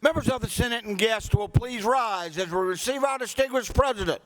Members of the Senate and guests will please rise as we receive our distinguished president.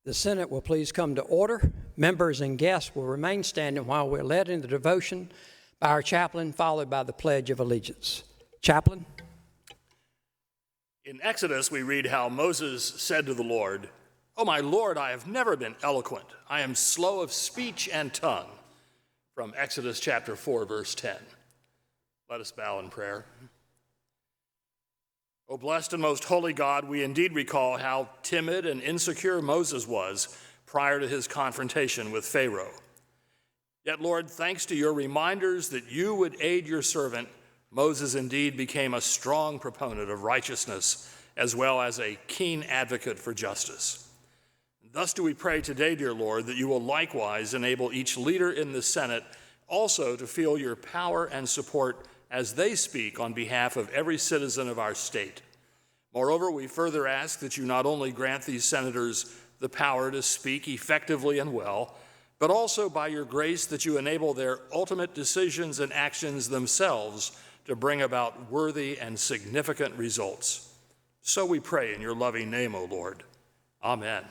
The Senate will please come to order. Members and guests will remain standing while we're led into devotion by our chaplain, followed by the Pledge of Allegiance. Chaplain. In Exodus, we read how Moses said to the Lord, "Oh, my Lord, I have never been eloquent. I am slow of speech and tongue." From Exodus chapter 4, verse 10. Let us bow in prayer. O blessed and most holy God, we indeed recall how timid and insecure Moses was prior to his confrontation with Pharaoh. Yet, Lord, thanks to your reminders that you would aid your servant, Moses indeed became a strong proponent of righteousness as well as a keen advocate for justice. Thus do we pray today, dear Lord, that you will likewise enable each leader in the Senate also to feel your power and support as they speak on behalf of every citizen of our state. Moreover, we further ask that you not only grant these senators the power to speak effectively and well, but also by your grace that you enable their ultimate decisions and actions themselves to bring about worthy and significant results. So we pray in your loving name, O Lord. Amen.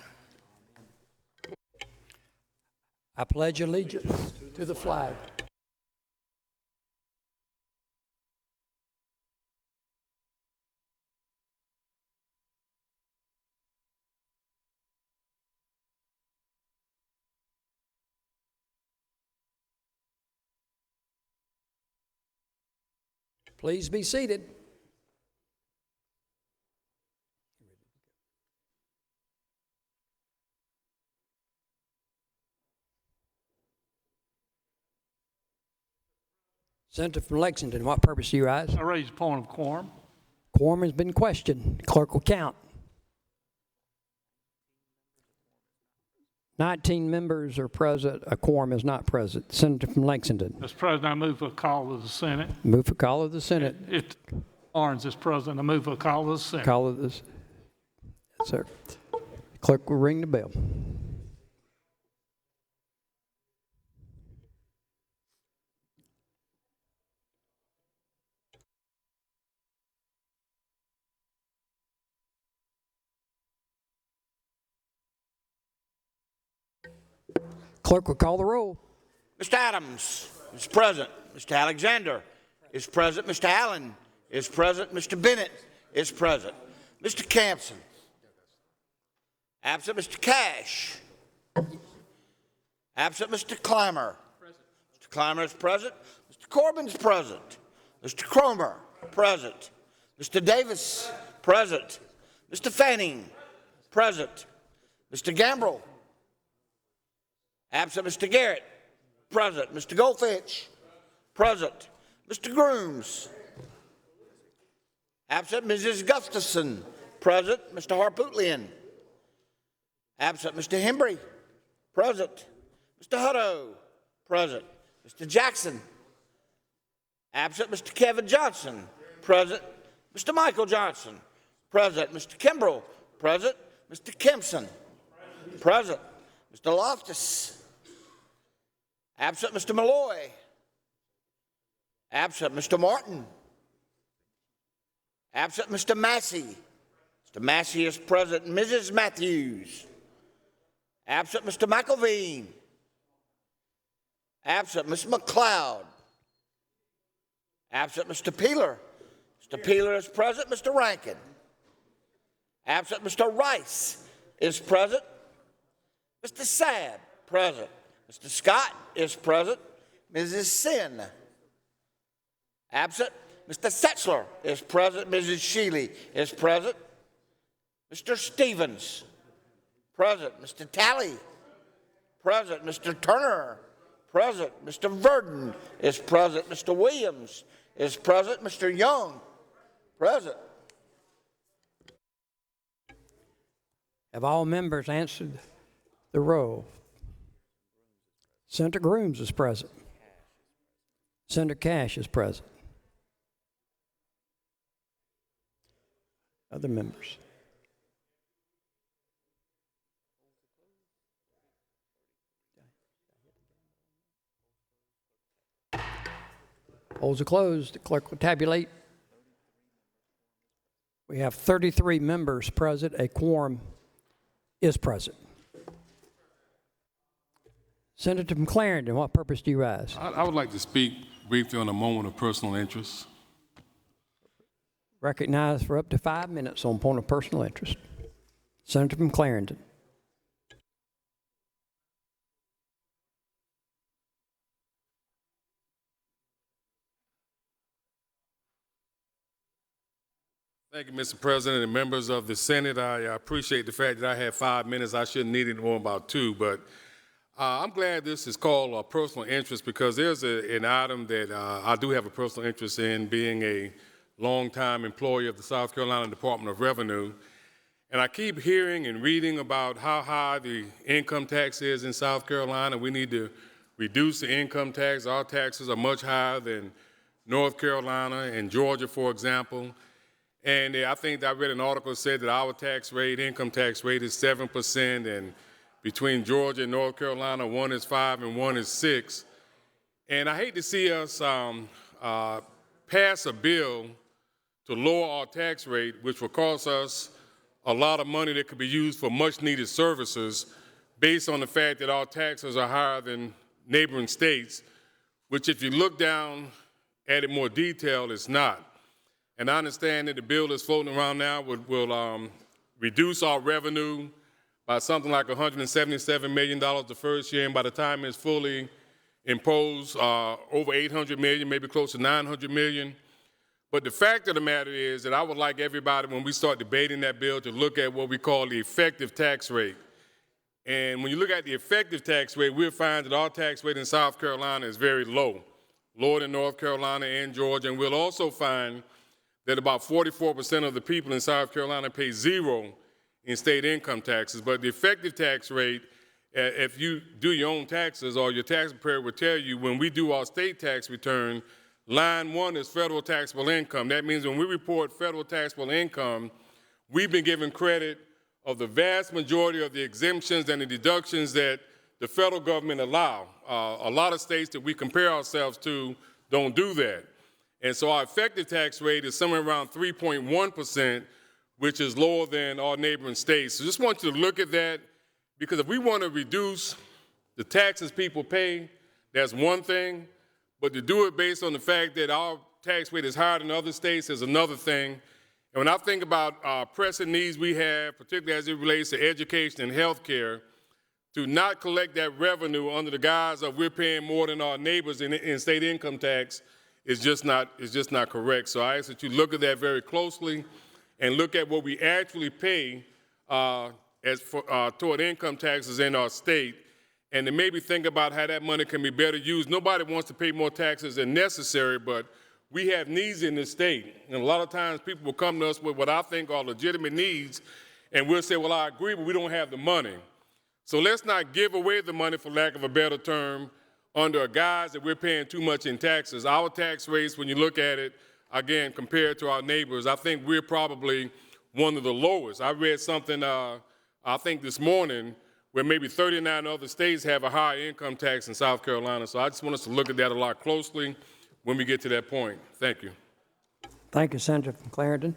I pledge allegiance to the flag Please be seated. Senator from Lexington, what purpose do you rise? I raise a point of quorum. Quorum has been questioned. Clerk will count. 19 members are present. A quorum is not present. Senator from Lexington. Mr. President, I move for a call of the Senate. Move for call of the Senate. Lawrence is president. I move for a call of the Senate. Call of this. Yes, sir. Clerk will ring the bell. Clerk will call the roll. Mr. Adams is present. Mr. Alexander is present. Mr. Allen is present. Mr. Bennett is present. Mr. Campson. Absent Mr. Cash. Absent Mr. Clymer. Mr. Clymer is present. Mr. Corbin is present. Mr. Cromer, present. Mr. Davis, present. Mr. Fanning, present. Mr. Gambrell, absent. Mr. Garrett, present. Mr. Goldfinch, present. Mr. Grooms, absent. Mrs. Gustafson, present. Mr. Harpootlian, absent. Mr. Hembry, present. Mr. Hutto, present. Mr. Jackson, absent. Mr. Kevin Johnson, present. Mr. Michael Johnson, present. Mr. Kimbrell, present. Mr. Kempson, present. Mr. Loftus, absent. Mr. Malloy, absent. Mr. Martin, absent. Mr. Massey. Mr. Massey is present. Mrs. Matthews, absent. Mr. McElveen, absent. Ms. McLeod, absent. Mr. Peeler. Mr. Peeler is present. Mr. Rankin, absent. Mr. Rice is present. Mr. Sabb, present. Mr. Scott is present. Mrs. Sin, absent. Mr. Setzler is present. Mrs. Shealy is present. Mr. Stevens, present. Mr. Talley, present. Mr. Turner, present. Mr. Verdon is present. Mr. Williams is present. Mr. Young, present. Have all members answered the roll? Senator Grooms is present. Senator Cash is present. Other members? Polls are closed. The clerk will tabulate. We have 33 members present. A quorum is present. Senator from Clarendon, what purpose do you rise? I would like to speak briefly on a moment of personal interest. Recognized for up to 5 minutes on point of personal interest. Senator from Clarendon. Thank you, Mr. President and members of the Senate. I appreciate the fact that I had 5 minutes. I shouldn't need it more, about 2, but I'm glad this is called a personal interest because there's an item that I do have a personal interest in, being a longtime employee of the South Carolina Department of Revenue. And I keep hearing and reading about how high the income tax is in South Carolina. We need to reduce the income tax. Our taxes are much higher than North Carolina and Georgia, for example. And I think I read an article that said that our tax rate, income tax rate, is 7%, and between Georgia and North Carolina, one is 5 and one is 6. And I hate to see us pass a bill to lower our tax rate, which will cost us a lot of money that could be used for much-needed services, based on the fact that our taxes are higher than neighboring states, which, if you look down at it more detailed, it's not. And I understand that the bill that's floating around now will reduce our revenue by something like $177 million the first year, and by the time it's fully imposed, over $800 million, maybe close to $900 million. But the fact of the matter is that I would like everybody, when we start debating that bill, to look at what we call the effective tax rate. And when you look at the effective tax rate, we'll find that our tax rate in South Carolina is very low, lower than North Carolina and Georgia. And we'll also find that about 44% of the people in South Carolina pay 0 in state income taxes. But the effective tax rate, if you do your own taxes, or your tax preparer will tell you, when we do our state tax return, line 1 is federal taxable income. That means when we report federal taxable income, we've been given credit of the vast majority of the exemptions and the deductions that the federal government allow. A lot of states that we compare ourselves to don't do that. And so our effective tax rate is somewhere around 3.1%, which is lower than our neighboring states. So just want you to look at that, because if we want to reduce the taxes people pay, that's one thing. But to do it based on the fact that our tax rate is higher than other states is another thing. And when I think about pressing needs we have, particularly as it relates to education and health care, to not collect that revenue under the guise of we're paying more than our neighbors in state income tax is just not correct. So I ask that you look at that very closely and look at what we actually pay toward income taxes in our state, and then maybe think about how that money can be better used. Nobody wants to pay more taxes than necessary, but we have needs in this state. And a lot of times people will come to us with what I think are legitimate needs, and we'll say, well, I agree, but we don't have the money. So let's not give away the money, for lack of a better term, under a guise that we're paying too much in taxes. Our tax rates, when you look at it, again, compared to our neighbors, I think we're probably one of the lowest. I read something, I think this morning, where maybe 39 other states have a higher income tax than South Carolina. So I just want us to look at that a lot closely when we get to that point. Thank you. Thank you, Senator from Clarendon.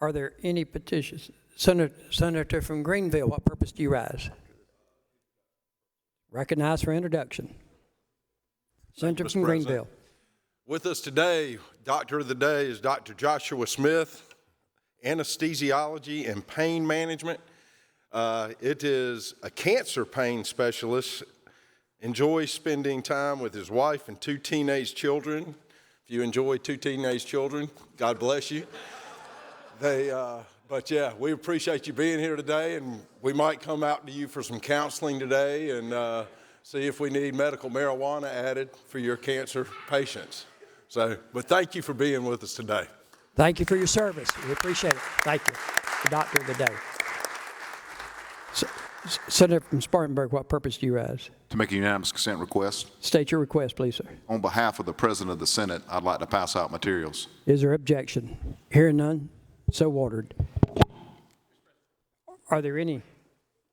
Are there any petitions? Senator from Greenville, what purpose do you rise? Recognized for introduction. Senator from Greenville. With us today, Doctor of the Day is Dr. Joshua Smith, anesthesiology and pain management. It is a cancer pain specialist, enjoys spending time with his wife and 2 teenage children. If you enjoy 2 teenage children, God bless you. But yeah, we appreciate you being here today, and we might come out to you for some counseling today. And see if we need medical marijuana added for your cancer patients. But thank you for being with us today. Thank you for your service. We appreciate it. Thank you. The Doctor of the Day. Senator from Spartanburg, what purpose do you rise? To make a unanimous consent request. State your request, please, sir. On behalf of the President of the Senate, I'd like to pass out materials. Is there objection? Hearing none, so ordered. Are there any, let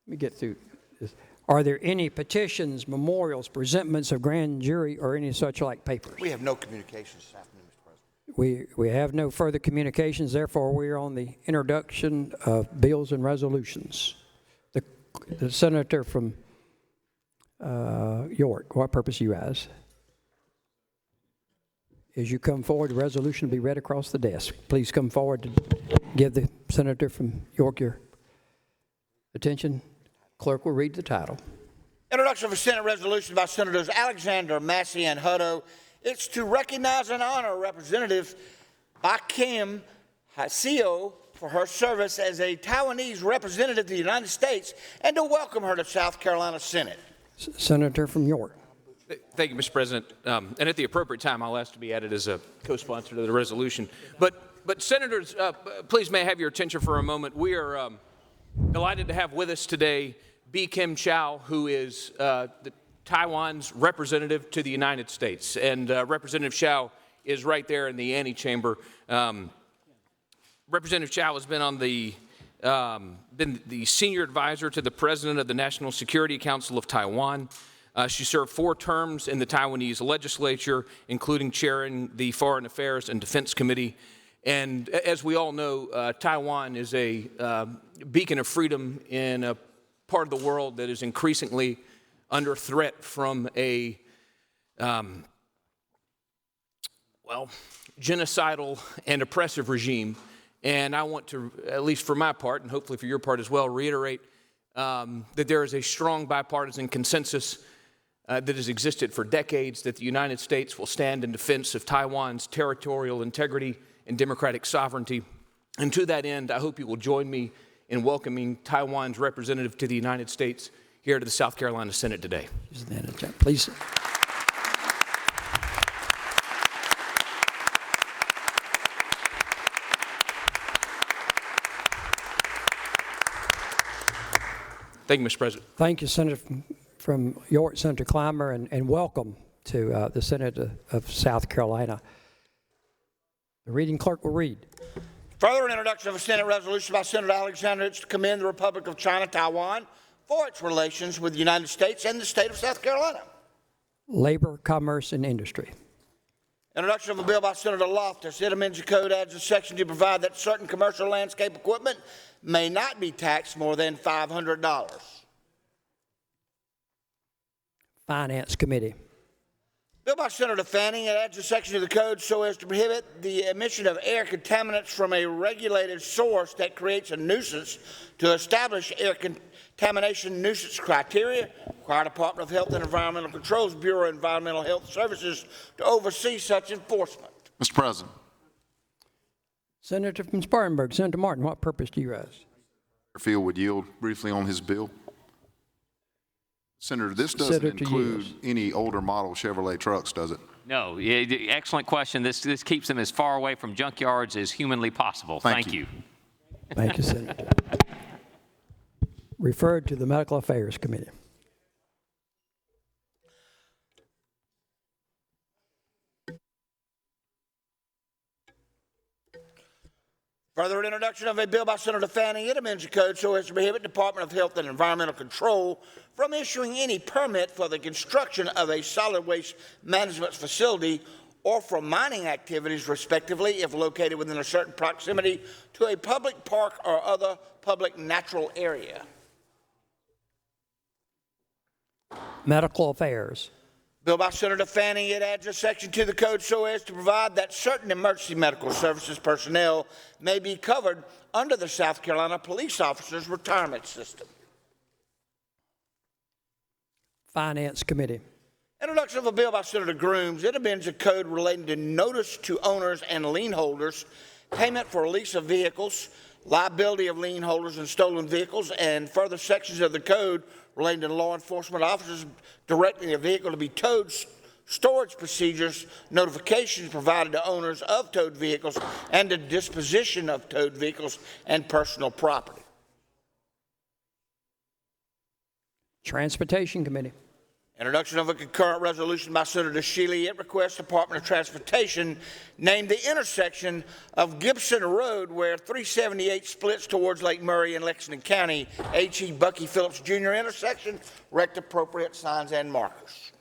me get through this. Are there any petitions, memorials, presentments of grand jury, or any such like papers? We have no communications this afternoon, Mr. President. We have no further communications. Therefore, we are on the introduction of bills and resolutions. The senator from York, what purpose do you rise? As you come forward, the resolution will be read across the desk. Please come forward to give the senator from York your attention. Clerk will read the title. Introduction of a Senate resolution by Senators Alexander, Massey, and Hutto. It's to recognize and honor Representative Kim Haseo for her service as a Taiwanese representative to the United States and to welcome her to South Carolina Senate. Senator from York. Thank you, Mr. President. And at the appropriate time, I'll ask to be added as a co-sponsor to the resolution. But Senators, please may I have your attention for a moment. We are delighted to have with us today Kim Chow, who is Taiwan's representative to the United States. And Representative Chow is right there in the antechamber. Representative Chow has been the senior advisor to the president of the National Security Council of Taiwan. She served 4 terms in the Taiwanese legislature, including chairing the Foreign Affairs and Defense Committee. And as we all know, Taiwan is a beacon of freedom in a part of the world that is increasingly under threat from a, genocidal and oppressive regime. And I want to, at least for my part, and hopefully for your part as well, reiterate that there is a strong bipartisan consensus that has existed for decades that the United States will stand in defense of Taiwan's territorial integrity and democratic sovereignty. And to that end, I hope you will join me in welcoming Taiwan's representative to the United States here to the South Carolina Senate today. Please. Thank you, Mr. President. Thank you, Senator from York, Senator Clymer, and welcome to the Senate of South Carolina. The reading clerk will read. Further, an introduction of a Senate resolution by Senator Alexander. It's to commend the Republic of China, Taiwan, for its relations with the United States and the state of South Carolina. Labor, Commerce, and Industry. Introduction of a bill by Senator Loftus. It amends the code, adds a section to provide that certain commercial landscape equipment may not be taxed more than $500. Finance Committee. Bill by Senator Fanning. It adds a section to the code so as to prohibit the emission of air contaminants from a regulated source that creates a nuisance, to establish air contamination nuisance criteria, require Department of Health and Environmental Control's Bureau of Environmental Health Services to oversee such enforcement. Mr. President. Senator from Spartanburg, Senator Martin, what purpose do you rise? Field would yield briefly on his bill. Senator, this doesn't include any older model Chevrolet trucks, does it? No. Excellent question. This keeps them as far away from junkyards as humanly possible. Thank you. Thank you, Senator. Referred to the Medical Affairs Committee. Further, an introduction of a bill by Senator Fanning. It amends the code so as to prohibit Department of Health and Environmental Control from issuing any permit for the construction of a solid waste management facility or for mining activities, respectively, if located within a certain proximity to a public park or other public natural area. Medical Affairs. Bill by Senator Fanning. It adds a section to the code so as to provide that certain emergency medical services personnel may be covered under the South Carolina Police Officers Retirement System. Finance Committee. Introduction of a bill by Senator Grooms. It amends a code relating to notice to owners and lien holders payment for lease of vehicles, liability of lien holders and stolen vehicles, and further sections of the code relating to law enforcement officers directing a vehicle to be towed, storage procedures, notifications provided to owners of towed vehicles, and the disposition of towed vehicles and personal property. Transportation Committee. Introduction of a concurrent resolution by Senator Shealy. It requests Department of Transportation name the intersection of Gibson Road where 378 splits towards Lake Murray in Lexington County, H.E. Bucky Phillips Jr. intersection, erect appropriate signs and markers.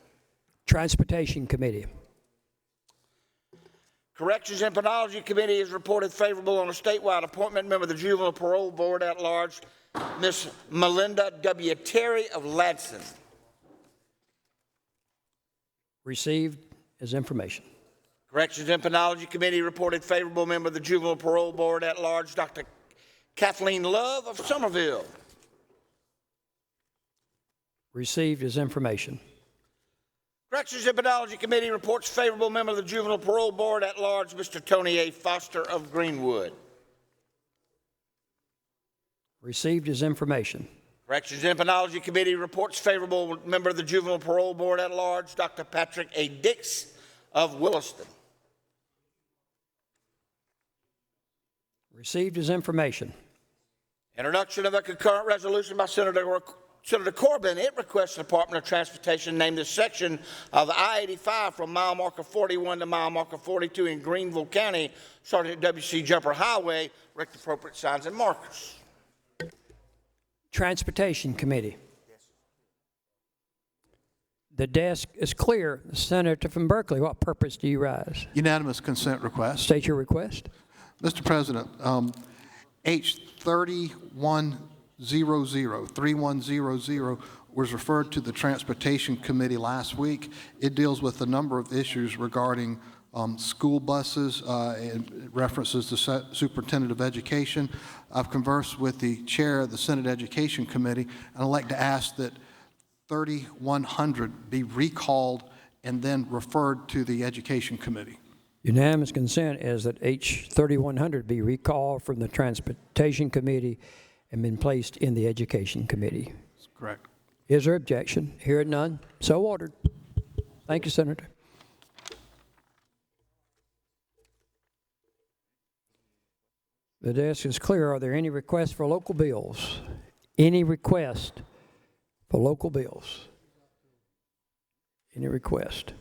Transportation Committee. Corrections and Penology Committee is reported favorable on a statewide appointment member of the Juvenile Parole Board at Large, Ms. Melinda W. Terry of Ladson. Received as information. Corrections and Penology Committee reported favorable member of the Juvenile Parole Board at Large, Dr. Kathleen Love of Somerville. Received as information. Corrections and Penology Committee reports favorable member of the Juvenile Parole Board at Large, Mr. Tony A. Foster of Greenwood. Received as information. Corrections and Penology Committee reports favorable member of the Juvenile Parole Board at Large, Dr. Patrick A. Dix of Williston. Received as information. Introduction of a concurrent resolution by Senator Corbin. It requests the Department of Transportation name this section of the I-85 from mile marker 41 to mile marker 42 in Greenville County, starting at W.C. Jumper Highway, erect appropriate signs and markers. Transportation Committee. The desk is clear. The Senator from Berkeley, what purpose do you rise? Unanimous consent request. State your request. Mr. President, H 3100 was referred to the Transportation Committee last week. It deals with a number of issues regarding school buses and references the Superintendent of Education. I've conversed with the chair of the Senate Education Committee, and I'd like to ask that 3100 be recalled and then referred to the Education Committee. Unanimous consent is that H 3100 be recalled from the Transportation Committee and been placed in the Education Committee. That's correct. Is there objection? Hearing none, so ordered. Thank you, Senator. The desk is clear. Are there any requests for local bills? Any request for local bills? Any request?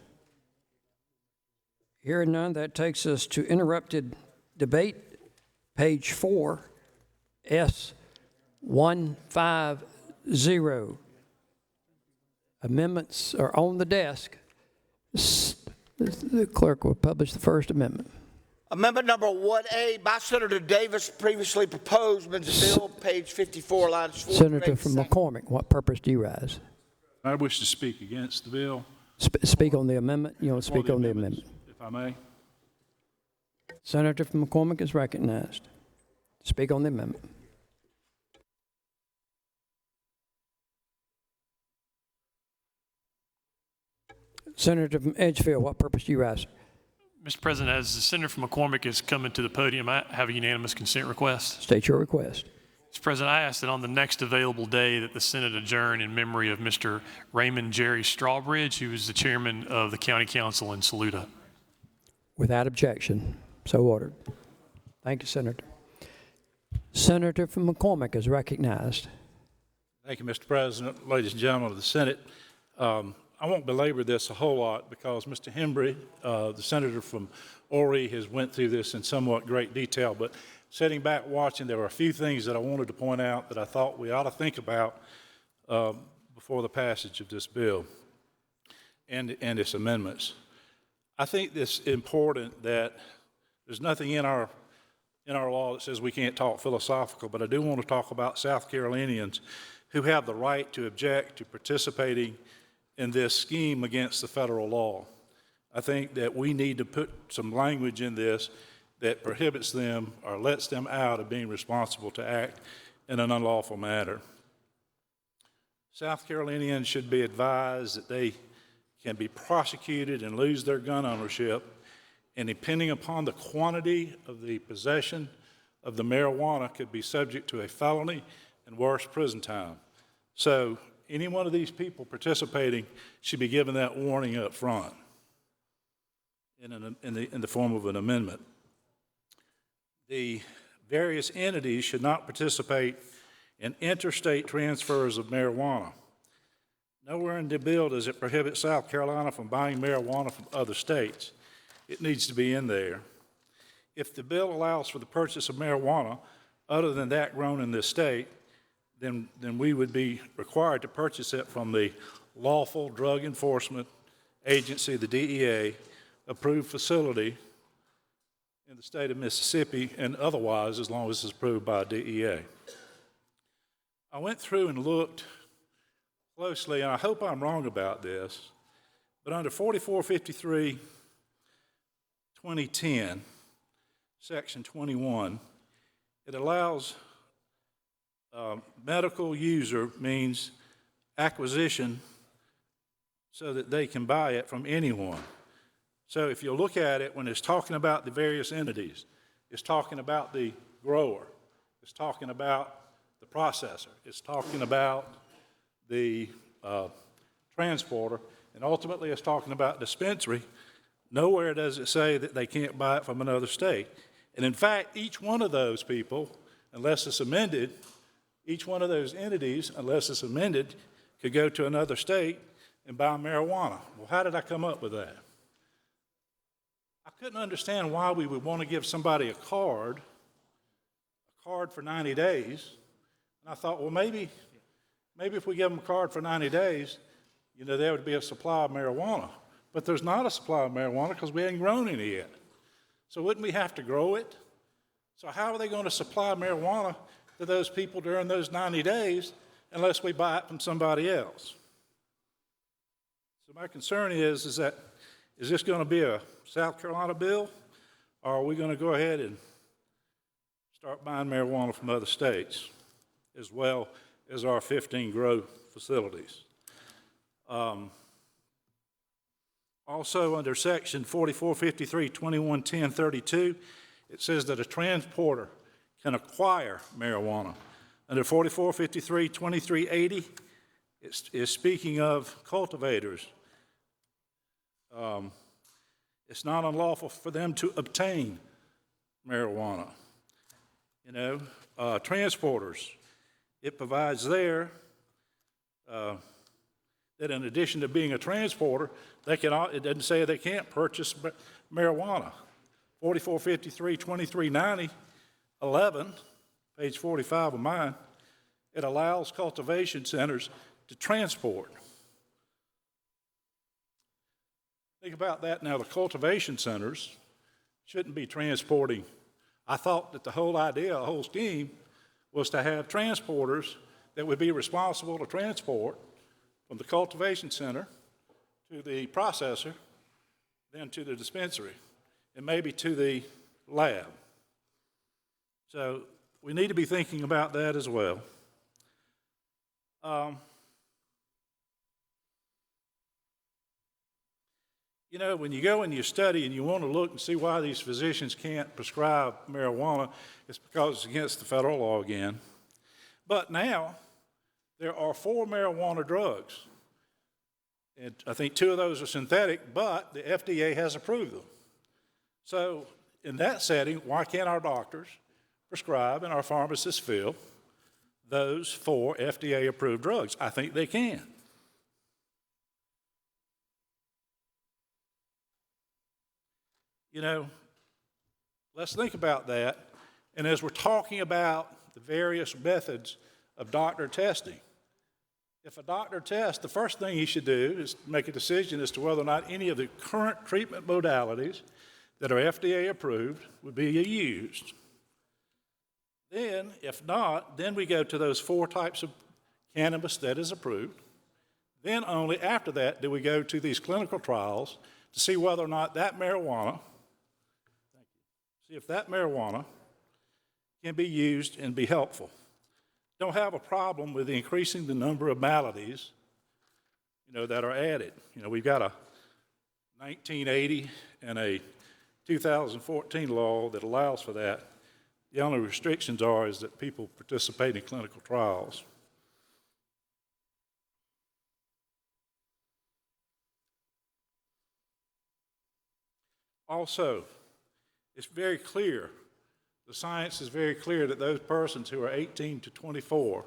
Hearing none, that takes us to interrupted debate, page 4, S150. Amendments are on the desk. The clerk will publish the first amendment. Amendment number 1A by Senator Davis, previously proposed, bill, page 54, lines 4 Senator from McCormick, what purpose do you rise? I wish to speak against the bill. Speak on the amendment? You want to speak on the amendment? If I may. Senator from McCormick is recognized. Speak on the amendment. Senator from Edgefield, what purpose do you rise? Mr. President, as the Senator from McCormick is coming to the podium, I have a unanimous consent request. State your request. Mr. President, I ask that on the next available day that the Senate adjourn in memory of Mr. Raymond Jerry Strawbridge, who was the chairman of the County Council in Saluda. Without objection, so ordered. Thank you, Senator. Senator from McCormick is recognized. Thank you, Mr. President, ladies and gentlemen of the Senate. I won't belabor this a whole lot because Mr. Hembry, the senator from Horry, has went through this in somewhat great detail, but sitting back watching, there were a few things that I wanted to point out that I thought we ought to think about before the passage of this bill and its amendments. I think it's important that there's nothing in our law that says we can't talk philosophical, but I do want to talk about South Carolinians who have the right to object to participating in this scheme against the federal law. I think that we need to put some language in this that prohibits them or lets them out of being responsible to act in an unlawful manner. South Carolinians should be advised that they can be prosecuted and lose their gun ownership and depending upon the quantity of the possession of the marijuana could be subject to a felony and worse prison time. So any one of these people participating should be given that warning up front in the form of an amendment. The various entities should not participate in interstate transfers of marijuana. Nowhere in the bill does it prohibit South Carolina from buying marijuana from other states. It needs to be in there. If the bill allows for the purchase of marijuana other than that grown in this state, then we would be required to purchase it from the lawful drug enforcement agency, the DEA, approved facility in the state of Mississippi, and otherwise as long as it's approved by DEA. I went through and looked closely, and I hope I'm wrong about this, but under 4453-2010, Section 21, it allows medical user means acquisition so that they can buy it from anyone. So if you look at it, when it's talking about the various entities, it's talking about the grower, it's talking about the processor, it's talking about the transporter, and ultimately it's talking about dispensary. Nowhere does it say that they can't buy it from another state. And in fact, each one of those people, unless it's amended, each one of those entities, unless it's amended, could go to another state and buy marijuana. Well, how did I come up with that? I couldn't understand why we would want to give somebody a card for 90 days. And I thought, well, maybe if we give them a card for 90 days, you know, there would be a supply of marijuana. But there's not a supply of marijuana because we haven't grown any yet. So wouldn't we have to grow it? So how are they going to supply marijuana to those people during those 90 days unless we buy it from somebody else? So my concern is that, is this going to be a South Carolina bill, or are we going to go ahead and start buying marijuana from other states as well as our 15 grow facilities? Also under section 4453-2110-32, it says that a transporter can acquire marijuana. Under 4453-2380, it's speaking of cultivators. It's not unlawful for them to obtain marijuana. You know, transporters, it provides there that in addition to being a transporter, it doesn't say they can't purchase marijuana. 4453-2390-11, page 45 of mine, it allows cultivation centers to transport. Think about that now. The cultivation centers shouldn't be transporting. I thought that the whole idea, the whole scheme, was to have transporters that would be responsible to transport from the cultivation center to the processor, then to the dispensary, and maybe to the lab. So we need to be thinking about that as well. You know, when you go and you study and you want to look and see why these physicians can't prescribe marijuana, it's because it's against the federal law again. But now, there are 4 marijuana drugs. And I think 2 of those are synthetic, but the FDA has approved them. So in that setting, why can't our doctors prescribe and our pharmacists fill those 4 FDA-approved drugs? I think they can. You know, let's think about that. And as we're talking about the various methods of doctor testing, if a doctor tests, the first thing he should do is make a decision as to whether or not any of the current treatment modalities that are FDA approved would be used. Then, if not, then we go to those 4 types of cannabis that is approved. Then only after that do we go to these clinical trials to see whether or not that marijuana, see if that marijuana can be used and be helpful. Don't have a problem with increasing the number of maladies, you know, that are added. You know, we've got a 1980 and a 2014 law that allows for that. The only restrictions is that people participate in clinical trials. Also, it's very clear, the science is very clear that those persons who are 18 to 24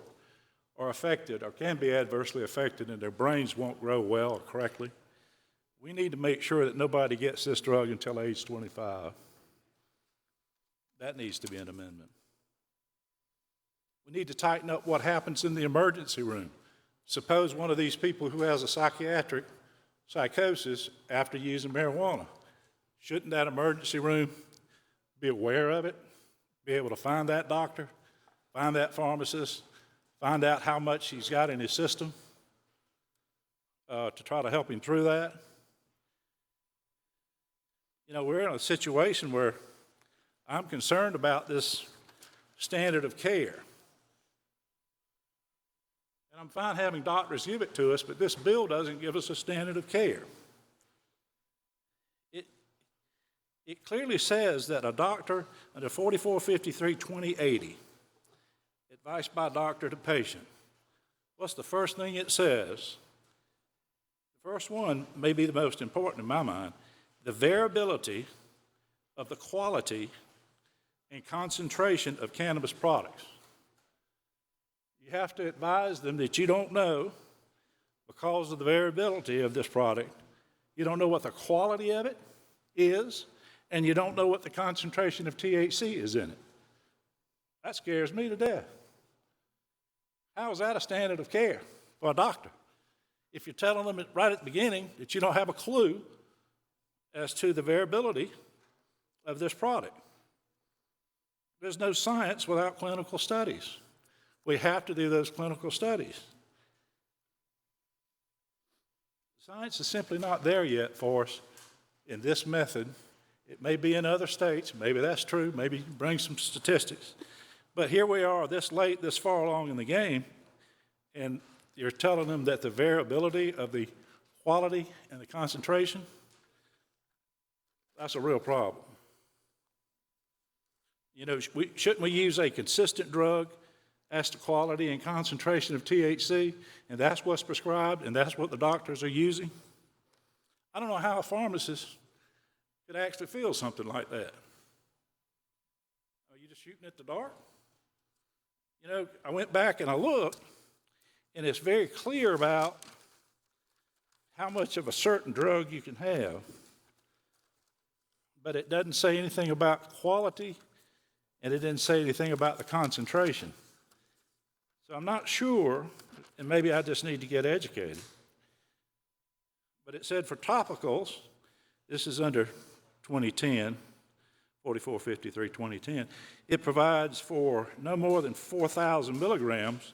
are affected or can be adversely affected and their brains won't grow well or correctly. We need to make sure that nobody gets this drug until age 25. That needs to be an amendment. We need to tighten up what happens in the emergency room. Suppose one of these people who has a psychiatric psychosis after using marijuana. Shouldn't that emergency room be aware of it, be able to find that doctor, find that pharmacist, find out how much he's got in his system to try to help him through that? You know, we're in a situation where I'm concerned about this standard of care. And I'm fine having doctors give it to us, but this bill doesn't give us a standard of care. It clearly says that a doctor under 4453-2080, advice by doctor to patient. What's the first thing it says? The first one may be the most important in my mind. The variability of the quality and concentration of cannabis products. You have to advise them that you don't know, because of the variability of this product, you don't know what the quality of it is, and you don't know what the concentration of THC is in it. That scares me to death. How is that a standard of care for a doctor? If you're telling them right at the beginning that you don't have a clue as to the variability of this product. There's no science without clinical studies. We have to do those clinical studies. Science is simply not there yet for us in this method. It may be in other states, maybe that's true, maybe bring some statistics. But here we are this late, this far along in the game, and you're telling them that the variability of the quality and the concentration, that's a real problem. You know, shouldn't we use a consistent drug as to quality and concentration of THC, and that's what's prescribed, and that's what the doctors are using? I don't know how a pharmacist could actually feel something like that. Are you just shooting at the dark? You know, I went back and I looked, and it's very clear about how much of a certain drug you can have, but it doesn't say anything about quality, and it didn't say anything about the concentration. So I'm not sure, and maybe I just need to get educated, but it said for topicals, this is under 2010, 4453-2010, it provides for no more than 4,000 milligrams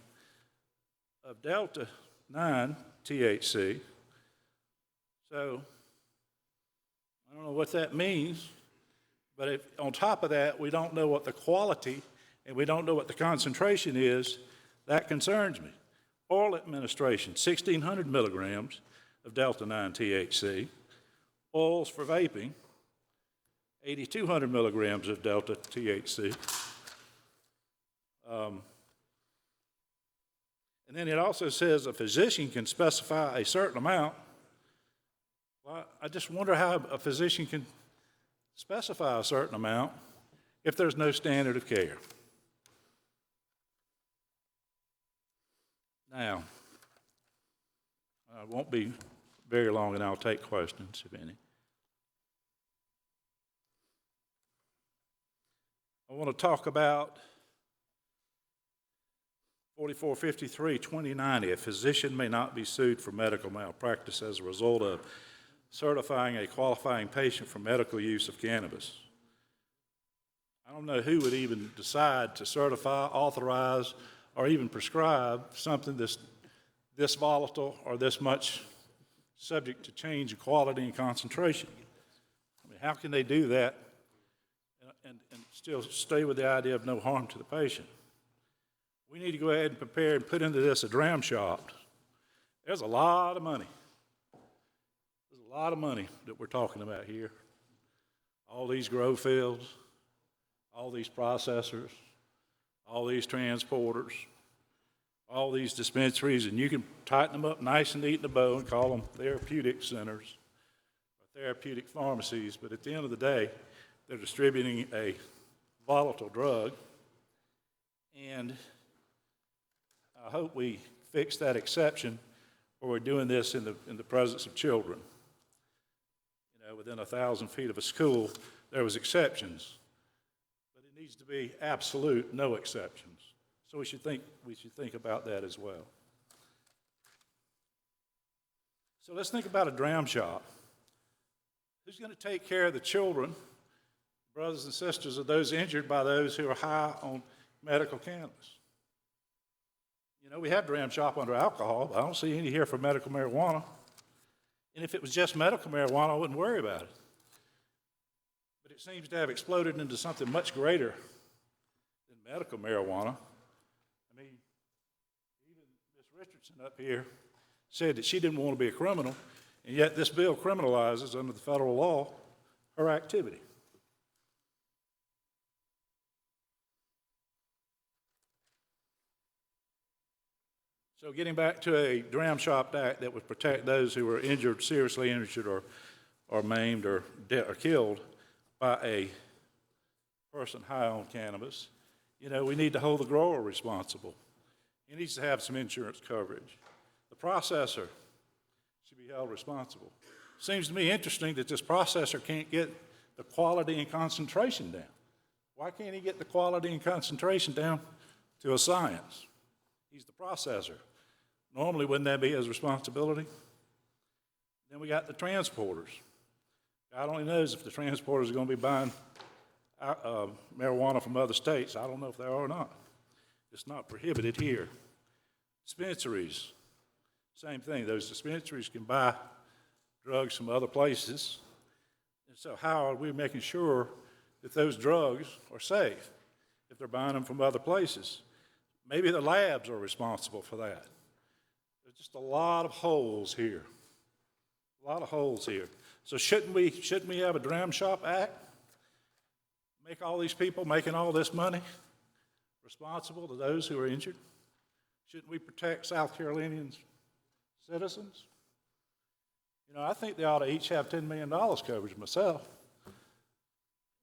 of delta 9 THC. So I don't know what that means, but if, on top of that, we don't know what the quality and we don't know what the concentration is, that concerns me. Oral administration, 1,600 milligrams of delta 9 THC. Oils for vaping, 8,200 milligrams of delta THC. And then it also says a physician can specify a certain amount. Well, I just wonder how a physician can specify a certain amount if there's no standard of care. Now, I won't be very long, and I'll take questions, if any. I want to talk about 4453-2090. A physician may not be sued for medical malpractice as a result of certifying a qualifying patient for medical use of cannabis. I don't know who would even decide to certify, authorize, or even prescribe something this volatile or this much subject to change in quality and concentration. I mean, how can they do that and still stay with the idea of no harm to the patient? We need to go ahead and prepare and put into this a dram shop. There's a lot of money. There's a lot of money that we're talking about here. all these grow fields, all these processors, all these transporters, all these dispensaries, and you can tighten them up nice and neat in a bow and call them therapeutic centers or therapeutic pharmacies, but at the end of the day, they're distributing a volatile drug, and I hope we fix that exception where we're doing this in the presence of children. You know, within 1,000 feet of a school, there was exceptions, but it needs to be absolute, no exceptions. So we should think about that as well. So let's think about a dram shop. Who's going to take care of the children, brothers and sisters of those injured by those who are high on medical cannabis? You know, we have dram shop under alcohol, but I don't see any here for medical marijuana. And if it was just medical marijuana, I wouldn't worry about it. But it seems to have exploded into something much greater than medical marijuana. I mean, even Ms. Richardson up here said that she didn't want to be a criminal, and yet this bill criminalizes, under the federal law, her activity. So getting back to a Dram Shop Act that would protect those who were injured, seriously injured, or maimed, or killed by a person high on cannabis, you know, we need to hold the grower responsible. He needs to have some insurance coverage. The processor should be held responsible. Seems to me interesting that this processor can't get the quality and concentration down. Why can't he get the quality and concentration down to a science? He's the processor. Normally, wouldn't that be his responsibility? Then we got the transporters. God only knows if the transporters are going to be buying marijuana from other states. I don't know if they are or not. It's not prohibited here. Dispensaries, same thing. Those dispensaries can buy drugs from other places. And so how are we making sure that those drugs are safe if they're buying them from other places? Maybe the labs are responsible for that. There's just a lot of holes here. A lot of holes here. So shouldn't we have a Dram Shop Act? Make all these people making all this money responsible to those who are injured? Shouldn't we protect South Carolinians' citizens? You know, I think they ought to each have $10 million coverage myself.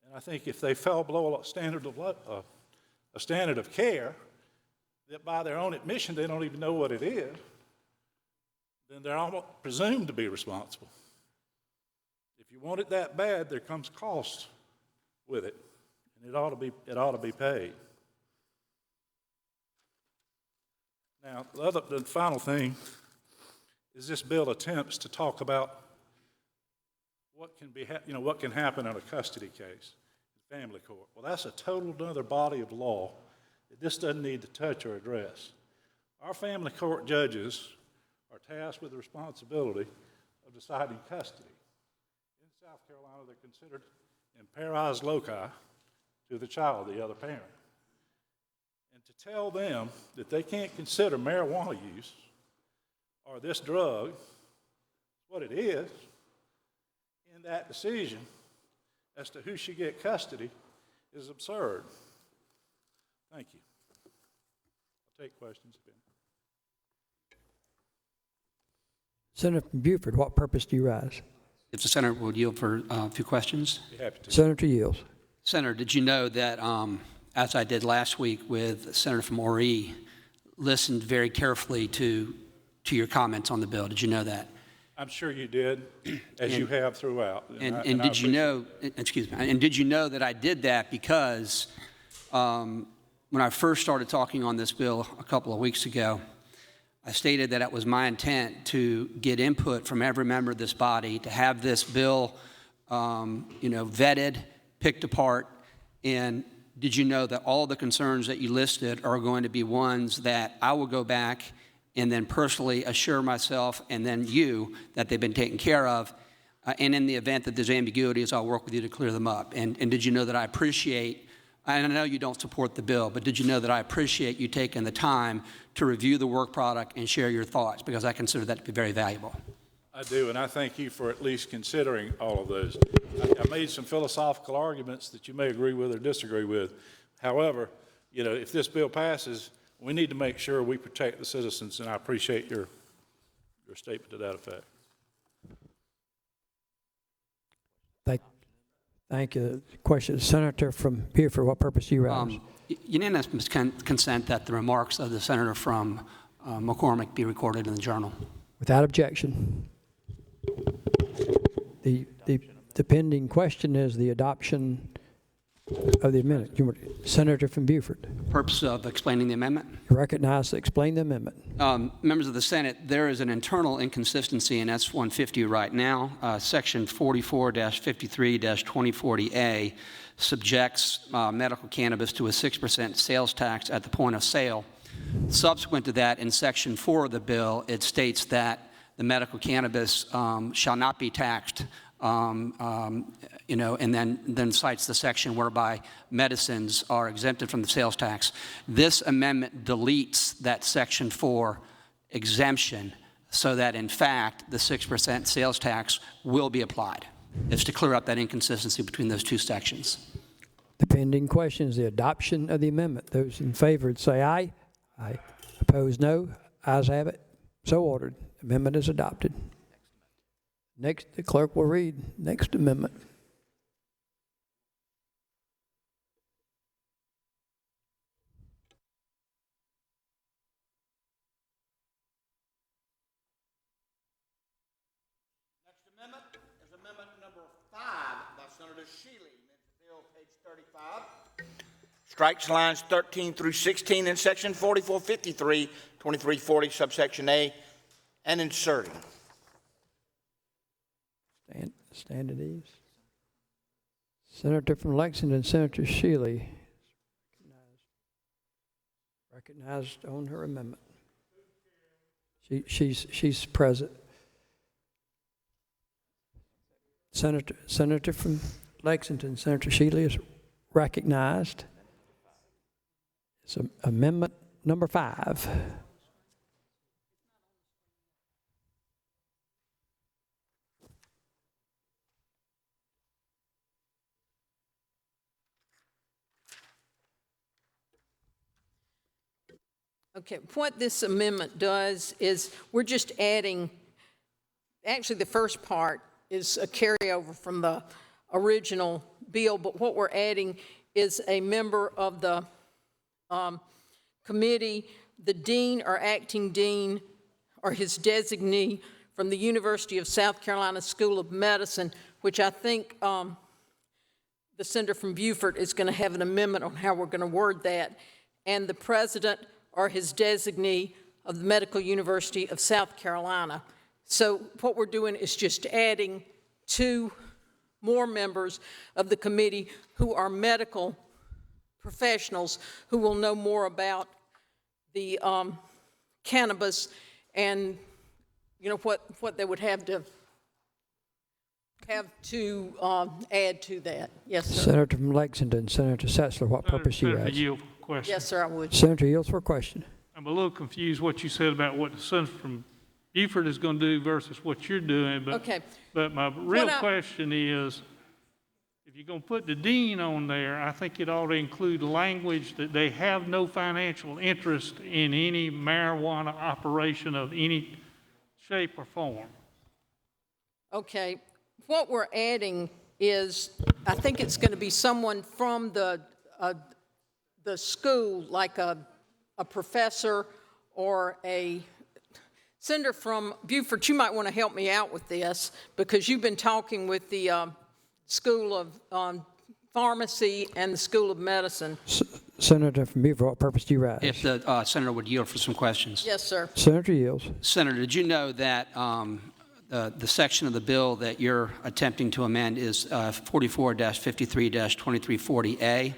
And I think if they fell below a standard of care, that by their own admission they don't even know what it is, then they're almost presumed to be responsible. If you want it that bad, there comes cost with it, and it ought to be paid. Now, the final thing is this bill attempts to talk about what can happen in a custody case, family court. Well, that's a total other body of law that this doesn't need to touch or address. Our family court judges are tasked with the responsibility of deciding custody. In South Carolina, they're considered imperis loci to the child, the other parent. And to tell them that they can't consider marijuana use or this drug what it is in that decision as to who should get custody is absurd. Thank you. I'll take questions. Senator from Beaufort, what purpose do you rise? If the Senator will yield for a few questions. Be happy to. Senator yields. Senator, did you know that, as I did last week with the Senator from Horry, listened very carefully to your comments on the bill? Did you know that? I'm sure you did, as you have throughout. And did you know, excuse me, and did you know that I did that because when I first started talking on this bill a couple of weeks ago, I stated that it was my intent to get input from every member of this body to have this bill, vetted, picked apart. And did you know that all the concerns that you listed are going to be ones that I will go back and then personally assure myself and then you that they've been taken care of. And in the event that there's ambiguities, I'll work with you to clear them up. And did you know that I appreciate, and I know you don't support the bill, but did you know that I appreciate you taking the time to review the work product and share your thoughts, because I consider that to be very valuable. I do, and I thank you for at least considering all of those. I made some philosophical arguments that you may agree with or disagree with. However, you know, if this bill passes, we need to make sure we protect the citizens, and I appreciate your statement to that effect. Thank you. Question, Senator from Beaufort, what purpose do you rise? Unanimous consent that the remarks of the senator from McCormick be recorded in the journal. Without objection. The pending question is the adoption of the amendment. Senator from Beaufort. Purpose of explaining the amendment? You're recognized to explain the amendment. Members of the Senate, there is an internal inconsistency in S150 right now. Section 44-53-2040A subjects medical cannabis to a 6% sales tax at the point of sale. Subsequent to that, in Section 4 of the bill, it states that the medical cannabis shall not be taxed, you know, and then cites the section whereby medicines are exempted from the sales tax. This amendment deletes that Section 4 exemption so that, in fact, the 6% sales tax will be applied. It's to clear up that inconsistency between those two sections. The pending question is the adoption of the amendment. Those in favor say aye. Aye. Opposed, no. Ayes have it. So ordered. Amendment is adopted. Next, the clerk will read next amendment. Next amendment is amendment number 5 by Senator Shealy. Bill, page 35. Strikes lines 13 through 16 in section 4453, 2340, subsection A, and inserting. Stand at ease. Senator from Lexington, Senator Shealy, recognized on her amendment. She's present. Senator from Lexington, Senator Shealy is recognized. It's amendment number 5. Okay, what this amendment does is we're just adding, actually the first part is a carryover from the original bill, but what we're adding is a member of the committee, the dean or acting dean or his designee from the University of South Carolina School of Medicine, which I think the senator from Beaufort is going to have an amendment on how we're going to word that, and the president or his designee of the Medical University of South Carolina. So what we're doing is just adding 2 more members of the committee who are medical professionals who will know more about the cannabis and, you know, what they would have to add to that. Yes, sir. Senator from Lexington, Senator Setzler, what purpose do you have? Question. Yes, sir, I would. Senator Yields for a question. I'm a little confused what you said about what the senator from Beaufort is going to do versus what you're doing. But, okay. But my real question is, if you're going to put the dean on there, I think it ought to include language that they have no financial interest in any marijuana operation of any shape or form. Okay. What we're adding is, I think it's going to be someone from the school, like a professor or a senator from Beaufort. You might want to help me out with this because you've been talking with the School of Pharmacy and the School of Medicine. Senator from Beaufort, what purpose do you rise? If the senator would yield for some questions. Yes, sir. Senator yields. Senator, did you know that the section of the bill that you're attempting to amend is 44-53-2340A?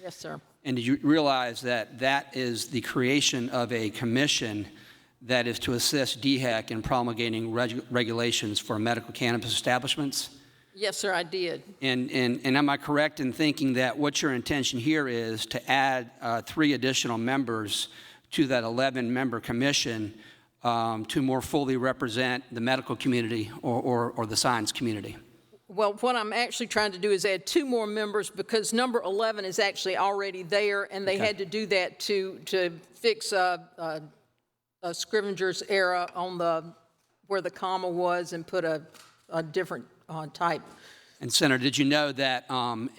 Yes, sir. And did you realize that that is the creation of a commission that is to assist DHEC in promulgating regulations for medical cannabis establishments? Yes, sir, I did. And am I correct in thinking that what your intention here is to add 3 additional members to that 11-member commission to more fully represent the medical community or the science community? Well, what I'm actually trying to do is add 2 more members because number 11 is actually already there, and they had to do that to fix a Scrivenger's error on where the comma was and put a different type. And Senator, did you know that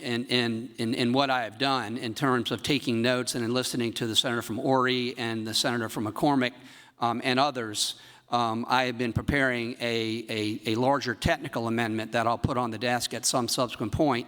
in what I have done in terms of taking notes and in listening to the Senator from Horry and the Senator from McCormick and others, I have been preparing a larger technical amendment that I'll put on the desk at some subsequent point.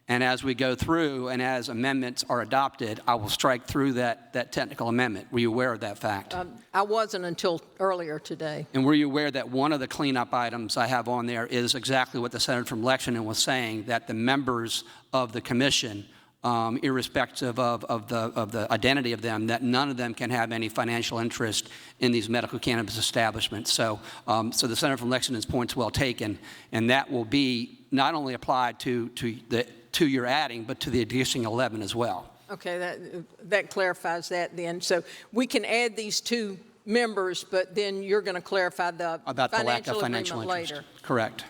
And as we go through and as amendments are adopted, I will strike through that technical amendment. Were you aware of that fact? I wasn't until earlier today. And were you aware that one of the cleanup items I have on there is exactly what the Senator from Lexington was saying, that the members of the commission, irrespective of the identity of them, that none of them can have any financial interest in these medical cannabis establishments. So the Senator from Lexington's point's well taken, and that will be not only applied to the 2 you're adding, but to the existing 11 as well. Okay, that clarifies that then. So we can add these 2 members, but then you're going to clarify About the lack of financial interest. later. Correct.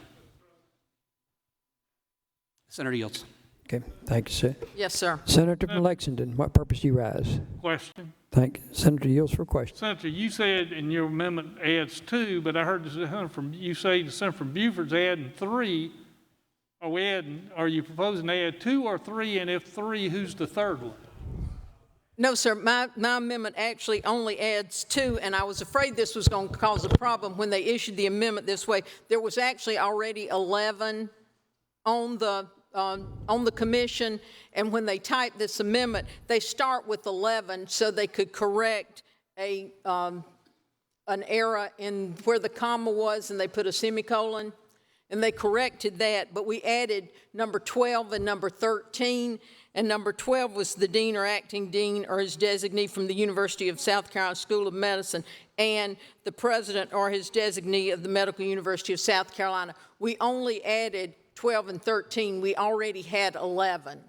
Senator Yields. Okay, thank you, sir. Yes, sir. Senator from Lexington, what purpose do you rise? Question. Thank you. Senator Yields for a question. Senator, you said in your amendment adds 2, but I heard you say the Senator from Buford's adding 3. Are you proposing to add 2 or 3? And if 3, who's the third one? No, sir. My amendment actually only adds 2, and I was afraid this was going to cause a problem when they issued the amendment this way. There was actually already 11 on the commission, and when they typed this amendment, they start with 11 so they could correct an error in where the comma was, and they put a semicolon. And they corrected that, but we added number 12 and number 13, and number 12 was the dean or acting dean or his designee from the University of South Carolina School of Medicine, and the president or his designee of the Medical University of South Carolina. We only added 12 and 13. We already had 11.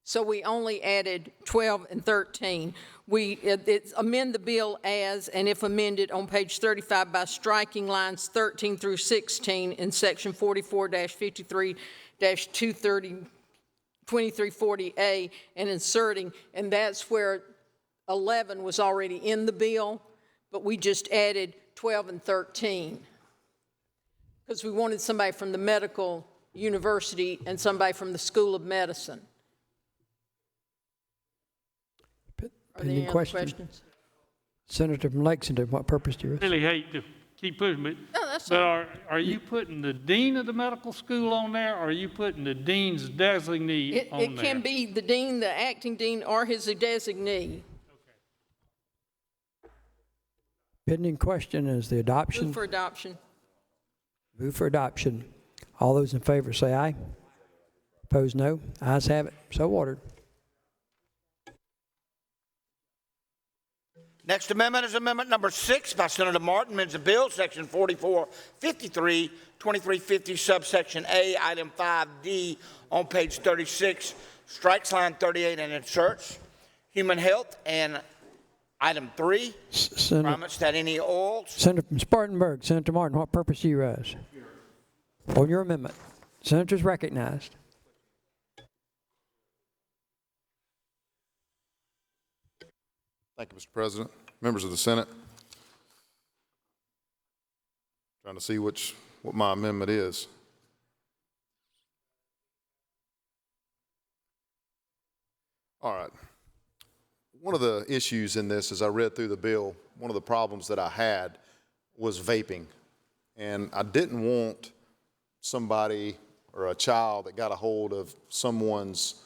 So we only added 12 and 13. It's amend the bill as, and if amended, on page 35 by striking lines 13 through 16 in section 44-53-2340A and inserting, and that's where 11 was already in the bill, but we just added 12 and 13 because we wanted somebody from the medical university and somebody from the School of Medicine. Are there any other questions? Senator from Lexington, what purpose do you rise? I really hate to keep pushing, but, are you putting the dean of the medical school on there, or are you putting the dean's designee on there? It can be the dean, the acting dean, or his designee. Pending question is the adoption. Move for adoption. Move for adoption. All those in favor say aye. Opposed, no. Ayes have it. So ordered. Next amendment is amendment number 6 by Senator Martin, amends the bill, section 4453, 2350, subsection A, item 5D on page 36, strikes line 38 and inserts human health, and item 3, promise that any oils. Senator from Spartanburg, Senator Martin, what purpose do you rise? On your amendment. Senators recognized. Thank you, Mr. President. Members of the Senate. Trying to see what my amendment is. All right. One of the issues in this, as I read through the bill, one of the problems that I had was vaping. And I didn't want somebody or a child that got a hold of someone's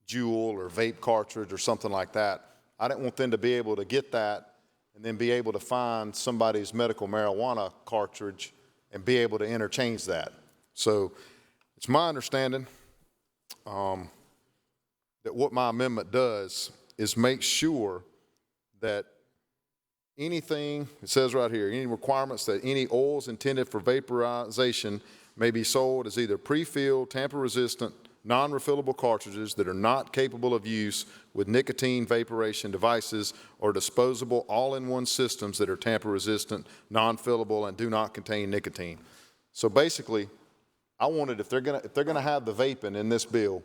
Juul or vape cartridge or something like that. I didn't want them to be able to get that and then be able to find somebody's medical marijuana cartridge and be able to interchange that. So it's my understanding that what my amendment does is make sure that anything, it says right here, any requirements that any oils intended for vaporization may be sold as either pre-filled, tamper-resistant, non-refillable cartridges that are not capable of use with nicotine vaporization devices or disposable all-in-one systems that are tamper-resistant, non-fillable, and do not contain nicotine. So basically, I wanted, if they're gonna have the vaping in this bill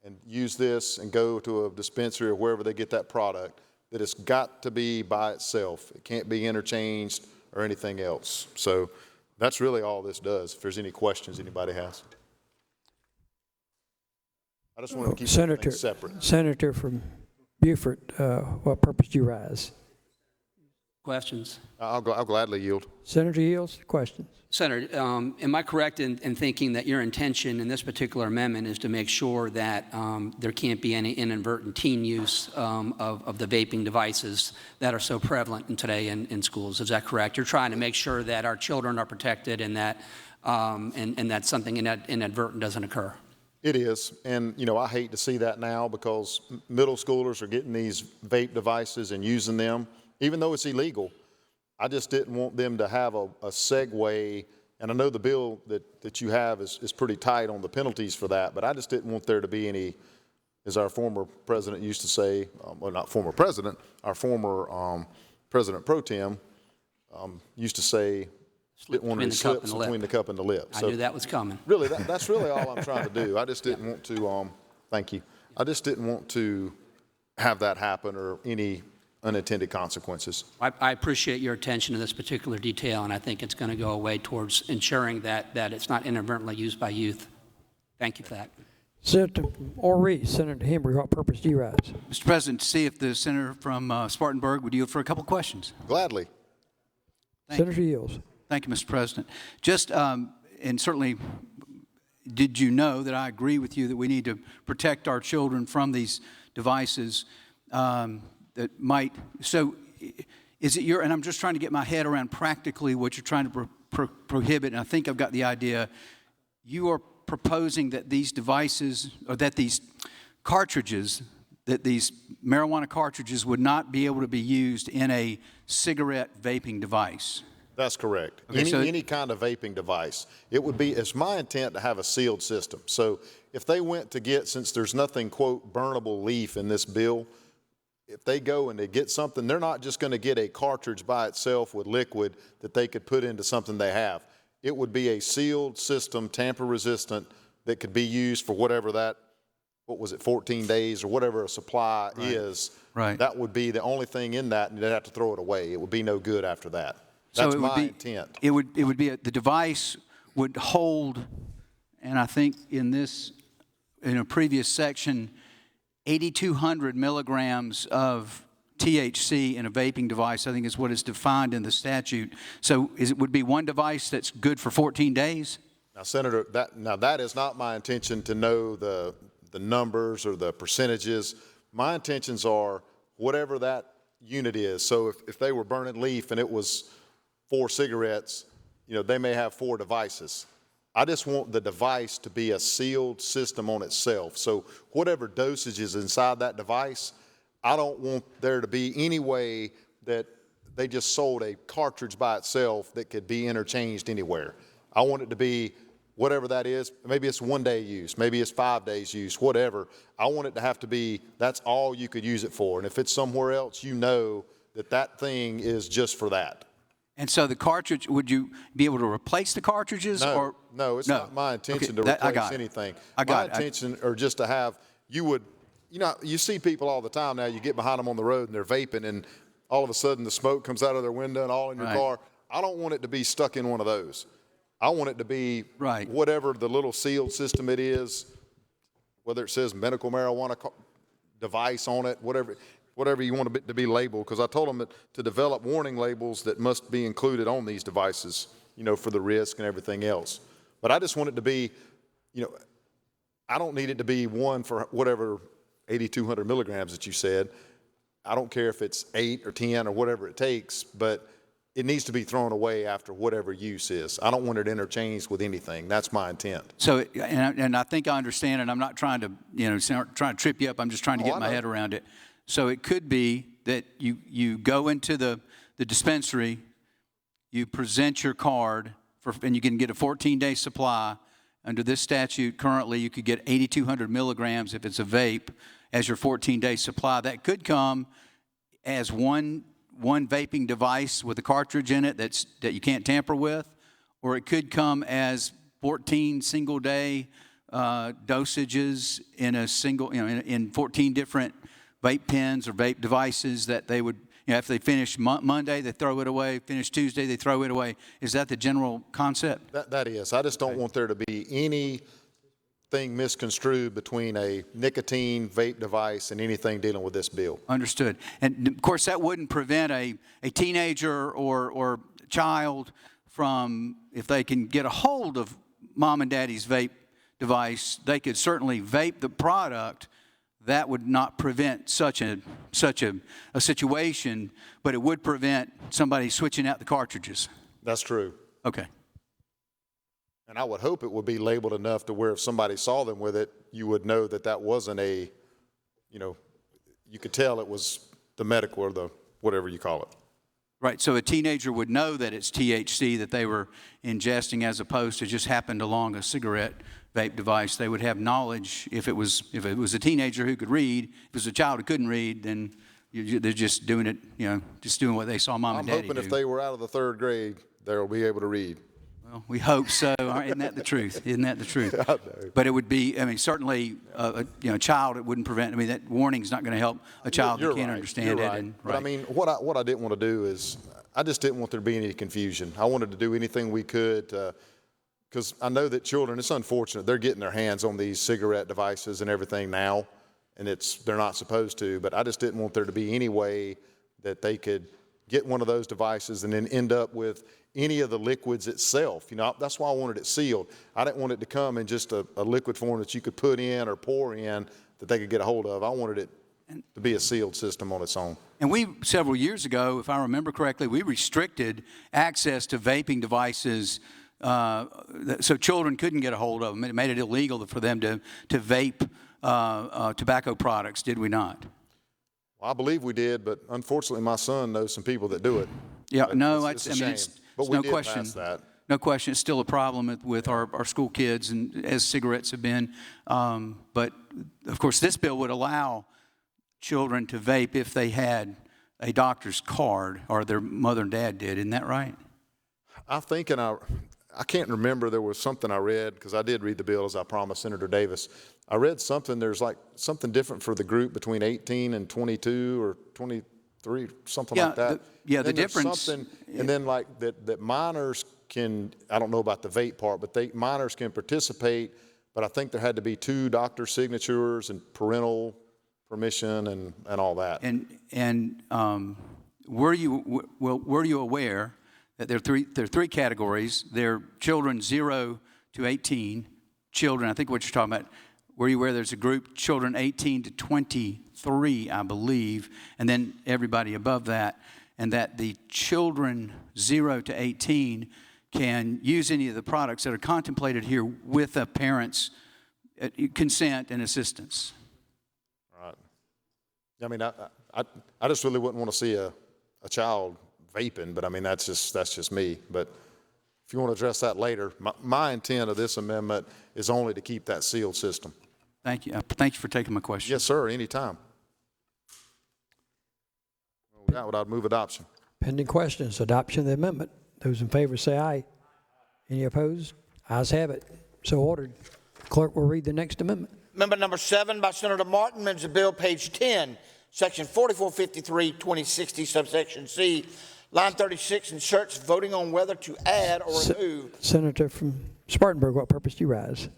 and use this and go to a dispensary or wherever they get that product, that it's got to be by itself. It can't be interchanged or anything else. So that's really all this does, if there's any questions anybody has. I just want to keep everything separate. Senator from Beaufort, what purpose do you rise? Questions? I'll gladly yield. Senator Yields, questions? Senator, am I correct in thinking that your intention in this particular amendment is to make sure that there can't be any inadvertent teen use of the vaping devices that are so prevalent today in schools? Is that correct? You're trying to make sure that our children are protected and that something inadvertent doesn't occur? It is, and you know, I hate to see that now because middle schoolers are getting these vape devices and using them, even though it's illegal. I just didn't want them to have a segue, and I know the bill that you have is pretty tight on the penalties for that, but I just didn't want there to be any, as our former president used to say, well, not former president, our former president pro tem used to say, didn't want any slips between the cup and the lip. I knew that was coming. Really, that's really all I'm trying to do. I just didn't want to, thank you. I just didn't want to have that happen or any unintended consequences. I appreciate your attention to this particular detail, and I think it's going to go away towards ensuring that it's not inadvertently used by youth. Thank you for that. Senator Ori, Senator Hembry, what purpose do you rise? Mr. President, to see if the senator from Spartanburg would yield for a couple questions. Gladly. Senator Yields. Thank you, Mr. President. Just, and certainly, did you know that I agree with you that we need to protect our children from these devices that might, so is it and I'm just trying to get my head around practically what you're trying to prohibit, and I think I've got the idea. You are proposing that these devices, or that these cartridges, that these marijuana cartridges would not be able to be used in a cigarette vaping device. That's correct. Okay, any kind of vaping device. It would be, it's my intent to have a sealed system. So if they went to get, since there's nothing, quote, burnable leaf in this bill, if they go and they get something, they're not just going to get a cartridge by itself with liquid that they could put into something they have. It would be a sealed system, tamper resistant, that could be used for whatever that, what was it, 14 days or whatever a supply is. Right. That would be the only thing in that, and they'd have to throw it away. It would be no good after that. That's my intent. It would be, the device would hold, and I think in a previous section, 8,200 milligrams of THC in a vaping device, I think is what is defined in the statute. So would be one device that's good for 14 days? Now, Senator, that is not my intention to know the numbers or the percentages. My intentions are whatever that unit is. So if they were burning leaf and it was 4 cigarettes, you know, they may have 4 devices. I just want the device to be a sealed system on itself. So whatever dosage is inside that device, I don't want there to be any way that they just sold a cartridge by itself that could be interchanged anywhere. I want it to be whatever that is. Maybe it's 1 day use, maybe it's 5 days use, whatever. I want it to have to be, that's all you could use it for. And if it's somewhere else, you know that thing is just for that. And so the cartridge, would you be able to replace the cartridges? No, it's not my intention to replace anything. My intention are just to have, you know, you see people all the time now, you get behind them on the road and they're vaping and all of a sudden the smoke comes out of their window and all in your car. I don't want it to be stuck in one of those. I want it to be whatever the little sealed system it is, whether it says medical marijuana device on it, whatever you want it to be labeled, because I told them to develop warning labels that must be included on these devices, you know, for the risk and everything else. But I just want it to be, you know, I don't need it to be one for whatever 8,200 milligrams that you said. I don't care if it's 8 or 10 or whatever it takes, but it needs to be thrown away after whatever use is. I don't want it interchanged with anything. That's my intent. So, and I think I understand, and I'm not trying to, you know, trying to trip you up. I'm just trying to get my head around it. So it could be that you go into the dispensary, you present your card, and you can get a 14-day supply, under this statute, currently you could get 8,200 milligrams if it's a vape as your 14-day supply. That could come as one vaping device with a cartridge in it that you can't tamper with, or it could come as 14 single-day dosages in a single, in 14 different vape pens or vape devices that they would, if they finish Monday, they throw it away. Finish Tuesday, they throw it away. Is that the general concept? That is. I just don't want there to be anything misconstrued between a nicotine vape device and anything dealing with this bill. Understood. And of course, that wouldn't prevent a teenager or child from, if they can get a hold of mom and daddy's vape device, they could certainly vape the product. That would not prevent such a situation, but it would prevent somebody switching out the cartridges. That's true. Okay. And I would hope it would be labeled enough to where if somebody saw them with it, you would know that that wasn't you could tell it was the medical or the whatever you call it. Right, so a teenager would know that it's THC that they were ingesting as opposed to just happened along a cigarette vape device. They would have knowledge if it was a teenager who could read. If it was a child who couldn't read, then they're just doing it, just doing what they saw mom and daddy do. I'm hoping if they were out of the 3rd grade, they'll be able to read. Well, we hope so. Isn't that the truth? Isn't that the truth? I know. But it would be, certainly, a child, it wouldn't prevent. That warning's not going to help a child who can't understand it. Right. And, right. But what I didn't want to do is, I just didn't want there to be any confusion. I wanted to do anything we could, because I know that children, it's unfortunate, they're getting their hands on these cigarette devices and everything now, and they're not supposed to, but I just didn't want there to be any way that they could get one of those devices and then end up with any of the liquids itself. That's why I wanted it sealed. I didn't want it to come in just a liquid form that you could put in or pour in that they could get a hold of. I wanted it to be a sealed system on its own. And several years ago, if I remember correctly, we restricted access to vaping devices so children couldn't get a hold of them. It made it illegal for them to vape tobacco products, did we not? Well, I believe we did, but unfortunately my son knows some people that do it. Yeah, no, it's a shame. But we no did question. pass that. No question, it's still a problem with our school kids, and as cigarettes have been. But of course, this bill would allow children to vape if they had a doctor's card or their mother and dad did. Isn't that right? I think, and I can't remember, there was something I read, because I did read the bill as I promised Senator Davis. I read something, there's like something different for the group between 18 and 22 or 23, something like that. The difference. And then like that minors can, I don't know about the vape part, but minors can participate, but I think there had to be 2 doctor signatures and parental permission and all that. And were you aware that there are 3 categories? There are children 0 to 18, children, I think what you're talking about, were you aware there's a group, children 18 to 23, I believe, and then everybody above that, and that the children 0 to 18 can use any of the products that are contemplated here with a parent's consent and assistance? Right. I just really wouldn't want to see a child vaping, but that's just me. But if you want to address that later, my intent of this amendment is only to keep that sealed system. Thank you. Thank you for taking my question. Yes, sir, anytime. With that, I'd move adoption. Pending questions, adoption of the amendment. Those in favor say aye. Any opposed? Ayes have it. So ordered. Clerk will read the next amendment. Amendment number 7 by Senator Martin, amends the bill, page 10, section 4453, 2060, subsection C, line 36, inserts voting on whether to add or remove. Senator from Spartanburg, what purpose do you rise?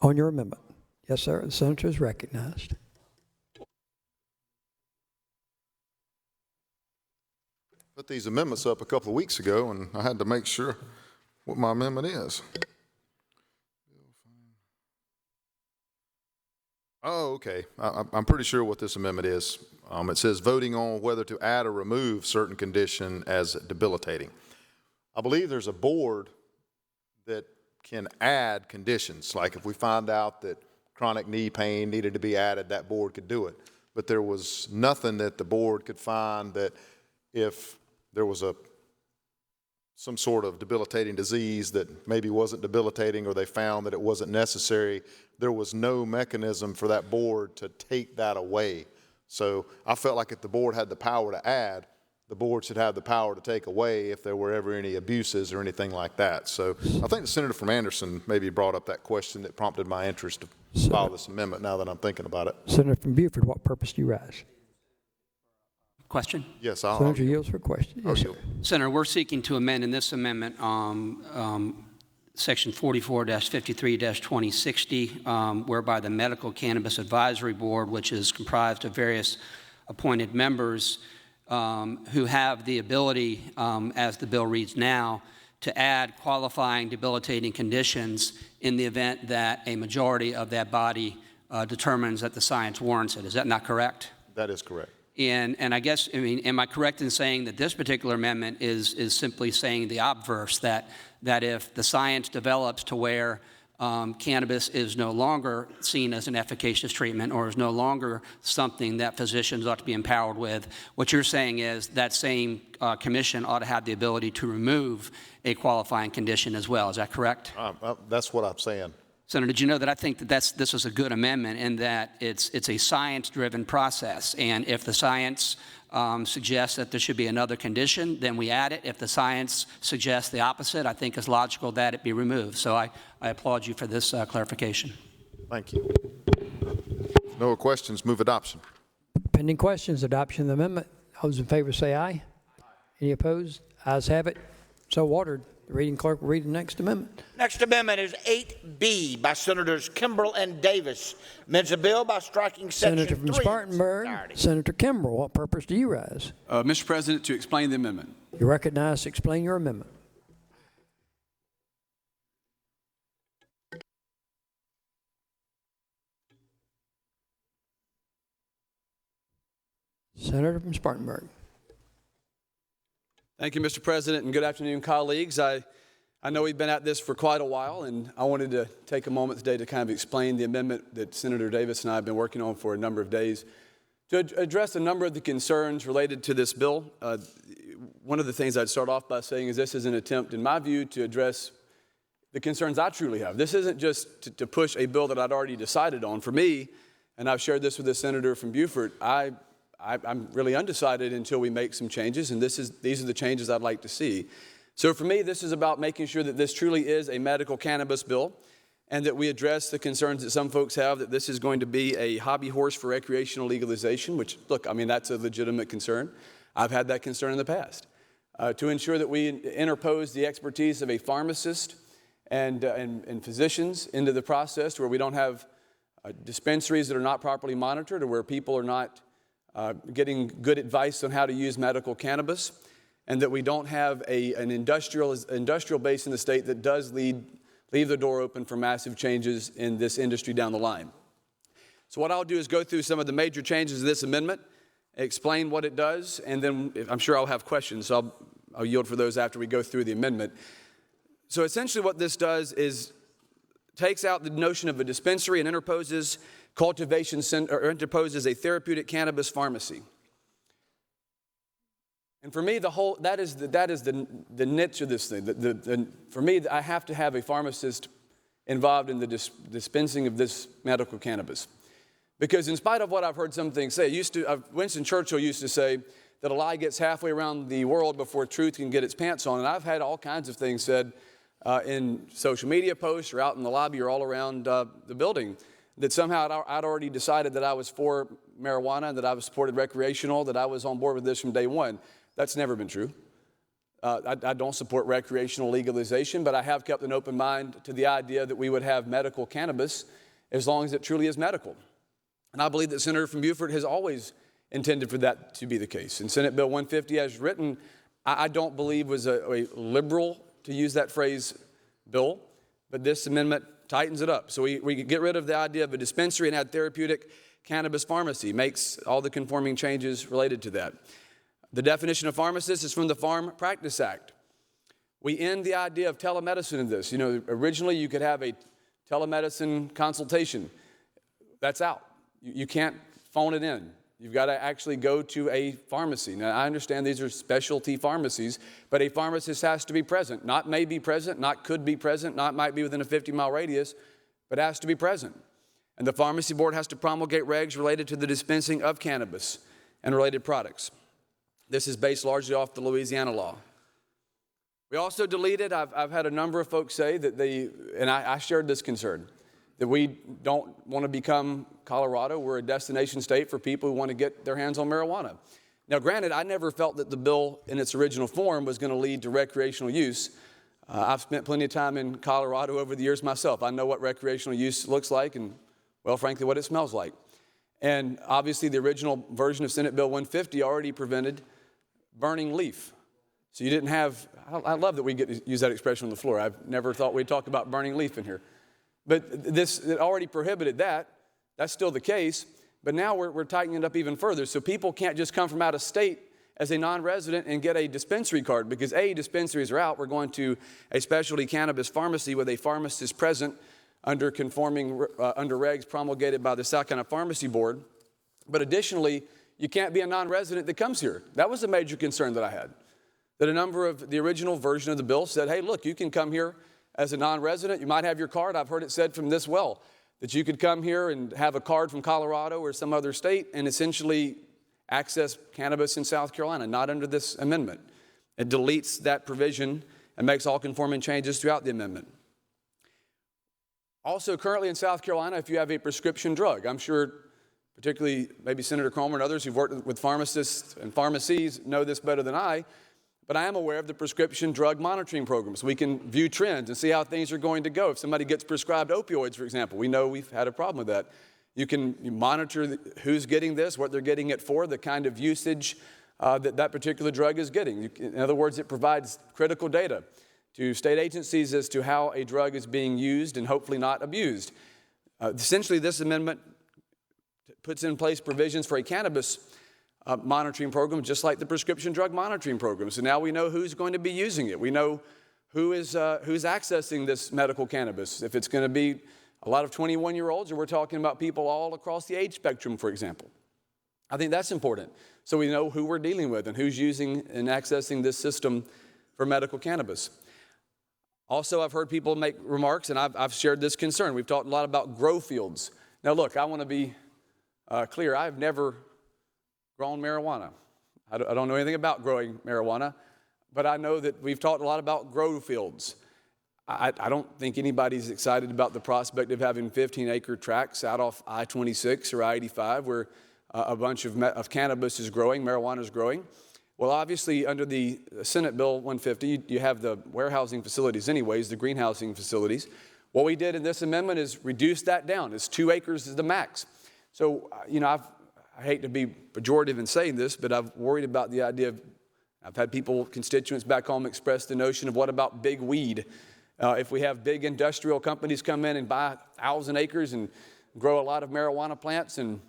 On your amendment. Yes, sir. The senator is recognized. Put these amendments up a couple of weeks ago, and I had to make sure what my amendment is. Oh, okay. I'm pretty sure what this amendment is. It says voting on whether to add or remove certain condition as debilitating. I believe there's a board that can add conditions. Like if we find out that chronic knee pain needed to be added, that board could do it. But there was nothing that the board could find that if there was a some sort of debilitating disease that maybe wasn't debilitating, or they found that it wasn't necessary, there was no mechanism for that board to take that away. So I felt like if the board had the power to add, the board should have the power to take away if there were ever any abuses or anything like that. So I think the senator from Anderson maybe brought up that question that prompted my interest to file this amendment now that I'm thinking about it. Senator from Buford, what purpose do you rise? Question? Yes, Senator yields for question. Yes, sir. Senator, we're seeking to amend in this amendment Section 44-53-2060, whereby the Medical Cannabis Advisory Board, which is comprised of various appointed members who have the ability, as the bill reads now, to add qualifying debilitating conditions in the event that a majority of that body determines that the science warrants it. Is that not correct? That is correct. And I guess, I mean, am I correct in saying that this particular amendment is simply saying the obverse, that if the science develops to where cannabis is no longer seen as an efficacious treatment or is no longer something that physicians ought to be empowered with, what you're saying is that same commission ought to have the ability to remove a qualifying condition as well. Is that correct? That's what I'm saying. Senator, did you know that I think that this is a good amendment in that it's a science-driven process, and if the science suggests that there should be another condition, then we add it. If the science suggests the opposite, I think it's logical that it be removed. So I applaud you for this clarification. Thank you. No questions, move adoption. Pending questions, adoption of the amendment. Those in favor say aye. Any opposed? Ayes have it. So ordered. The reading clerk will read the next amendment. Next amendment is 8B by Senators Kimbrell and Davis. Amends a bill by striking section Senator from 3. Spartanburg, Senator Kimbrell, what purpose do you rise? Mr. President, to explain the amendment. You're recognized to explain your amendment. Senator from Spartanburg. Thank you, Mr. President, and good afternoon, colleagues. I know we've been at this for quite a while, and I wanted to take a moment today to kind of explain the amendment that Senator Davis and I have been working on for a number of days to address a number of the concerns related to this bill. One of the things I'd start off by saying is this is an attempt, in my view, to address the concerns I truly have. This isn't just to push a bill that I'd already decided on. For me, and I've shared this with the senator from Buford, I'm really undecided until we make some changes, and these are the changes I'd like to see. So for me, this is about making sure that this truly is a medical cannabis bill, and that we address the concerns that some folks have that this is going to be a hobby horse for recreational legalization, which, look, I mean, that's a legitimate concern. I've had that concern in the past. To ensure that we interpose the expertise of a pharmacist and physicians into the process, where we don't have dispensaries that are not properly monitored, or where people are not getting good advice on how to use medical cannabis, and that we don't have an industrial base in the state that does leave the door open for massive changes in this industry down the line. So what I'll do is go through some of the major changes of this amendment, explain what it does, and then I'm sure I'll have questions, so I'll yield for those after we go through the amendment. So essentially what this does is takes out the notion of a dispensary and interposes cultivation center, or interposes a therapeutic cannabis pharmacy. And for me, that is the niche of this thing. For me, I have to have a pharmacist involved in the dispensing of this medical cannabis. Because in spite of what I've heard some things say, Winston Churchill used to say that a lie gets halfway around the world before truth can get its pants on. And I've had all kinds of things said in social media posts or out in the lobby or all around the building, that somehow I'd already decided that I was for marijuana, that I was supported recreational, that I was on board with this from day one. That's never been true. I don't support recreational legalization, but I have kept an open mind to the idea that we would have medical cannabis as long as it truly is medical. And I believe that Senator from Buford has always intended for that to be the case. In Senate Bill 150 as written, I don't believe was a liberal, to use that phrase, bill, but this amendment tightens it up. So we get rid of the idea of a dispensary and add therapeutic cannabis pharmacy, makes all the conforming changes related to that. The definition of pharmacist is from the Farm Practice Act. We end the idea of telemedicine in this. You know, originally you could have a telemedicine consultation. That's out. You can't phone it in. You've got to actually go to a pharmacy. Now, I understand these are specialty pharmacies, but a pharmacist has to be present. Not may be present, not could be present, not might be within a 50-mile radius, but has to be present. And the pharmacy board has to promulgate regs related to the dispensing of cannabis and related products. This is based largely off the Louisiana law. We also deleted, I've had a number of folks say that and I shared this concern, that we don't want to become Colorado. We're a destination state for people who want to get their hands on marijuana. Now, granted, I never felt that the bill in its original form was going to lead to recreational use. I've spent plenty of time in Colorado over the years myself. I know what recreational use looks like and, well, frankly, what it smells like. And obviously, the original version of Senate Bill 150 already prevented burning leaf. So you didn't have, I love that we get to use that expression on the floor. I've never thought we'd talk about burning leaf in here. But it already prohibited that. That's still the case. But now we're tightening it up even further. So people can't just come from out of state as a non-resident and get a dispensary card because A, dispensaries are out. We're going to a specialty cannabis pharmacy with a pharmacist present under regs promulgated by the South Carolina Pharmacy Board. But additionally, you can't be a non-resident that comes here. That was a major concern that I had. That a number of the original version of the bill said, hey, look, you can come here as a non-resident. You might have your card. I've heard it said from this well that you could come here and have a card from Colorado or some other state and essentially access cannabis in South Carolina, not under this amendment. It deletes that provision and makes all conforming changes throughout the amendment. Also, currently in South Carolina, if you have a prescription drug, I'm sure particularly maybe Senator Cromer and others who've worked with pharmacists and pharmacies know this better than I, but I am aware of the prescription drug monitoring programs. We can view trends and see how things are going to go. If somebody gets prescribed opioids, for example, we know we've had a problem with that. You monitor who's getting this, what they're getting it for, the kind of usage that particular drug is getting. In other words, it provides critical data to state agencies as to how a drug is being used and hopefully not abused. Essentially, this amendment puts in place provisions for a cannabis monitoring program, just like the prescription drug monitoring program. So now we know who's going to be using it. We know who's accessing this medical cannabis. If it's going to be a lot of 21-year-olds, or we're talking about people all across the age spectrum, for example. I think that's important. So we know who we're dealing with and who's using and accessing this system for medical cannabis. Also, I've heard people make remarks, and I've shared this concern. We've talked a lot about grow fields. Now, look, I want to be clear. I've never grown marijuana. I don't know anything about growing marijuana, but I know that we've talked a lot about grow fields. I don't think anybody's excited about the prospect of having 15-acre tracts out off I-26 or I-85 where a bunch of cannabis is growing, marijuana is growing. Well, obviously, under the Senate Bill 150, you have the warehousing facilities anyways, the greenhousing facilities. What we did in this amendment is reduce that down. It's 2 acres is the max. So, I hate to be pejorative in saying this, but I've worried about the idea of, I've had constituents back home express the notion of what about big weed? If we have big industrial companies come in and buy 1,000 acres and grow a lot of marijuana plants, and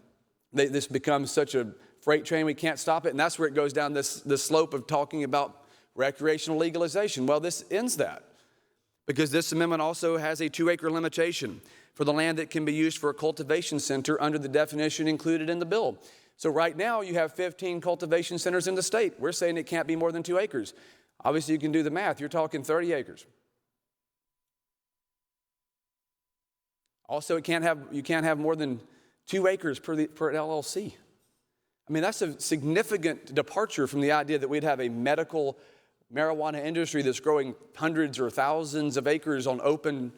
this becomes such a freight train we can't stop it, and that's where it goes down this slope of talking about recreational legalization. Well, this ends that, because this amendment also has a 2-acre limitation for the land that can be used for a cultivation center under the definition included in the bill. So right now you have 15 cultivation centers in the state. We're saying it can't be more than 2 acres. Obviously you can do the math. You're talking 30 acres. Also, you can't have more than 2 acres per LLC. I mean, that's a significant departure from the idea that we'd have a medical marijuana industry that's growing hundreds or thousands of acres on open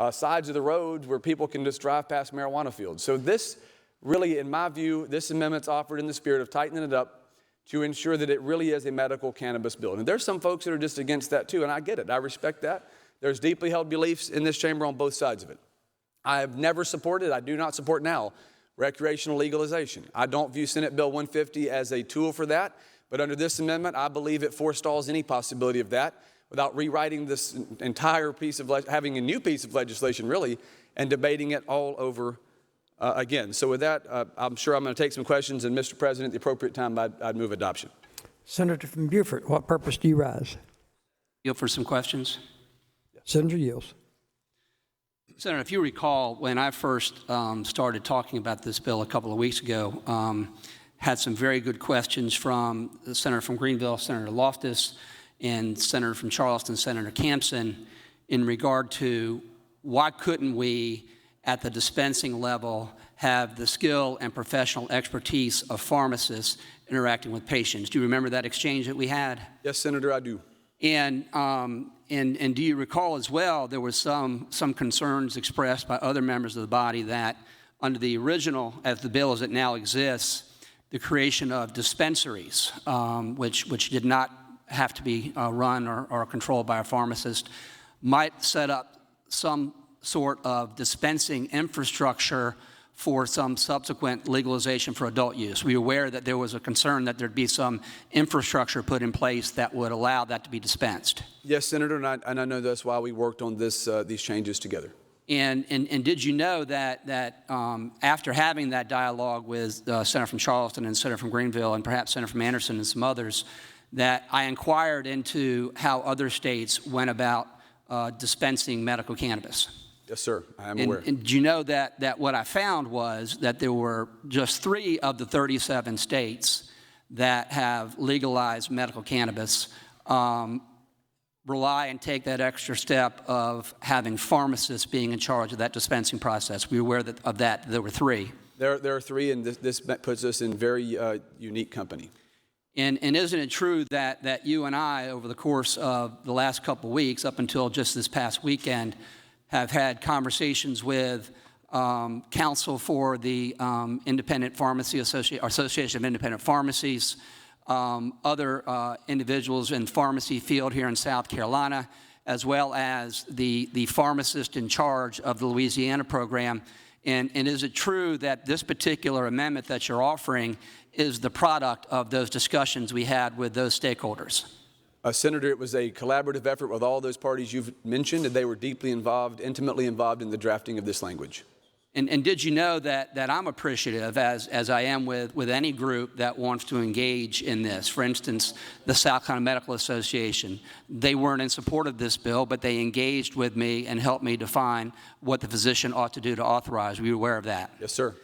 sides of the road where people can just drive past marijuana fields. So this really, in my view, this amendment's offered in the spirit of tightening it up to ensure that it really is a medical cannabis bill. And there's some folks that are just against that too, and I get it. I respect that. There's deeply held beliefs in this chamber on both sides of it. I have never supported, I do not support now, recreational legalization. I don't view Senate Bill 150 as a tool for that, but under this amendment, I believe it forestalls any possibility of that without rewriting this entire piece of, having a new piece of legislation really, and debating it all over again. So with that, I'm sure I'm going to take some questions, and Mr. President, at the appropriate time, I'd move adoption. Senator from Beaufort, what purpose do you rise? Yield for some questions. Senator yields. Senator, if you recall, when I first started talking about this bill a couple of weeks ago, had some very good questions from the Senator from Greenville, Senator Loftus, and Senator from Charleston, Senator Campson, in regard to why couldn't we, at the dispensing level, have the skill and professional expertise of pharmacists interacting with patients. Do you remember that exchange that we had? Yes, Senator, I do. And do you recall as well, there was some concerns expressed by other members of the body that under the original, as the bill as it now exists, the creation of dispensaries, which did not have to be run or controlled by a pharmacist, might set up some sort of dispensing infrastructure for some subsequent legalization for adult use. We were aware that there was a concern that there'd be some infrastructure put in place that would allow that to be dispensed. Yes, Senator, and I know that's why we worked on these changes together. And did you know that after having that dialogue with Senator from Charleston and Senator from Greenville and perhaps Senator from Anderson and some others, that I inquired into how other states went about dispensing medical cannabis? Yes, sir. I am aware. And do you know that what I found was that there were just 3 of the 37 states that have legalized medical cannabis rely and take that extra step of having pharmacists being in charge of that dispensing process. We were aware of that. There were 3. There are 3, and this puts us in very unique company. And isn't it true that you and I, over the course of the last couple of weeks, up until just this past weekend, have had conversations with counsel for the Independent Pharmacy Association of Independent Pharmacies, other individuals in pharmacy field here in South Carolina, as well as the pharmacist in charge of the Louisiana program. And is it true that this particular amendment that you're offering is the product of those discussions we had with those stakeholders? Senator, it was a collaborative effort with all those parties you've mentioned, and they were deeply involved, intimately involved in the drafting of this language. And did you know that I'm appreciative, as I am with any group that wants to engage in this? For instance, the South Carolina Medical Association, they weren't in support of this bill, but they engaged with me and helped me define what the physician ought to do to authorize. Were you aware of that? Yes, sir.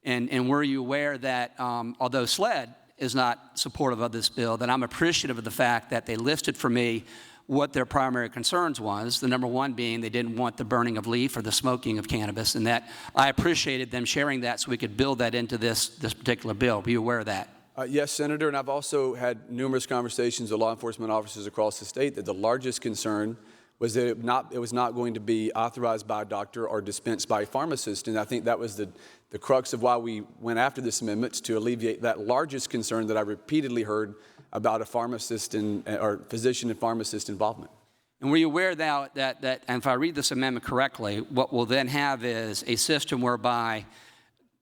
And were you aware that although SLED is not supportive of this bill, that I'm appreciative of the fact that they listed for me what their primary concerns was, the number one being they didn't want the burning of leaf or the smoking of cannabis, and that I appreciated them sharing that so we could build that into this particular bill. Were you aware of that? Yes, Senator, and I've also had numerous conversations with law enforcement officers across the state that the largest concern was that it was not going to be authorized by a doctor or dispensed by a pharmacist, and I think that was the crux of why we went after this amendment, to alleviate that largest concern that I repeatedly heard about a pharmacist or physician and pharmacist involvement. And were you aware now that, and if I read this amendment correctly, what we'll then have is a system whereby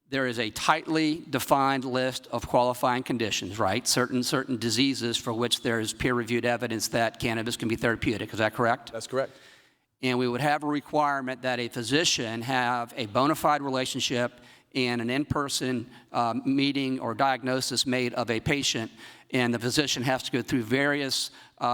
there is a tightly defined list of qualifying conditions, right? Certain diseases for which there is peer-reviewed evidence that cannabis can be therapeutic. Is that correct? That's correct. And we would have a requirement that a physician have a bona fide relationship and an in-person meeting or diagnosis made of a patient, and the physician has to go through various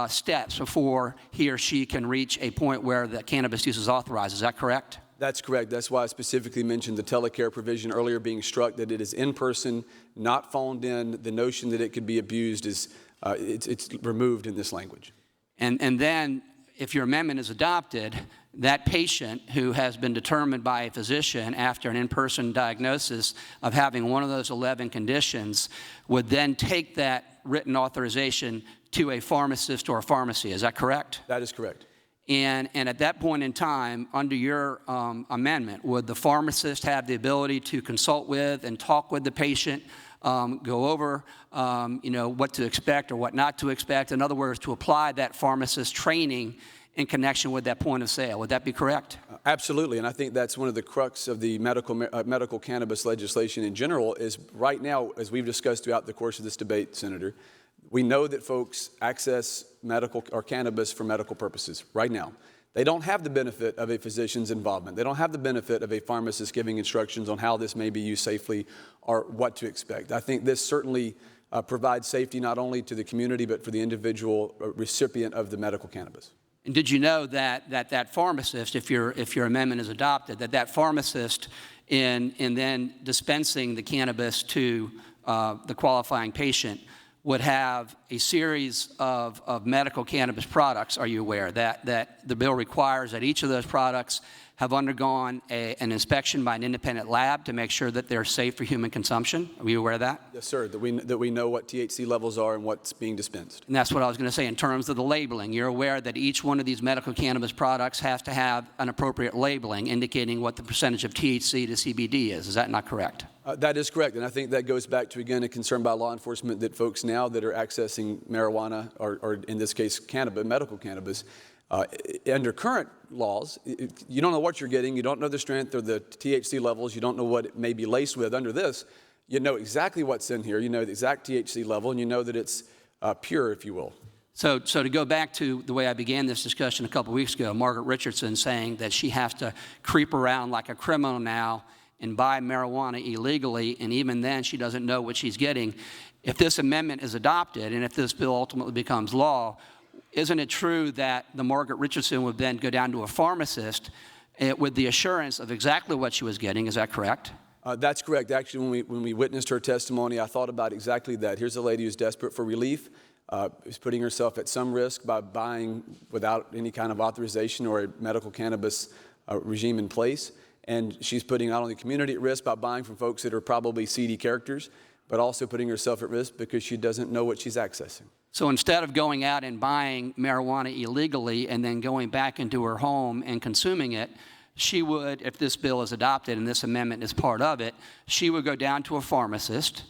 steps before he or she can reach a point where the cannabis use is authorized. Is that correct? That's correct. That's why I specifically mentioned the telecare provision earlier being struck, that it is in person, not phoned in. The notion that it could be abused is it's removed in this language. And then, if your amendment is adopted, that patient who has been determined by a physician after an in-person diagnosis of having one of those 11 conditions would then take that written authorization to a pharmacist or a pharmacy. Is that correct? That is correct. And at that point in time, under your amendment, would the pharmacist have the ability to consult with and talk with the patient, go over what to expect or what not to expect? In other words, to apply that pharmacist training in connection with that point of sale. Would that be correct? Absolutely, and I think that's one of the crux of the medical cannabis legislation in general is right now, as we've discussed throughout the course of this debate, Senator, we know that folks access medical or cannabis for medical purposes right now. They don't have the benefit of a physician's involvement. They don't have the benefit of a pharmacist giving instructions on how this may be used safely or what to expect. I think this certainly provides safety not only to the community but for the individual recipient of the medical cannabis. And did you know that pharmacist, if your amendment is adopted, that pharmacist in then dispensing the cannabis to the qualifying patient, would have a series of medical cannabis products, are you aware, that the bill requires that each of those products have undergone an inspection by an independent lab to make sure that they're safe for human consumption? Are you aware of that? Yes, sir, that we know what THC levels are and what's being dispensed. And that's what I was going to say in terms of the labeling. You're aware that each one of these medical cannabis products has to have an appropriate labeling indicating what the percentage of THC to CBD is. Is that not correct? That is correct, and I think that goes back to, again, a concern by law enforcement that folks now that are accessing marijuana, or in this case, cannabis, medical cannabis, under current laws, you don't know what you're getting, you don't know the strength or the THC levels, you don't know what it may be laced with. Under this, you know exactly what's in here, you know the exact THC level, and you know that it's pure, if you will. So to go back to the way I began this discussion a couple weeks ago, Margaret Richardson saying that she has to creep around like a criminal now and buy marijuana illegally, and even then she doesn't know what she's getting. If this amendment is adopted and if this bill ultimately becomes law, isn't it true that the Margaret Richardson would then go down to a pharmacist with the assurance of exactly what she was getting? Is that correct? That's correct. Actually, when we witnessed her testimony, I thought about exactly that. Here's a lady who's desperate for relief, is putting herself at some risk by buying without any kind of authorization or a medical cannabis regime in place. And she's putting not only the community at risk by buying from folks that are probably seedy characters, but also putting herself at risk because she doesn't know what she's accessing. So instead of going out and buying marijuana illegally and then going back into her home and consuming it, she would, if this bill is adopted and this amendment is part of it, she would go down to a pharmacist.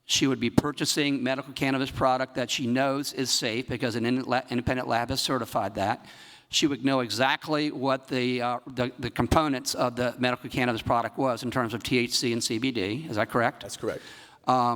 She would be purchasing medical cannabis product that she knows is safe because an independent lab has certified that. She would know exactly what the components of the medical cannabis product was in terms of THC and CBD. Is that correct? That's correct.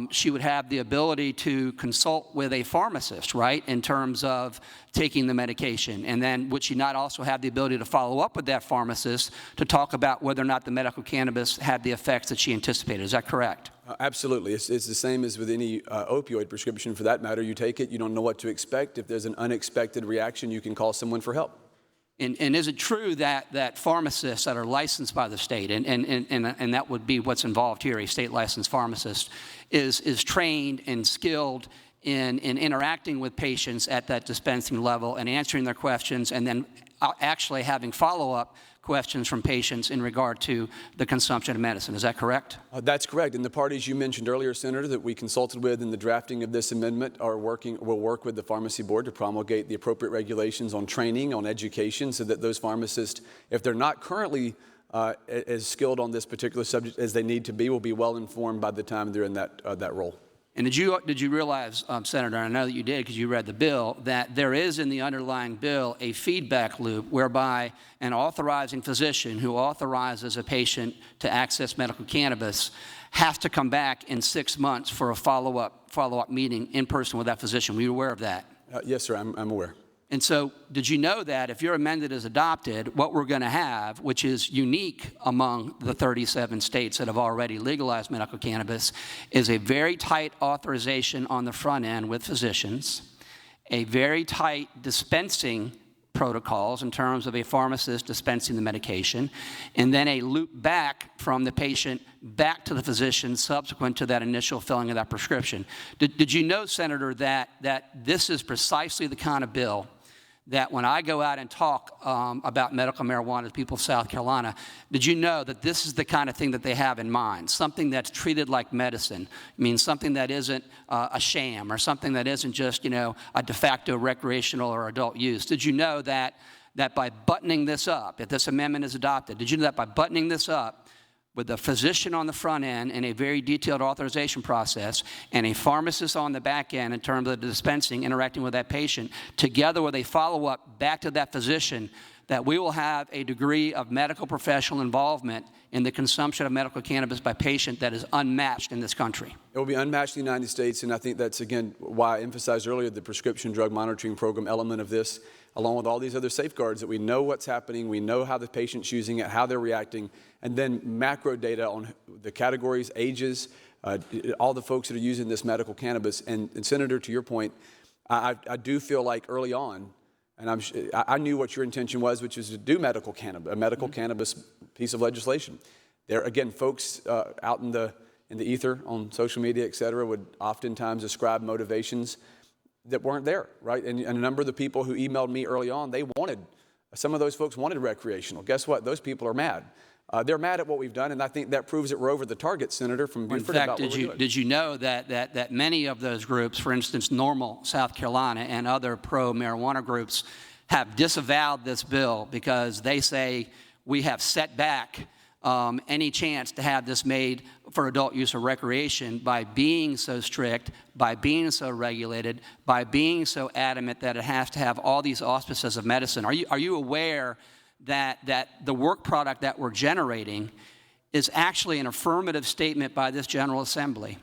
She would have the ability to consult with a pharmacist, right, in terms of taking the medication. And then would she not also have the ability to follow up with that pharmacist to talk about whether or not the medical cannabis had the effects that she anticipated? Is that correct? Absolutely. It's the same as with any opioid prescription for that matter. You take it, you don't know what to expect. If there's an unexpected reaction, you can call someone for help. And is it true that pharmacists that are licensed by the state, and that would be what's involved here, a state licensed pharmacist, is trained and skilled in interacting with patients at that dispensing level and answering their questions and then actually having follow-up questions from patients in regard to the consumption of medicine? Is that correct? That's correct. And the parties you mentioned earlier, Senator, that we consulted with in the drafting of this amendment will work with the Pharmacy Board to promulgate the appropriate regulations on training, on education, so that those pharmacists, if they're not currently as skilled on this particular subject as they need to be, will be well informed by the time they're in that role. And did you realize, Senator, and I know that you did because you read the bill, that there is in the underlying bill a feedback loop whereby an authorizing physician who authorizes a patient to access medical cannabis has to come back in 6 months for a follow-up meeting in person with that physician? Were you aware of that? Yes, sir, I'm aware. And so did you know that if your amendment is adopted, what we're going to have, which is unique among the 37 states that have already legalized medical cannabis, is a very tight authorization on the front end with physicians, a very tight dispensing protocols in terms of a pharmacist dispensing the medication, and then a loop back from the patient back to the physician subsequent to that initial filling of that prescription. Did you know, Senator, that this is precisely the kind of bill that when I go out and talk about medical marijuana to people of South Carolina, did you know that this is the kind of thing that they have in mind? Something that's treated like medicine. I mean, something that isn't a sham or something that isn't just, a de facto recreational or adult use. Did you know that by buttoning this up, if this amendment is adopted, did you know that by buttoning this up, with a physician on the front end and a very detailed authorization process and a pharmacist on the back end in terms of the dispensing, interacting with that patient, together with a follow-up back to that physician, that we will have a degree of medical professional involvement in the consumption of medical cannabis by patient that is unmatched in this country? It will be unmatched in the United States, and I think that's, again, why I emphasized earlier the prescription drug monitoring program element of this, along with all these other safeguards, that we know what's happening, we know how the patient's using it, how they're reacting, and then macro data on the categories, ages, all the folks that are using this medical cannabis. And Senator, to your point, I do feel like early on, and I knew what your intention was, which is to do medical cannabis, a medical cannabis piece of legislation. There, again, folks out in the in the ether on social media, et cetera, would oftentimes ascribe motivations that weren't there, right? And a number of the people who emailed me early on, some of those folks wanted recreational. Guess what? Those people are mad. They're mad at what we've done, and I think that proves that we're over the target, Senator, from Buford about what we're doing. Did you know that many of those groups, for instance, Normal South Carolina and other pro-marijuana groups, have disavowed this bill because they say we have set back any chance to have this made for adult use or recreation by being so strict, by being so regulated, by being so adamant that it has to have all these auspices of medicine? Are you aware that the work product that we're generating is actually an affirmative statement by this General Assembly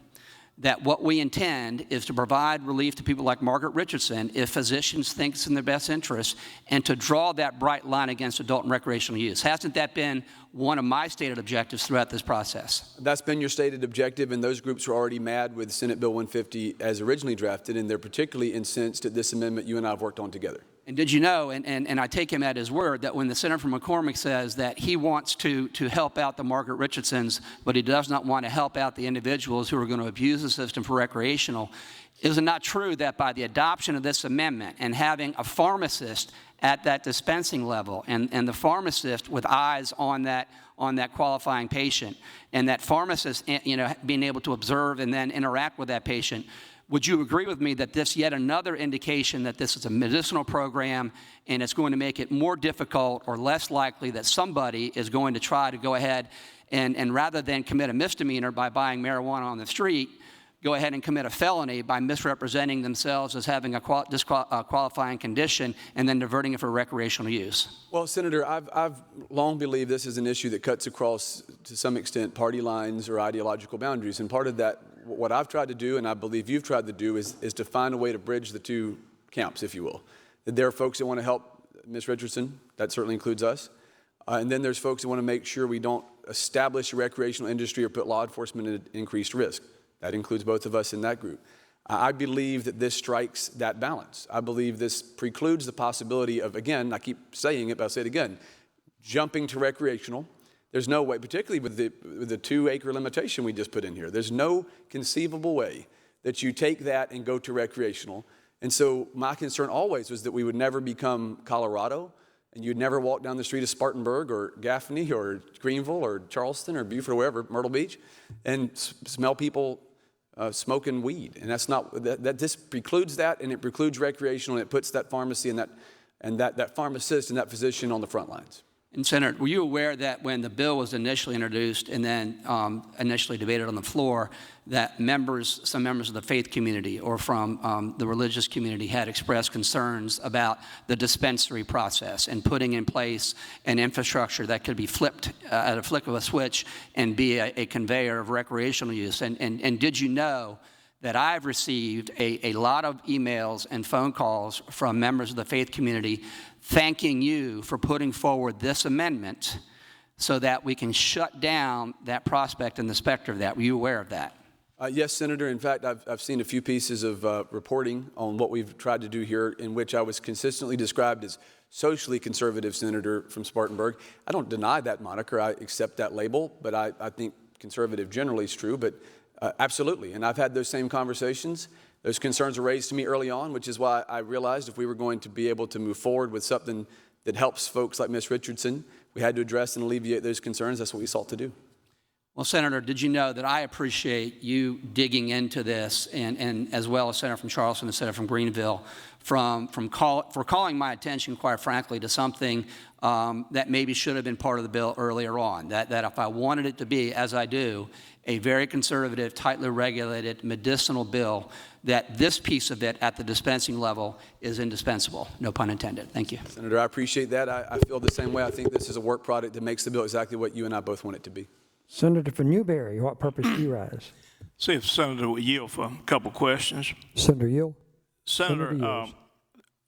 that what we intend is to provide relief to people like Margaret Richardson if physicians think it's in their best interest, and to draw that bright line against adult and recreational use? Hasn't that been one of my stated objectives throughout this process? That's been your stated objective, and those groups were already mad with Senate Bill 150 as originally drafted, and they're particularly incensed at this amendment you and I have worked on together. And did you know, and I take him at his word, that when the Senator from McCormick says that he wants to help out the Margaret Richardsons, but he does not want to help out the individuals who are going to abuse the system for recreational, is it not true that by the adoption of this amendment and having a pharmacist at that dispensing level, and the pharmacist with eyes on that qualifying patient, and that pharmacist, being able to observe and then interact with that patient, would you agree with me that this yet another indication that this is a medicinal program and it's going to make it more difficult or less likely that somebody is going to try to go ahead and rather than commit a misdemeanor by buying marijuana on the street, go ahead and commit a felony by misrepresenting themselves as having a qualifying condition and then diverting it for recreational use? Well, Senator, I've long believed this is an issue that cuts across, to some extent, party lines or ideological boundaries. And part of that, what I've tried to do, and I believe you've tried to do, is to find a way to bridge the two camps, if you will. That there are folks that want to help Ms. Richardson. That certainly includes us. And then there's folks that want to make sure we don't establish a recreational industry or put law enforcement at increased risk. That includes both of us in that group. I believe that this strikes that balance. I believe this precludes the possibility of, again, I keep saying it, but I'll say it again, jumping to recreational. There's no way, particularly with the 2-acre limitation we just put in here, there's no conceivable way that you take that and go to recreational. And so my concern always was that we would never become Colorado, and you'd never walk down the street of Spartanburg or Gaffney or Greenville or Charleston or Buford or wherever, Myrtle Beach, and smell people smoking weed. And that's not, this precludes that, and it precludes recreational, and it puts that pharmacy and that pharmacist and that physician on the front lines. And Senator, were you aware that when the bill was initially introduced and then initially debated on the floor, that some members of the faith community or from the religious community had expressed concerns about the dispensary process and putting in place an infrastructure that could be flipped at a flick of a switch and be a conveyor of recreational use? And did you know that I've received a lot of emails and phone calls from members of the faith community thanking you for putting forward this amendment so that we can shut down that prospect and the specter of that? Were you aware of that? Yes, Senator. In fact, I've seen a few pieces of reporting on what we've tried to do here, in which I was consistently described as socially conservative senator from Spartanburg. I don't deny that moniker. I accept that label, but I think conservative generally is true. But absolutely, and I've had those same conversations. Those concerns were raised to me early on, which is why I realized if we were going to be able to move forward with something that helps folks like Ms. Richardson, we had to address and alleviate those concerns. That's what we sought to do. Well, Senator, did you know that I appreciate you digging into this, and as well as Senator from Charleston and Senator from Greenville, for calling my attention, quite frankly, to something that maybe should have been part of the bill earlier on, that if I wanted it to be, as I do, a very conservative, tightly regulated medicinal bill, that this piece of it at the dispensing level is indispensable. No pun intended. Thank you. Senator, I appreciate that. I feel the same way. I think this is a work product that makes the bill exactly what you and I both want it to be. Senator from Newberry, what purpose do you rise? See if the Senator will yield for a couple questions. Senator Yield. Senator,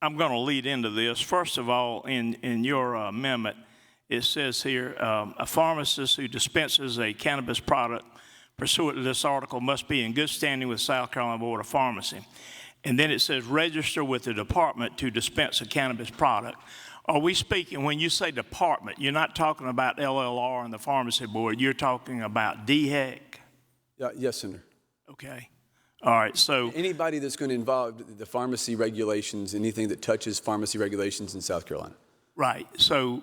I'm going to lead into this. First of all, in your amendment, it says here, a pharmacist who dispenses a cannabis product pursuant to this article must be in good standing with South Carolina Board of Pharmacy. And then it says register with the department to dispense a cannabis product. Are we speaking, when you say department, you're not talking about LLR and the pharmacy board, you're talking about DHEC? Yes, Senator. Okay. All right, so anybody that's going to involve the pharmacy regulations, anything that touches pharmacy regulations in South Carolina. right. So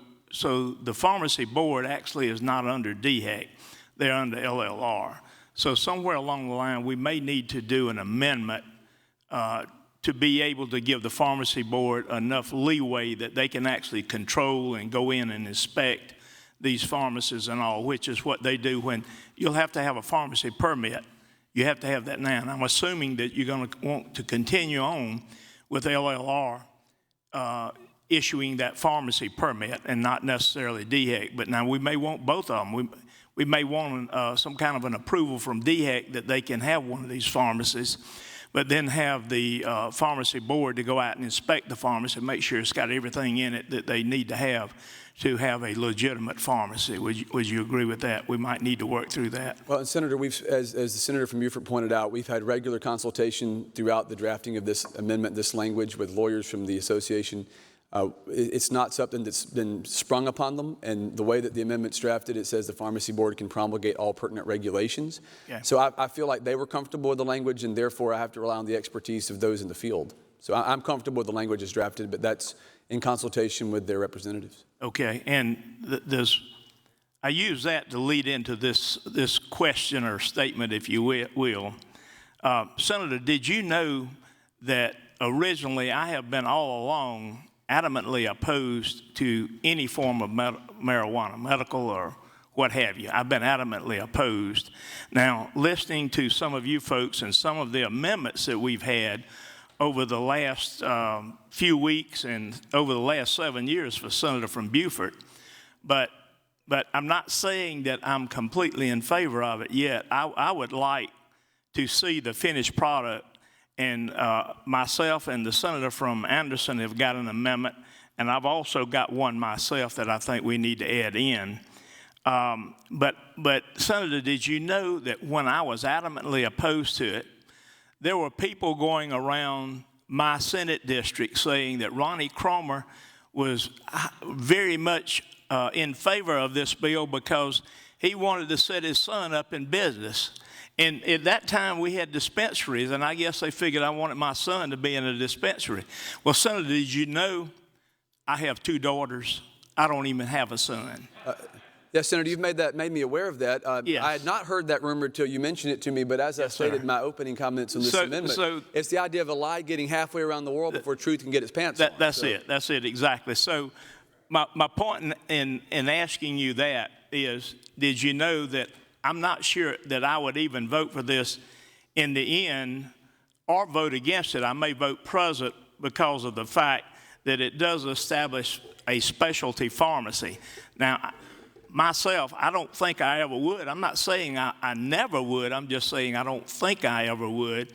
the pharmacy board actually is not under DHEC. They're under LLR. So somewhere along the line, we may need to do an amendment to be able to give the pharmacy board enough leeway that they can actually control and go in and inspect these pharmacies and all, which is what they do when you'll have to have a pharmacy permit. You have to have that now. And I'm assuming that you're going to want to continue on with LLR issuing that pharmacy permit and not necessarily DHEC. But now we may want both of them. We may want some kind of an approval from DHEC that they can have one of these pharmacies, but then have the pharmacy board to go out and inspect the pharmacy and make sure it's got everything in it that they need to have a legitimate pharmacy. Would you agree with that? We might need to work through that. Well, and Senator, as the Senator from Beaufort pointed out, we've had regular consultation throughout the drafting of this amendment, this language, with lawyers from the association. It's not something that's been sprung upon them, and the way that the amendment's drafted, it says the pharmacy board can promulgate all pertinent regulations. Okay. So I feel like they were comfortable with the language, and therefore I have to rely on the expertise of those in the field. So I'm comfortable with the language as drafted, but that's in consultation with their representatives. Okay, and I use that to lead into this question or statement, if you will. Senator, did you know that originally I have been all along adamantly opposed to any form of marijuana, medical or what have you? I've been adamantly opposed. Now, listening to some of you folks and some of the amendments that we've had over the last few weeks and over the last 7 years for Senator from Beaufort, but I'm not saying that I'm completely in favor of it yet. I would like to see the finished product, and myself and the senator from Anderson have got an amendment, and I've also got one myself that I think we need to add in. But Senator, did you know that when I was adamantly opposed to it, there were people going around my Senate district saying that Ronnie Cromer was very much in favor of this bill because he wanted to set his son up in business. And at that time, we had dispensaries, and I guess they figured I wanted my son to be in a dispensary. Well, Senator, did you know I have 2 daughters? I don't even have a son. Yes, Senator, you've made me aware of that. Yes. I had not heard that rumor until you mentioned it to me, but as I stated in my opening comments on this amendment, it's the idea of a lie getting halfway around the world before truth can get its pants on. That's it, exactly. So my point in asking you that is, did you know that I'm not sure that I would even vote for this in the end or vote against it. I may vote present because of the fact that it does establish a specialty pharmacy. Now, myself, I don't think I ever would. I'm not saying I never would. I'm just saying I don't think I ever would.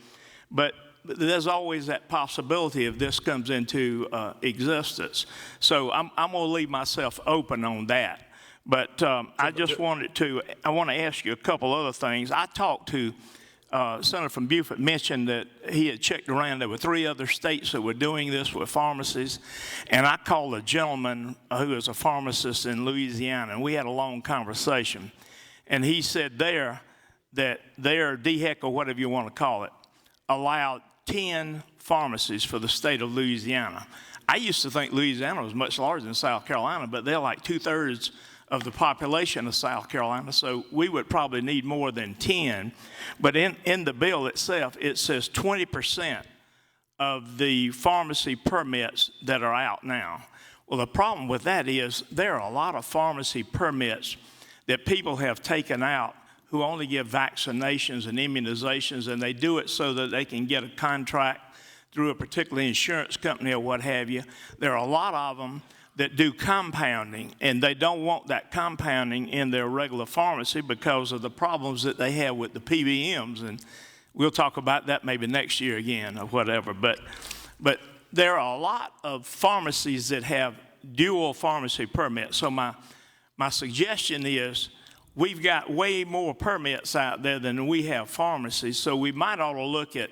But there's always that possibility if this comes into existence. So I'm going to leave myself open on that. But I want to ask you a couple other things. I talked to Senator from Beaufort, mentioned that he had checked around. There were 3 other states that were doing this with pharmacies. And I called a gentleman who is a pharmacist in Louisiana, and we had a long conversation. And he said that their DHEC, or whatever you want to call it, allowed 10 pharmacies for the state of Louisiana. I used to think Louisiana was much larger than South Carolina, but they're like 2/3 of the population of South Carolina, so we would probably need more than 10. But in the bill itself, it says 20% of the pharmacy permits that are out now. Well, the problem with that is there are a lot of pharmacy permits that people have taken out who only give vaccinations and immunizations, and they do it so that they can get a contract through a particular insurance company or what have you. There are a lot of them that do compounding, and they don't want that compounding in their regular pharmacy because of the problems that they have with the PBMs, and we'll talk about that maybe next year again or whatever. But there are a lot of pharmacies that have dual pharmacy permits. So my suggestion is we've got way more permits out there than we have pharmacies, so we might ought to look at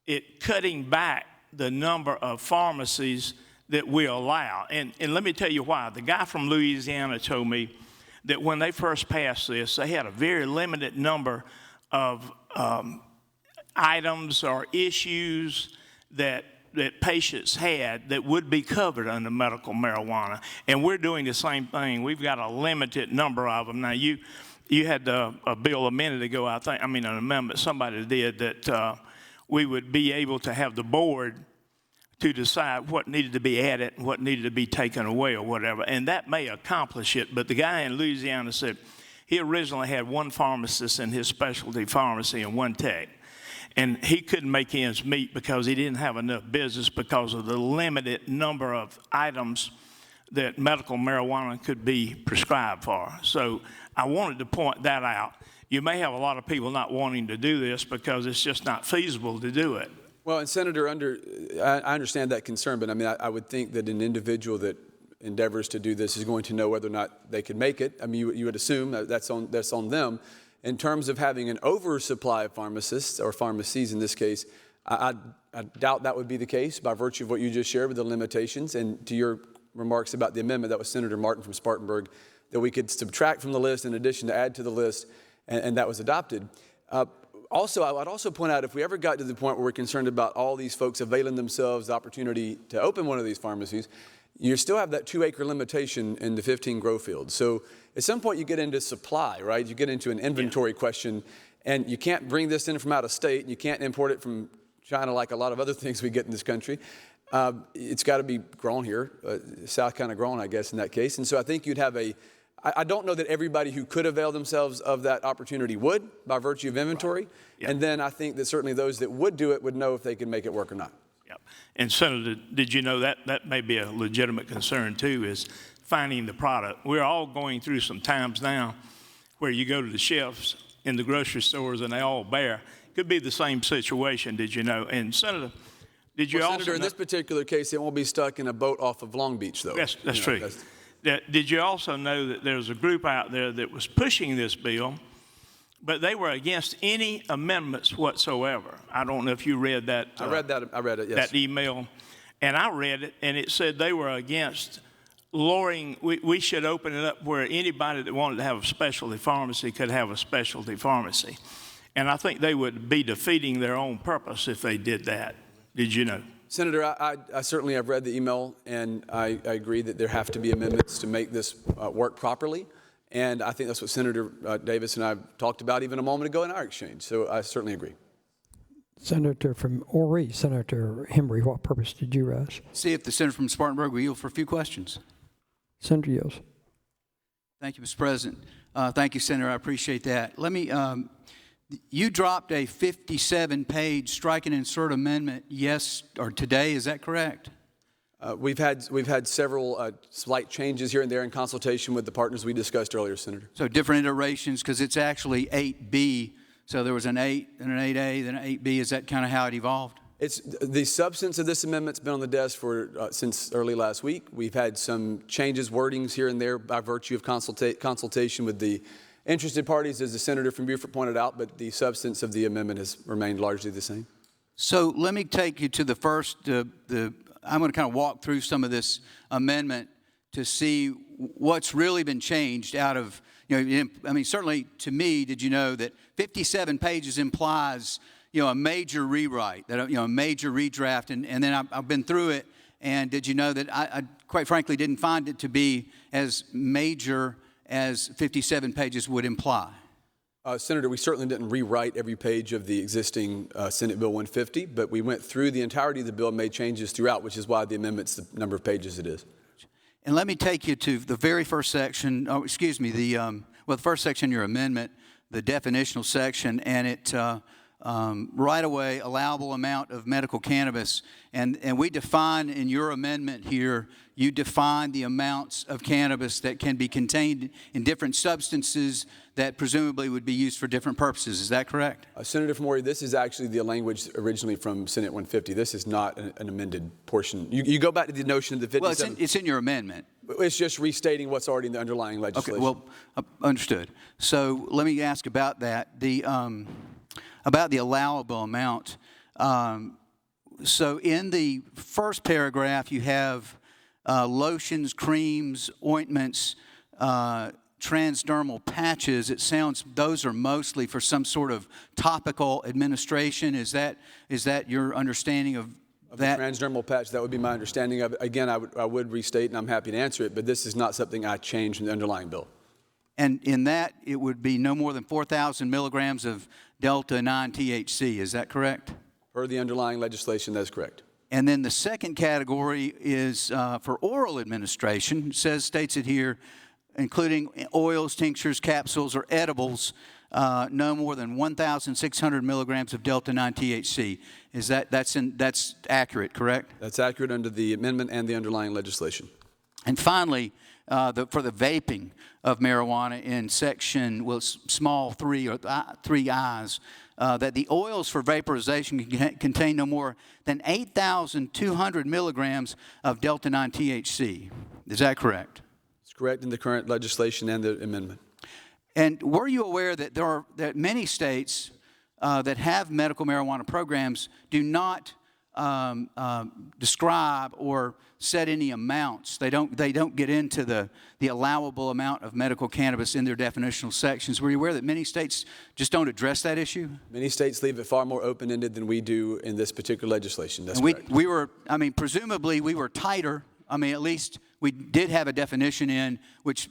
it cutting back the number of pharmacies that we allow. And let me tell you why. The guy from Louisiana told me that when they first passed this, they had a very limited number of items or issues that patients had that would be covered under medical marijuana. And we're doing the same thing. We've got a limited number of them. Now, you had a bill a minute ago, an amendment somebody did that we would be able to have the board to decide what needed to be added and what needed to be taken away or whatever. And that may accomplish it. But the guy in Louisiana said he originally had one pharmacist in his specialty pharmacy and one tech. And he couldn't make ends meet because he didn't have enough business because of the limited number of items that medical marijuana could be prescribed for. So I wanted to point that out. You may have a lot of people not wanting to do this because it's just not feasible to do it. Well, and Senator, I understand that concern, but I would think that an individual that endeavors to do this is going to know whether or not they can make it. You would assume that that's on them. In terms of having an oversupply of pharmacists, or pharmacies in this case, I doubt that would be the case by virtue of what you just shared with the limitations. And to your remarks about the amendment, that was Senator Martin from Spartanburg, that we could subtract from the list in addition to add to the list, and that was adopted. Also, I would also point out, if we ever got to the point where we're concerned about all these folks availing themselves the opportunity to open one of these pharmacies, you still have that 2-acre limitation in the 15 grow fields. So at some point you get into supply, right? You get into an inventory question, and you can't bring this in from out of state, and you can't import it from China like a lot of other things we get in this country. It's got to be grown here, South kind of grown, I guess, in that case. And so I think you'd have I don't know that everybody who could avail themselves of that opportunity would, by virtue of inventory. Right. Yep. And then I think that certainly those that would do it would know if they could make it work or not. Yep. And Senator, did you know that may be a legitimate concern too, is finding the product. We're all going through some times now where you go to the shelves in the grocery stores and they all bare. Could be the same situation, did you know? And Senator, did you also Senator, in this particular case, it won't be stuck in a boat off of Long Beach, though. Yes, that's true. Did you also know that there's a group out there that was pushing this bill, but they were against any amendments whatsoever? I don't know if you read that. I read it, yes. That email. And I read it, and it said they were against lowering, we should open it up where anybody that wanted to have a specialty pharmacy could have a specialty pharmacy. And I think they would be defeating their own purpose if they did that. Did you know? Senator, I certainly have read the email, and I agree that there have to be amendments to make this work properly. And I think that's what Senator Davis and I talked about even a moment ago in our exchange. So I certainly agree. Senator from Horry, Senator Hembry, what purpose did you raise? See if the senator from Spartanburg will yield for a few questions. Senator yields. Thank you, Mr. President. Thank you, Senator. I appreciate that. Let me. You dropped a 57-page strike and insert amendment today. Is that correct? We've had several slight changes here and there in consultation with the partners we discussed earlier, Senator. So different iterations, because it's actually 8B. So there was an 8 and an 8A, then an 8B. Is that kind of how it evolved? It's the substance of this amendment's been on the desk for since early last week. We've had some changes, wordings here and there by virtue of consultation with the interested parties, as the senator from Beaufort pointed out, but the substance of the amendment has remained largely the same. So let me take you to the first, I'm going to kind of walk through some of this amendment to see what's really been changed out of, certainly to me, did you know that 57 pages implies, a major rewrite, that, a major redraft, and then I've been through it, and did you know that I quite frankly didn't find it to be as major as 57 pages would imply? Senator, we certainly didn't rewrite every page of the existing Senate Bill 150, but we went through the entirety of the bill and made changes throughout, which is why the amendment's the number of pages it is. And let me take you to the very first section, the first section of your amendment, the definitional section, and it right away allowable amount of medical cannabis. And we define in your amendment here, you define the amounts of cannabis that can be contained in different substances that presumably would be used for different purposes. Is that correct? Senator Famori, this is actually the language originally from Senate 150. This is not an amended portion. You go back to the notion of the 57. Well, it's in your amendment. It's just restating what's already in the underlying legislation. Okay, well, understood. So let me ask about that. About the allowable amount. So in the first paragraph, you have lotions, creams, ointments, transdermal patches, it sounds those are mostly for some sort of topical administration. Is that your understanding of that? The transdermal patch, that would be my understanding of it. Again, I would restate, and I'm happy to answer it, but this is not something I changed in the underlying bill. And in that, it would be no more than 4,000 milligrams of delta-9 THC. Is that correct? Per the underlying legislation, that is correct. And then the second category is for oral administration. It states it here, including oils, tinctures, capsules, or edibles, no more than 1,600 milligrams of delta-9 THC. Is that's accurate, correct? That's accurate under the amendment and the underlying legislation. And finally, for the vaping of marijuana in section, small 3 or 3 I's, that the oils for vaporization can contain no more than 8,200 milligrams of delta-9 THC. Is that correct? It's correct in the current legislation and the amendment. And were you aware that that many states that have medical marijuana programs do not describe or set any amounts? They don't get into the allowable amount of medical cannabis in their definitional sections. Were you aware that many states just don't address that issue? Many states leave it far more open-ended than we do in this particular legislation. That's and correct. we were, presumably we were tighter. At least we did have a definition in which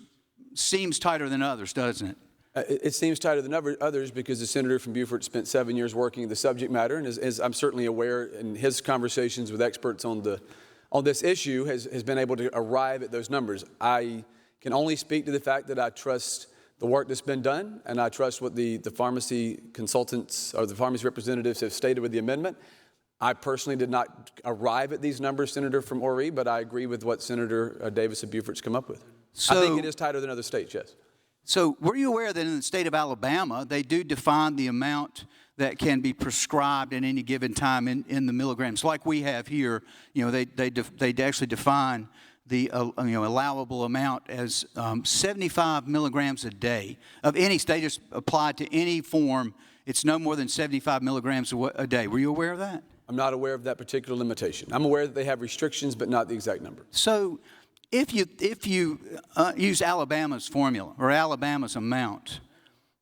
seems tighter than others, doesn't it? It seems tighter than others because the senator from Beaufort spent 7 years working the subject matter, and as I'm certainly aware in his conversations with experts on this issue has been able to arrive at those numbers. I can only speak to the fact that I trust the work that's been done, and I trust what the pharmacy consultants or the pharmacy representatives have stated with the amendment. I personally did not arrive at these numbers, Senator from Horry, but I agree with what Senator Davis of Beaufort's come up with. I think it is tighter than other states, yes. So were you aware that in the state of Alabama, they do define the amount that can be prescribed at any given time in the milligrams, like we have here? They actually define the allowable amount as 75 milligrams a day of any state. Just applied to any form, it's no more than 75 milligrams a day. Were you aware of that? I'm not aware of that particular limitation. I'm aware that they have restrictions, but not the exact number. So if you use Alabama's formula or Alabama's amount,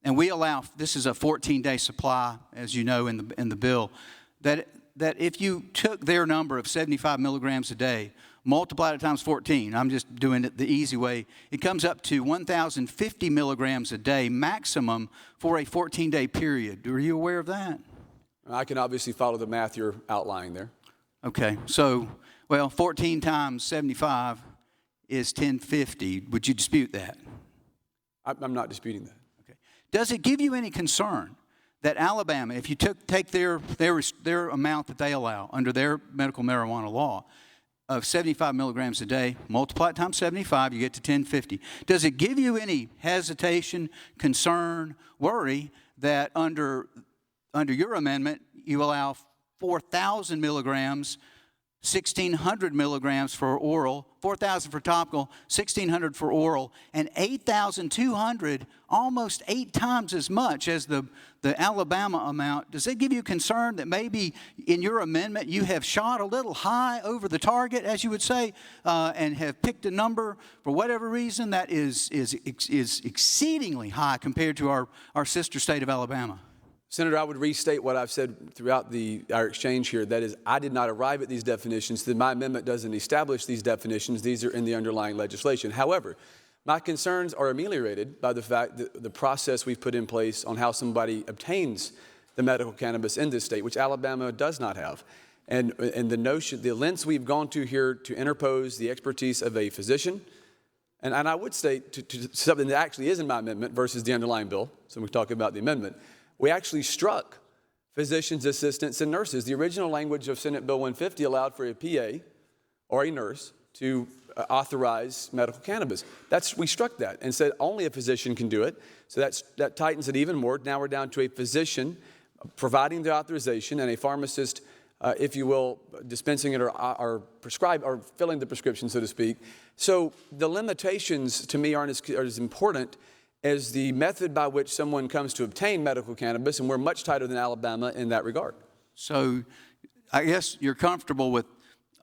and we allow, this is a 14-day supply, as you know in the bill, that if you took their number of 75 milligrams a day, multiplied it times 14, I'm just doing it the easy way, it comes up to 1,050 milligrams a day maximum for a 14-day period. Were you aware of that? I can obviously follow the math you're outlining there. Okay, so, 14 times 75 is 1,050. Would you dispute that? I'm not disputing that. Okay. Does it give you any concern that Alabama, if you take their amount that they allow under their medical marijuana law of 75 milligrams a day, multiply it times 75, you get to 1,050. Does it give you any hesitation, concern, worry that under your amendment you allow 4,000 milligrams, 1,600 milligrams for oral, 4,000 for topical, 1,600 for oral, and 8,200, almost 8 times as much as the Alabama amount? Does it give you concern that maybe in your amendment you have shot a little high over the target, as you would say, and have picked a number for whatever reason that is exceedingly high compared to our sister state of Alabama? Senator, I would restate what I've said throughout our exchange here. That is, I did not arrive at these definitions. My amendment doesn't establish these definitions. These are in the underlying legislation. However, my concerns are ameliorated by the fact that the process we've put in place on how somebody obtains the medical cannabis in this state, which Alabama does not have. And the lengths we've gone to here to interpose the expertise of a physician, and I would state to something that actually is in my amendment versus the underlying bill, so we're talking about the amendment, we actually struck physicians, assistants, and nurses. The original language of Senate Bill 150 allowed for a PA or a nurse to authorize medical cannabis. We struck that and said only a physician can do it. So that tightens it even more. Now we're down to a physician providing the authorization and a pharmacist, if you will, dispensing it or prescribe or filling the prescription, so to speak. So the limitations to me aren't as important as the method by which someone comes to obtain medical cannabis, and we're much tighter than Alabama in that regard. So I guess you're comfortable with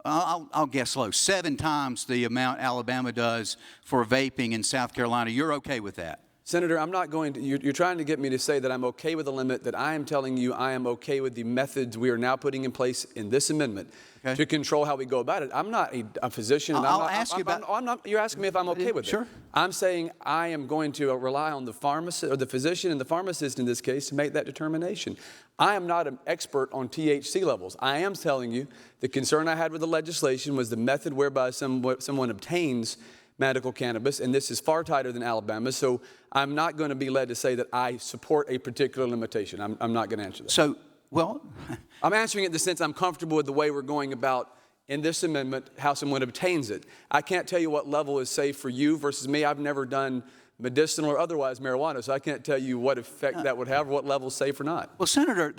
I'll guess low, 7 times the amount Alabama does for vaping in South Carolina. You're okay with that? Senator, I'm not going to, you're trying to get me to say that I'm okay with the limit, that I am telling you I am okay with the methods we are now putting in place in this amendment to control how we go about it. I'm not a physician. And I'll ask you about... You're asking me if I'm okay with it. Sure. I'm saying I am going to rely on the pharmacist, or the physician and the pharmacist in this case, to make that determination. I am not an expert on THC levels. I am telling you the concern I had with the legislation was the method whereby someone obtains medical cannabis, and this is far tighter than Alabama, so I'm not going to be led to say that I support a particular limitation. I'm not going to answer that. So, well... I'm answering it in the sense I'm comfortable with the way we're going about, in this amendment, how someone obtains it. I can't tell you what level is safe for you versus me. I've never done medicinal or otherwise marijuana, so I can't tell you what effect that would have or what level is safe or not. Well, Senator,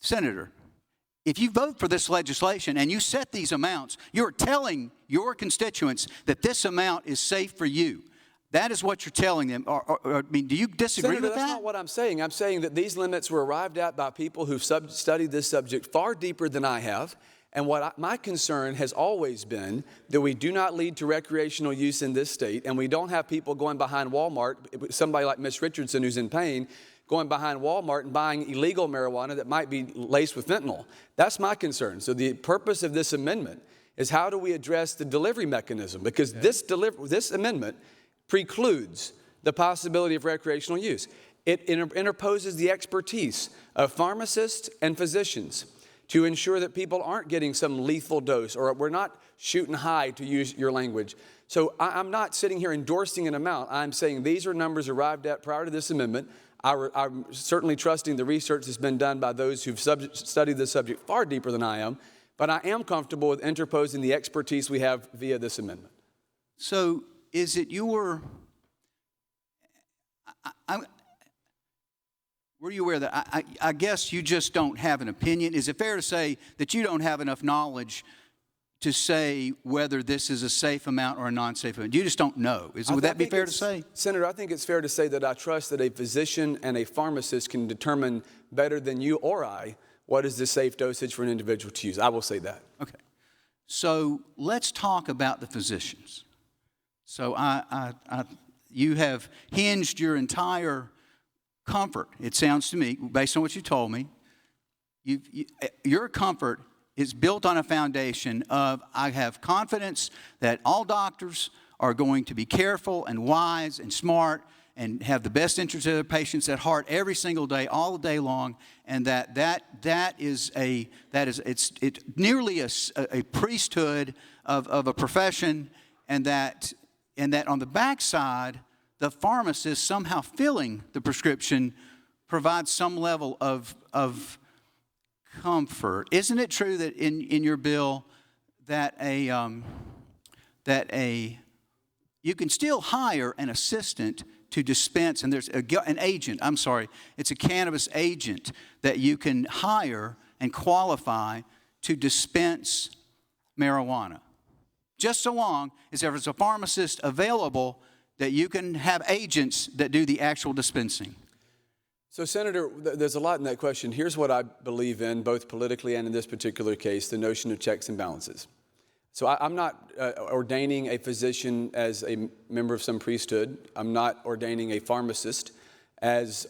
Senator, if you vote for this legislation and you set these amounts, you're telling your constituents that this amount is safe for you. That is what you're telling them. I mean, do you disagree Senator, with that? That's not what I'm saying. I'm saying that these limits were arrived at by people who've studied this subject far deeper than I have. And my concern has always been that we do not lead to recreational use in this state, and we don't have people going behind Walmart, somebody like Ms. Richardson who's in pain, going behind Walmart and buying illegal marijuana that might be laced with fentanyl. That's my concern. So the purpose of this amendment is how do we address the delivery mechanism? Because this amendment precludes the possibility of recreational use. It interposes the expertise of pharmacists and physicians to ensure that people aren't getting some lethal dose, or we're not shooting high, to use your language. So I'm not sitting here endorsing an amount. I'm saying these are numbers arrived at prior to this amendment. I'm certainly trusting the research that's been done by those who've studied this subject far deeper than I am, but I am comfortable with interposing the expertise we have via this amendment. So is it your... Were you aware that I guess you just don't have an opinion? Is it fair to say that you don't have enough knowledge to say whether this is a safe amount or a non-safe amount? You just don't know. Would that be fair to say? Senator, I think it's fair to say that I trust that a physician and a pharmacist can determine better than you or I what is the safe dosage for an individual to use. I will say that. Okay. So let's talk about the physicians. So you have hinged your entire comfort, it sounds to me, based on what you told me, your comfort is built on a foundation of, I have confidence that all doctors are going to be careful and wise and smart and have the best interest of their patients at heart every single day, all day long, and it's nearly a priesthood of a profession, and that on the backside, the pharmacist somehow filling the prescription provides some level of comfort. Isn't it true that in your bill that you can still hire an assistant to dispense, and there's an agent, it's a cannabis agent that you can hire and qualify to dispense marijuana, just so long as there is a pharmacist available that you can have agents that do the actual dispensing? So, Senator, there's a lot in that question. Here's what I believe in, both politically and in this particular case, the notion of checks and balances. So I'm not ordaining a physician as a member of some priesthood. I'm not ordaining a pharmacist as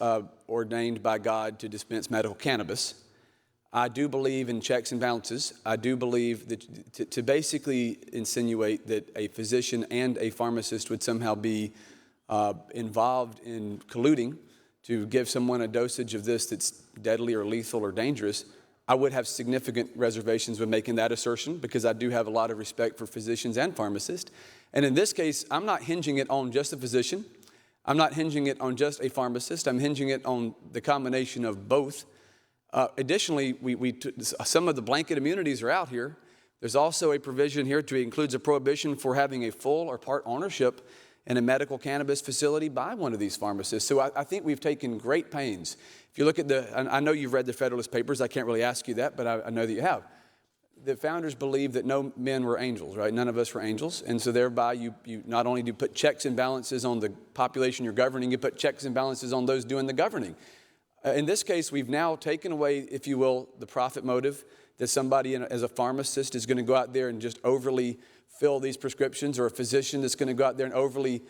ordained by God to dispense medical cannabis. I do believe in checks and balances. I do believe that to basically insinuate that a physician and a pharmacist would somehow be involved in colluding to give someone a dosage of this that's deadly or lethal or dangerous, I would have significant reservations with making that assertion, because I do have a lot of respect for physicians and pharmacists. And in this case, I'm not hinging it on just a physician. I'm not hinging it on just a pharmacist. I'm hinging it on the combination of both. Additionally, some of the blanket immunities are out here. There's also a provision here to includes a prohibition for having a full or part ownership in a medical cannabis facility by one of these pharmacists. So I think we've taken great pains. If you look at I know you've read the Federalist Papers. I can't really ask you that, but I know that you have. The founders believed that no men were angels, right? None of us were angels. And so thereby you not only do put checks and balances on the population you're governing, you put checks and balances on those doing the governing. In this case, we've now taken away, if you will, the profit motive, that somebody as a pharmacist is going to go out there and just overly fill these prescriptions, or a physician that's going to go out there and overly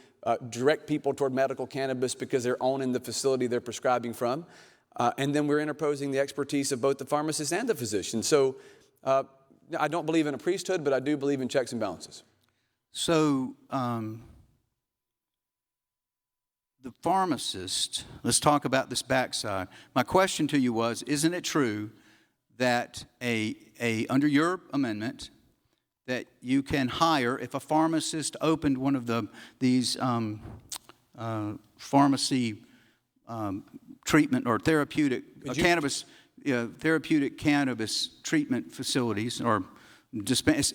direct people toward medical cannabis because they're owning the facility they're prescribing from. And then we're interposing the expertise of both the pharmacist and the physician. So I don't believe in a priesthood, but I do believe in checks and balances. So the pharmacist, let's talk about this backside. My question to you was, isn't it true that under your amendment, that you can hire, if a pharmacist opened one of these pharmacy treatment or therapeutic therapeutic cannabis treatment facilities or dispense,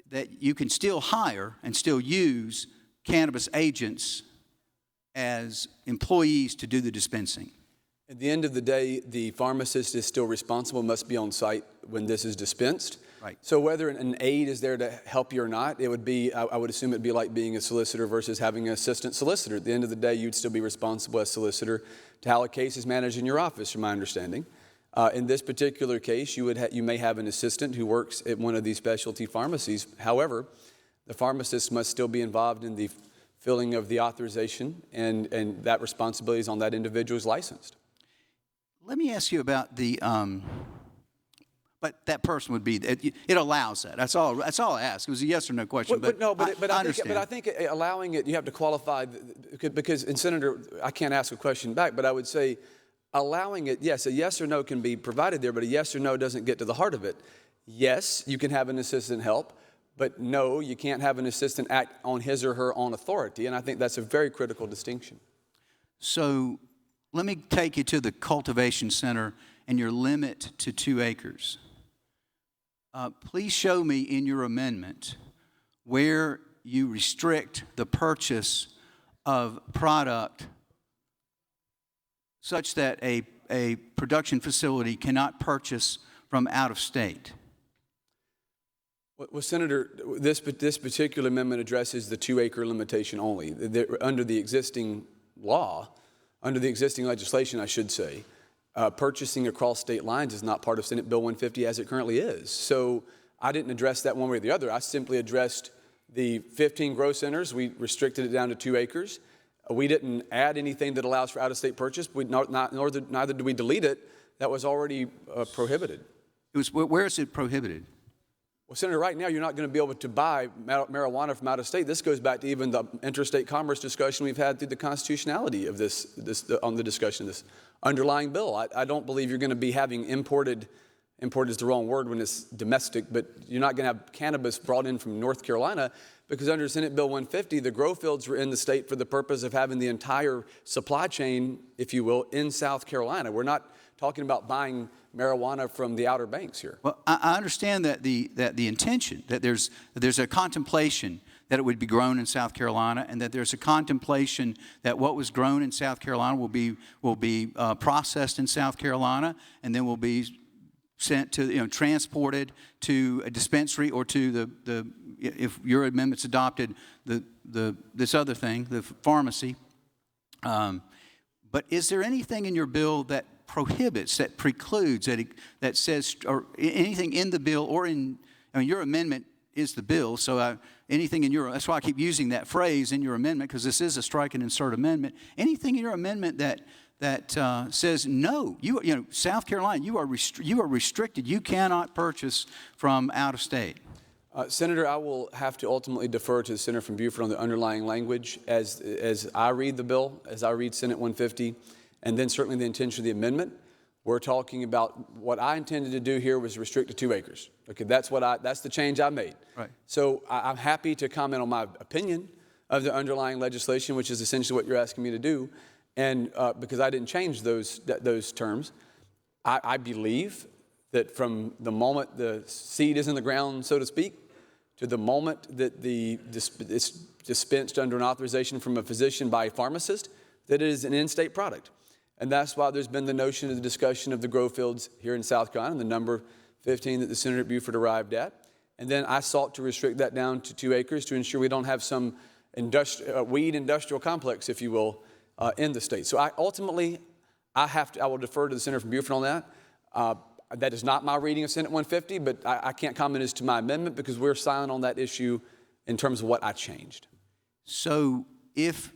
that you can still hire and still use cannabis agents as employees to do the dispensing? At the end of the day, the pharmacist is still responsible, must be on site when this is dispensed. Right. So whether an aide is there to help you or not, it would be, I would assume it'd be like being a solicitor versus having an assistant solicitor. At the end of the day, you'd still be responsible as solicitor to how a case is managed in your office, from my understanding. In this particular case, you may have an assistant who works at one of these specialty pharmacies. However, the pharmacist must still be involved in the filling of the authorization, and that responsibility is on that individual who's licensed. Let me ask you about the, but that person would be, it allows that. That's all I asked. It was a yes or no question. But I understand. think allowing it, you have to qualify, because, and Senator, I can't ask a question back, but I would say allowing it, yes, a yes or no can be provided there, but a yes or no doesn't get to the heart of it. Yes, you can have an assistant help, but no, you can't have an assistant act on his or her own authority, and I think that's a very critical distinction. So let me take you to the cultivation center and your limit to 2 acres. Please show me in your amendment where you restrict the purchase of product such that a production facility cannot purchase from out of state. Well, Senator, this particular amendment addresses the 2-acre limitation only. Under the existing law, under the existing legislation, I should say, purchasing across state lines is not part of Senate Bill 150 as it currently is. So I didn't address that one way or the other. I simply addressed the 15 grow centers. We restricted it down to 2 acres. We didn't add anything that allows for out-of-state purchase. Neither did we delete it. That was already prohibited. Where is it prohibited? Well, Senator, right now you're not going to be able to buy marijuana from out of state. This goes back to even the interstate commerce discussion we've had through the constitutionality of on the discussion of this underlying bill. I don't believe you're going to be having imported is the wrong word when it's domestic, but you're not going to have cannabis brought in from North Carolina, because under Senate Bill 150, the grow fields were in the state for the purpose of having the entire supply chain, if you will, in South Carolina. We're not talking about buying marijuana from the Outer Banks here. Well, I understand that the intention, that there's a contemplation that it would be grown in South Carolina, and that there's a contemplation that what was grown in South Carolina will be processed in South Carolina, and then will be sent to, transported to a dispensary or to the if your amendment's adopted, this other thing, the pharmacy. But is there anything in your bill that prohibits, that precludes, that says, or anything in the bill or your amendment is the bill, so anything in that's why I keep using that phrase in your amendment, because this is a strike and insert amendment. Anything in your amendment that says no, South Carolina, you are restricted. You cannot purchase from out of state. Senator, I will have to ultimately defer to the Senator from Beaufort on the underlying language as I read the bill, as I read Senate 150, and then certainly the intention of the amendment. We're talking about what I intended to do here was restrict to 2 acres. Okay, that's the change I made. Right. So I'm happy to comment on my opinion of the underlying legislation, which is essentially what you're asking me to do, and because I didn't change those terms. I believe that from the moment the seed is in the ground, so to speak, to the moment that it's dispensed under an authorization from a physician by a pharmacist, that it is an in-state product. And that's why there's been the notion of the discussion of the grow fields here in South Carolina, the number 15 that the Senator at Beaufort arrived at. And then I sought to restrict that down to 2 acres to ensure we don't have some weed industrial complex, if you will, in the state. So ultimately, I will defer to the Senator from Beaufort on that. That is not my reading of Senate 150, but I can't comment as to my amendment because we're silent on that issue in terms of what I changed. So if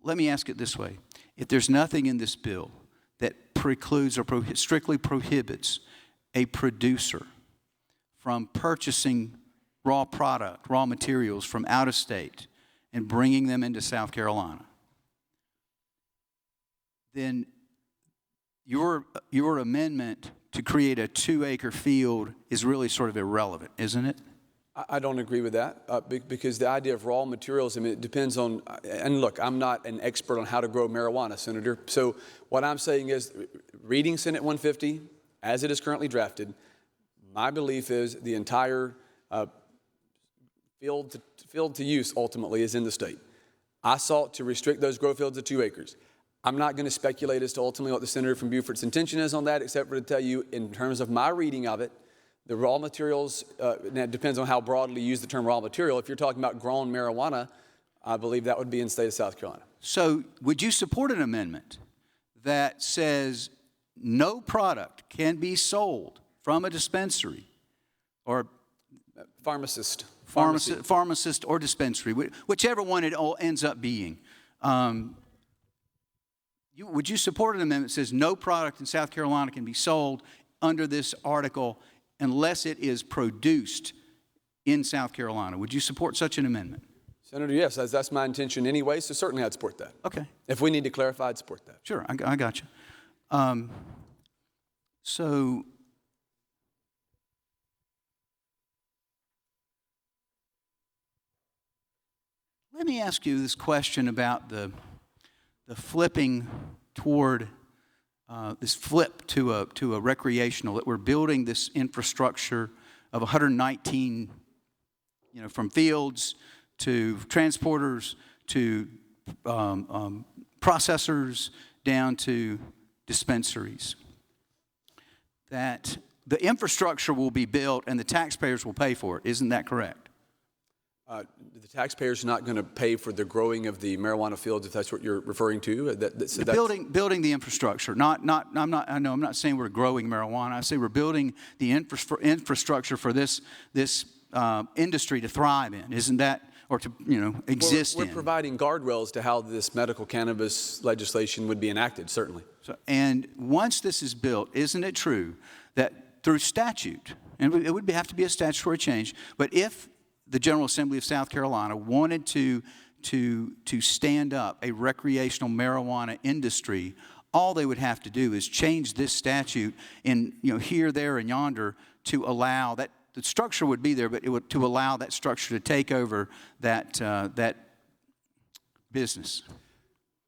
let me ask it this way. If there's nothing in this bill that precludes or strictly prohibits a producer from purchasing raw materials from out of state and bringing them into South Carolina, then your amendment to create a 2-acre field is really sort of irrelevant, isn't it? I don't agree with that because the idea of raw materials, I mean, it depends on, and look, I'm not an expert on how to grow marijuana, Senator. So what I'm saying is, reading Senate 150 as it is currently drafted, my belief is the entire field to use ultimately is in the state. I sought to restrict those grow fields to 2 acres. I'm not going to speculate as to ultimately what the senator from Beaufort's intention is on that, except for to tell you in terms of my reading of it, the raw materials, and it depends on how broadly you use the term raw material. If you're talking about grown marijuana, I believe that would be in the state of South Carolina. So would you support an amendment that says no product can be sold from a dispensary or pharmacist or dispensary, whichever one it all ends up being? Would you support an amendment that says no product in South Carolina can be sold under this article unless it is produced in South Carolina? Would you support such an amendment? Senator, yes, that's my intention anyway, so certainly I'd support that. Okay. If we need to clarify, I'd support that. Sure, I got you. So let me ask you this question about the flipping toward this flip to a recreational, that we're building this infrastructure of 119, from fields to transporters to processors down to dispensaries. That the infrastructure will be built and the taxpayers will pay for it. Isn't that correct? The taxpayers are not going to pay for the growing of the marijuana fields, if that's what you're referring to. Building the infrastructure. I'm not saying we're growing marijuana. I say we're building the infrastructure for this industry to thrive in. Isn't that, or to exist in? We're providing guardrails to how this medical cannabis legislation would be enacted, certainly. And once this is built, isn't it true that through statute, and it would have to be a statutory change, but if the General Assembly of South Carolina wanted to stand up a recreational marijuana industry, all they would have to do is change this statute in here, there, and yonder to allow that. The structure would be there, but it would to allow that structure to take over that business.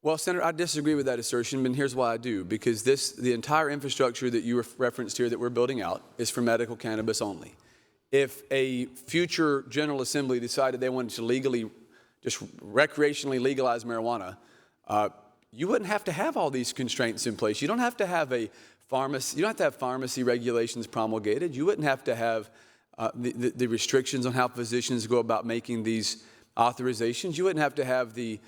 Well, Senator, I disagree with that assertion, and here's why I do. Because the entire infrastructure that you referenced here that we're building out is for medical cannabis only. If a future General Assembly decided they wanted to just recreationally legalize marijuana, you wouldn't have to have all these constraints in place. You don't have to have pharmacy regulations promulgated. You wouldn't have to have the restrictions on how physicians go about making these authorizations. You wouldn't have to have the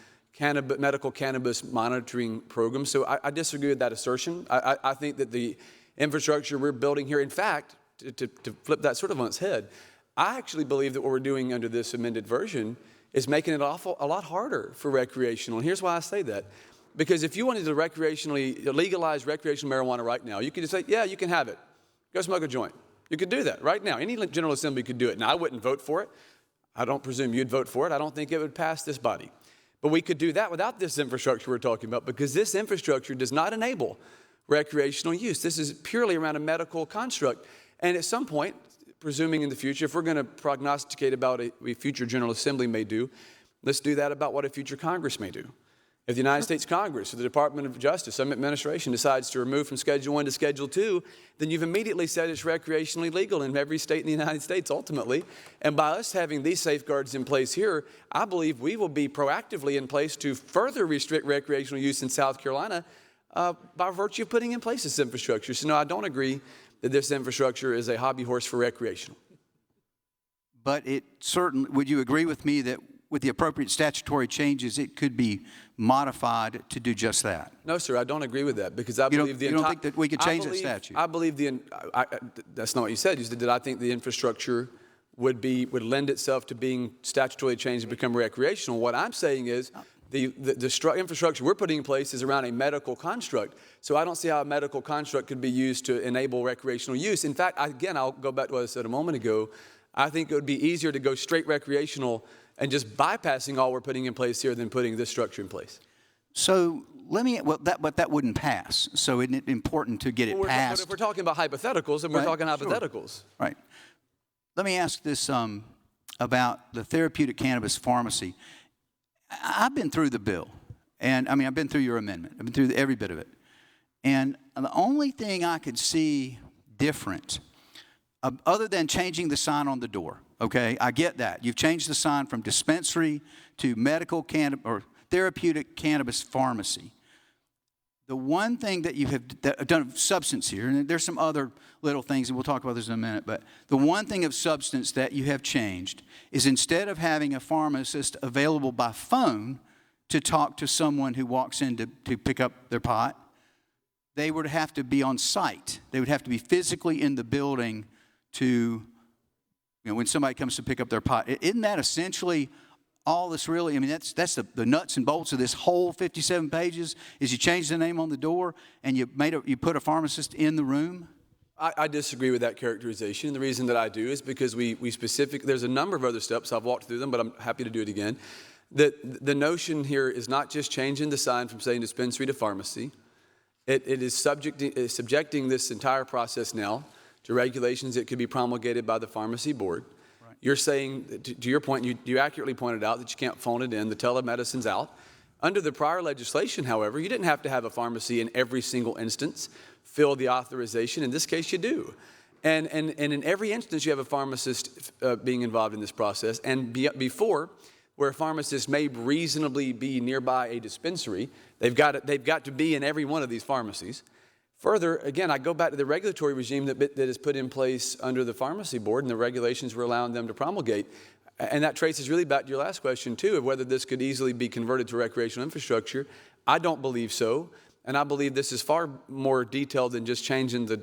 medical cannabis monitoring program. So I disagree with that assertion. I think that the infrastructure we're building here, in fact, to flip that sort of on its head, I actually believe that what we're doing under this amended version is making it a lot harder for recreational. And here's why I say that. Because if you wanted to legalize recreational marijuana right now, you could just say, yeah, you can have it. Go smoke a joint. You could do that right now. Any General Assembly could do it. Now, I wouldn't vote for it. I don't presume you'd vote for it. I don't think it would pass this body. But we could do that without this infrastructure we're talking about, because this infrastructure does not enable recreational use. This is purely around a medical construct. And at some point, presuming in the future, if we're going to prognosticate about a future General Assembly may do, let's do that about what a future Congress may do. If the United States Congress or the Department of Justice, some administration decides to remove from Schedule 1 to Schedule 2, then you've immediately said it's recreationally legal in every state in the United States, ultimately. And by us having these safeguards in place here, I believe we will be proactively in place to further restrict recreational use in South Carolina by virtue of putting in place this infrastructure. So no, I don't agree that this infrastructure is a hobby horse for recreational. But it certainly, would you agree with me that with the appropriate statutory changes, it could be modified to do just that? No, sir, I don't agree with that because I believe you don't think that we could change that statute? I believe that's not what you said. You said, did I think the infrastructure would lend itself to being statutorily changed to become recreational? What I'm saying is the infrastructure we're putting in place is around a medical construct. So I don't see how a medical construct could be used to enable recreational use. In fact, again, I'll go back to what I said a moment ago. I think it would be easier to go straight recreational and just bypassing all we're putting in place here than putting this structure in place. So but that wouldn't pass. So isn't it important to get it passed? But if we're talking about hypotheticals, then we're talking hypotheticals. Sure. Right. Let me ask this about the therapeutic cannabis pharmacy. I've been through the bill, and I mean, I've been through your amendment. I've been through every bit of it. And the only thing I could see different, other than changing the sign on the door, okay, I get that. You've changed the sign from dispensary to medical cannabis or therapeutic cannabis pharmacy. The one thing that you have done substance here, and there's some other little things, and we'll talk about this in a minute, but the one thing of substance that you have changed is instead of having a pharmacist available by phone to talk to someone who walks in to pick up their pot, they would have to be on site. They would have to be physically in the building to, when somebody comes to pick up their pot. Isn't that essentially all this really, I mean, that's the nuts and bolts of this whole 57 pages, is you change the name on the door and you put a pharmacist in the room? I disagree with that characterization. The reason that I do is because there's a number of other steps. I've walked through them, but I'm happy to do it again. That the notion here is not just changing the sign from saying dispensary to pharmacy. It is subjecting this entire process now to regulations that could be promulgated by the pharmacy board. You're saying, to your point, you accurately pointed out that you can't phone it in. The telemedicine's out. Under the prior legislation, however, you didn't have to have a pharmacy in every single instance fill the authorization. In this case, you do. And in every instance, you have a pharmacist being involved in this process. And before, where a pharmacist may reasonably be nearby a dispensary, they've got to be in every one of these pharmacies. Further, again, I go back to the regulatory regime that is put in place under the pharmacy board and the regulations we're allowing them to promulgate. And that traces really back to your last question, too, of whether this could easily be converted to recreational infrastructure. I don't believe so. And I believe this is far more detailed than just changing the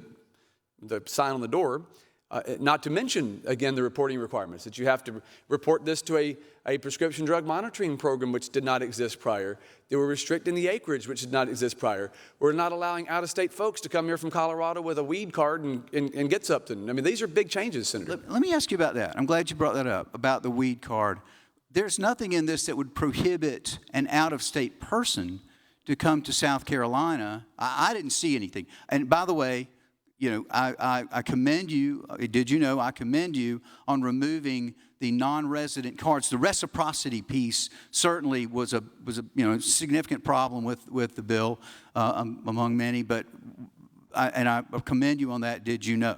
sign on the door. Not to mention, again, the reporting requirements, that you have to report this to a prescription drug monitoring program, which did not exist prior. They were restricting the acreage, which did not exist prior. We're not allowing out-of-state folks to come here from Colorado with a weed card and get something. I mean, these are big changes, Senator. Let me ask you about that. I'm glad you brought that up, about the weed card. There's nothing in this that would prohibit an out-of-state person to come to South Carolina. I didn't see anything. And by the way, I commend you, I commend you on removing the non-resident cards. The reciprocity piece certainly was a significant problem with the bill among many, but I commend you on that. Did you know?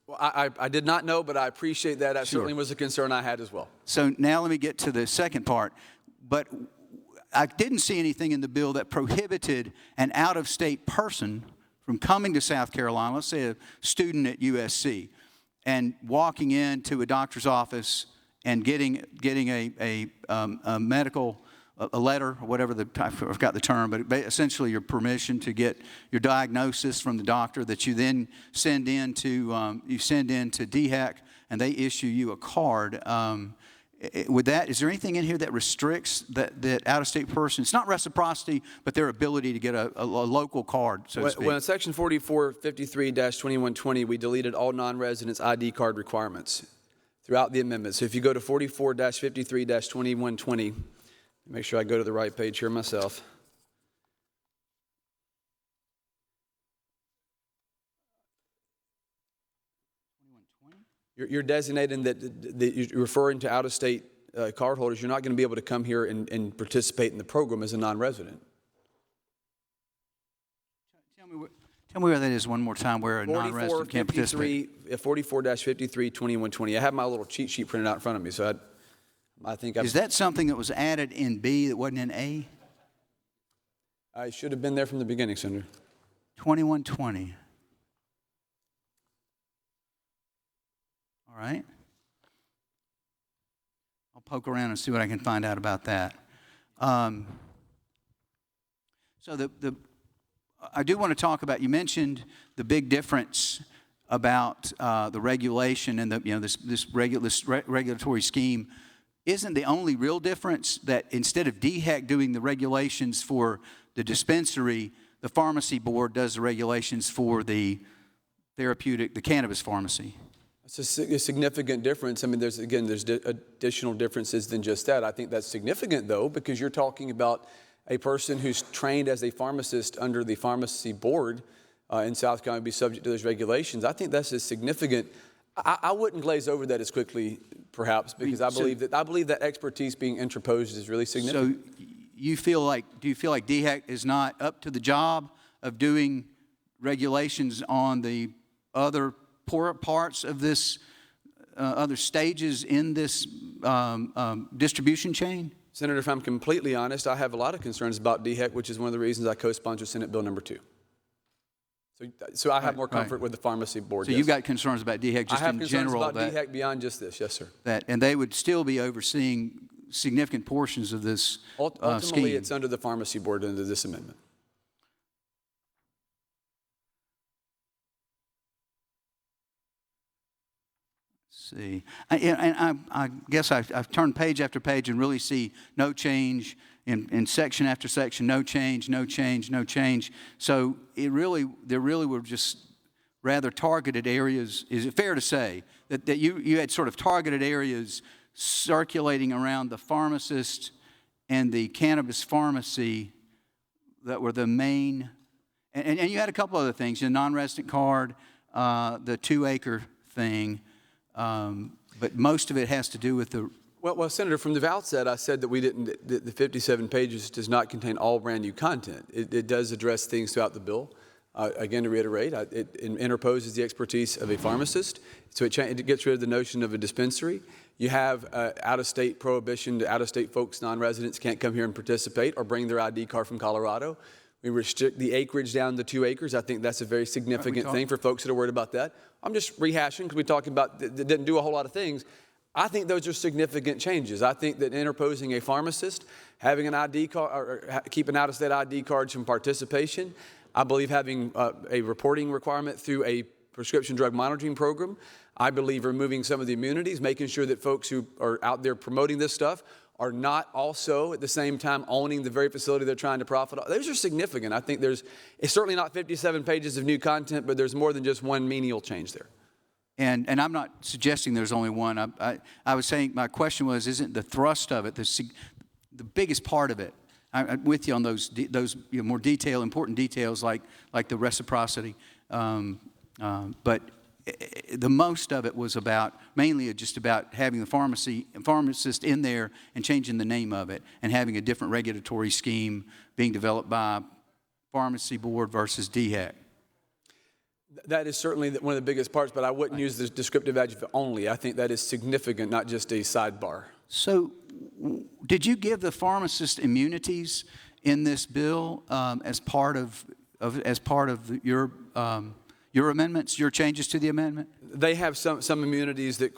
Well, I did not know, but I appreciate that. That certainly was a concern I had as well. So now let me get to the second part. But I didn't see anything in the bill that prohibited an out-of-state person from coming to South Carolina, let's say a student at USC, and walking into a doctor's office and getting a medical a letter or whatever I forgot the term, but essentially your permission to get your diagnosis from the doctor that you then send in to DHEC, and they issue you a card. Is there anything in here that restricts that out-of-state person? It's not reciprocity, but their ability to get a local card, so to speak. Well, in Section 4453-2120, we deleted all non-residents' ID card requirements throughout the amendment. So if you go to 44-53-2120, make sure I go to the right page here myself. You're designating that you're referring to out-of-state cardholders. You're not going to be able to come here and participate in the program as a non-resident. Tell me where that is one more time, where a non-resident can't participate. 44-53-2120. I have my little cheat sheet printed out in front of me, so I think Is that something that was added in B that wasn't in A? I should have been there from the beginning, Senator. 2120. All right. I'll poke around and see what I can find out about that. So I do want to talk about, you mentioned the big difference about the regulation and this regulatory scheme. Isn't the only real difference that instead of DHEC doing the regulations for the dispensary, the pharmacy board does the regulations for the cannabis pharmacy? It's a significant difference. I mean, there's additional differences than just that. I think that's significant, though, because you're talking about a person who's trained as a pharmacist under the pharmacy board in South Carolina be subject to those regulations. I think that's a significant. I wouldn't glaze over that as quickly, perhaps, because I believe that expertise being interposed is really significant. So do you feel like DHEC is not up to the job of doing regulations on the other parts of this, other stages in this distribution chain? Senator, if I'm completely honest, I have a lot of concerns about DHEC, which is one of the reasons I co-sponsored Senate Bill number 2. So I have more comfort with the pharmacy board. So you've got concerns about DHEC just in general? I have concerns about DHEC beyond just this, yes, sir. And they would still be overseeing significant portions of this Ultimately, scheme. it's under the pharmacy board under this amendment. See, I guess I've turned page after page and really see no change in section after section, no change, no change, no change. So there really were just rather targeted areas. Is it fair to say that you had sort of targeted areas circulating around the pharmacist and the cannabis pharmacy that were the main, and you had a couple other things, the non-resident card, the 2-acre thing, but most of it has to do with the... Well, Senator, from the outset, I said that the 57 pages does not contain all brand new content. It does address things throughout the bill. Again, to reiterate, it interposes the expertise of a pharmacist, so it gets rid of the notion of a dispensary. You have out-of-state prohibition to out-of-state folks, non-residents can't come here and participate or bring their ID card from Colorado. We restrict the acreage down to 2 acres. I think that's a very significant thing for folks that are worried about that. I'm just rehashing because we're talking about that didn't do a whole lot of things. I think those are significant changes. I think that interposing a pharmacist, having an ID card, or keeping out-of-state ID cards from participation, I believe having a reporting requirement through a prescription drug monitoring program, I believe removing some of the immunities, making sure that folks who are out there promoting this stuff are not also at the same time owning the very facility they're trying to profit off. Those are significant. I think it's certainly not 57 pages of new content, but there's more than just one menial change there. And I'm not suggesting there's only one. I was saying, my question was, isn't the thrust of it, the biggest part of it? I'm with you on those more important details like the reciprocity. But the most of it was mainly just about having the pharmacist in there and changing the name of it and having a different regulatory scheme being developed by pharmacy board versus DHEC. That is certainly one of the biggest parts, but I wouldn't use the descriptive adjective only. I think that is significant, not just a sidebar. So did you give the pharmacist immunities in this bill as part of your amendments, your changes to the amendment? They have some immunities that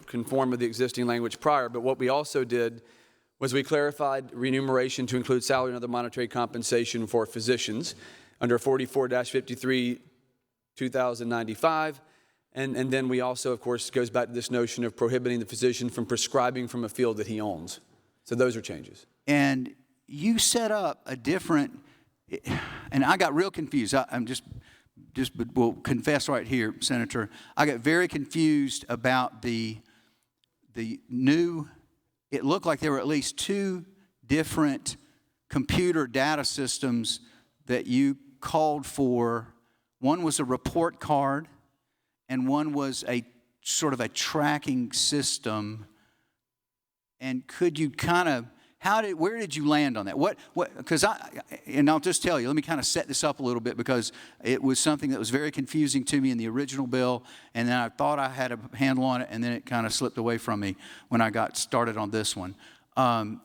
conform with the existing language prior, but what we also did was we clarified remuneration to include salary and other monetary compensation for physicians under 44-53 2095, and then we also, of course, goes back to this notion of prohibiting the physician from prescribing from a field that he owns. So those are changes. And you set up a different, and I got real confused. I'm just will confess right here, Senator. I got very confused about the new. It looked like there were at least 2 different computer data systems that you called for. One was a report card, and one was a sort of a tracking system. And could you kind of, where did you land on that? Because and I'll just tell you, let me kind of set this up a little bit because it was something that was very confusing to me in the original bill, and then I thought I had a handle on it, and then it kind of slipped away from me when I got started on this one.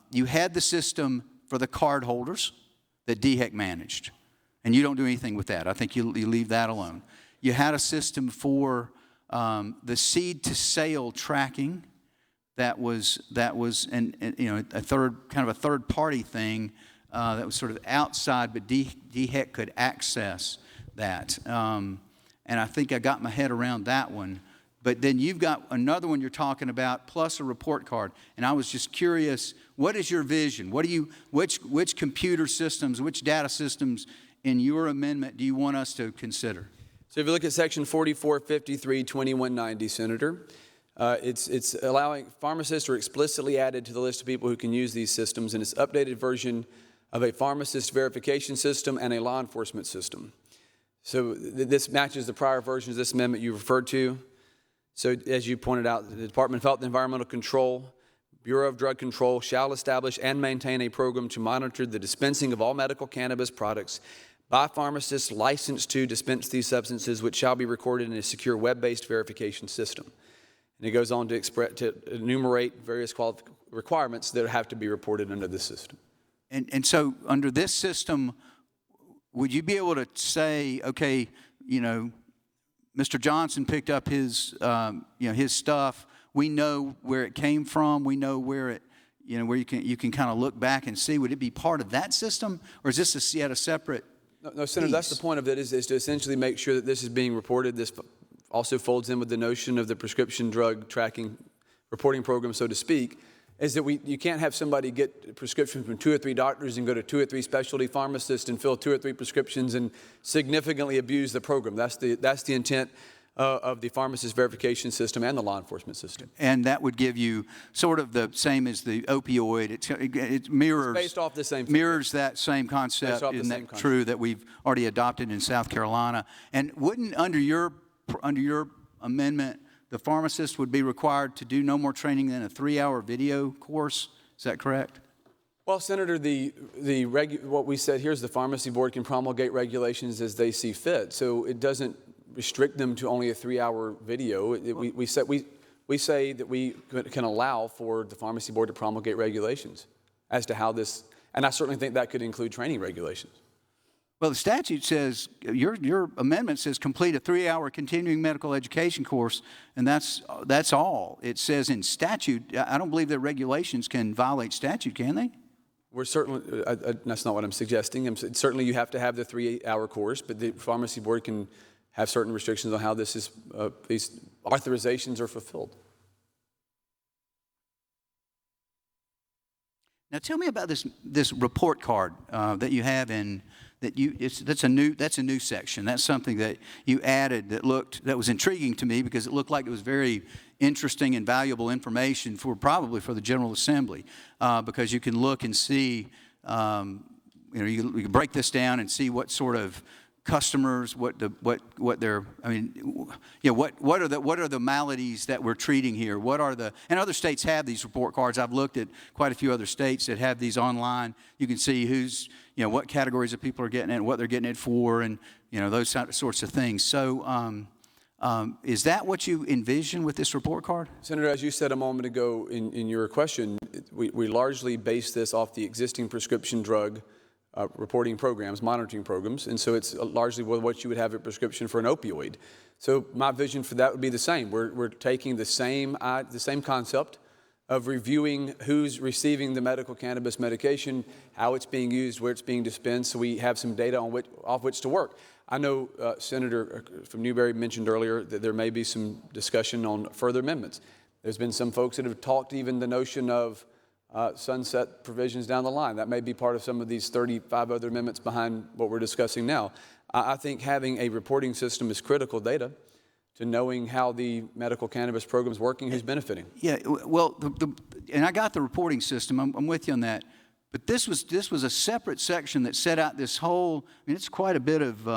You had the system for the card holders that DHEC managed. And you don't do anything with that. I think you leave that alone. You had a system for the seed to sale tracking that was a third party thing that was sort of outside, but DHEC could access that. And I think I got my head around that one. But then you've got another one you're talking about, plus a report card. And I was just curious, what is your vision? Which computer systems, which data systems in your amendment do you want us to consider? So if you look at section 4453-2190, Senator, it's allowing pharmacists are explicitly added to the list of people who can use these systems, and it's updated version of a pharmacist verification system and a law enforcement system. So this matches the prior versions of this amendment you referred to. So as you pointed out, the Department of Health and Environmental Control, Bureau of Drug Control shall establish and maintain a program to monitor the dispensing of all medical cannabis products by pharmacists licensed to dispense these substances, which shall be recorded in a secure web-based verification system. And it goes on to enumerate various requirements that have to be reported under this system. And so under this system, would you be able to say, okay, Mr. Johnson picked up his, his stuff. We know where it came from. We know where it, where you can kind of look back and see. Would it be part of that system, or is this yet a separate? No, Senator. That's the point of it. Is to essentially make sure that this is being reported. This also folds in with the notion of the prescription drug tracking reporting program, so to speak. Is that you can't have somebody get prescriptions from 2 or 3 doctors and go to 2 or 3 specialty pharmacists and fill 2 or 3 prescriptions and significantly abuse the program. That's the intent of the pharmacist verification system and the law enforcement system. And that would give you sort of the same as the opioid. It mirrors. It's based off the same. Mirrors that same concept. Isn't that true that we've already adopted in South Carolina? And wouldn't under your amendment, the pharmacist would be required to do no more training than a 3-hour video course? Is that correct? Well, Senator, what we said here is the pharmacy board can promulgate regulations as they see fit. So it doesn't restrict them to only a 3-hour video. We say that we can allow for the pharmacy board to promulgate regulations as to how this, and I certainly think that could include training regulations. Well, the statute says, your amendment says complete a 3-hour continuing medical education course, and that's all. It says in statute. I don't believe that regulations can violate statute, can they? We're certainly, that's not what I'm suggesting. Certainly you have to have the 3-hour course, but the pharmacy board can have certain restrictions on how these authorizations are fulfilled. Now tell me about this report card that you have in. That's a new section. That's something that you added that was intriguing to me because it looked like it was very interesting and valuable information probably for the General Assembly because you can look and see, you can break this down and see what sort of customers, what are the maladies that we're treating here? And other states have these report cards. I've looked at quite a few other states that have these online. You can see what categories of people are getting it, what they're getting it for, and those sorts of things. So, is that what you envision with this report card? Senator, as you said a moment ago in your question, we largely base this off the existing prescription drug reporting programs, monitoring programs, and so it's largely what you would have a prescription for an opioid. So my vision for that would be the same. We're taking the same concept of reviewing who's receiving the medical cannabis medication, how it's being used, where it's being dispensed, so we have some data off which to work. I know Senator from Newberry mentioned earlier that there may be some discussion on further amendments. There's been some folks that have talked even the notion of sunset provisions down the line. That may be part of some of these 35 other amendments behind what we're discussing now. I think having a reporting system is critical data to knowing how the medical cannabis program is working, who's benefiting. Yeah, well, and I got the reporting system. I'm with you on that. But this was a separate section that set out this whole. It's quite a bit of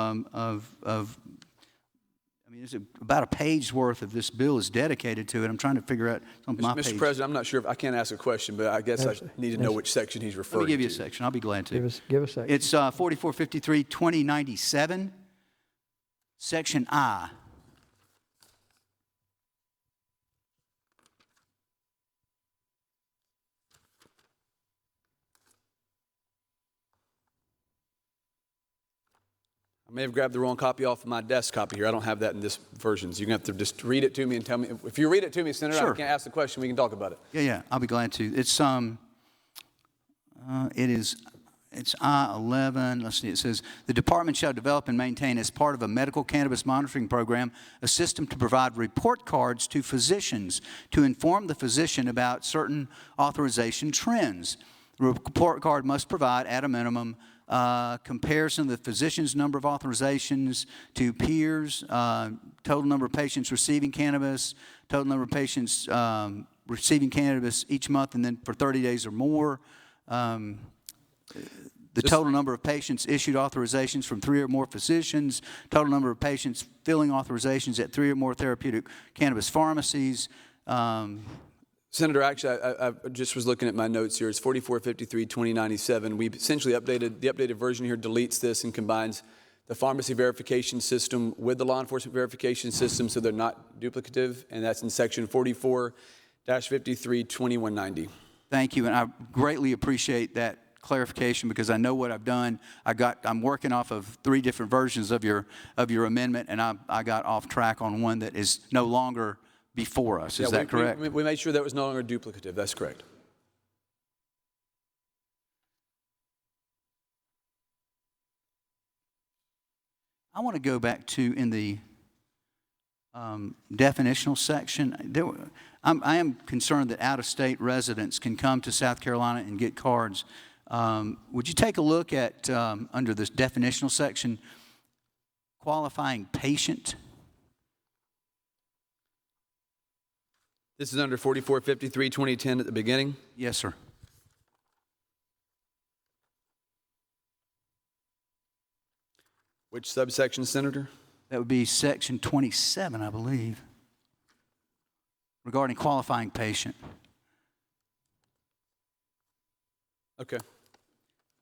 it's about a page worth of this bill is dedicated to it. I'm trying to figure out on my page. Mr. President, I'm not sure if I can't ask a question, but I guess I need to know which section he's referring to. Let me give you a section. I'll be glad to. Give us a section. It's 4453-2097, Section I. I may have grabbed the wrong copy off of my desk copy here. I don't have that in this version. So you're going to have to just read it to me and tell me. If you read it to me, Senator, Sure. I can't ask the question. We can talk about it. Yeah, I'll be glad to. It's it's I-11. Let's see. It says the department shall develop and maintain, as part of a medical cannabis monitoring program, a system to provide report cards to physicians to inform the physician about certain authorization trends. The report card must provide, at a minimum, comparison of the physician's number of authorizations to peers, total number of patients receiving cannabis, total number of patients receiving cannabis each month and then for 30 days or more, the total number of patients issued authorizations from 3 or more physicians, total number of patients filling authorizations at 3 or more therapeutic cannabis pharmacies. Senator, actually, I just was looking at my notes here. It's 4453-2097. We essentially updated, the updated version here deletes this and combines the pharmacy verification system with the law enforcement verification system so they're not duplicative, and that's in section 44-53-2190. Thank you, and I greatly appreciate that clarification because I know what I've done. I'm working off of 3 different versions of your amendment, and I got off track on one that is no longer before us. Is that correct? We made sure that was no longer duplicative. That's correct. I want to go back to in the definitional section. I am concerned that out-of-state residents can come to South Carolina and get cards. Would you take a look at, under this definitional section, qualifying patient? This is under 4453-2010 at the beginning? Yes, sir. Which subsection, Senator? That would be section 27, I believe, regarding qualifying patient. Okay.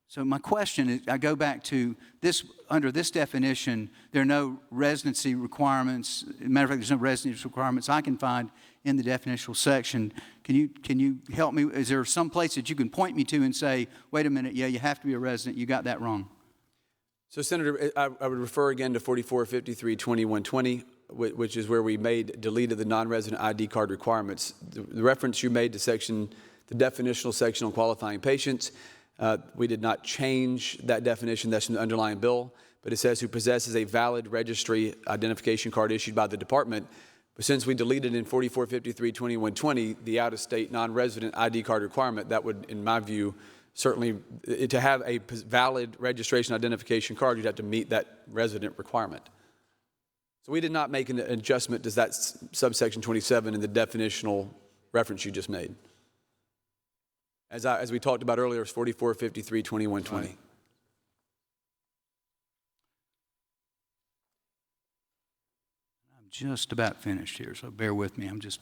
So my question is, I go back to this, under this definition, there are no residency requirements. Matter of fact, there's no residency requirements I can find in the definitional section. Can you help me? Is there some place that you can point me to and say, wait a minute, yeah, you have to be a resident, you got that wrong? So, Senator, I would refer again to 4453-2120, which is where we deleted the non-resident ID card requirements. The reference you made to the definitional section on qualifying patients, we did not change that definition. That's in the underlying bill, but it says who possesses a valid registry identification card issued by the department. But since we deleted in 4453-2120 the out-of-state non-resident ID card requirement, that would, in my view, certainly, to have a valid registration identification card, you'd have to meet that resident requirement. So we did not make an adjustment to that subsection 27 in the definitional reference you just made. As we talked about earlier, it's 4453-2120. I'm just about finished here, so bear with me. I'm just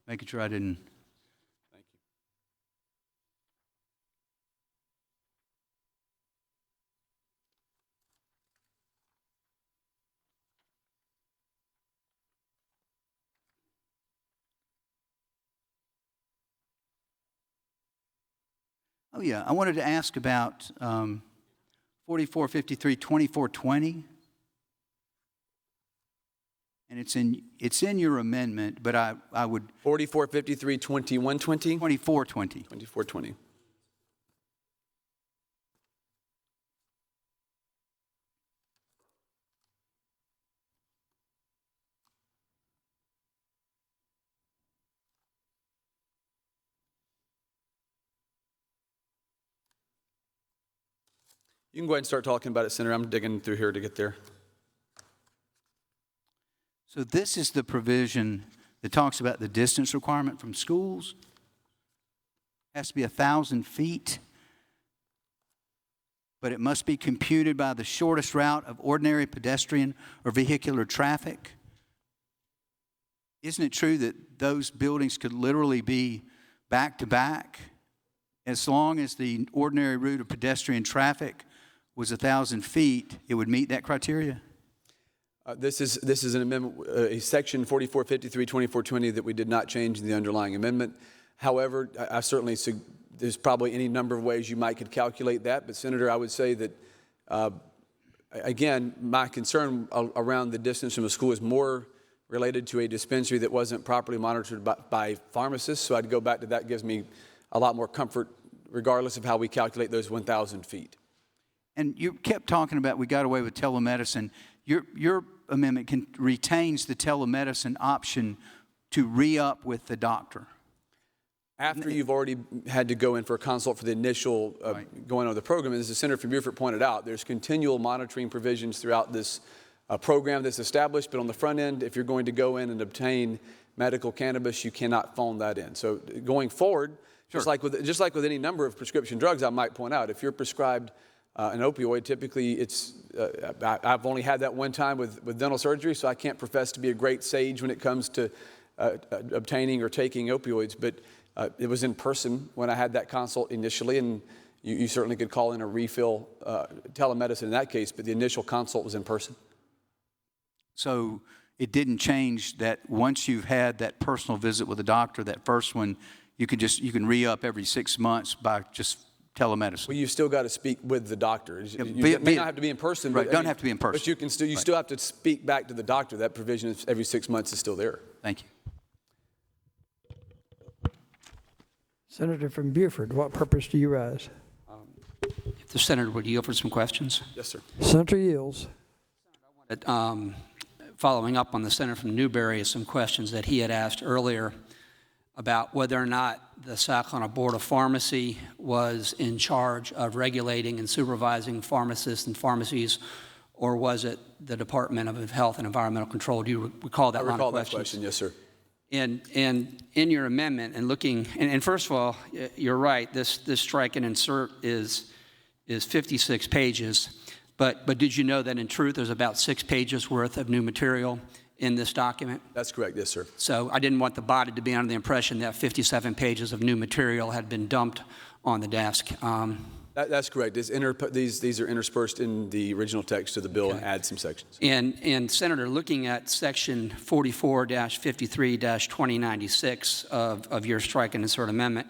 making sure I didn't. Thank you. Oh, yeah. I wanted to ask about 4453-2420. And it's in your amendment, but I would 4453-2120? 2420. 2420. You can go ahead and start talking about it, Senator. I'm digging through here to get there. So this is the provision that talks about the distance requirement from schools. It has to be 1,000 feet, but it must be computed by the shortest route of ordinary pedestrian or vehicular traffic. Isn't it true that those buildings could literally be back to back? As long as the ordinary route of pedestrian traffic was 1,000 feet, it would meet that criteria? This is an amendment, a section 4453-2420 that we did not change in the underlying amendment. However, I certainly, there's probably any number of ways you could calculate that, but Senator, I would say that Again, my concern around the distance from a school is more related to a dispensary that wasn't properly monitored by pharmacists. So I'd go back to that. Gives me a lot more comfort regardless of how we calculate those 1,000 feet. And you kept talking about we got away with telemedicine. Your amendment retains the telemedicine option to re-up with the doctor. After you've already had to go in for a consult for the initial going on the program, as the Senator from Beaufort pointed out, there's continual monitoring provisions throughout this program that's established. But on the front end, if you're going to go in and obtain medical cannabis, you cannot phone that in. So going forward, just like with any number of prescription drugs, I might point out, if you're prescribed an opioid, typically it's, I've only had that one time with dental surgery, so I can't profess to be a great sage when it comes to obtaining or taking opioids, but it was in person when I had that consult initially, and you certainly could call in a refill telemedicine in that case, but the initial consult was in person. So it didn't change that once you've had that personal visit with the doctor, that first one, you can re-up every 6 months by just telemedicine. Well, you still got to speak with the doctor. You may not have to be in person. Right, don't have to be in person. But you can still, still have to speak back to the doctor. That provision is every 6 months is still there. Thank you. Senator from Beaufort, what purpose do you rise? If the Senator would yield for some questions. Yes, sir. Senator yields. Following up on the Senator from Newberry, some questions that he had asked earlier about whether or not the South Carolina Board of Pharmacy was in charge of regulating and supervising pharmacists and pharmacies, or was it the Department of Health and Environmental Control? Do you recall that line of questions? I recall that question, yes, sir. And in your amendment, and looking, and first of all, you're right, this strike and insert is 56 pages, but did you know that in truth there's about 6 pages worth of new material in this document? That's correct, yes, sir. So I didn't want the body to be under the impression that 57 pages of new material had been dumped on the desk. That's correct. These are interspersed in the original text of the bill and add some sections. And Senator, looking at section 44-53-2096 of your strike and insert amendment,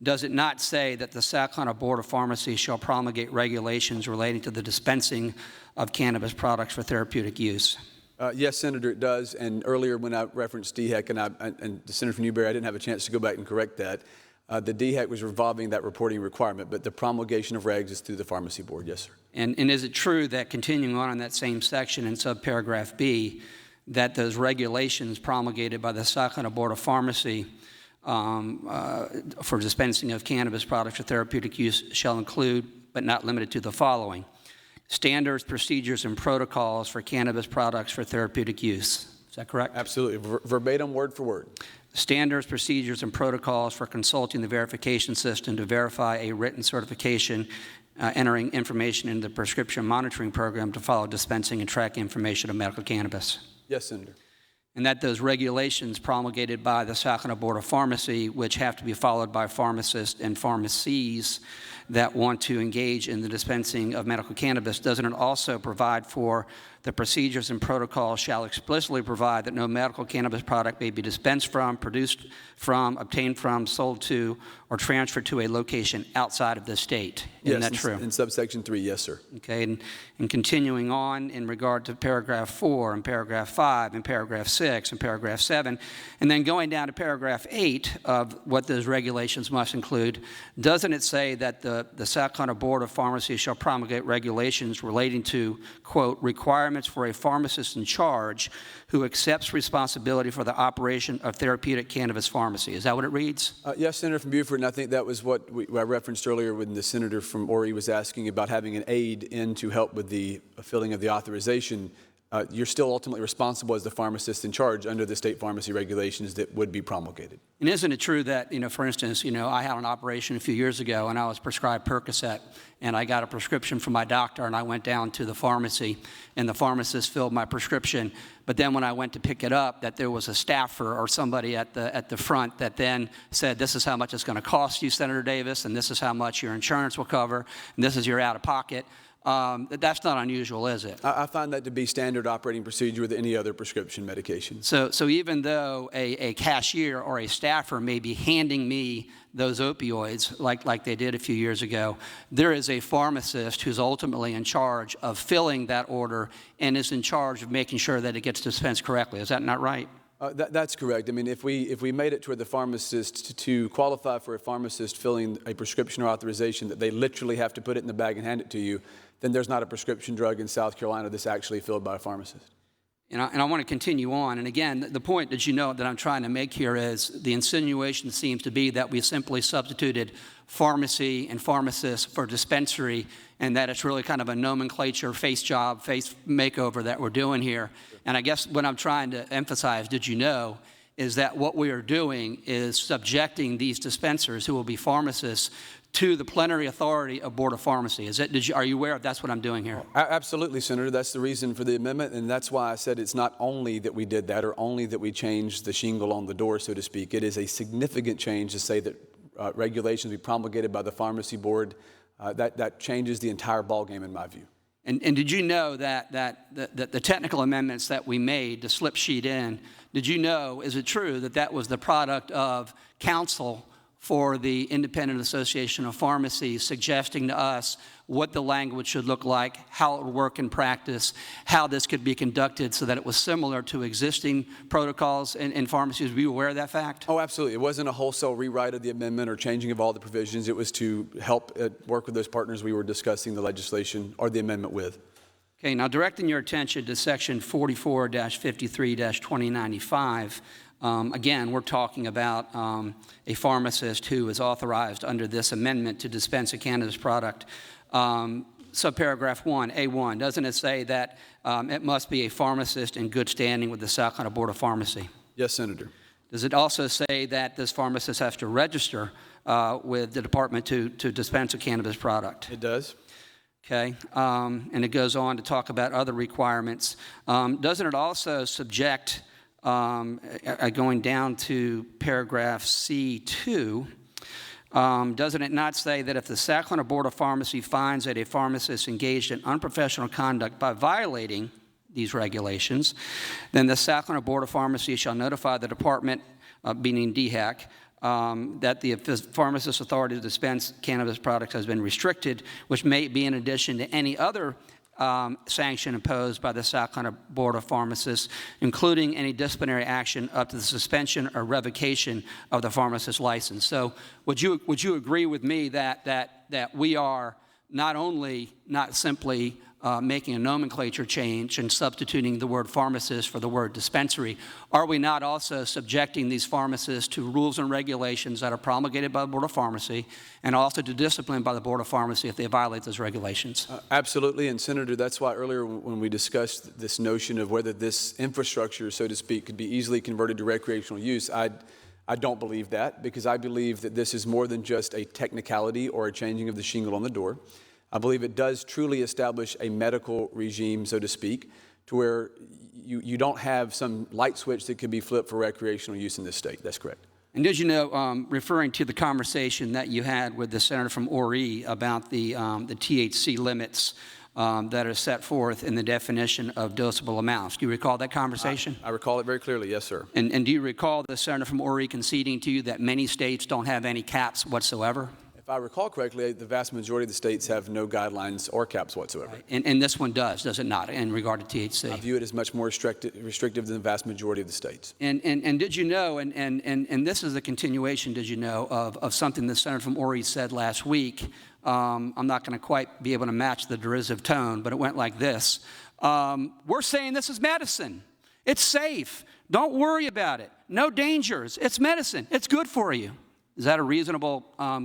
does it not say that the South Carolina Board of Pharmacy shall promulgate regulations relating to the dispensing of cannabis products for therapeutic use? Yes, Senator, it does. And earlier when I referenced DHEC and the Senator from Newberry, I didn't have a chance to go back and correct that. The DHEC was revolving that reporting requirement, but the promulgation of regs is through the Pharmacy Board, yes, sir. And is it true that continuing on in that same section in subparagraph B, that those regulations promulgated by the South Carolina Board of Pharmacy for dispensing of cannabis products for therapeutic use shall include, but not limited to, the following: standards, procedures, and protocols for cannabis products for therapeutic use? Is that correct? Absolutely. Verbatim, word for word. Standards, procedures, and protocols for consulting the verification system to verify a written certification, entering information into the prescription monitoring program to follow dispensing and track information of medical cannabis. Yes, Senator. And that those regulations promulgated by the South Carolina Board of Pharmacy, which have to be followed by pharmacists and pharmacies that want to engage in the dispensing of medical cannabis, doesn't it also provide for the procedures and protocols shall explicitly provide that no medical cannabis product may be dispensed from, produced from, obtained from, sold to, or transferred to a location outside of the state? Isn't that true? In subsection 3, yes, sir. Okay, and continuing on in regard to paragraph 4 and paragraph 5 and paragraph 6 and paragraph 7, and then going down to paragraph 8 of what those regulations must include, doesn't it say that the South Carolina Board of Pharmacy shall promulgate regulations relating to, quote, requirements for a pharmacist in charge who accepts responsibility for the operation of therapeutic cannabis pharmacy? Is that what it reads? Yes, Senator from Beaufort, and I think that was what I referenced earlier when the Senator from Horry was asking about having an aide in to help with the filling of the authorization. You're still ultimately responsible as the pharmacist in charge under the state pharmacy regulations that would be promulgated. And isn't it true that, for instance, I had an operation a few years ago and I was prescribed Percocet, and I got a prescription from my doctor, and I went down to the pharmacy and the pharmacist filled my prescription. But then when I went to pick it up, that there was a staffer or somebody at the front that then said, this is how much it's going to cost you, Senator Davis, and this is how much your insurance will cover, and this is your out-of-pocket. That's not unusual, is it? I find that to be standard operating procedure with any other prescription medication. So even though a cashier or a staffer may be handing me those opioids like they did a few years ago, there is a pharmacist who's ultimately in charge of filling that order and is in charge of making sure that it gets dispensed correctly. Is that not right? That's correct. I mean, if we made it toward the pharmacist to qualify for a pharmacist filling a prescription or authorization that they literally have to put it in the bag and hand it to you, then there's not a prescription drug in South Carolina that's actually filled by a pharmacist. And I want to continue on. And again, the point that that I'm trying to make here is the insinuation seems to be that we simply substituted pharmacy and pharmacist for dispensary, and that it's really kind of a nomenclature, face job, face makeover that we're doing here. And I guess what I'm trying to emphasize, is that what we are doing is subjecting these dispensers, who will be pharmacists, to the plenary authority of Board of Pharmacy. Are you aware of that's what I'm doing here? Absolutely, Senator. That's the reason for the amendment, and that's why I said it's not only that we did that or only that we changed the shingle on the door, so to speak. It is a significant change to say that regulations be promulgated by the Pharmacy Board. That changes the entire ballgame in my view. And did you know that the technical amendments that we made to slip sheet in, is it true that was the product of counsel for the Independent Association of Pharmacies suggesting to us what the language should look like, how it would work in practice, how this could be conducted so that it was similar to existing protocols in pharmacies? Were you aware of that fact? Oh, absolutely. It wasn't a wholesale rewrite of the amendment or changing of all the provisions. It was to help work with those partners we were discussing the legislation or the amendment with. Okay, now directing your attention to Section 44-53-2095, again, we're talking about a pharmacist who is authorized under this amendment to dispense a cannabis product. Subparagraph 1, A1, doesn't it say that it must be a pharmacist in good standing with the South Carolina Board of Pharmacy? Yes, Senator. Does it also say that this pharmacist has to register with the department to dispense a cannabis product? It does. Okay, and it goes on to talk about other requirements. Doesn't it also subject, going down to paragraph C2, doesn't it not say that if the South Carolina Board of Pharmacy finds that a pharmacist engaged in unprofessional conduct by violating these regulations, then the South Carolina Board of Pharmacy shall notify the department, meaning DHAC, that the pharmacist's authority to dispense cannabis products has been restricted, which may be in addition to any other sanction imposed by the South Carolina Board of Pharmacists, including any disciplinary action up to the suspension or revocation of the pharmacist's license. So would you agree with me that we are not simply making a nomenclature change and substituting the word pharmacist for the word dispensary? Are we not also subjecting these pharmacists to rules and regulations that are promulgated by the Board of Pharmacy and also to discipline by the Board of Pharmacy if they violate those regulations? Absolutely, and Senator, that's why earlier when we discussed this notion of whether this infrastructure, so to speak, could be easily converted to recreational use, I don't believe that, because I believe that this is more than just a technicality or a changing of the shingle on the door. I believe it does truly establish a medical regime, so to speak, to where you don't have some light switch that could be flipped for recreational use in this state. That's correct. And did you know, referring to the conversation that you had with the senator from Horry about the THC limits that are set forth in the definition of dosable amounts, do you recall that conversation? I recall it very clearly, yes, sir. And do you recall the senator from Horry conceding to you that many states don't have any caps whatsoever? If I recall correctly, the vast majority of the states have no guidelines or caps whatsoever. Right. And this one does it not, in regard to THC? I view it as much more restrictive than the vast majority of the states. And did you know, and this is a continuation, did you know, of something the senator from Horry said last week. I'm not going to quite be able to match the derisive tone, but it went like this. We're saying this is medicine. It's safe. Don't worry about it. No dangers. It's medicine. It's good for you. Is that a reasonable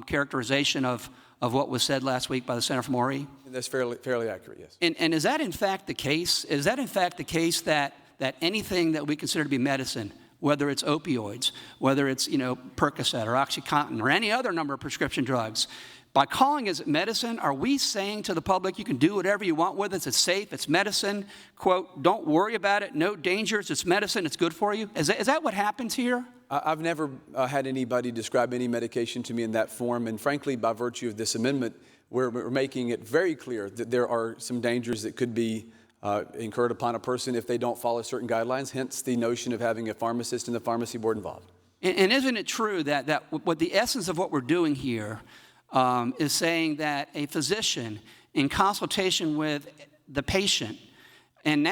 characterization of what was said last week by the senator from Horry? That's fairly accurate, yes. And is that in fact the case? Is that in fact the case that anything that we consider to be medicine, whether it's opioids, whether it's Percocet or OxyContin or any other number of prescription drugs, by calling it medicine, are we saying to the public, you can do whatever you want with it, it's safe, it's medicine, quote, don't worry about it, no dangers, it's medicine, it's good for you? Is that what happens here? I've never had anybody describe any medication to me in that form, and frankly, by virtue of this amendment, we're making it very clear that there are some dangers that could be incurred upon a person if they don't follow certain guidelines, hence the notion of having a pharmacist and the pharmacy board involved. And isn't it true that what the essence of what we're doing here is saying that a physician, in consultation with the patient, and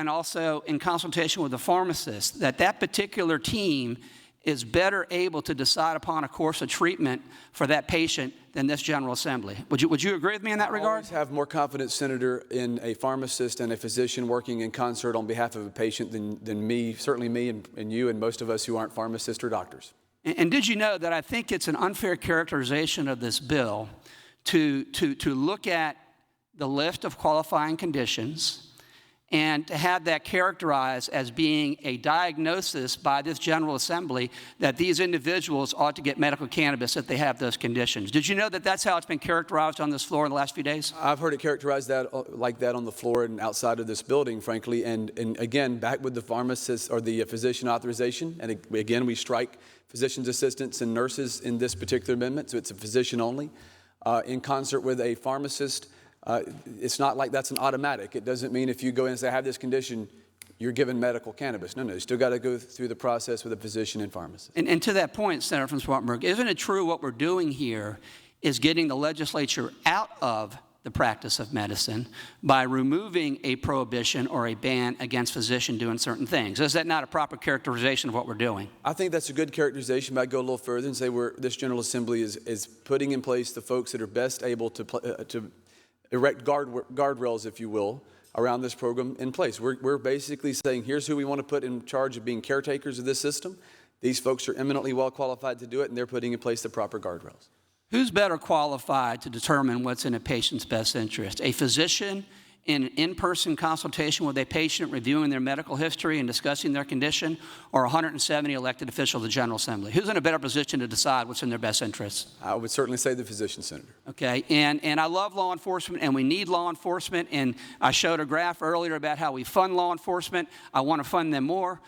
also in consultation with the pharmacist, that particular team is better able to decide upon a course of treatment for that patient than this General Assembly. Would you agree with me in that regard? I always have more confidence, Senator, in a pharmacist and a physician working in concert on behalf of a patient than me, certainly me and you and most of us who aren't pharmacists or doctors. And did you know that I think it's an unfair characterization of this bill to look at the list of qualifying conditions and to have that characterized as being a diagnosis by this General Assembly that these individuals ought to get medical cannabis if they have those conditions. Did you know that that's how it's been characterized on this floor in the last few days? I've heard it characterized like that on the floor and outside of this building, frankly, and again, back with the pharmacist or the physician authorization, and again, we strike physician's assistants and nurses in this particular amendment, so it's a physician only, in concert with a pharmacist. It's not like that's an automatic. It doesn't mean if you go in and say, I have this condition, you're given medical cannabis. No, you still got to go through the process with a physician and pharmacist. And to that point, Senator from Spartanburg, isn't it true what we're doing here is getting the legislature out of the practice of medicine by removing a prohibition or a ban against physician doing certain things? Is that not a proper characterization of what we're doing? I think that's a good characterization, but I'd go a little further and say this General Assembly is putting in place the folks that are best able to erect guardrails, if you will, around this program in place. We're basically saying, here's who we want to put in charge of being caretakers of this system. These folks are eminently well qualified to do it, and they're putting in place the proper guardrails. Who's better qualified to determine what's in a patient's best interest? A physician in in-person consultation with a patient reviewing their medical history and discussing their condition, or 170 elected officials of the General Assembly? Who's in a better position to decide what's in their best interests? I would certainly say the physician, Senator. Okay, and I love law enforcement, and we need law enforcement, and I showed a graph earlier about how we fund law enforcement. I want to fund them more,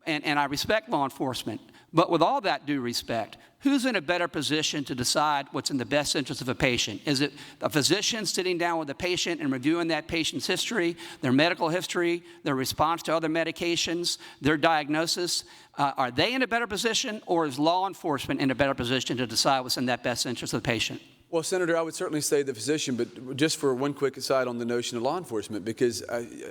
and I respect law enforcement. But with all that due respect, who's in a better position to decide what's in the best interest of a patient? Is it a physician sitting down with a patient and reviewing that patient's history, their medical history, their response to other medications, their diagnosis? Are they in a better position, or is law enforcement in a better position to decide what's in that best interest of the patient? Well, Senator, I would certainly say the physician, but just for one quick aside on the notion of law enforcement, because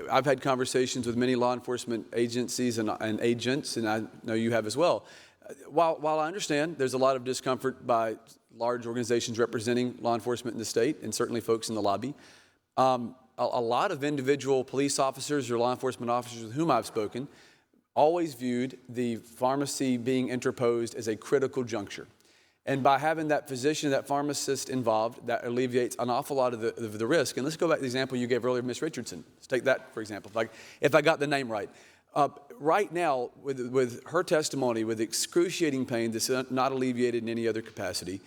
I've had conversations with many law enforcement agencies and agents, and I know you have as well. While I understand there's a lot of discomfort by large organizations representing law enforcement in the state, and certainly folks in the lobby, a lot of individual police officers or law enforcement officers with whom I've spoken always viewed the pharmacy being interposed as a critical juncture. And by having that physician, that pharmacist involved, that alleviates an awful lot of the risk. And let's go back to the example you gave earlier, Ms. Richardson. Let's take that, for example, if I got the name right. Right now, with her testimony, with excruciating pain that's not alleviated in any other capacity,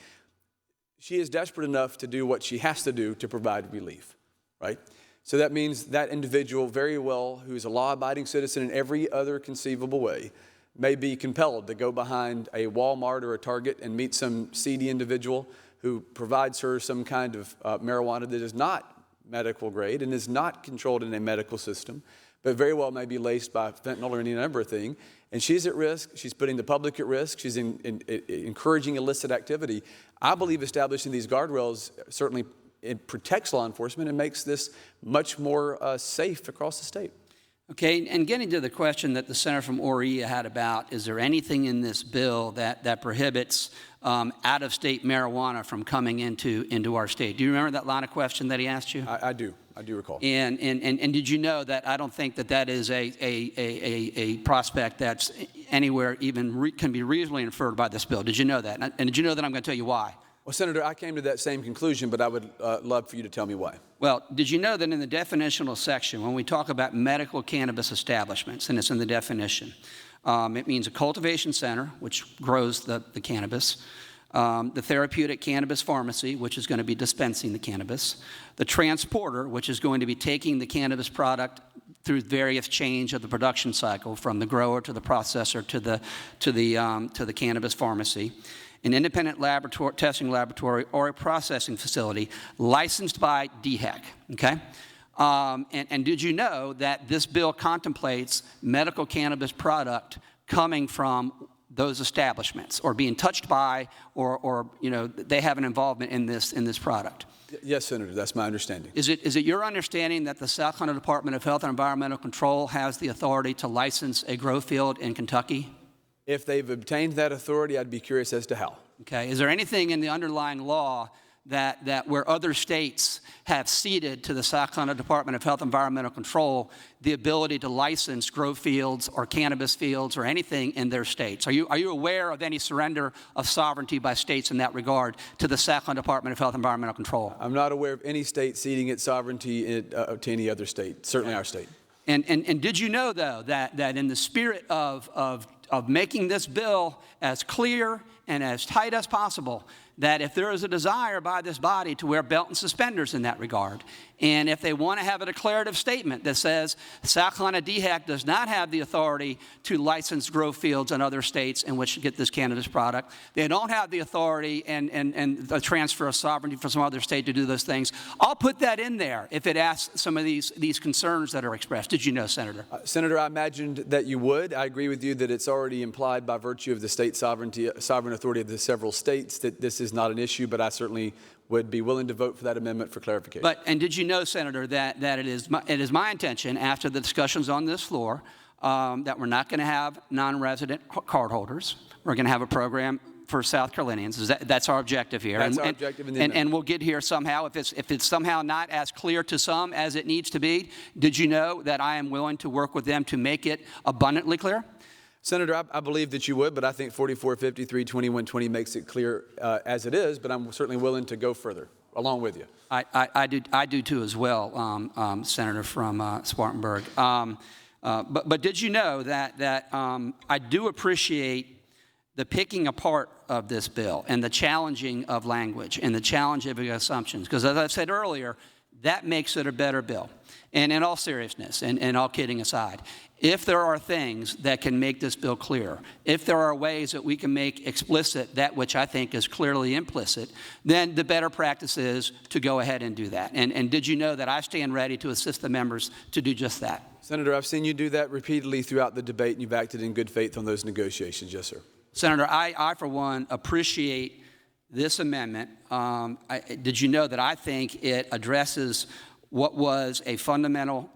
she is desperate enough to do what she has to do to provide relief, right? So that means that individual, very well, who's a law-abiding citizen in every other conceivable way, may be compelled to go behind a Walmart or a Target and meet some seedy individual who provides her some kind of marijuana that is not medical grade and is not controlled in a medical system, but very well may be laced by fentanyl or any number of things. And she's at risk. She's putting the public at risk. She's encouraging illicit activity. I believe establishing these guardrails certainly it protects law enforcement and makes this much more safe across the state. Okay, and getting to the question that the senator from Oria had about, is there anything in this bill that prohibits out-of-state marijuana from coming into our state? Do you remember that line of question that he asked you? I do recall. And did you know that I don't think that is a prospect that's anywhere even can be reasonably inferred by this bill? Did you know that? And did you know that I'm going to tell you why? Well, Senator, I came to that same conclusion, but I would love for you to tell me why. Well, did you know that in the definitional section, when we talk about medical cannabis establishments, and it's in the definition, it means a cultivation center, which grows the cannabis, the therapeutic cannabis pharmacy, which is going to be dispensing the cannabis, the transporter, which is going to be taking the cannabis product through various change of the production cycle, from the grower to the processor to the cannabis pharmacy, an independent testing laboratory or a processing facility licensed by DHEC, okay? And did you know that this bill contemplates medical cannabis product coming from those establishments or being touched by or they have an involvement in this product? Yes, Senator, that's my understanding. Is it your understanding that the South Carolina Department of Health and Environmental Control has the authority to license a grow field in Kentucky? If they've obtained that authority, I'd be curious as to how. Okay. Is there anything in the underlying law that where other states have ceded to the South Carolina Department of Health and Environmental Control the ability to license grow fields or cannabis fields or anything in their states? Are you aware of any surrender of sovereignty by states in that regard to the South Carolina Department of Health and Environmental Control? I'm not aware of any state ceding its sovereignty to any other state, certainly our state. And did you know, though, that in the spirit of making this bill as clear and as tight as possible, that if there is a desire by this body to wear belt and suspenders in that regard, and if they want to have a declarative statement that says South Carolina DHEC does not have the authority to license grow fields in other states in which to get this cannabis product, they don't have the authority and the transfer of sovereignty for some other state to do those things, I'll put that in there if it asks some of these concerns that are expressed. Did you know, Senator? Senator, I imagined that you would. I agree with you that it's already implied by virtue of the state sovereign authority of the several states that this is not an issue, but I certainly would be willing to vote for that amendment for clarification. And did you know, Senator, that it is my intention after the discussions on this floor that we're not going to have non-resident cardholders. We're going to have a program for South Carolinians. That's our objective here. That's our objective in the amendment. And we'll get here somehow. If it's somehow not as clear to some as it needs to be, did you know that I am willing to work with them to make it abundantly clear? Senator, I believe that you would, but I think 4453, 2120 makes it clear as it is, but I'm certainly willing to go further along with you. I do too as well, Senator from Spartanburg. But did you know that I do appreciate the picking apart of this bill and the challenging of language and the challenge of assumptions? Because as I said earlier, that makes it a better bill. And in all seriousness, and all kidding aside, if there are things that can make this bill clear, if there are ways that we can make explicit that which I think is clearly implicit, then the better practice is to go ahead and do that. And did you know that I stand ready to assist the members to do just that? Senator, I've seen you do that repeatedly throughout the debate, and you've acted in good faith on those negotiations. Yes, sir. Senator, I for one, appreciate this amendment. Did you know that I think it addresses what was a fundamental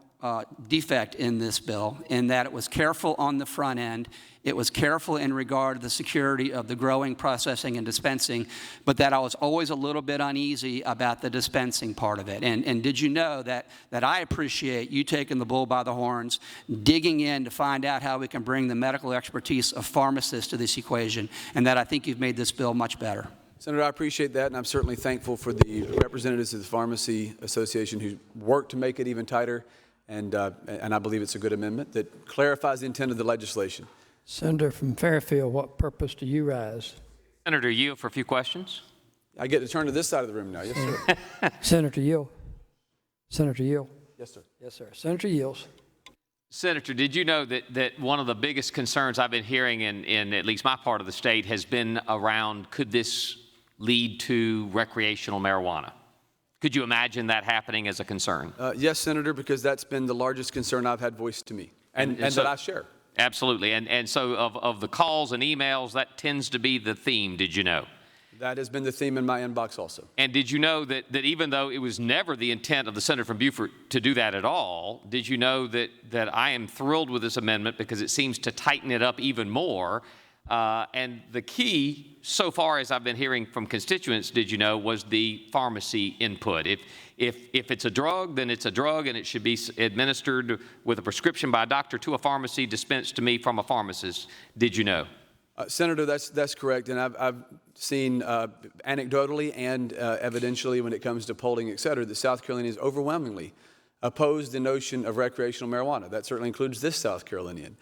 defect in this bill, in that it was careful on the front end, it was careful in regard to the security of the growing, processing, and dispensing, but that I was always a little bit uneasy about the dispensing part of it. And did you know that I appreciate you taking the bull by the horns, digging in to find out how we can bring the medical expertise of pharmacists to this equation, and that I think you've made this bill much better? Senator, I appreciate that, and I'm certainly thankful for the representatives of the Pharmacy Association who worked to make it even tighter, and I believe it's a good amendment that clarifies the intent of the legislation. Senator from Fairfield, what purpose do you rise? Senator Yield for a few questions. I get to turn to this side of the room now. Yes, sir. Senator Yield. Senator Yield. Yes, sir. Yes, sir. Senator Yields. Senator, did you know that one of the biggest concerns I've been hearing in at least my part of the state has been around, could this lead to recreational marijuana? Could you imagine that happening as a concern? Yes, Senator, because that's been the largest concern I've had voiced to me, and so, that I share. Absolutely. And so of the calls and emails, that tends to be the theme, did you know? That has been the theme in my inbox also. And did you know that even though it was never the intent of the senator from Beaufort to do that at all, did you know that I am thrilled with this amendment because it seems to tighten it up even more? And the key, so far as I've been hearing from constituents, did you know, was the pharmacy input. If it's a drug, then it's a drug, and it should be administered with a prescription by a doctor to a pharmacy, dispensed to me from a pharmacist. Did you know? Senator, that's correct, and I've seen anecdotally and evidentially when it comes to polling, et cetera, that South Carolinians overwhelmingly oppose the notion of recreational marijuana. That certainly includes this South Carolinian.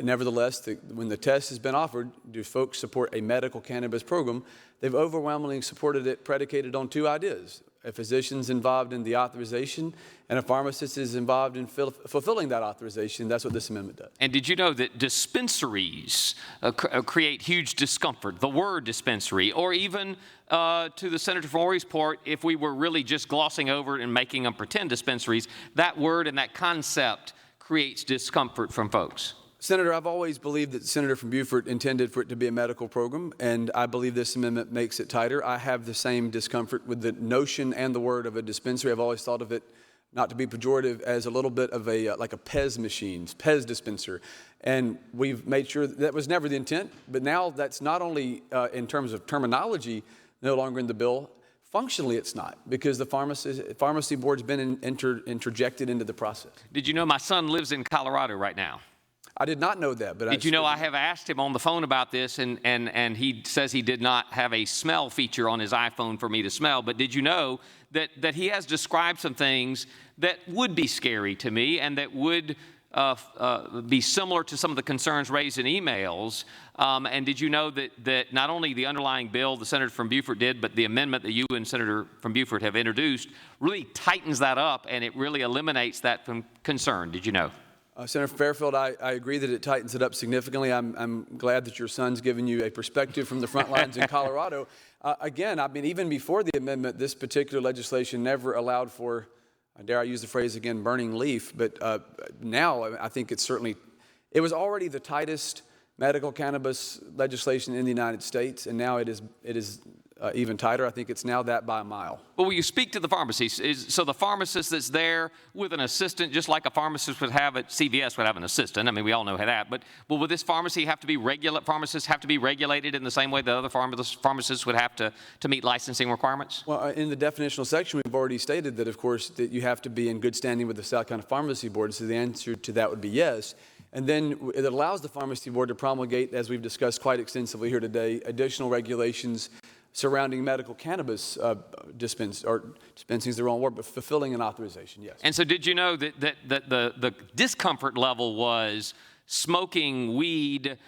Nevertheless, when the test has been offered, do folks support a medical cannabis program? They've overwhelmingly supported it predicated on two ideas. a physician's involved in the authorization, and a pharmacist is involved in fulfilling that authorization. That's what this amendment does. And did you know that dispensaries create huge discomfort? The word dispensary, or even to the Senator from Horry's part, if we were really just glossing over it and making them pretend dispensaries, that word and that concept creates discomfort from folks. Senator, I've always believed that the Senator from Beaufort intended for it to be a medical program, and I believe this amendment makes it tighter. I have the same discomfort with the notion and the word of a dispensary. I've always thought of it, not to be pejorative, as a little bit of like a Pez machine, Pez dispenser. And we've made sure that was never the intent, but now that's not only in terms of terminology no longer in the bill, functionally it's not, because the pharmacy board's been interjected into the process. Did you know my son lives in Colorado right now? I did not know that, but did you know I have asked him on the phone about this, and he says he did not have a smell feature on his iPhone for me to smell, but did you know that he has described some things that would be scary to me and that would be similar to some of the concerns raised in emails? And did you know that not only the underlying bill the Senator from Beaufort did, but the amendment that you and Senator from Beaufort have introduced really tightens that up, and it really eliminates that from concern? Did you know? Senator Fairfield, I agree that it tightens it up significantly. I'm glad that your son's given you a perspective from the front lines in Colorado. Again, I mean, even before the amendment, this particular legislation never allowed for, dare I use the phrase again, burning leaf. But now I think it was already the tightest medical cannabis legislation in the United States, and now it is even tighter. I think it's now that by a mile. Well, will you speak to the pharmacies? So the pharmacist that's there with an assistant, just like a pharmacist would have at CVS would have an assistant. I mean, we all know that. But will this pharmacy have to be pharmacists have to be regulated in the same way that other pharmacists would have to meet licensing requirements? Well, in the definitional section, we've already stated that, of course, that you have to be in good standing with the South Carolina Pharmacy Board. So the answer to that would be yes. And then it allows the Pharmacy Board to promulgate, as we've discussed quite extensively here today, additional regulations surrounding medical cannabis dispensing is the wrong word, but fulfilling an authorization, yes. And so did you know that the discomfort level was smoking weed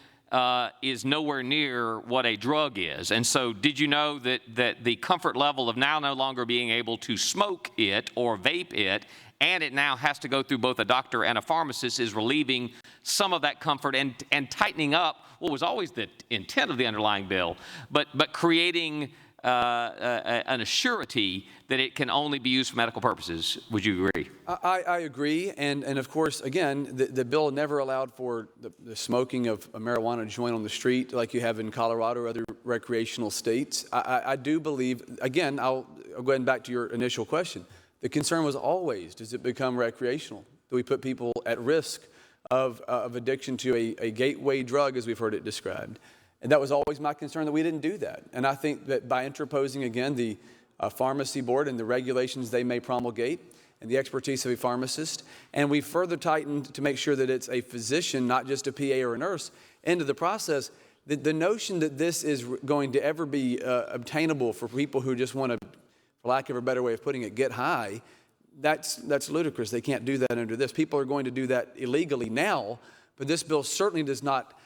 is nowhere near what a drug is? And so did you know that the comfort level of now no longer being able to smoke it or vape it, and it now has to go through both a doctor and a pharmacist, is relieving some of that comfort and tightening up what was always the intent of the underlying bill, but creating an assurity that it can only be used for medical purposes? Would you agree? I agree, and of course, again, the bill never allowed for the smoking of a marijuana joint on the street like you have in Colorado or other recreational states. I do believe, again, I'll go ahead and back to your initial question. The concern was always, does it become recreational? Do we put people at risk of addiction to a gateway drug, as we've heard it described? And that was always my concern, that we didn't do that. And I think that by interposing, again, the pharmacy board and the regulations they may promulgate and the expertise of a pharmacist, and we further tightened to make sure that it's a physician, not just a PA or a nurse, into the process, the notion that this is going to ever be obtainable for people who just want to, for lack of a better way of putting it, get high, that's ludicrous. They can't do that under this. People are going to do that illegally now, but this bill certainly does not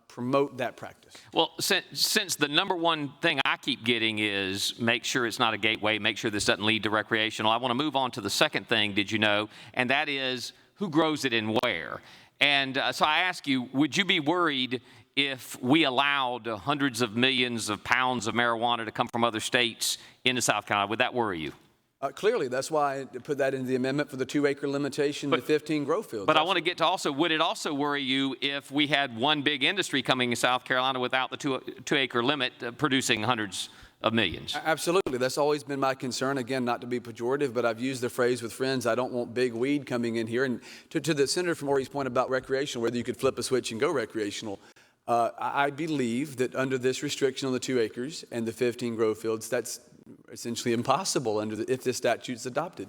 promote that practice. Well, since the number one thing I keep getting is make sure it's not a gateway, make sure this doesn't lead to recreational, I want to move on to the second thing, did you know, and that is who grows it and where. And so I ask you, would you be worried if we allowed hundreds of millions of pounds of marijuana to come from other states into South Carolina? Would that worry you? Clearly, that's why I put that into the amendment for the 2-acre limitation to 15 grow fields. But I want to get to also, would it also worry you if we had one big industry coming in South Carolina without the 2-acre limit producing hundreds of millions? Absolutely. That's always been my concern. Again, not to be pejorative, but I've used the phrase with friends, I don't want big weed coming in here. And to the Senator from Horry's point about recreational, whether you could flip a switch and go recreational, I believe that under this restriction on the 2 acres and the 15 grow fields, that's essentially impossible if this statute's adopted.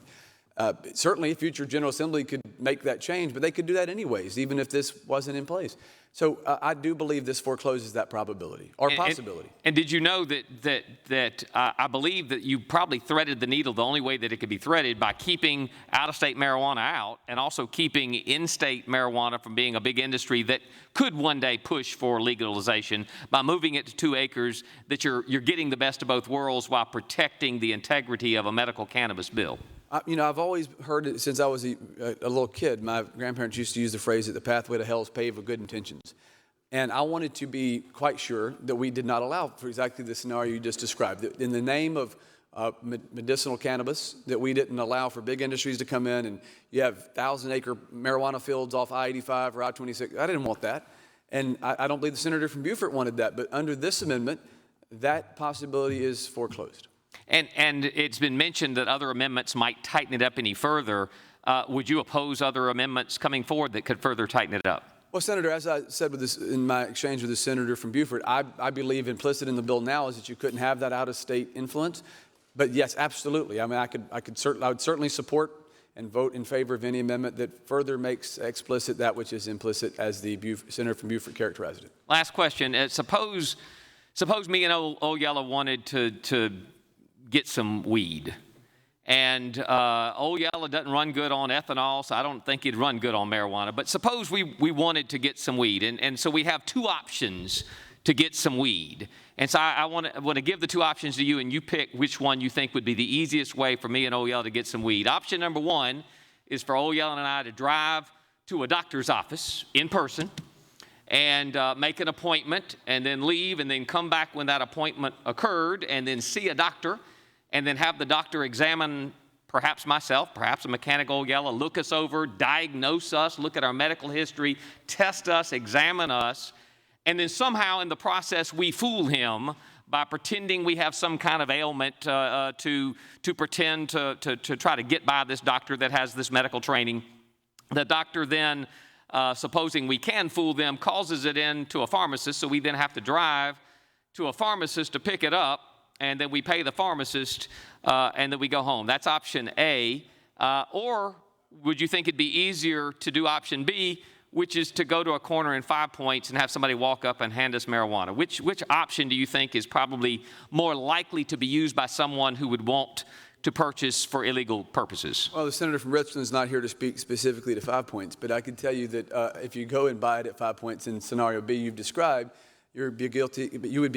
Certainly, a future General Assembly could make that change, but they could do that anyways, even if this wasn't in place. So I do believe this forecloses that probability or possibility. And did you know that I believe that you probably threaded the needle the only way that it could be threaded by keeping out-of-state marijuana out and also keeping in-state marijuana from being a big industry that could one day push for legalization by moving it to 2 acres, that you're getting the best of both worlds while protecting the integrity of a medical cannabis bill? I've always heard it since I was a little kid. My grandparents used to use the phrase that the pathway to hell is paved with good intentions. And I wanted to be quite sure that we did not allow for exactly the scenario you just described. That in the name of medicinal cannabis, that we didn't allow for big industries to come in and you have 1,000-acre marijuana fields off I-85 or I-26. I didn't want that. And I don't believe the senator from Beaufort wanted that. But under this amendment, that possibility is foreclosed. And it's been mentioned that other amendments might tighten it up any further. Would you oppose other amendments coming forward that could further tighten it up? Well, Senator, as I said in my exchange with the senator from Beaufort, I believe implicit in the bill now is that you couldn't have that out-of-state influence. But yes, absolutely. I mean, I would certainly support and vote in favor of any amendment that further makes explicit that which is implicit, as the senator from Beaufort characterized it. Last question. Suppose me and Old Yellow wanted to get some weed. And Old Yellow doesn't run good on ethanol, so I don't think he'd run good on marijuana. But suppose we wanted to get some weed, and so we have 2 options to get some weed. And so I want to give the 2 options to you, and you pick which one you think would be the easiest way for me and Old Yellow to get some weed. Option number 1 is for Old Yellow and I to drive to a doctor's office in person and make an appointment and then leave and then come back when that appointment occurred and then see a doctor and then have the doctor examine perhaps myself, perhaps a mechanic Old Yellow, look us over, diagnose us, look at our medical history, test us, examine us, and then somehow in the process we fool him by pretending we have some kind of ailment to pretend to try to get by this doctor that has this medical training. The doctor then, supposing we can fool them, causes it in to a pharmacist, so we then have to drive to a pharmacist to pick it up, and then we pay the pharmacist, and then we go home. That's option A. Or would you think it'd be easier to do option B, which is to go to a corner in 5 Points and have somebody walk up and hand us marijuana? Which option do you think is probably more likely to be used by someone who would want to purchase for illegal purposes? Well, the senator from Richmond is not here to speak specifically to 5 Points, but I can tell you that if you go and buy it at 5 Points in scenario B you've described, you would be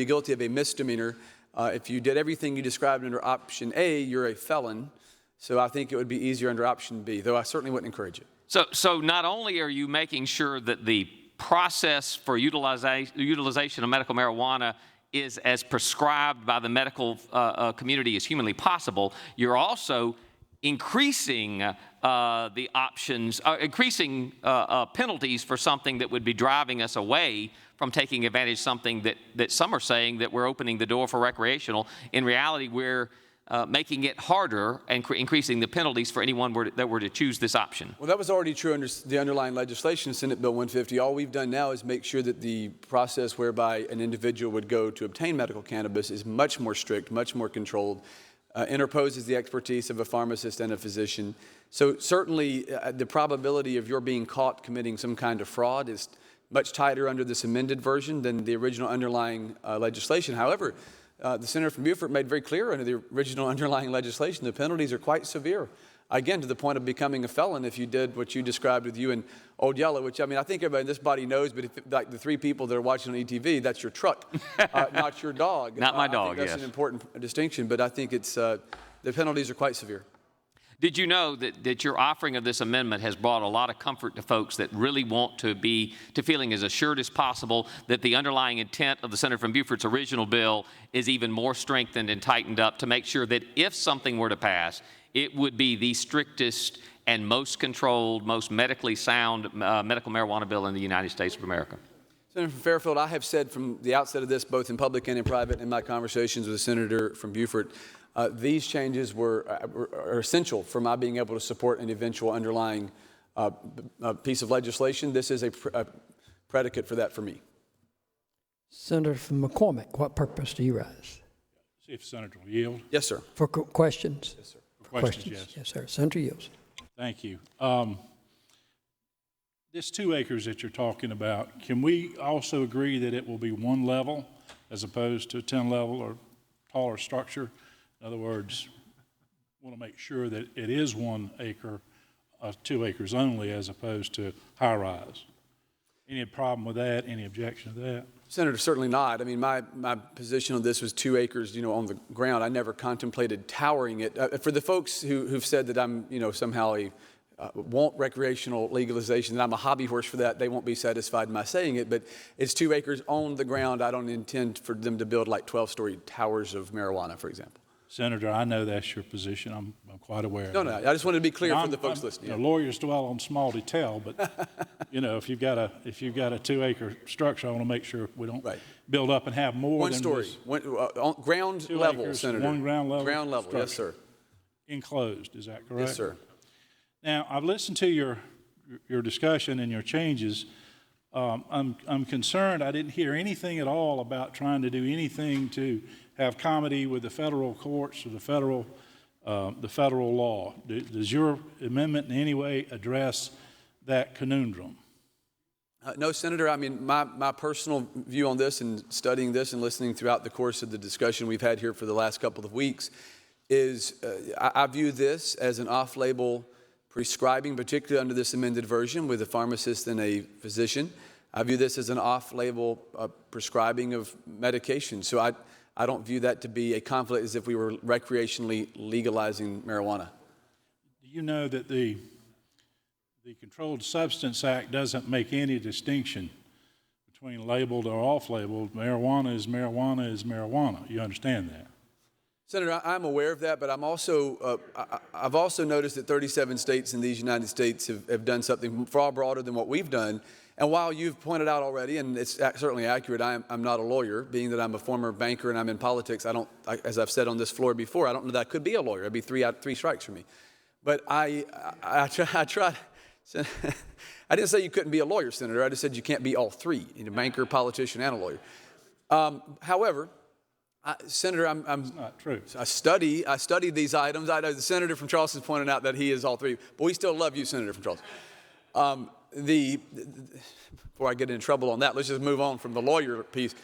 guilty of a misdemeanor. If you did everything you described under option A, you're a felon. So I think it would be easier under option B, though I certainly wouldn't encourage it. So not only are you making sure that the process for utilization of medical marijuana is as prescribed by the medical community as humanly possible, you're also increasing the options, increasing penalties for something that would be driving us away from taking advantage of something that some are saying that we're opening the door for recreational. In reality, we're making it harder and increasing the penalties for anyone that were to choose this option. Well, that was already true under the underlying legislation, Senate Bill 150. All we've done now is make sure that the process whereby an individual would go to obtain medical cannabis is much more strict, much more controlled, interposes the expertise of a pharmacist and a physician. So certainly the probability of your being caught committing some kind of fraud is much tighter under this amended version than the original underlying legislation. However, the senator from Beaufort made very clear under the original underlying legislation the penalties are quite severe. Again, to the point of becoming a felon if you did what you described with you and Old Yellow, which, I mean, I think everybody in this body knows, but if, like the 3 people that are watching on ETV, that's your truck, not your dog. Not my dog, I think that's an important distinction, but I think it's, the penalties are quite severe. Did you know that your offering of this amendment has brought a lot of comfort to folks that really want to feeling as assured as possible that the underlying intent of the Senator from Beaufort's original bill is even more strengthened and tightened up to make sure that if something were to pass, it would be the strictest and most controlled, most medically sound medical marijuana bill in the United States of America? Senator from Fairfield, I have said from the outset of this, both in public and in private, in my conversations with the senator from Beaufort, these changes are essential for my being able to support an eventual underlying piece of legislation. This is a predicate for that for me. Senator from McCormick, what purpose do you rise? See if Senator will yield. Yes, sir. For questions? Yes, sir. Questions, yes. Yes, sir. Senator yields. Thank you. This 2 acres that you're talking about, can we also agree that it will be 1 level as opposed to a 10 level or taller structure? In other words, want to make sure that it is 1 acre, 2 acres only, as opposed to high rise. Any problem with that? Any objection to that? Senator, certainly not. I mean, my position on this was 2 acres, on the ground. I never contemplated towering it. For the folks who've said that I'm, somehow want recreational legalization, that I'm a hobby horse for that, they won't be satisfied in my saying it, but it's 2 acres on the ground. I don't intend for them to build like 12-story towers of marijuana, for example. Senator, I know that's your position. I'm quite aware. No, I just wanted to be clear for the folks listening. Lawyers dwell on small detail, but if you've got a 2 acre structure, I want to make sure we don't build up and have more 1 than story, ground level, acres, Senator. 1 ground level. Ground level, yes, sir. Enclosed, is that correct? Yes, sir. Now, I've listened to your discussion and your changes. I'm concerned. I didn't hear anything at all about trying to do anything to have comity with the federal courts or the federal law. Does your amendment in any way address that conundrum? No, Senator. I mean, my personal view on this, and studying this and listening throughout the course of the discussion we've had here for the last couple of weeks, is I view this as an off-label prescribing, particularly under this amended version with a pharmacist and a physician. I view this as an off-label prescribing of medication. So I don't view that to be a conflict as if we were recreationally legalizing marijuana. Do you know that the Controlled Substance Act doesn't make any distinction between labeled or off-labeled? Marijuana is marijuana is marijuana. You understand that? Senator, I'm aware of that, but I've also noticed that 37 states in these United States have done something far broader than what we've done. And while you've pointed out already, and it's certainly accurate, I'm not a lawyer, being that I'm a former banker and I'm in politics. As I've said on this floor before, I don't know that I could be a lawyer. It'd be 3 strikes for me. But I tried. I didn't say you couldn't be a lawyer, Senator. I just said you can't be all 3, a banker, politician, and a lawyer. However, Senator, That's not true. I studied these items. I know the senator from Charleston pointed out that he is all 3, but we still love you, Senator from Charleston. Before I get in trouble on that, let's just move on from the lawyer piece.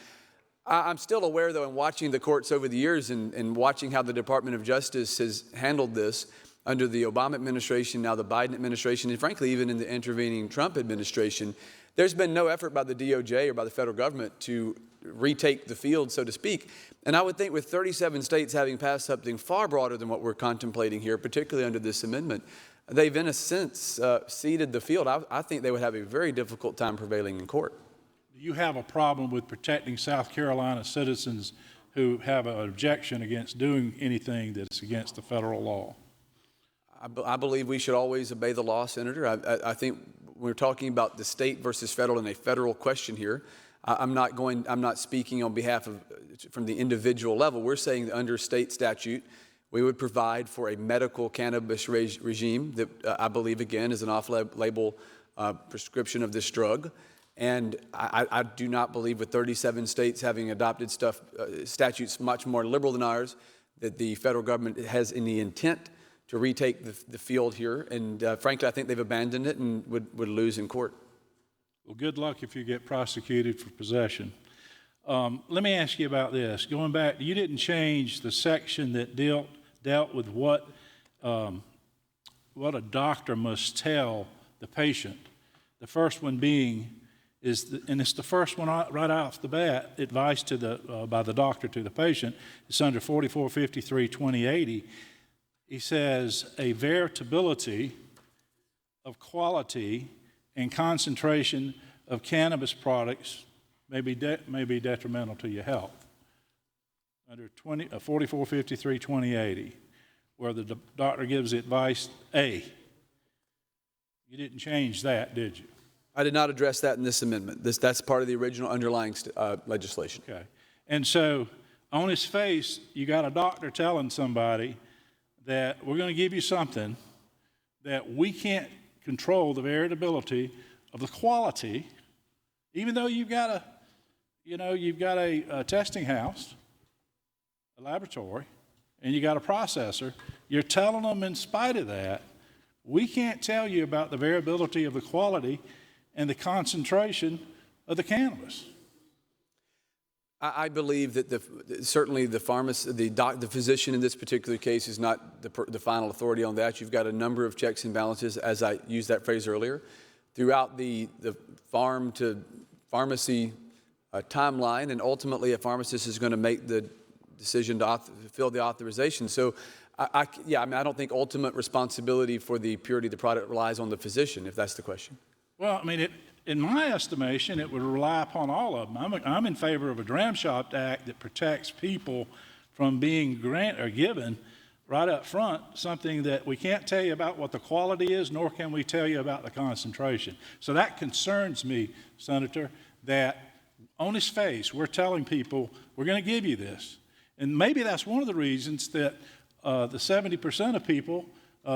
I'm still aware, though, in watching the courts over the years and watching how the Department of Justice has handled this under the Obama administration, now the Biden administration, and frankly, even in the intervening Trump administration, there's been no effort by the DOJ or by the federal government to retake the field, so to speak. And I would think with 37 states having passed something far broader than what we're contemplating here, particularly under this amendment, they've in a sense ceded the field. I think they would have a very difficult time prevailing in court. Do you have a problem with protecting South Carolina citizens who have an objection against doing anything that's against the federal law? I believe we should always obey the law, Senator. I think we're talking about the state versus federal and a federal question here. I'm not speaking on behalf of, from the individual level. We're saying that under state statute, we would provide for a medical cannabis regime that I believe, again, is an off-label prescription of this drug. And I do not believe with 37 states having adopted statutes much more liberal than ours, that the federal government has any intent to retake the field here. And frankly, I think they've abandoned it and would lose in court. Well, good luck if you get prosecuted for possession. Let me ask you about this. Going back, you didn't change the section that dealt with what a doctor must tell the patient. The first one being and it's the first one right off the bat, advice by the doctor to the patient. It's under 4453-2080. He says a variability of quality and concentration of cannabis products may be detrimental to your health. Under 4453-2080, where the doctor gives advice A. You didn't change that, did you? I did not address that in this amendment. That's part of the original underlying legislation. Okay. And so on its face, you got a doctor telling somebody that we're going to give you something that we can't control the variability of the quality, even though you've got a testing house, a laboratory, and you got a processor, you're telling them in spite of that, we can't tell you about the variability of the quality and the concentration of the cannabis. I believe that certainly the pharmacist, the physician in this particular case is not the final authority on that. You've got a number of checks and balances, as I used that phrase earlier, throughout the farm to pharmacy timeline, and ultimately a pharmacist is going to make the decision to fill the authorization. So, I don't think ultimate responsibility for the purity of the product relies on the physician, if that's the question. Well, I mean, in my estimation, it would rely upon all of them. I'm in favor of a Dram Shop Act that protects people from being given right up front something that we can't tell you about what the quality is, nor can we tell you about the concentration. So that concerns me, Senator, that on its face, we're telling people we're going to give you this. And maybe that's one of the reasons that the 70% of people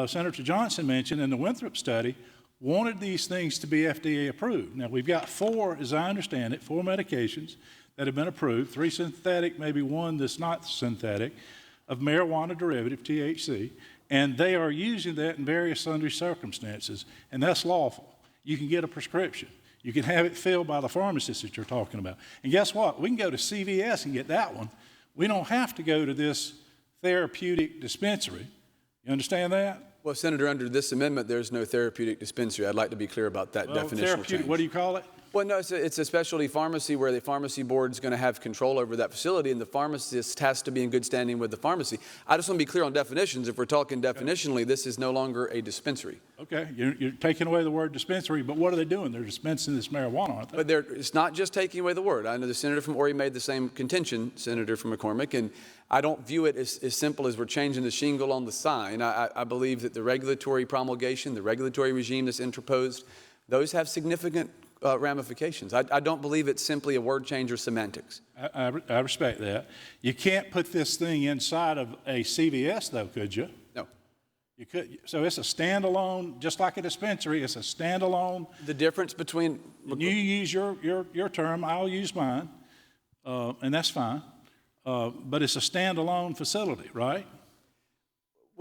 Senator Johnson mentioned in the Winthrop study wanted these things to be FDA approved. Now, we've got 4, as I understand it, 4 medications that have been approved, 3 synthetic, maybe 1 that's not synthetic, of marijuana derivative, THC, and they are using that in various sundry circumstances, and that's lawful. You can get a prescription. You can have it filled by the pharmacist that you're talking about. And guess what? We can go to CVS and get that one. We don't have to go to this therapeutic dispensary. You understand that? Well, Senator, under this amendment, there's no therapeutic dispensary. I'd like to be clear about that definitional change. What do you call it? Well, no, it's a specialty pharmacy where the pharmacy board is going to have control over that facility, and the pharmacist has to be in good standing with the pharmacy. I just want to be clear on definitions. If we're talking definitionally, this is no longer a dispensary. Okay, you're taking away the word dispensary, but what are they doing? They're dispensing this marijuana, aren't they? But it's not just taking away the word. I know the senator from Horry made the same contention, Senator from McCormick, and I don't view it as simple as we're changing the shingle on the sign. I believe that the regulatory promulgation, the regulatory regime that's interposed, those have significant ramifications. I don't believe it's simply a word change or semantics. I respect that. You can't put this thing inside of a CVS, though, could you? No. You could. So it's a standalone, just like a dispensary. It's a standalone. The difference between you use your term, I'll use mine, and that's fine. But it's a standalone facility, right?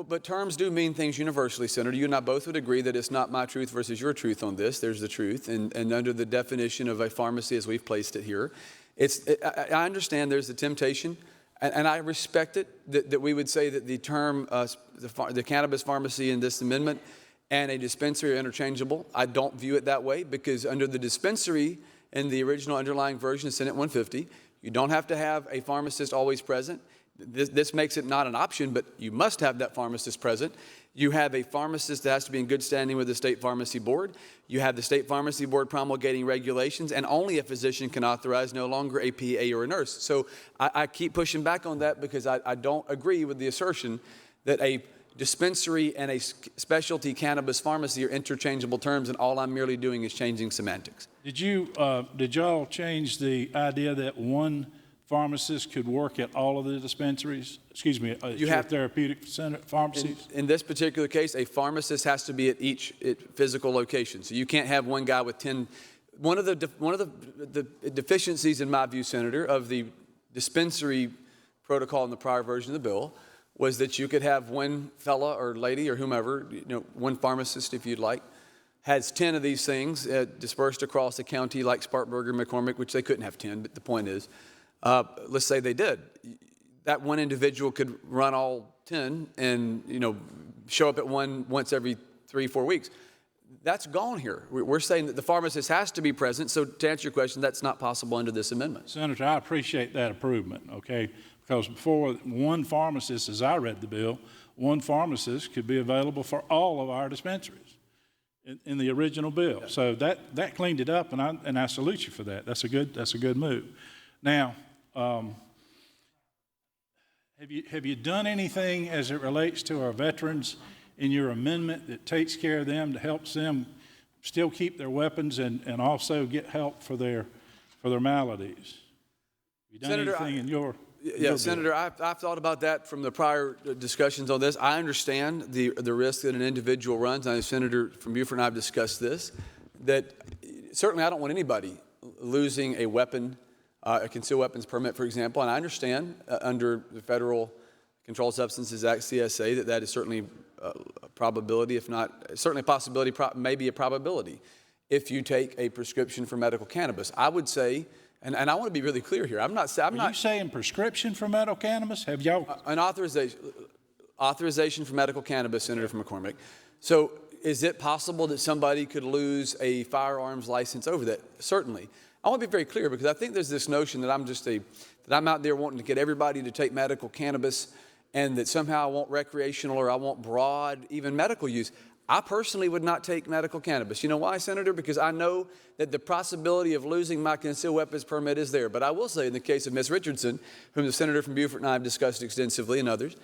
But terms do mean things universally, Senator. You and I both would agree that it's not my truth versus your truth on this. There's the truth. And under the definition of a pharmacy as we've placed it here, I understand there's the temptation, and I respect it, that we would say that the term, the cannabis pharmacy in this amendment and a dispensary are interchangeable. I don't view it that way, because under the dispensary in the original underlying version of Senate 150, you don't have to have a pharmacist always present. This makes it not an option, but you must have that pharmacist present. You have a pharmacist that has to be in good standing with the state pharmacy board. You have the state pharmacy board promulgating regulations, and only a physician can authorize, no longer a PA or a nurse. So I keep pushing back on that, because I don't agree with the assertion that a dispensary and a specialty cannabis pharmacy are interchangeable terms, and all I'm merely doing is changing semantics. Did y'all change the idea that one pharmacist could work at all of the dispensaries? Excuse me, therapeutic center pharmacies? In this particular case, a pharmacist has to be at each physical location. So you can't have one guy with 10. One of the deficiencies, in my view, Senator, of the dispensary protocol in the prior version of the bill was that you could have one fella or lady or whomever, one pharmacist, if you'd like, has 10 of these things dispersed across a county like Spartanburg or McCormick, which they couldn't have 10, but the point is, let's say they did. That one individual could run all 10 and, show up at one once every 3-4 weeks. That's gone here. We're saying that the pharmacist has to be present. So to answer your question, that's not possible under this amendment. Senator, I appreciate that improvement, okay? Because before, one pharmacist, as I read the bill, one pharmacist could be available for all of our dispensaries in the original bill. So that cleaned it up, and I salute you for that. That's a good move. Now, have you done anything as it relates to our veterans in your amendment that takes care of them, that helps them still keep their weapons and also get help for their maladies? Have you done Senator, anything in your Senator, I've thought about that from the prior discussions on this. I understand the risk that an individual runs. I know Senator from Beaufort and I have discussed this, that certainly I don't want anybody losing a weapon, a concealed weapons permit, for example, and I understand under the federal Controlled Substances Act, CSA, that is certainly a probability, if not, certainly a possibility, maybe a probability, if you take a prescription for medical cannabis. I would say, and I want to be really clear here, Are you saying prescription for medical cannabis? Have y'all? An authorization for medical cannabis, Senator from McCormick. So is it possible that somebody could lose a firearms license over that? Certainly. I want to be very clear because I think there's this notion that I'm out there wanting to get everybody to take medical cannabis and that somehow I want recreational or I want broad, even medical use. I personally would not take medical cannabis. You know why, Senator? Because I know that the possibility of losing my concealed weapons permit is there. But I will say in the case of Ms. Richardson, whom the Senator from Beaufort and I have discussed extensively and others,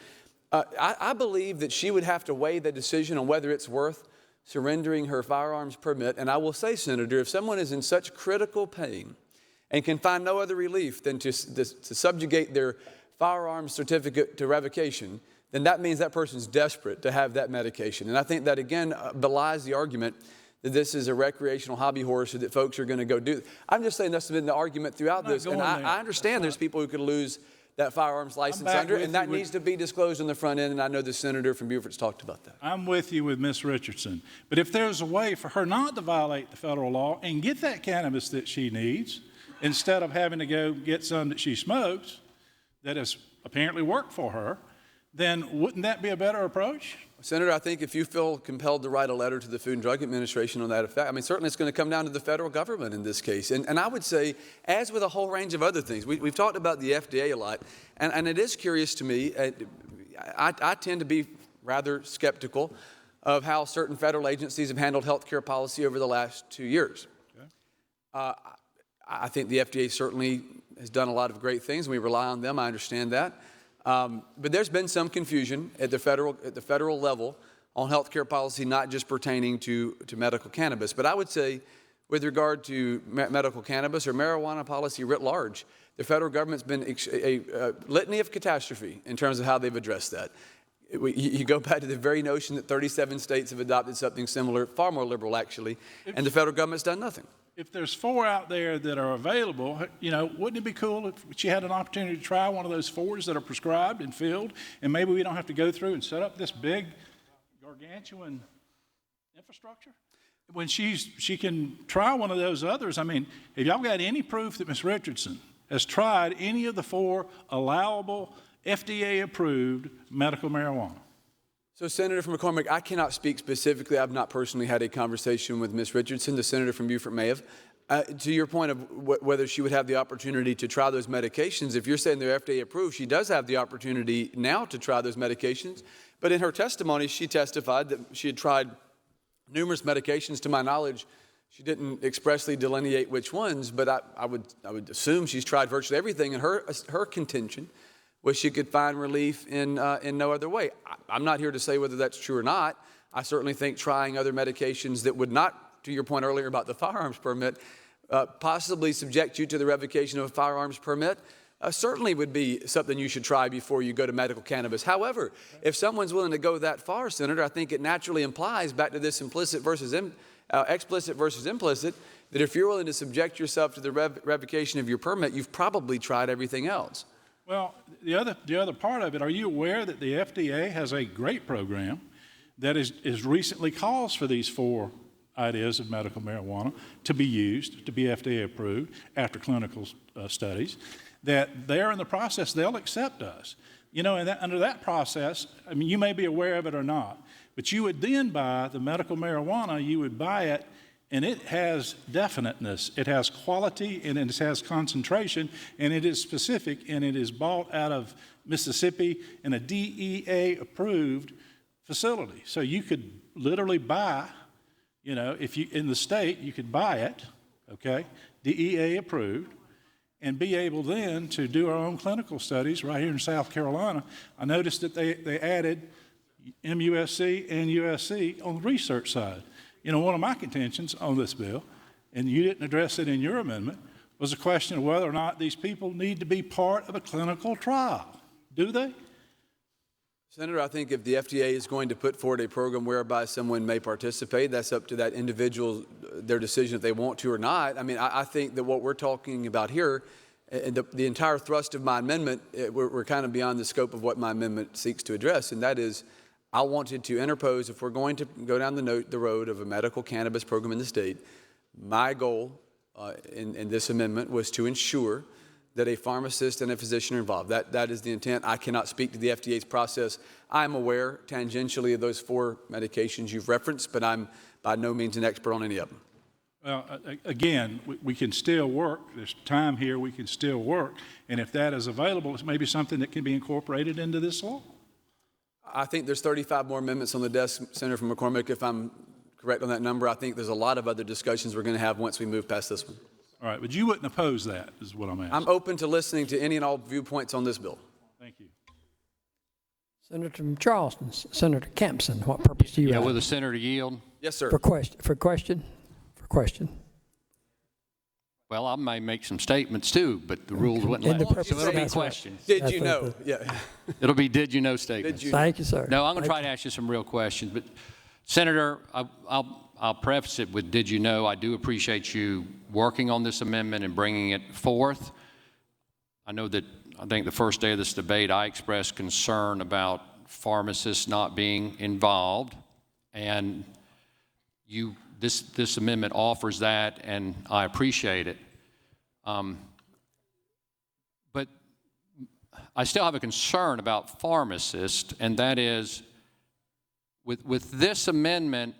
I believe that she would have to weigh the decision on whether it's worth surrendering her firearms permit. And I will say, Senator, if someone is in such critical pain and can find no other relief than to subjugate their firearms certificate to revocation, then that means that person's desperate to have that medication. And I think that, again, belies the argument that this is a recreational hobby horse or that folks are going to go do. I'm just saying that's been the argument throughout this. And I understand there's people who could lose that firearms license under, and that needs to be disclosed on the front end, and I know the Senator from Beaufort's talked about that. I'm with you with Ms. Richardson. But if there's a way for her not to violate the federal law and get that cannabis that she needs, instead of having to go get some that she smokes that has apparently worked for her, then wouldn't that be a better approach? Senator, I think if you feel compelled to write a letter to the Food and Drug Administration on that effect, I mean, certainly it's going to come down to the federal government in this case. And I would say, as with a whole range of other things, we've talked about the FDA a lot, and it is curious to me, I tend to be rather skeptical of how certain federal agencies have handled health care policy over the last 2 years. Okay. I think the FDA certainly has done a lot of great things, and we rely on them. I understand that. But there's been some confusion at the federal level on health care policy, not just pertaining to medical cannabis. But I would say with regard to medical cannabis or marijuana policy writ large, the federal government's been a litany of catastrophe in terms of how they've addressed that. You go back to the very notion that 37 states have adopted something similar, far more liberal actually, and the federal government's done nothing. If there's 4 out there that are available, you know, wouldn't it be cool if she had an opportunity to try one of those 4s that are prescribed and filled, and maybe we don't have to go through and set up this big, gargantuan infrastructure? When she can try one of those others, I mean, have y'all got any proof that Ms. Richardson has tried any of the 4 allowable, FDA-approved medical marijuana? So, Senator from McCormick, I cannot speak specifically. I've not personally had a conversation with Ms. Richardson. The Senator from Beaufort may have. To your point of whether she would have the opportunity to try those medications, if you're saying they're FDA approved, she does have the opportunity now to try those medications. But in her testimony, she testified that she had tried numerous medications. To my knowledge, she didn't expressly delineate which ones, but I would assume she's tried virtually everything. And her contention was she could find relief in no other way. I'm not here to say whether that's true or not. I certainly think trying other medications that would not, to your point earlier about the firearms permit, possibly subject you to the revocation of a firearms permit, certainly would be something you should try before you go to medical cannabis. However, if someone's willing to go that far, Senator, I think it naturally implies, back to this explicit versus implicit, that if you're willing to subject yourself to the revocation of your permit, you've probably tried everything else. Well, the other part of it, are you aware that the FDA has a great program that is recently calls for these 4 ideas of medical marijuana to be used, to be FDA approved after clinical studies, that they're in the process, they'll accept us. You know, and under that process, I mean, you may be aware of it or not, but you would then buy the medical marijuana, you would buy it, and it has definiteness, it has quality, and it has concentration, and it is specific, and it is bought out of Mississippi in a DEA-approved facility. So you could literally buy, you know, if you in the state, you could buy it, okay, DEA-approved, and be able then to do our own clinical studies right here in South Carolina. I noticed that they added MUSC and USC on the research side. You know, one of my contentions on this bill, and you didn't address it in your amendment, was a question of whether or not these people need to be part of a clinical trial. Do they? Senator, I think if the FDA is going to put forward a program whereby someone may participate, that's up to that individual, their decision if they want to or not. I mean, I think that what we're talking about here And the entire thrust of my amendment, we're kind of beyond the scope of what my amendment seeks to address, and that is I wanted to interpose, if we're going to go down the road of a medical cannabis program in the state, my goal in this amendment was to ensure that a pharmacist and a physician are involved. That is the intent. I cannot speak to the FDA's process. I'm aware tangentially of those 4 medications you've referenced, but I'm by no means an expert on any of them. Well, again, we can still work. There's time here. We can still work. And if that is available, it's maybe something that can be incorporated into this law. I think there's 35 more amendments on the desk, Senator from McCormick, if I'm correct on that number. I think there's a lot of other discussions we're going to have once we move past this one. All right, but you wouldn't oppose that, is what I'm asking. I'm open to listening to any and all viewpoints on this bill. Thank you. Senator from Charleston, Senator Campson, what purpose do you have? Will the senator yield? Yes, sir. For question. Well, I may make some statements too, but the rules wouldn't In the let me. purpose, So it'll be that's right. questions. Did you know? Yeah. It'll be did you know statements. Thank you, sir. No, I'm going to try Thank to ask you some real questions. But Senator, I'll preface it with did you know? I do appreciate you working on this amendment and bringing it forth. I know that I think the first day of this debate I expressed concern about pharmacists not being involved, and this amendment offers that, and I appreciate it. But I still have a concern about pharmacists, and that is, with this amendment,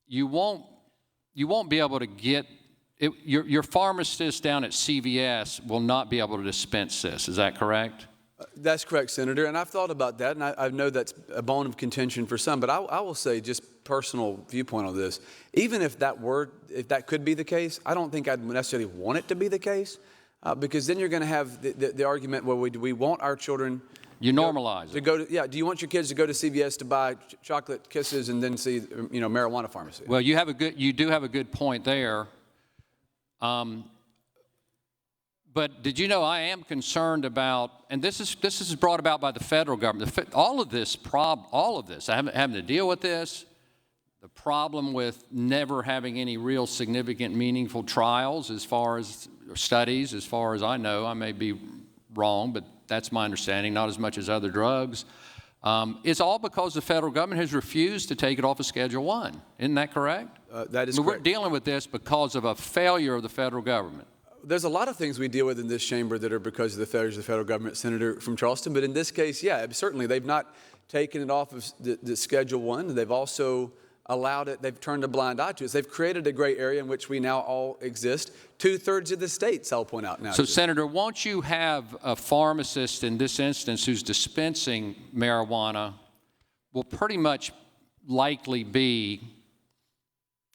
you won't be able to get your pharmacist down at CVS will not be able to dispense this. Is that correct? That's correct, Senator, and I've thought about that, and I know that's a bone of contention for some, but I will say, just personal viewpoint on this, even if that could be the case, I don't think I'd necessarily want it to be the case, because then you're going to have the argument, well, we want our children You normalize it. Do you want your kids to go to CVS to buy chocolate kisses and then see, marijuana pharmacy? Well, you do have a good point there. But did you know I am concerned about, and this is brought about by the federal government. All of this, having to deal with this, the problem with never having any real significant, meaningful trials as far as studies, as far as I know. I may be wrong, but that's my understanding. Not as much as other drugs. It's all because the federal government has refused to take it off of Schedule I. Isn't that correct? That is correct. We're dealing with this because of a failure of the federal government. There's a lot of things we deal with in this chamber that are because of the failures of the federal government, Senator from Charleston. But in this case, yeah, certainly they've not taken it off of the Schedule I. They've also allowed it. They've turned a blind eye to it. They've created a gray area in which we now all exist. 2/3 of the states, I'll point out now. So, Senator, won't you have a pharmacist in this instance who's dispensing marijuana will pretty much likely be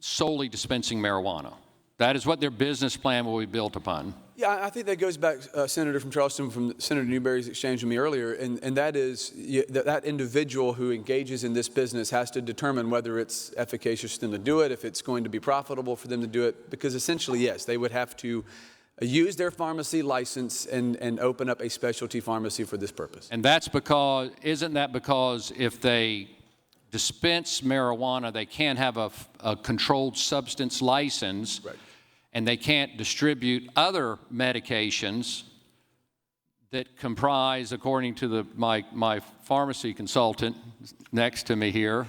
solely dispensing marijuana? That is what their business plan will be built upon. Yeah, I think that goes back, Senator from Charleston, from Senator Newberry's exchange with me earlier, and that is that individual who engages in this business has to determine whether it's efficacious for them to do it, if it's going to be profitable for them to do it, because essentially, yes, they would have to use their pharmacy license and open up a specialty pharmacy for this purpose. And that's because, isn't that because if they dispense marijuana, they can't have a controlled substance license, right, and they can't distribute other medications that comprise, according to my pharmacy consultant next to me here,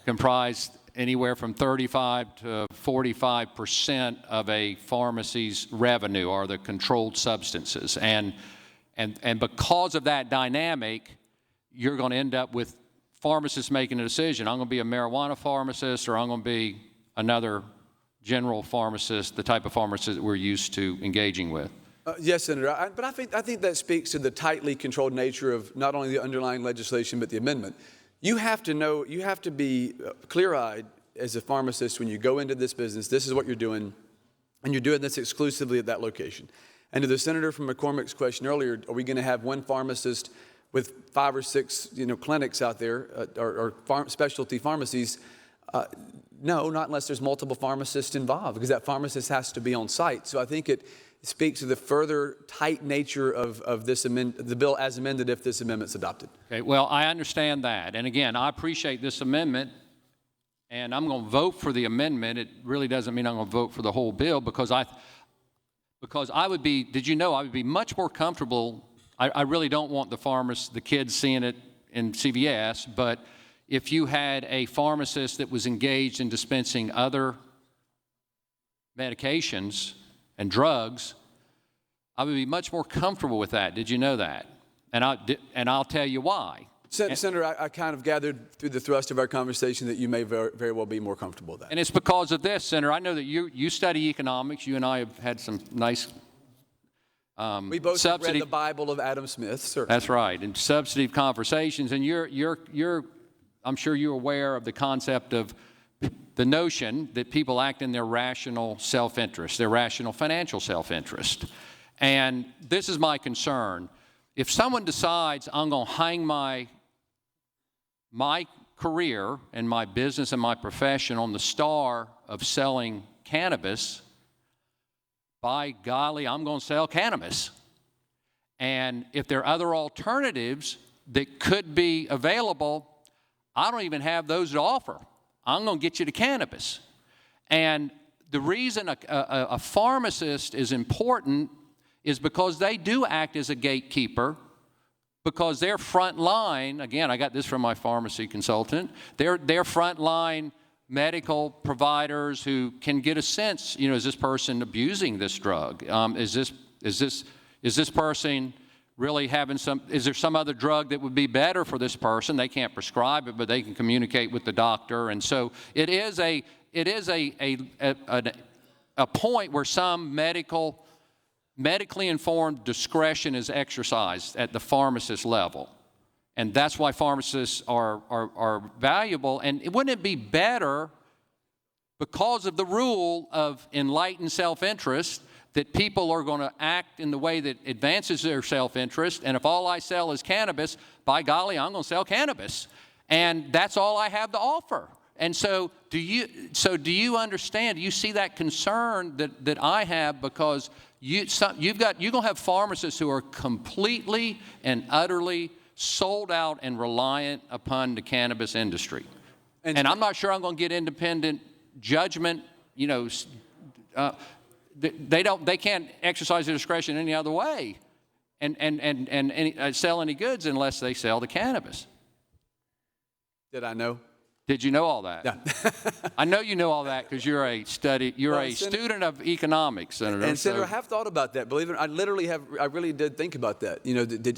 comprise anywhere from 35 to 45% of a pharmacy's revenue are the controlled substances. And because of that dynamic, you're going to end up with pharmacists making a decision. I'm going to be a marijuana pharmacist, or I'm going to be another general pharmacist, the type of pharmacist that we're used to engaging with. Yes, Senator, but I think that speaks to the tightly controlled nature of not only the underlying legislation but the amendment. You have to know, you have to be clear-eyed as a pharmacist when you go into this business. This is what you're doing, and you're doing this exclusively at that location. And to the Senator from McCormick's question earlier, are we going to have one pharmacist with 5 or 6, clinics out there or specialty pharmacies? No, not unless there's multiple pharmacists involved, because that pharmacist has to be on site. So I think it speaks to the further tight nature of the bill as amended if this amendment's adopted. Okay, well, I understand that. And again, I appreciate this amendment, and I'm going to vote for the amendment. It really doesn't mean I'm going to vote for the whole bill, because Because did you know, I would be much more comfortable. I really don't want the kids seeing it in CVS, but if you had a pharmacist that was engaged in dispensing other medications and drugs, I would be much more comfortable with that. Did you know that? And I'll tell you why. Senator, I kind of gathered through the thrust of our conversation that you may very well be more comfortable with that. And it's because of this, Senator. I know that you study economics. You and I have had some nice we both have read the Bible of Adam Smith, certainly. That's right, and substantive conversations. And I'm sure you're aware of the concept of the notion that people act in their rational self-interest, their rational financial self-interest. And this is my concern. If someone decides I'm going to hang my career and my business and my profession on the star of selling cannabis, by golly, I'm going to sell cannabis. And if there are other alternatives that could be available, I don't even have those to offer. I'm going to get you to cannabis. And the reason a pharmacist is important is because they do act as a gatekeeper, because they're front line. Again, I got this from my pharmacy consultant. They're front line medical providers who can get a sense, is this person abusing this drug? Is this person really having is there some other drug that would be better for this person? They can't prescribe it, but they can communicate with the doctor. And so it is a point where some medically informed discretion is exercised at the pharmacist level. And that's why pharmacists are valuable. And wouldn't it be better, because of the rule of enlightened self-interest, that people are going to act in the way that advances their self-interest? And if all I sell is cannabis, by golly, I'm going to sell cannabis. And that's all I have to offer. And so do you understand? Do you see that concern that I have? Because you're going to have pharmacists who are completely and utterly sold out and reliant upon the cannabis industry. And I'm not sure I'm going to get independent judgment. They can't exercise their discretion any other way and sell any goods unless they sell the cannabis. Did I know? Did you know all that? Yeah. I know you know all that because you're a student of economics, Senator. And Senator, I have thought about that. Believe it, I really did think about that.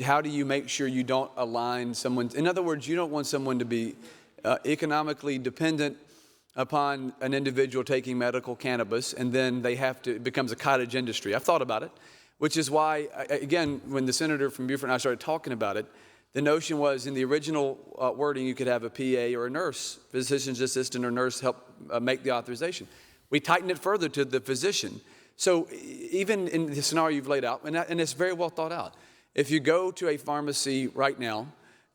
How do you make sure you don't align someone? In other words, you don't want someone to be economically dependent upon an individual taking medical cannabis, and then it becomes a cottage industry. I've thought about it, which is why, again, when the senator from Beaufort and I started talking about it, the notion was in the original wording you could have a PA or a nurse, physician's assistant or nurse help make the authorization. We tightened it further to the physician. So even in the scenario you've laid out, and it's very well thought out, if you go to a pharmacy right now,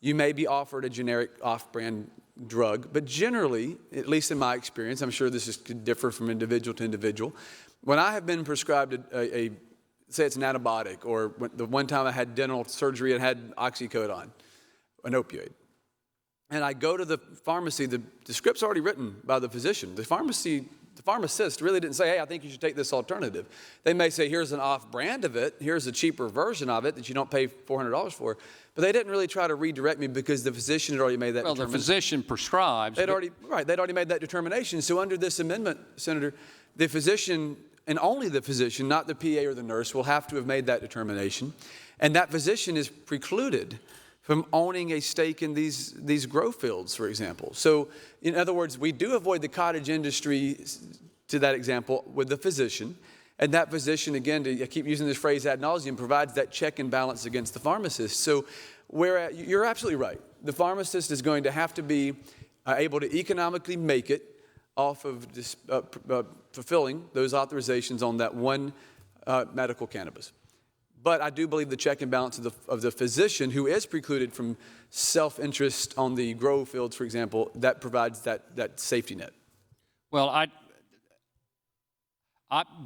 you may be offered a generic off-brand drug, but generally, at least in my experience, I'm sure this could differ from individual to individual, when I have been prescribed say it's an antibiotic, or the one time I had dental surgery and had oxycodone, an opioid, and I go to the pharmacy, the script's already written by the physician. The pharmacist really didn't say, hey, I think you should take this alternative. They may say, here's an off-brand of it, here's a cheaper version of it that you don't pay $400 for, but they didn't really try to redirect me because the physician had already made that determination. Well, the physician prescribes. They'd already made that determination. So under this amendment, Senator, the physician, and only the physician, not the PA or the nurse, will have to have made that determination. And that physician is precluded from owning a stake in these grow fields, for example. So in other words, we do avoid the cottage industry, to that example, with the physician. And that physician, again, I keep using this phrase ad nauseum, provides that check and balance against the pharmacist. So you're absolutely right. The pharmacist is going to have to be able to economically make it off of fulfilling those authorizations on that one medical cannabis. But I do believe the check and balance of the physician, who is precluded from self-interest on the grow fields, for example, that provides that safety net. Well,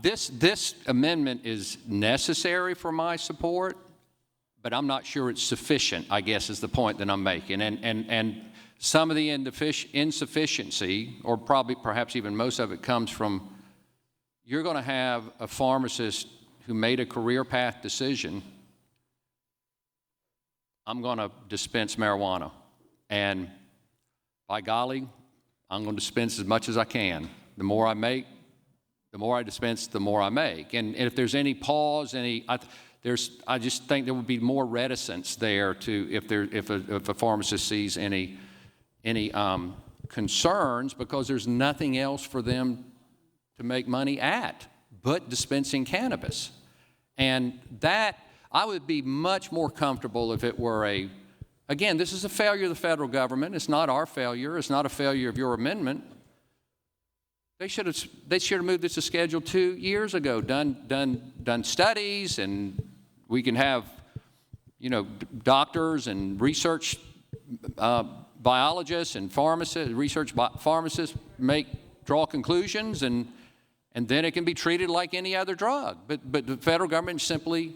this amendment is necessary for my support, but I'm not sure it's sufficient, I guess, is the point that I'm making. And some of the insufficiency, or perhaps even most of it, comes from you're going to have a pharmacist who made a career path decision, I'm going to dispense marijuana. And by golly, I'm going to dispense as much as I can. The more I make, the more I dispense, the more I make. And if there's any pause, I just think there would be more reticence there to if a pharmacist sees any concerns, because there's nothing else for them to make money at but dispensing cannabis. And that, I would be much more comfortable if it were again, this is a failure of the federal government. It's not our failure. It's not a failure of your amendment. They should have moved this to Schedule 2 years ago, done studies, and we can have, doctors and research biologists and pharmacists draw conclusions, and then it can be treated like any other drug. But the federal government simply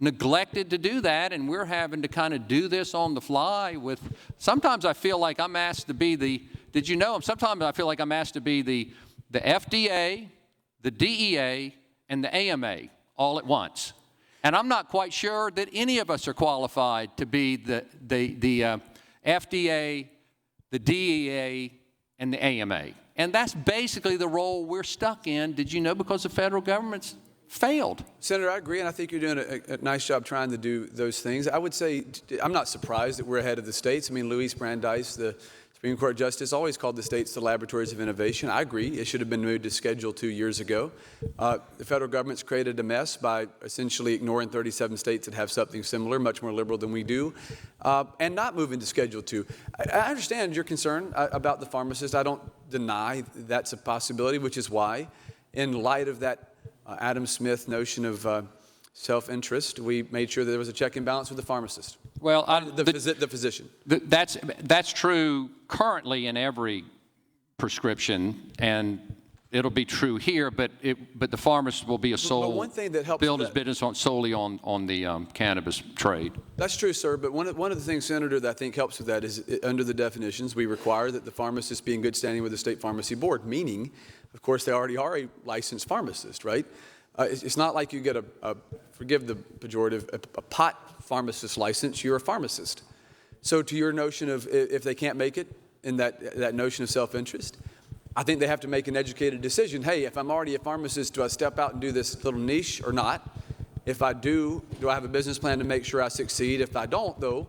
neglected to do that, and we're having to kind of do this on the fly sometimes I feel like I'm asked to be sometimes I feel like I'm asked to be the FDA, the DEA, and the AMA all at once. And I'm not quite sure that any of us are qualified to be the FDA, the DEA, and the AMA. And that's basically the role we're stuck in, did you know, because the federal government's failed. Senator, I agree, and I think you're doing a nice job trying to do those things. I would say I'm not surprised that we're ahead of the states. I mean, Luis Brandeis, the Supreme Court Justice, always called the states the laboratories of innovation. I agree. It should have been moved to Schedule 2 years ago. The federal government's created a mess by essentially ignoring 37 states that have something similar, much more liberal than we do, and not moving to Schedule 2. I understand your concern about the pharmacist. I don't deny that's a possibility, which is why, in light of that Adam Smith notion of self-interest, we made sure that there was a check and balance with the pharmacist. Well, the physician. That's true currently in every prescription, and it'll be true here. But the pharmacist will be one thing that helps build his business solely on the cannabis trade. That's true, sir. But one of the things, Senator, that I think helps with that is under the definitions, we require that the pharmacist be in good standing with the state pharmacy board, meaning, of course, they already are a licensed pharmacist, right? It's not like you get forgive the pejorative, a pot pharmacist license. You're a pharmacist. So to your notion of if they can't make it in that notion of self-interest, I think they have to make an educated decision. Hey, if I'm already a pharmacist, do I step out and do this little niche or not? If I do I have a business plan to make sure I succeed? If I don't, though,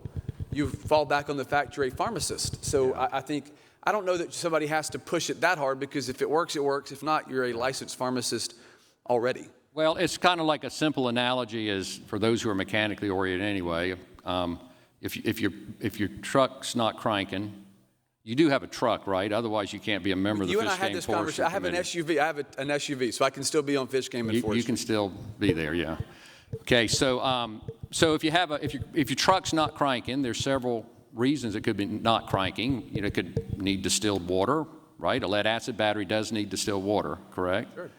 you fall back on the fact you're a pharmacist. So I don't know that somebody has to push it that hard, because if it works, it works. If not, you're a licensed pharmacist already. Well, it's kind of like a simple analogy is for those who are mechanically oriented anyway. If your truck's not cranking, you do have a truck, right? Otherwise, you can't be a member of the Fish Game Forestry Committee. You and I had this conversation. I have an SUV. I have an SUV, so I can still be on Fish Game and Forestry. You can still be there, yeah. Okay, so if your truck's not cranking, there's several reasons it could be not cranking. It could need distilled water, right? A lead acid battery does need distilled water, correct? Sure.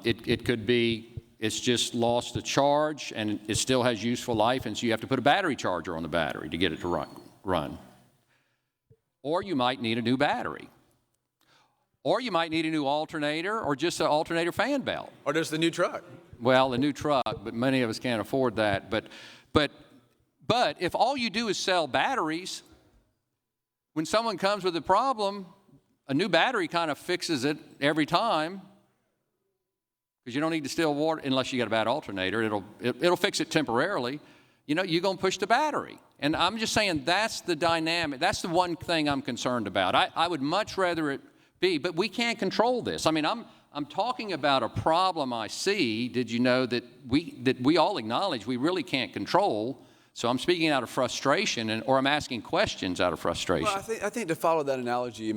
It could be it's just lost the charge and it still has useful life, and so you have to put a battery charger on the battery to get it to run. Or you might need a new battery. Or you might need a new alternator, or just an alternator fan belt. Or just the new truck. Well, the new truck, but many of us can't afford that. But if all you do is sell batteries, when someone comes with a problem, a new battery kind of fixes it every time, because you don't need distilled water unless you got a bad alternator. It'll fix it temporarily. You're going to push the battery. And I'm just saying that's the dynamic. That's the one thing I'm concerned about. I would much rather it be, but we can't control this. I mean, I'm talking about a problem I see. Did you know that we all acknowledge we really can't control? So I'm speaking out of frustration, or I'm asking questions out of frustration. Well, I think to follow that analogy,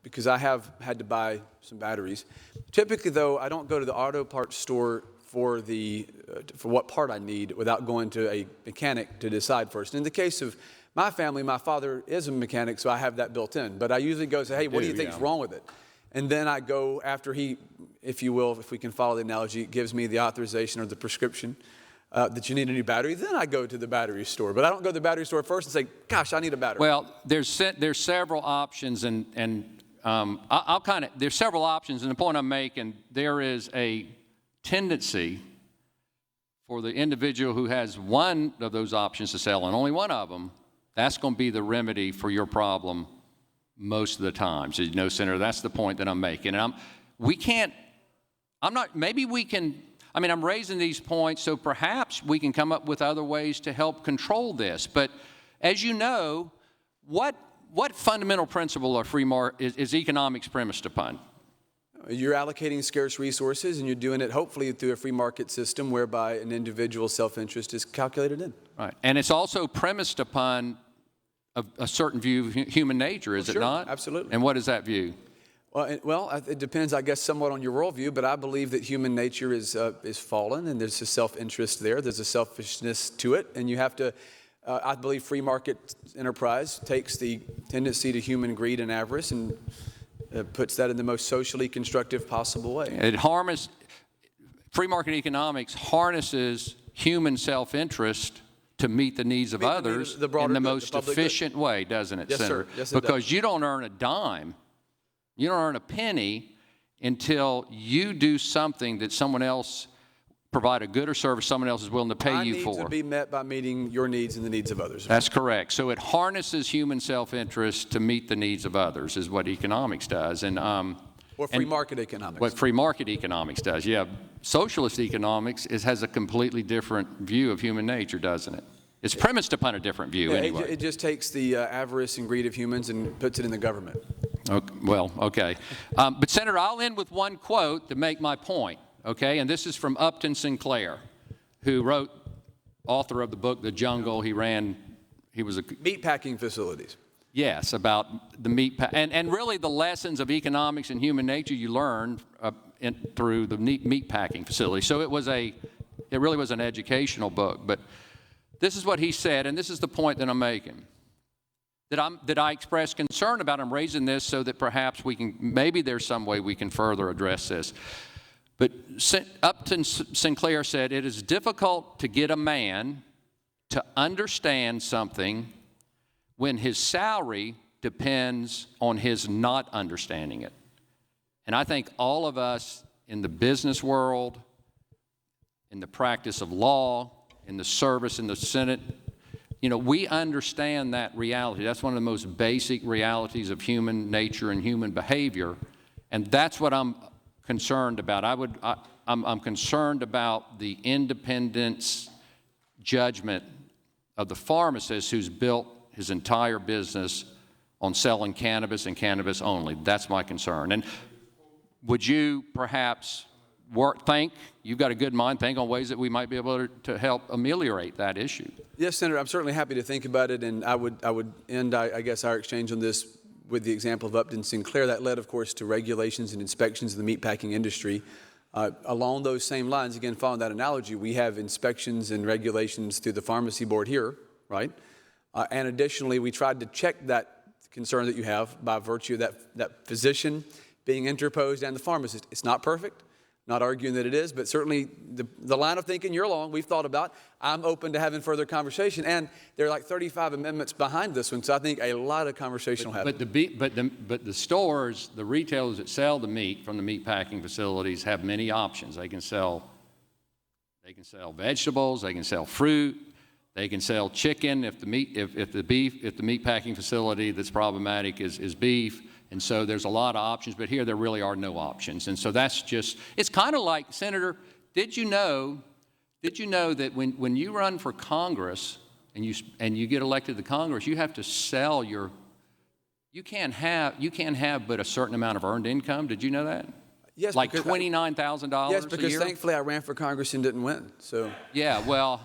because I have had to buy some batteries. Typically, though, I don't go to the auto parts store for what part I need without going to a mechanic to decide first. In the case of my family, my father is a mechanic, so I have that built in. But I usually go and say, hey, what do you think is wrong with it? And then I go after he, if you will, if we can follow the analogy, gives me the authorization or the prescription that you need a new battery. Then I go to the battery store. But I don't go to the battery store first and say, gosh, I need a battery. Well, there's several options, and there's several options. And the point I'm making, there is a tendency for the individual who has one of those options to sell and only one of them, that's going to be the remedy for your problem most of the time. So, Senator, that's the point that I'm making. And I'm raising these points so perhaps we can come up with other ways to help control this. But as you know, what fundamental principle of free market is economics premised upon? You're allocating scarce resources, and you're doing it hopefully through a free market system whereby an individual's self-interest is calculated in. Right. And it's also premised upon a certain view of human nature, is it not? Absolutely. And what is that view? Well, it depends, I guess, somewhat on your worldview, but I believe that human nature is fallen, and there's a self-interest there. There's a selfishness to it, and you have to, I believe free market enterprise takes the tendency to human greed and avarice and puts that in the most socially constructive possible way. Free market economics harnesses human self-interest to meet the needs of others in the most efficient way, doesn't it, Senator? Yes, it because does. You don't earn a dime, you don't earn a penny until you do something that someone else, provide a good or service someone else is willing to pay you for. My needs would be met by meeting your needs and the needs of others. That's correct. So it harnesses human self-interest to meet the needs of others is what economics does. Or free market economics. What free market economics does. Yeah, socialist economics has a completely different view of human nature, doesn't it? It's premised upon a different view anyway. It just takes the avarice and greed of humans and puts it in the government. Okay. But Senator, I'll end with one quote to make my point. Okay, and this is from Upton Sinclair, who wrote, author of the book The Jungle. He was a meatpacking facilities. Yes, about the and really the lessons of economics and human nature you learn through the meatpacking facility. So it really was an educational book. But this is what he said, and this is the point that I'm making. That I express concern about. I'm raising this so that perhaps maybe there's some way we can further address this. But Upton Sinclair said, it is difficult to get a man to understand something when his salary depends on his not understanding it. And I think all of us in the business world, in the practice of law, in the service in the Senate, we understand that reality. That's one of the most basic realities of human nature and human behavior. And that's what I'm concerned about. I'm concerned about the independence judgment of the pharmacist who's built his entire business on selling cannabis and cannabis only. That's my concern. And would you perhaps you've got a good mind, think on ways that we might be able to help ameliorate that issue? Yes, Senator, I'm certainly happy to think about it, and I would end, I guess, our exchange on this with the example of Upton Sinclair. That led, of course, to regulations and inspections of the meatpacking industry. Along those same lines, again, following that analogy, we have inspections and regulations through the pharmacy board here, right? And additionally, we tried to check that concern that you have by virtue of that physician being interposed and the pharmacist. It's not perfect, not arguing that it is, but certainly the line of thinking you're along, we've thought about. I'm open to having further conversation, and there are like 35 amendments behind this one, so I think a lot of conversation will happen. But the stores, the retailers that sell the meat from the meat packing facilities have many options. They can sell vegetables, they can sell fruit, they can sell chicken if the meat packing facility that's problematic is beef. And so there's a lot of options, but here there really are no options. And so it's kind of like, Senator, did you know that when you run for Congress and you get elected to Congress, you have to sell you can't have but a certain amount of earned income. Did you know that? Yes. Like $29,000 Yes, because a year? thankfully I ran for Congress and didn't win, so. Yeah, well,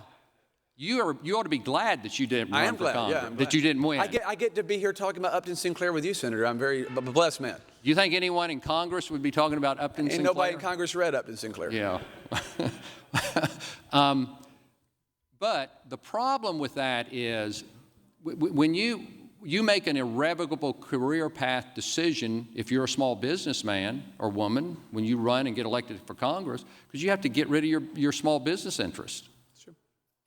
you ought to be glad that you didn't run for Congress, that you didn't win. I get to be here talking about Upton Sinclair with you, Senator. I'm very blessed man. Do you think anyone in Congress would be talking about Upton Sinclair? Ain't nobody in Congress read Upton Sinclair. Yeah. But the problem with that is when you make an irrevocable career path decision, if you're a small businessman or woman, when you run and get elected for Congress, because you have to get rid of your small business interest.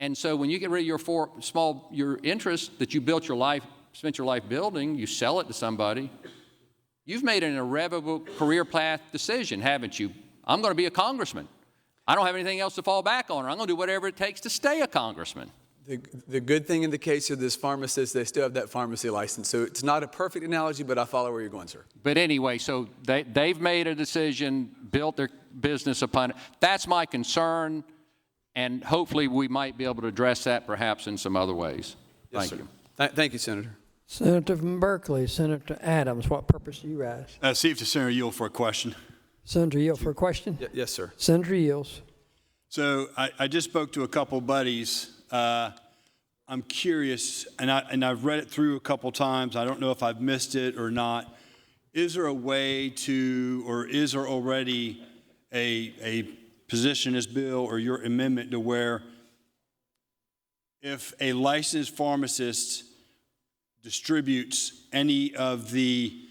And so when you get rid of your interest that you spent your life building, you sell it to somebody, you've made an irrevocable career path decision, haven't you? I'm going to be a congressman. I don't have anything else to fall back on, or I'm going to do whatever it takes to stay a congressman. The good thing in the case of this pharmacist, they still have that pharmacy license. So it's not a perfect analogy, but I follow where you're going, sir. But anyway, so they've made a decision, built their business upon it. That's my concern, and hopefully we might be able to address that perhaps in some other ways. Yes, Thank sir. you. Thank you, Senator. Senator from Berkeley, Senator Adams, what purpose do you rise? See if the senator yield for a question. Senator yield for a question? Yes, sir. Senator yields. So I just spoke to a couple buddies. I'm curious, and I've read it through a couple times. I don't know if I've missed it or not. Is there a way to, or is there already a position in this bill or your amendment to where if a licensed pharmacist distributes any of the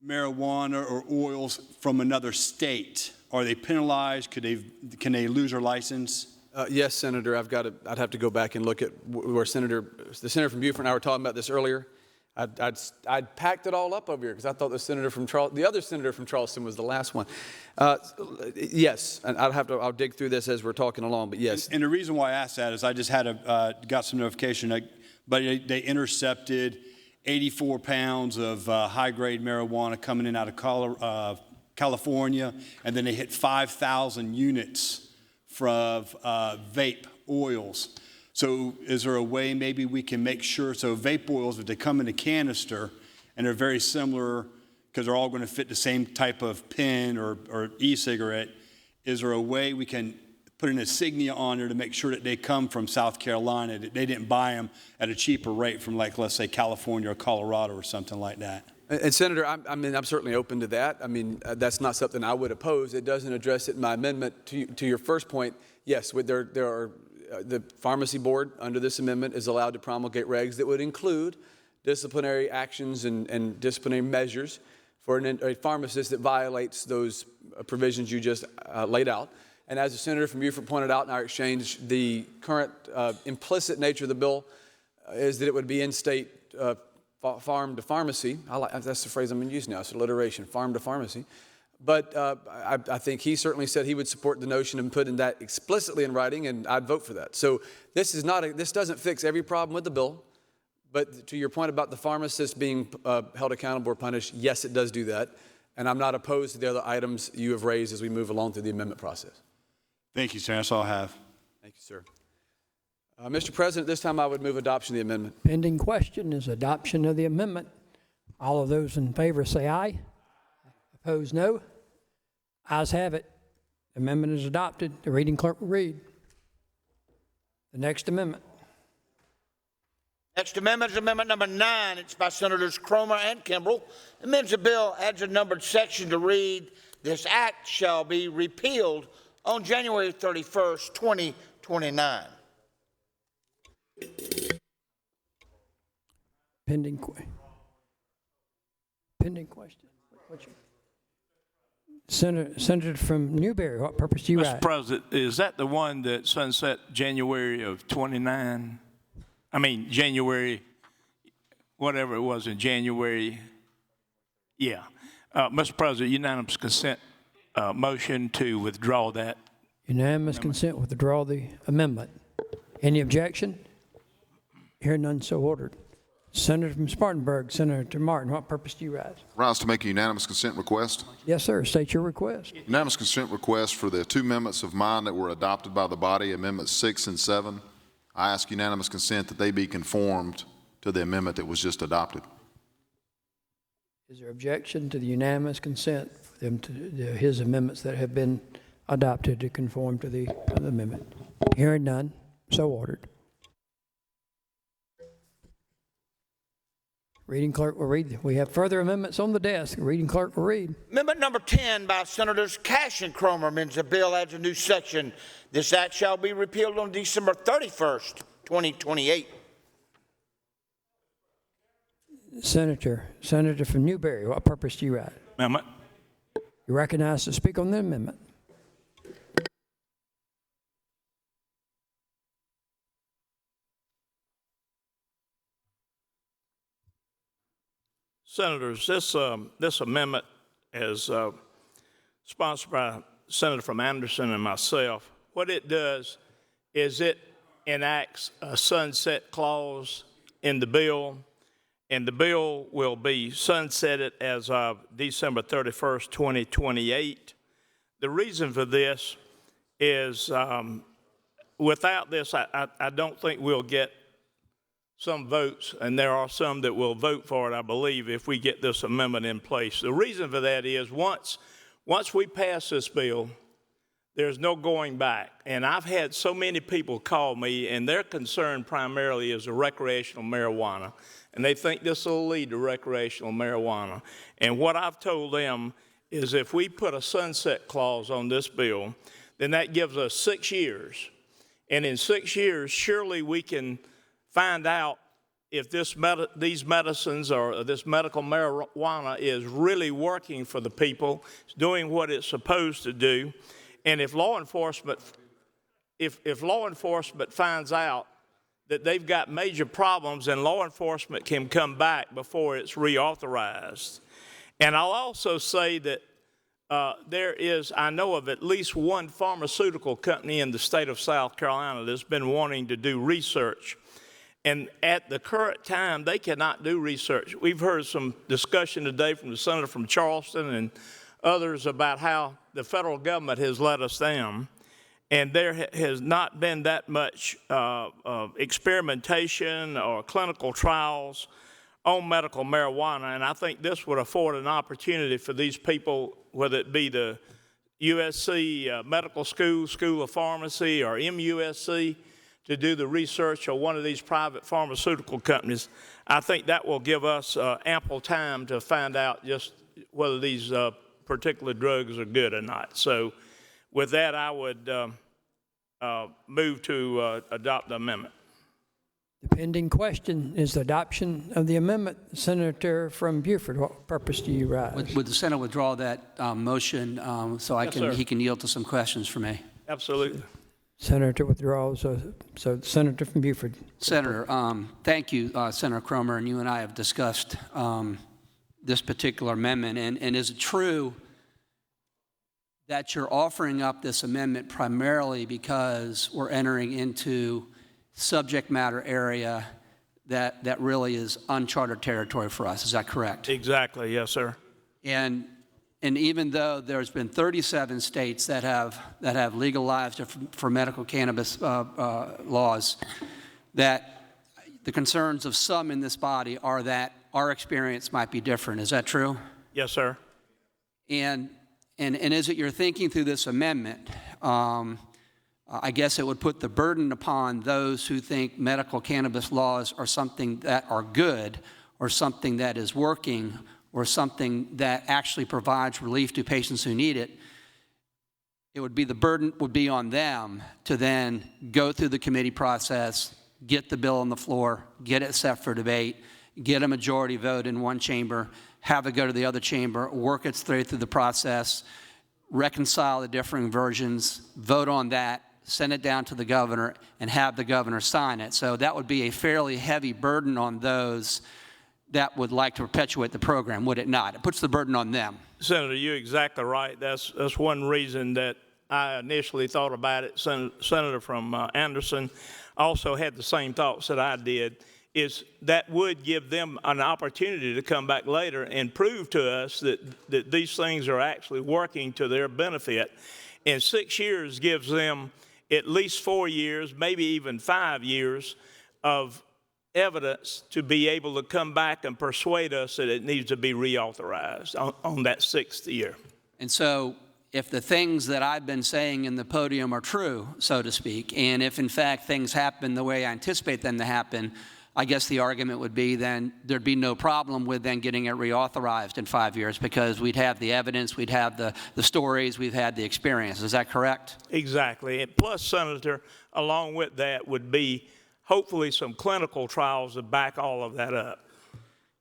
marijuana or oils from another state, are they penalized? Can they lose their license? Yes, Senator. I'd have to go back and look at where the senator from Beaufort and I were talking about this earlier. I'd packed it all up over here because I thought the other senator from Charleston was the last one. Yes, and I'll dig through this as we're talking along, but yes. And the reason why I asked that is I just got some notification, but they intercepted 84 pounds of high-grade marijuana coming in out of California, and then they hit 5,000 units from vape oils. So is there a way maybe we can make sure, so vape oils, if they come in a canister and they're very similar because they're all going to fit the same type of pen or e-cigarette, is there a way we can put an insignia on there to make sure that they come from South Carolina, that they didn't buy them at a cheaper rate from, like, let's say California or Colorado or something like that? And Senator, I'm certainly open to that. I mean, that's not something I would oppose. It doesn't address it in my amendment. To your first point, yes, the pharmacy board under this amendment is allowed to promulgate regs that would include disciplinary actions and disciplinary measures for a pharmacist that violates those provisions you just laid out. And as the senator from Beaufort pointed out in our exchange, the current implicit nature of the bill is that it would be in-state farm to pharmacy. That's the phrase I'm going to use now. It's alliteration, farm to pharmacy. But I think he certainly said he would support the notion of putting that explicitly in writing, and I'd vote for that. So this doesn't fix every problem with the bill. But to your point about the pharmacist being held accountable or punished, yes, it does do that. And I'm not opposed to the other items you have raised as we move along through the amendment process. Thank you, sir. That's all I have. Thank you, sir. Mr. President, this time I would move adoption of the amendment. Pending question is adoption of the amendment. All of those in favor say aye. Opposed, no. Ayes have it. The amendment is adopted. The reading clerk will read. The next amendment. Next amendment is amendment number 9. It's by Senators Cromer and Kimbrell. Amends the bill, adds a numbered section to read, "This act shall be repealed on January 31st, 2029. Pending question. Senator from Newberry, what purpose do you Mr. write? President, is that the one that sunset January of 29? I mean, January, whatever it was in January. Yeah. Mr. President, unanimous consent motion to withdraw that. Unanimous consent withdraw the amendment. Any objection? Hear none, so ordered. Senator from Spartanburg, Senator Martin, what purpose do you rise? Rise to make a unanimous consent request. Yes, sir. State your request. Unanimous consent request for the two amendments of mine that were adopted by the body, Amendments 6 and 7. I ask unanimous consent that they be conformed to the amendment that was just adopted. Is there objection to the unanimous consent for them to his amendments that have been adopted to conform to the amendment? Hearing none, so ordered. Reading clerk will read. We have further amendments on the desk. Reading clerk will read. Amendment number 10 by Senators Cash and Cromer amends the bill, adds a new section. This act shall be repealed on December 31st, 2028. Senator from Newberry, what purpose do you write? Amendment. You recognize to speak on the amendment. Senators, this amendment is sponsored by Senator from Anderson and myself. What it does is it enacts a sunset clause in the bill, and the bill will be sunsetted as of December 31st, 2028. The reason for this is without this, I don't think we'll get some votes, and there are some that will vote for it, I believe, if we get this amendment in place. The reason for that is once we pass this bill, there's no going back. And I've had so many people call me, and their concern primarily is the recreational marijuana. And they think this will lead to recreational marijuana. And what I've told them is if we put a sunset clause on this bill, then that gives us 6 years. And in 6 years, surely we can find out if these medicines or this medical marijuana is really working for the people, it's doing what it's supposed to do. And if law enforcement, if law enforcement finds out that they've got major problems, and law enforcement can come back before it's reauthorized. And I'll also say that I know of at least one pharmaceutical company in the state of South Carolina that's been wanting to do research. And at the current time, they cannot do research. We've heard some discussion today from the senator from Charleston and others about how the federal government has let us down. And there has not been that much experimentation or clinical trials on medical marijuana. And I think this would afford an opportunity for these people, whether it be the USC Medical School, School of Pharmacy, or MUSC, to do the research, or one of these private pharmaceutical companies. I think that will give us ample time to find out just whether these particular drugs are good or not. So with that, I would move to adopt the amendment. The pending question is the adoption of the amendment. Senator from Beaufort, what purpose do you rise? Would the Senate withdraw that motion so he can yield to some questions for me? Absolutely. Senator withdraws. So Senator from Beaufort. Senator, thank you, Senator Cromer, and you and I have discussed this particular amendment. And is it true that you're offering up this amendment primarily because we're entering into subject matter area that really is uncharted territory for us? Is that correct? Exactly, yes, sir. And even though there's been 37 states that have legalized it for medical cannabis laws, that the concerns of some in this body are that our experience might be different. Is that true? Yes, sir. And as you're thinking through this amendment, I guess it would put the burden upon those who think medical cannabis laws are something that are good, or something that is working, or something that actually provides relief to patients who need it. It would be, the burden would be on them to then go through the committee process, get the bill on the floor, get it set for debate, get a majority vote in one chamber, have it go to the other chamber, work its way through the process, reconcile the differing versions, vote on that, send it down to the governor, and have the governor sign it. So that would be a fairly heavy burden on those that would like to perpetuate the program, would it not? It puts the burden on them. Senator, you're exactly right. That's one reason that I initially thought about it. Senator from Anderson also had the same thoughts that I did, is that would give them an opportunity to come back later and prove to us that these things are actually working to their benefit. And 6 years gives them at least 4 years, maybe even 5 years of evidence to be able to come back and persuade us that it needs to be reauthorized on that 6th year. And so if the things that I've been saying in the podium are true, so to speak, and if in fact things happen the way I anticipate them to happen, I guess the argument would be then there'd be no problem with then getting it reauthorized in 5 years, because we'd have the evidence, we'd have the stories, we've had the experience. Is that correct? Exactly. And plus, Senator, along with that would be hopefully some clinical trials to back all of that up.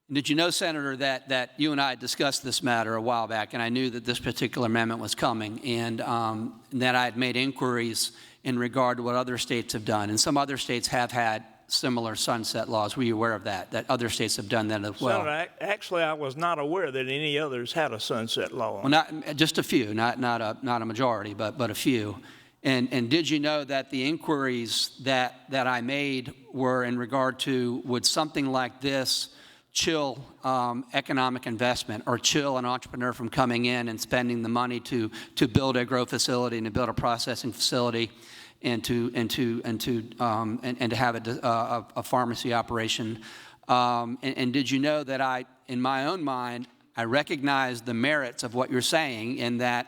Did you know, Senator, that you and I discussed this matter a while back, and I knew that this particular amendment was coming, and that I had made inquiries in regard to what other states have done. And some other states have had similar sunset laws. Were you aware of that? That other states have done that as well? Senator, actually, I was not aware that any others had a sunset law. Well, not just a few, not a majority, but a few. And did you know that the inquiries that I made were in regard to, would something like this chill economic investment or chill an entrepreneur from coming in and spending the money to build a grow facility and to build a processing facility and to have a pharmacy operation? And did you know that in my own mind, I recognize the merits of what you're saying, in that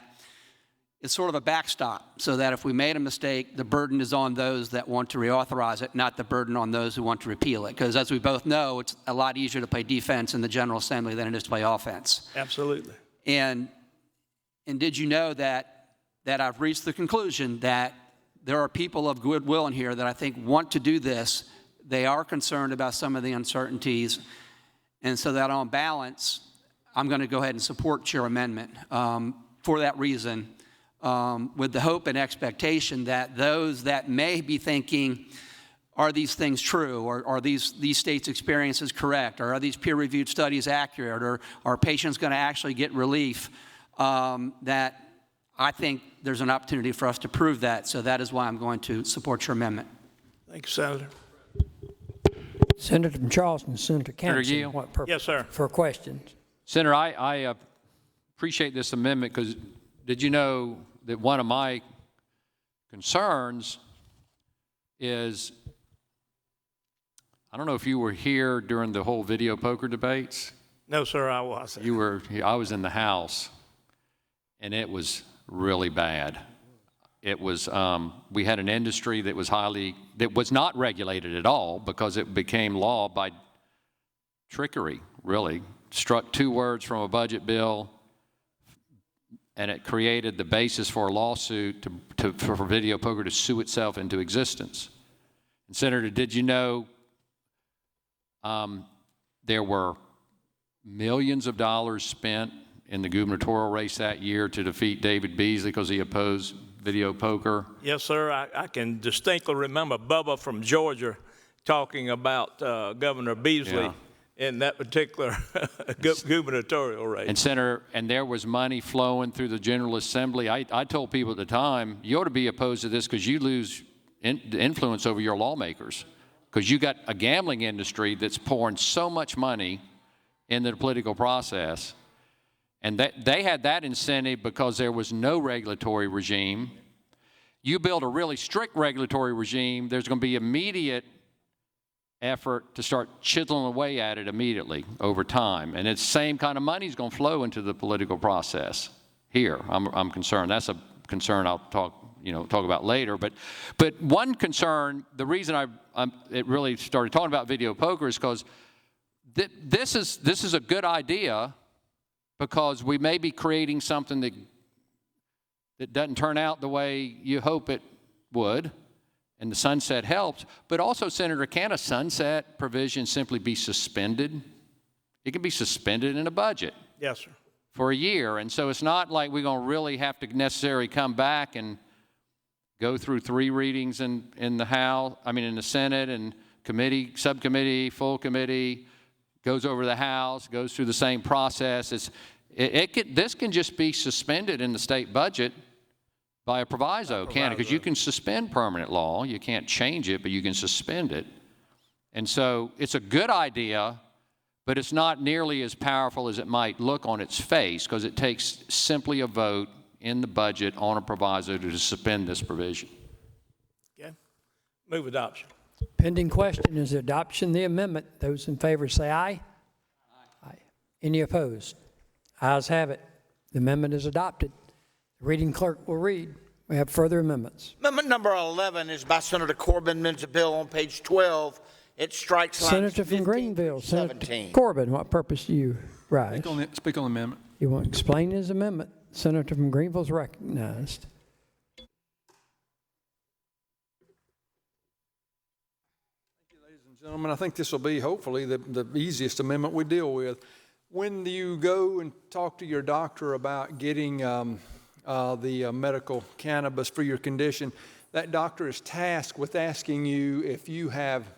it's sort of a backstop, so that if we made a mistake, the burden is on those that want to reauthorize it, not the burden on those who want to repeal it. Because as we both know, it's a lot easier to play defense in the General Assembly than it is to play offense. Absolutely. And did you know that I've reached the conclusion that there are people of goodwill in here that I think want to do this. They are concerned about some of the uncertainties. And so that on balance, I'm going to go ahead and support your amendment for that reason, with the hope and expectation that those that may be thinking, are these things true, or are these states' experiences correct, or are these peer-reviewed studies accurate, or are patients going to actually get relief, that I think there's an opportunity for us to prove that. So that is why I'm going to support your amendment. Thank you, Senator. Senator from Charleston, Senator Campson. Gill? What purpose? Yes, sir. For questions. Senator, I appreciate this amendment, because did you know that one of my concerns is, I don't know if you were here during the whole video poker debates. No, sir, I wasn't. I was in the House, and it was really bad. It was, we had an industry that was not regulated at all, because it became law by trickery, really. Struck 2 words from a budget bill, and it created the basis for a lawsuit for video poker to sue itself into existence. And Senator, did you know there were millions of dollars spent in the gubernatorial race that year to defeat David Beasley because he opposed video poker? Yes, sir. I can distinctly remember Bubba from Georgia talking about Governor Beasley in that particular gubernatorial race. And Senator, and there was money flowing through the General Assembly. I told people at the time, you ought to be opposed to this, because you lose influence over your lawmakers, because you got a gambling industry that's pouring so much money into the political process. And they had that incentive because there was no regulatory regime. You build a really strict regulatory regime, there's going to be immediate effort to start chiseling away at it immediately over time. And it's the same kind of money is going to flow into the political process here. I'm concerned. That's a concern I'll talk about later. But one concern, the reason it really started talking about video poker is because this is a good idea, because we may be creating something that doesn't turn out the way you hope it would, and the sunset helps. But also, Senator, can a sunset provision simply be suspended? It can be suspended in a budget. Yes, sir. For a year. And so it's not like we're going to really have to necessarily come back and go through 3 readings in the Senate, and committee, subcommittee, full committee, goes over the House, goes through the same process. This can just be suspended in the state budget by a proviso, can it? Because you can suspend permanent law. You can't change it, but you can suspend it. And so it's a good idea, but it's not nearly as powerful as it might look on its face, because it takes simply a vote in the budget on a proviso to suspend this provision. Okay. Move adoption. Pending question is adoption of the amendment. Those in favor say aye. Aye. Any opposed? Ayes have it. The amendment is adopted. The reading clerk will read. We have further amendments. Amendment number 11 is by Senator Corbin, amends a bill on page 12. It strikes lines Senator from 15 Greenville, through Senator 17. Corbin, what purpose do you rise? Speak on the amendment. You want to explain his amendment? Senator from Greenville is recognized. Gentlemen, I think this will be hopefully the easiest amendment we deal with. When you go and talk to your doctor about getting the medical cannabis for your condition, that doctor is tasked with asking you if you have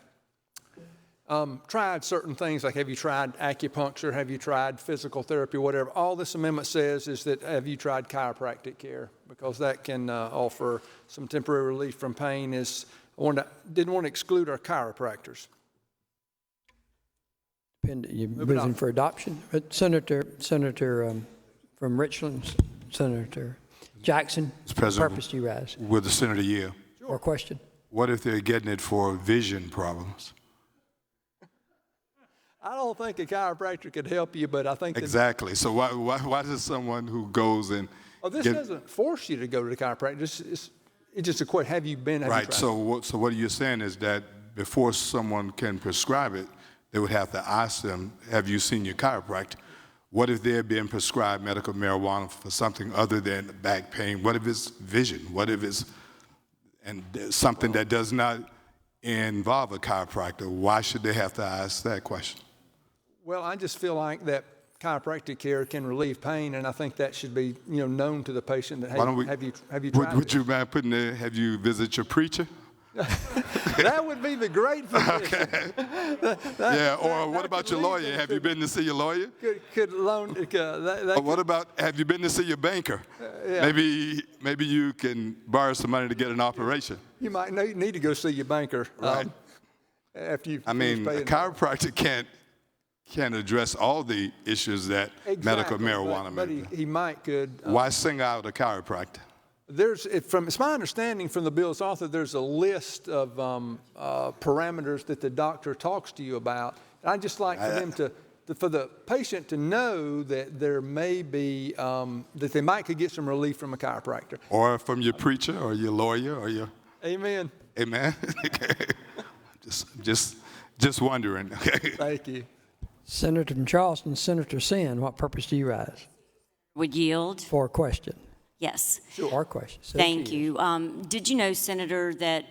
tried certain things, like have you tried acupuncture, have you tried physical therapy, whatever. All this amendment says is that have you tried chiropractic care, because that can offer some temporary relief from pain. Didn't want to exclude our chiropractors. You're moving for adoption? Senator from Richland, Senator Jackson, Mr. President, purpose do you rise? with the senator yield. Or question? What if they're getting it for vision problems? I don't think a chiropractor could help you, but I think Exactly. So why does someone who goes and this doesn't force you to go to the chiropractor. It's just a question. Have you been? Have you right. tried? So what you're saying is that before someone can prescribe it, they would have to ask them, have you seen your chiropractor? What if they're being prescribed medical marijuana for something other than back pain? What if it's vision? What if it's something that does not involve a chiropractor? Why should they have to ask that question? Well, I just feel like that chiropractic care can relieve pain, and I think that should be known to the patient. That have you tried? Would you mind putting there? Have you visited your preacher? That would be the great physician. Okay. Or what about your lawyer? Have you been to see your lawyer? Could loan. Or what about, have you been to see your banker? Yeah. Maybe you can borrow some money to get an operation. You might need to go see your banker. Right. After you. I mean, a chiropractor can't address all the issues that medical marijuana may. But he might could. Why sing out a chiropractor? It's my understanding from the bill's author, there's a list of parameters that the doctor talks to you about. And I'd just like for them for the patient to know that there may be, that they might could get some relief from a chiropractor. Or from your preacher or your lawyer or your. Amen. Amen. just wondering. Okay. Thank you. Senator from Charleston, Senator Sin, what purpose do you rise? Would yield. For a question. Yes. Sure. Or question. Thank you. Did you know, Senator, that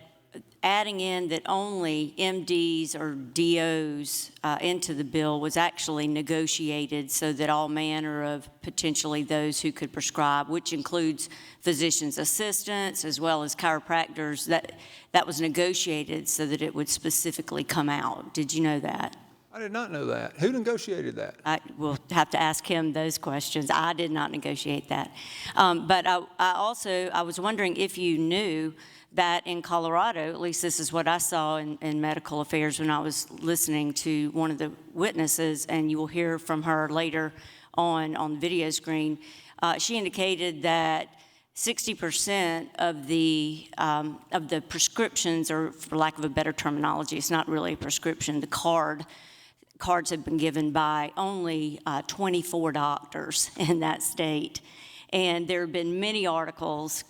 adding in that only MDs or DOs into the bill was actually negotiated so that all manner of potentially those who could prescribe, which includes physician's assistants as well as chiropractors, that was negotiated so that it would specifically come out. Did you know that? I did not know that. Who negotiated that? I will have to ask him those questions. I did not negotiate that. But I was wondering if you knew that in Colorado, at least this is what I saw in medical affairs when I was listening to one of the witnesses, and you will hear from her later on the video screen. She indicated that 60% of the prescriptions, or for lack of a better terminology, it's not really a prescription, the cards have been given by only 24 doctors in that state. And there have been many articles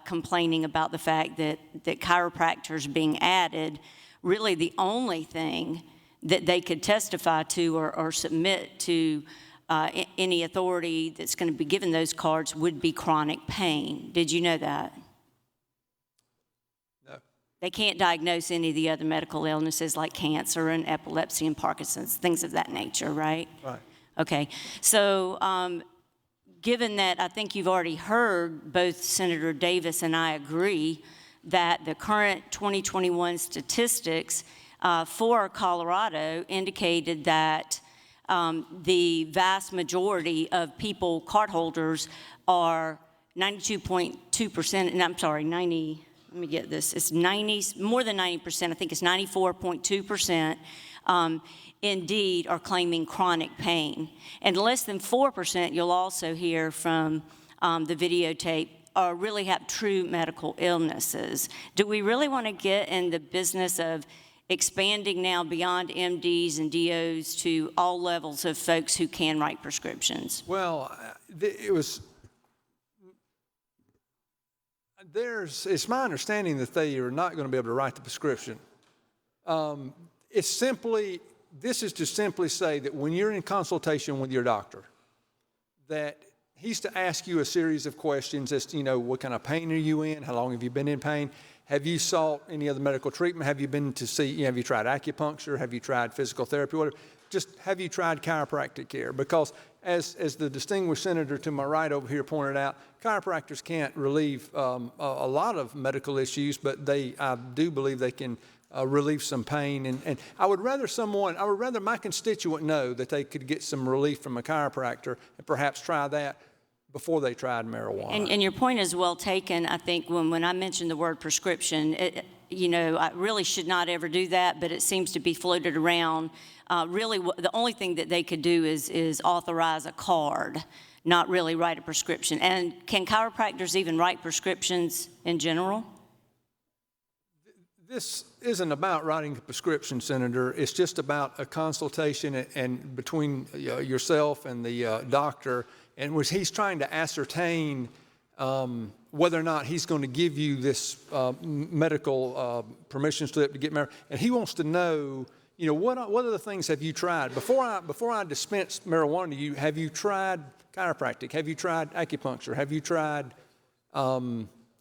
complaining about the fact that chiropractors being added, really the only thing that they could testify to or submit to any authority that's going to be given those cards would be chronic pain. Did you know that? They can't diagnose any of the other medical illnesses like cancer and epilepsy and Parkinson's, things of that nature, right? Right. Okay. So given that I think you've already heard both Senator Davis and I agree that the current 2021 statistics for Colorado indicated that the vast majority of people, cardholders, are 92.2%, and I'm sorry, 90, let me get this, it's 90, more than 90%, I think it's 94.2%, indeed are claiming chronic pain. And less than 4%, you'll also hear from the videotape, really have true medical illnesses. Do we really want to get in the business of expanding now beyond MDs and DOs to all levels of folks who can write prescriptions? Well, it's my understanding that they are not going to be able to write the prescription. This is to simply say that when you're in consultation with your doctor, that he's to ask you a series of questions as to, what kind of pain are you in? How long have you been in pain? Have you sought any other medical treatment? Have you been to see, have you tried acupuncture? Have you tried physical therapy? Whatever. Just have you tried chiropractic care? Because as the distinguished senator to my right over here pointed out, chiropractors can't relieve a lot of medical issues, but I do believe they can relieve some pain. And I would rather my constituent know that they could get some relief from a chiropractor and perhaps try that before they tried marijuana. And your point is well taken. I think when I mentioned the word prescription, I really should not ever do that, but it seems to be floated around. Really, the only thing that they could do is authorize a card, not really write a prescription. And can chiropractors even write prescriptions in general? This isn't about writing a prescription, Senator. It's just about a consultation and between yourself and the doctor, and which he's trying to ascertain whether or not he's going to give you this medical permission slip to get married. And he wants to know, what other things have you tried? Before I dispense marijuana to you, have you tried chiropractic? Have you tried acupuncture? Have you tried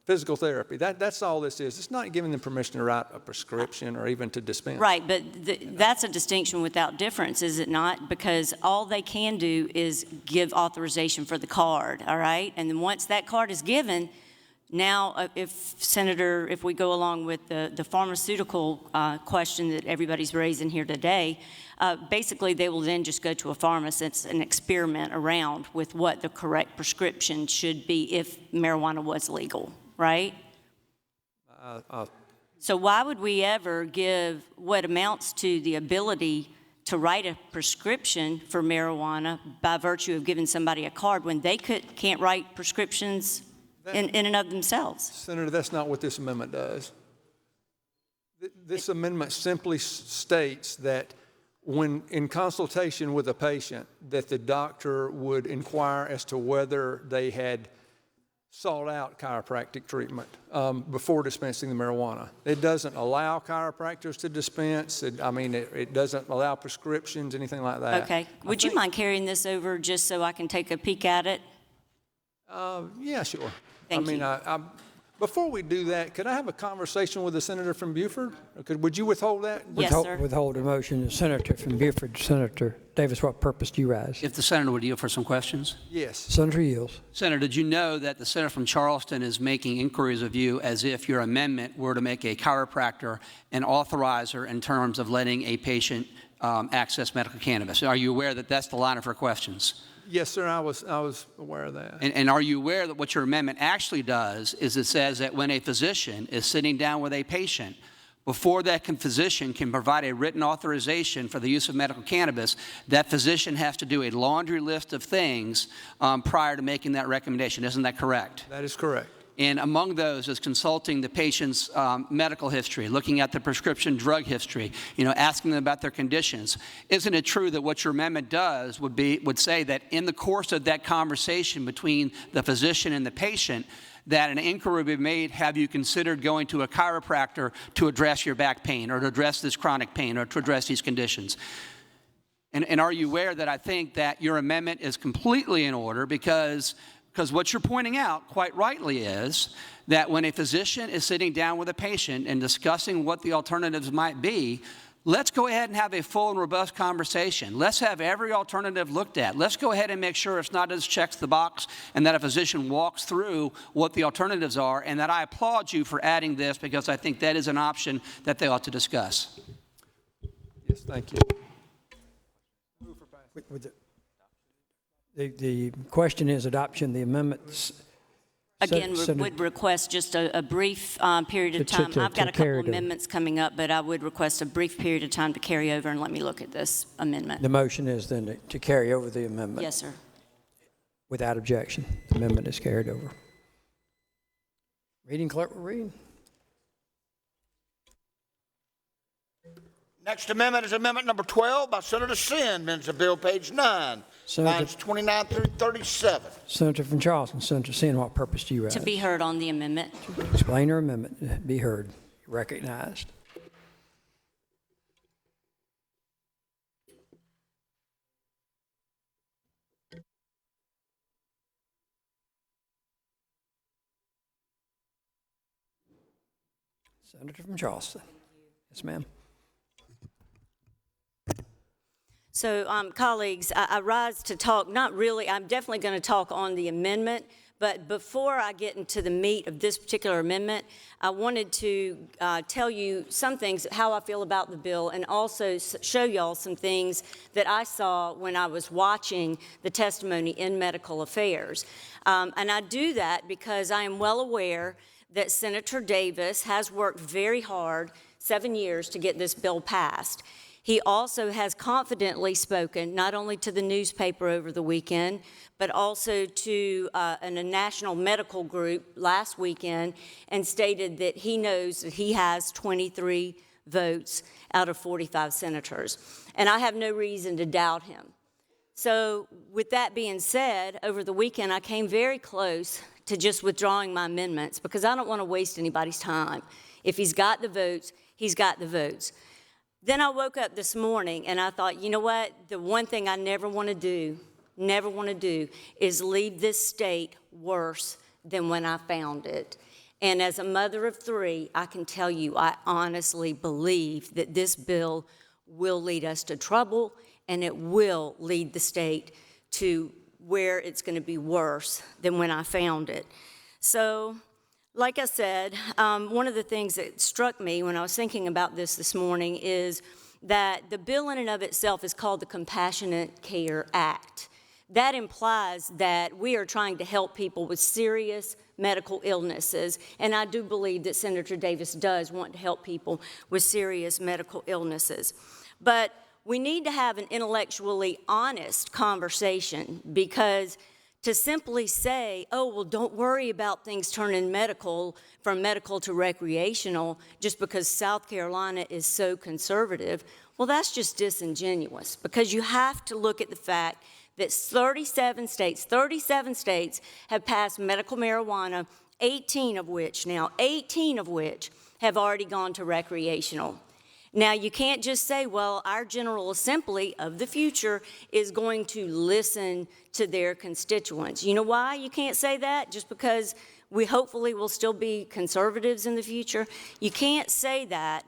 physical therapy? That's all this is. It's not giving them permission to write a prescription or even to dispense. Right, but that's a distinction without difference, is it not? Because all they can do is give authorization for the card, all right? And then once that card is given, now if we go along with the pharmaceutical question that everybody's raising here today, basically they will then just go to a pharmacist and experiment around with what the correct prescription should be if marijuana was legal, right? So why would we ever give what amounts to the ability to write a prescription for marijuana by virtue of giving somebody a card when they can't write prescriptions in and of themselves? Senator, that's not what this amendment does. This amendment simply states that when in consultation with a patient, that the doctor would inquire as to whether they had sought out chiropractic treatment before dispensing the marijuana. It doesn't allow chiropractors to dispense. It doesn't allow prescriptions, anything like that. Okay. Would you mind carrying this over just so I can take a peek at it? Yeah, sure. Thank you. Before we do that, could I have a conversation with the senator from Beaufort? Would you withhold that? Yes, sir. Withhold a motion. The senator from Beaufort, Senator Davis, what purpose do you rise? If the senator would yield for some questions? Yes. Senator yields. Senator, did you know that the senator from Charleston is making inquiries of you as if your amendment were to make a chiropractor an authorizer in terms of letting a patient access medical cannabis? Are you aware that that's the line of her questions? Yes, sir, I was aware of that. And are you aware that what your amendment actually does is it says that when a physician is sitting down with a patient, before that physician can provide a written authorization for the use of medical cannabis, that physician has to do a laundry list of things prior to making that recommendation. Isn't that correct? That is correct. And among those is consulting the patient's medical history, looking at the prescription drug history, asking them about their conditions. Isn't it true that what your amendment does would say that in the course of that conversation between the physician and the patient, that an inquiry would be made, have you considered going to a chiropractor to address your back pain or to address this chronic pain or to address these conditions? And are you aware that I think that your amendment is completely in order because what you're pointing out, quite rightly, is that when a physician is sitting down with a patient and discussing what the alternatives might be, let's go ahead and have a full and robust conversation. Let's have every alternative looked at. Let's go ahead and make sure it's not just checks the box and that a physician walks through what the alternatives are, and that I applaud you for adding this because I think that is an option that they ought to discuss. Yes, thank you. The question is adoption of the amendments. Again, would request just a brief period of time. I've got a couple amendments coming up, but I would request a brief period of time to carry over and let me look at this amendment. The motion is then to carry over the amendment. Yes, sir. Without objection, the amendment is carried over. Reading clerk will read. Next amendment is amendment number 12 by Senator Sinn, amends the bill, page 9, lines 29 through 37. Senator from Charleston, Senator Sinn, what purpose do you rise? To be heard on the amendment. Explain your amendment. Be heard. Recognized. Senator from Charleston. Yes, ma'am. So, colleagues, I rise to talk, not really, I'm definitely going to talk on the amendment, But before I get into the meat of this particular amendment, I wanted to tell you some things, how I feel about the bill, and also show y'all some things that I saw when I was watching the testimony in Medical Affairs. And I do that because I am well aware that Senator Davis has worked very hard, 7 years, to get this bill passed. He also has confidently spoken, not only to the newspaper over the weekend, but also to a national medical group last weekend, and stated that he knows that he has 23 votes out of 45 senators. And I have no reason to doubt him. So with that being said, over the weekend I came very close to just withdrawing my amendments because I don't want to waste anybody's time. If he's got the votes, he's got the votes. Then I woke up this morning and I thought, you know what? The one thing I never want to do is leave this state worse than when I found it. And as a mother of 3, I can tell you, I honestly believe that this bill will lead us to trouble, and it will lead the state to where it's going to be worse than when I found it. So, like I said, one of the things that struck me when I was thinking about this morning is that the bill in and of itself is called the Compassionate Care Act. That implies that we are trying to help people with serious medical illnesses, and I do believe that Senator Davis does want to help people with serious medical illnesses. But we need to have an intellectually honest conversation, because to simply say, oh, well, don't worry about things turning from medical to recreational just because South Carolina is so conservative, well, that's just disingenuous, because you have to look at the fact that 37 states have passed medical marijuana, 18 of which have already gone to recreational. Now, you can't just say, well, our General Assembly of the future is going to listen to their constituents. You know why you can't say that? Just because we hopefully will still be conservatives in the future? You can't say that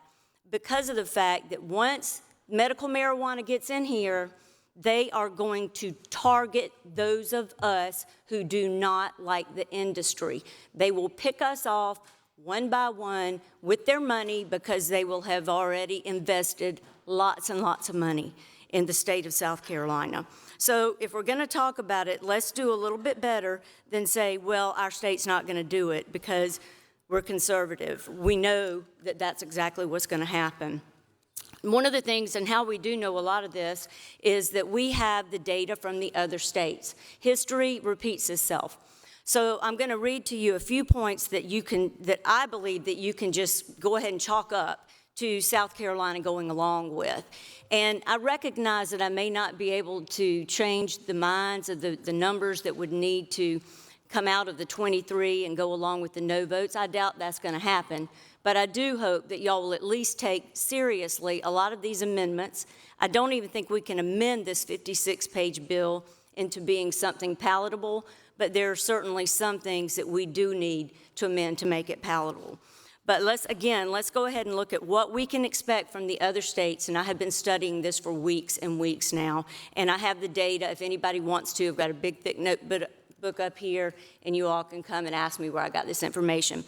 because of the fact that once medical marijuana gets in here, they are going to target those of us who do not like the industry. They will pick us off one by one with their money, because they will have already invested lots and lots of money in the state of South Carolina. So if we're going to talk about it, let's do a little bit better than say, well, our state's not going to do it because we're conservative. We know that that's exactly what's going to happen. One of the things, and how we do know a lot of this, is that we have the data from the other states. History repeats itself. So I'm going to read to you a few points that I believe that you can just go ahead and chalk up to South Carolina going along with. And I recognize that I may not be able to change the minds of the numbers that would need to come out of the 23 and go along with the no votes. I doubt that's going to happen. But I do hope that y'all will at least take seriously a lot of these amendments. I don't even think we can amend this 56-page bill into being something palatable, but there are certainly some things that we do need to amend to make it palatable. But let's go ahead and look at what we can expect from the other states, and I have been studying this for weeks and weeks now, and I have the data. If anybody wants to, I've got a big, thick notebook up here, and you all can come and ask me where I got this information.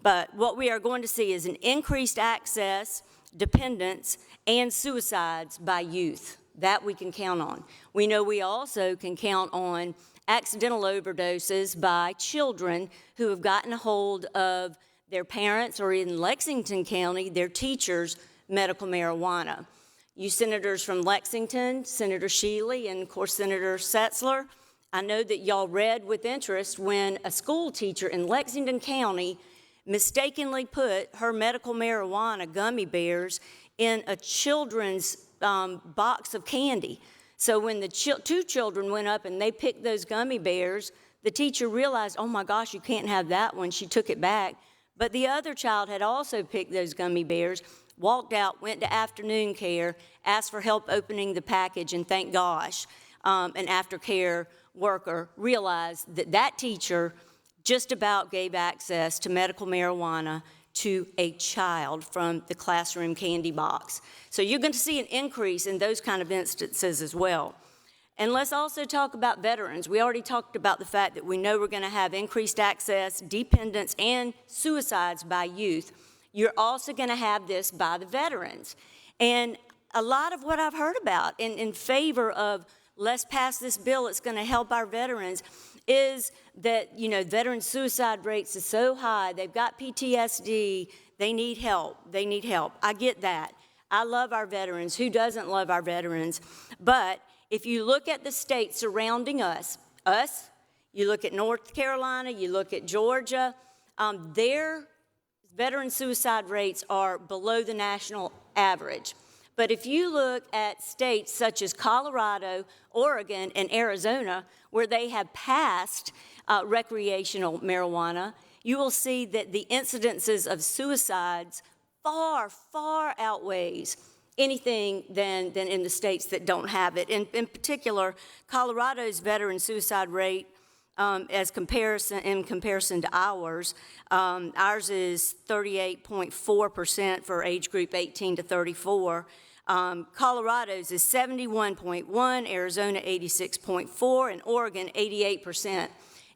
But what we are going to see is an increased access, dependence, and suicides by youth. That we can count on. We know we also can count on accidental overdoses by children who have gotten a hold of their parents, or in Lexington County, their teachers' medical marijuana. You senators from Lexington, Senator Shealy, and of course Senator Setzler, I know that y'all read with interest when a school teacher in Lexington County mistakenly put her medical marijuana gummy bears in a children's box of candy. So when the 2 children went up and they picked those gummy bears, the teacher realized, oh my gosh, you can't have that one. She took it back. But the other child had also picked those gummy bears, walked out, went to afternoon care, asked for help opening the package, and thank gosh, an aftercare worker realized that that teacher just about gave access to medical marijuana to a child from the classroom candy box. So you're going to see an increase in those kind of instances as well. And let's also talk about veterans. We already talked about the fact that we know we're going to have increased access, dependence, and suicides by youth. You're also going to have this by the veterans. And a lot of what I've heard about in favor of let's pass this bill, it's going to help our veterans, is that, you know, veteran suicide rates is so high, they've got PTSD, they need help, I get that. I love our veterans. Who doesn't love our veterans? But if you look at the states surrounding us, you look at North Carolina, you look at Georgia, their veteran suicide rates are below the national average. But if you look at states such as Colorado, Oregon, and Arizona, where they have passed recreational marijuana, you will see that the incidences of suicides far, far outweighs anything than in the states that don't have it. In particular, Colorado's veteran suicide rate in comparison to ours, ours is 38.4% for age group 18 to 34. Colorado's is 71.1, Arizona 86.4, and Oregon 88%.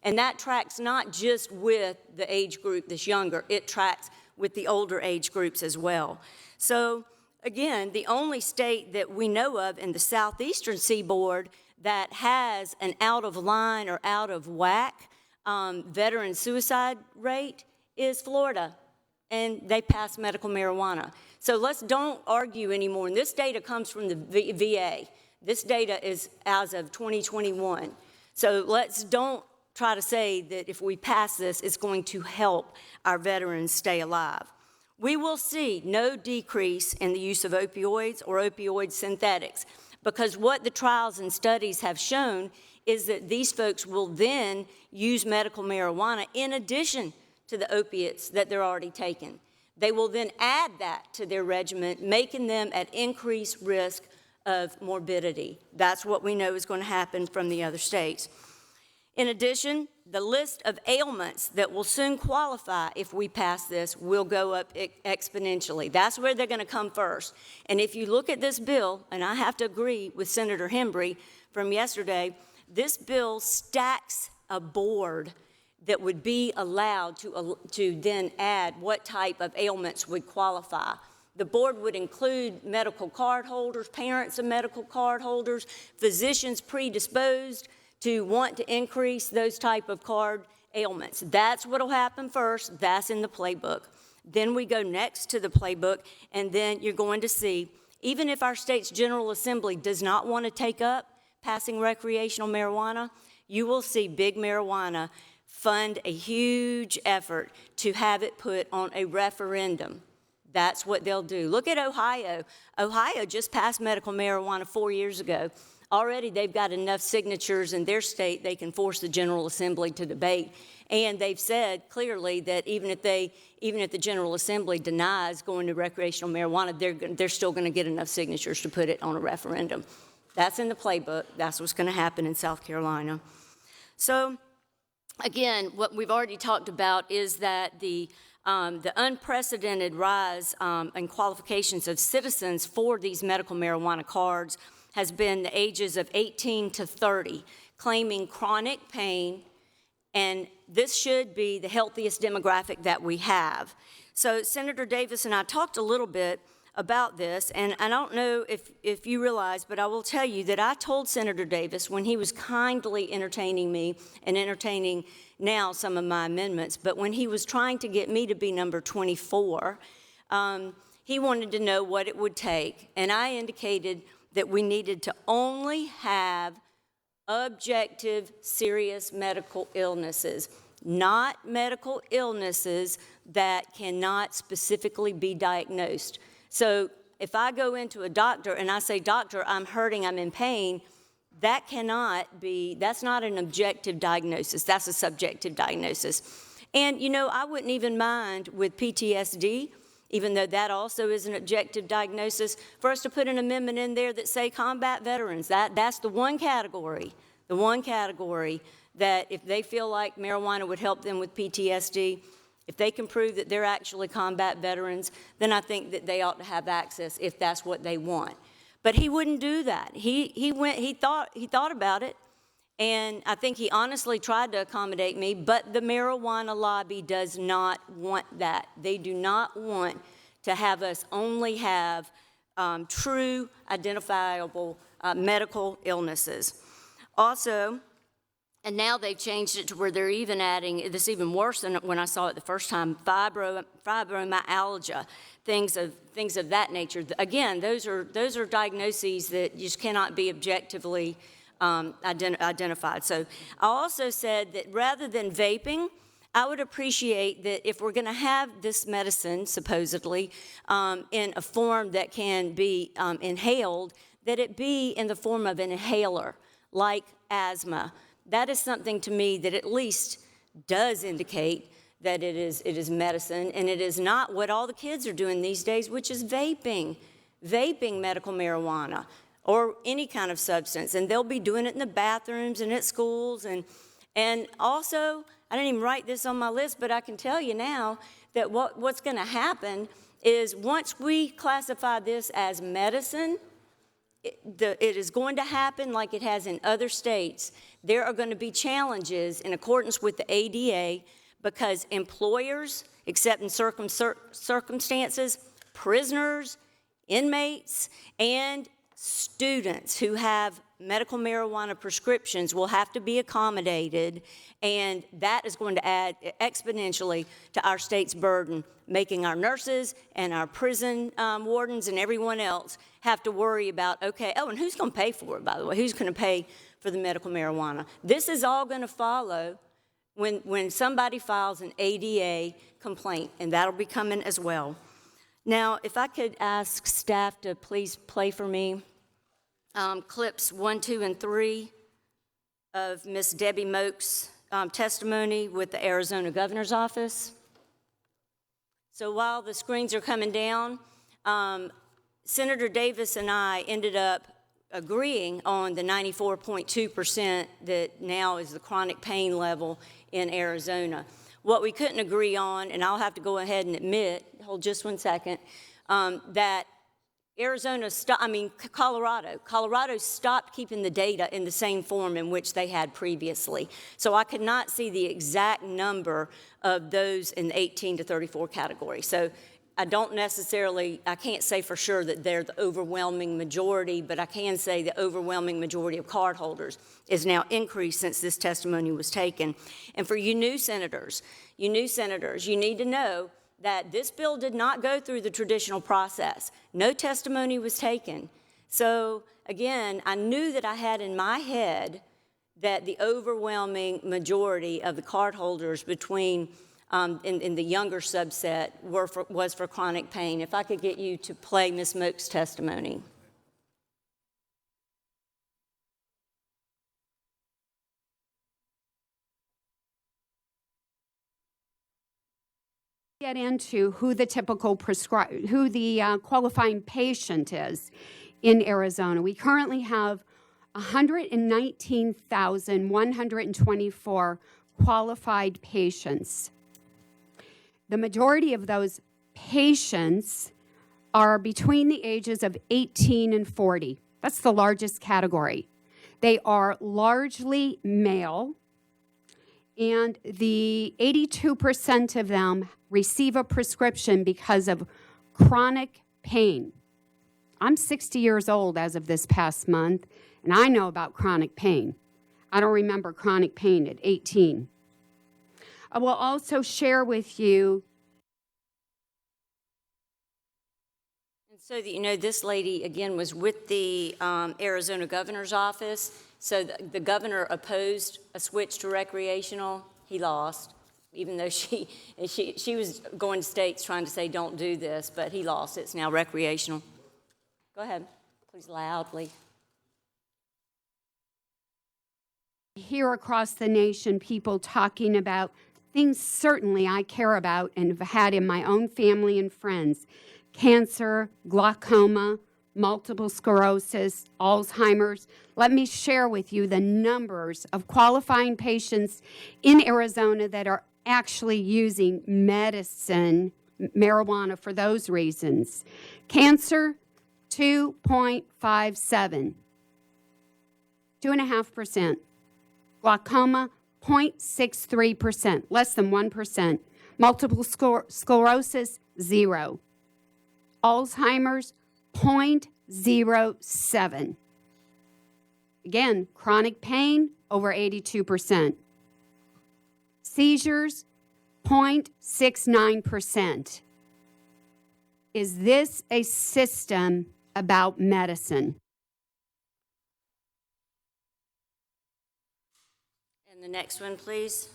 And that tracks not just with the age group that's younger, it tracks with the older age groups as well. So again, the only state that we know of in the southeastern seaboard that has an out of line or out of whack veteran suicide rate is Florida, and they pass medical marijuana. So let's don't argue anymore. And this data comes from the VA. This data is as of 2021. So let's don't try to say that if we pass this, it's going to help our veterans stay alive. We will see no decrease in the use of opioids or opioid synthetics, because what the trials and studies have shown is that these folks will then use medical marijuana in addition to the opiates that they're already taking. They will then add that to their regimen, making them at increased risk of morbidity. That's what we know is going to happen from the other states. In addition, the list of ailments that will soon qualify if we pass this will go up exponentially. That's where they're going to come first. And if you look at this bill, and I have to agree with Senator Hembry from yesterday, this bill stacks a board that would be allowed to then add what type of ailments would qualify. The board would include medical card holders, parents of medical card holders, physicians predisposed to want to increase those type of card ailments. That's what will happen first. That's in the playbook. Then we go next to the playbook, and then you're going to see, even if our state's General Assembly does not want to take up passing recreational marijuana, you will see big marijuana fund a huge effort to have it put on a referendum. That's what they'll do. Look at Ohio. Ohio just passed medical marijuana 4 years ago. Already they've got enough signatures in their state they can force the General Assembly to debate. And they've said clearly that even if the General Assembly denies going to recreational marijuana, they're still going to get enough signatures to put it on a referendum. That's in the playbook. That's what's going to happen in South Carolina. So again, what we've already talked about is that the unprecedented rise in qualifications of citizens for these medical marijuana cards has been the ages of 18 to 30, claiming chronic pain, and this should be the healthiest demographic that we have. So Senator Davis and I talked a little bit about this, and I don't know if you realize, but I will tell you that I told Senator Davis when he was kindly entertaining me and entertaining now some of my amendments, but when he was trying to get me to be number 24, he wanted to know what it would take, and I indicated that we needed to only have objective, serious medical illnesses, not medical illnesses that cannot specifically be diagnosed. So if I go into a doctor and I say, doctor, I'm hurting, I'm in pain, that cannot be, that's not an objective diagnosis, that's a subjective diagnosis. And you know, I wouldn't even mind with PTSD, even though that also is an objective diagnosis, for us to put an amendment in there that say combat veterans. That's the one category that if they feel like marijuana would help them with PTSD, if they can prove that they're actually combat veterans, then I think that they ought to have access if that's what they want. But he wouldn't do that. He thought about it, and I think he honestly tried to accommodate me, but the marijuana lobby does not want that. They do not want to have us only have true identifiable medical illnesses. Also, and now they've changed it to where they're even adding, this even worse than when I saw it the first time, fibromyalgia, things of that nature. Again, those are diagnoses that just cannot be objectively identified. So I also said that rather than vaping, I would appreciate that if we're going to have this medicine, supposedly, in a form that can be inhaled, that it be in the form of an inhaler, like asthma. That is something to me that at least does indicate that it is medicine, and it is not what all the kids are doing these days, which is vaping medical marijuana or any kind of substance. And they'll be doing it in the bathrooms and at schools. And also, I didn't even write this on my list, but I can tell you now that what's going to happen is once we classify this as medicine, it is going to happen like it has in other states. There are going to be challenges in accordance with the ADA because employers, except in circumstances, prisoners, inmates, and students who have medical marijuana prescriptions will have to be accommodated, and that is going to add exponentially to our state's burden, making our nurses and our prison wardens and everyone else have to worry about, okay, and who's going to pay for it, by the way? Who's going to pay for the medical marijuana? This is all going to follow when somebody files an ADA complaint, and that'll be coming as well. Now, if I could ask staff to please play for me clips 1, 2, and 3 of Miss Debbie Moak's testimony with the Arizona Governor's Office. So while the screens are coming down, Senator Davis and I ended up agreeing on the 94.2% that now is the chronic pain level in Arizona. What we couldn't agree on, and I'll have to go ahead and admit, hold just 1 second, that Colorado stopped keeping the data in the same form in which they had previously. So I could not see the exact number of those in the 18 to 34 category. So I can't say for sure that they're the overwhelming majority, but I can say the overwhelming majority of cardholders is now increased since this testimony was taken. And for you new senators, you need to know that this bill did not go through the traditional process. No testimony was taken. So again, I knew that I had in my head that the overwhelming majority of the cardholders between in the younger subset was for chronic pain. If I could get you to play Ms. Moak's testimony. Get into who the typical qualifying patient is in Arizona. We currently have 119,124 qualified patients. The majority of those patients are between the ages of 18 and 40. That's the largest category. They are largely male, and the 82% of them receive a prescription because of chronic pain. I'm 60 years old as of this past month, and I know about chronic pain. I don't remember chronic pain at 18. I will also share with you. And so that you know, this lady, again, was with the Arizona Governor's Office. So the governor opposed a switch to recreational. He lost, even though she was going to states trying to say don't do this, but he lost. It's now recreational. Go ahead, please, loudly. Here across the nation, people talking about things certainly I care about and have had in my own family and friends: cancer, glaucoma, multiple sclerosis, Alzheimer's. Let me share with you the numbers of qualifying patients in Arizona that are actually using medicine, marijuana, for those reasons. Cancer, 2.57. 2.5%. Glaucoma, 0.63%, less than 1%. Multiple sclerosis, 0. Alzheimer's, 0.07. Again, chronic pain, over 82%. Seizures, 0.69%. Is this a system about medicine? And the next one, please.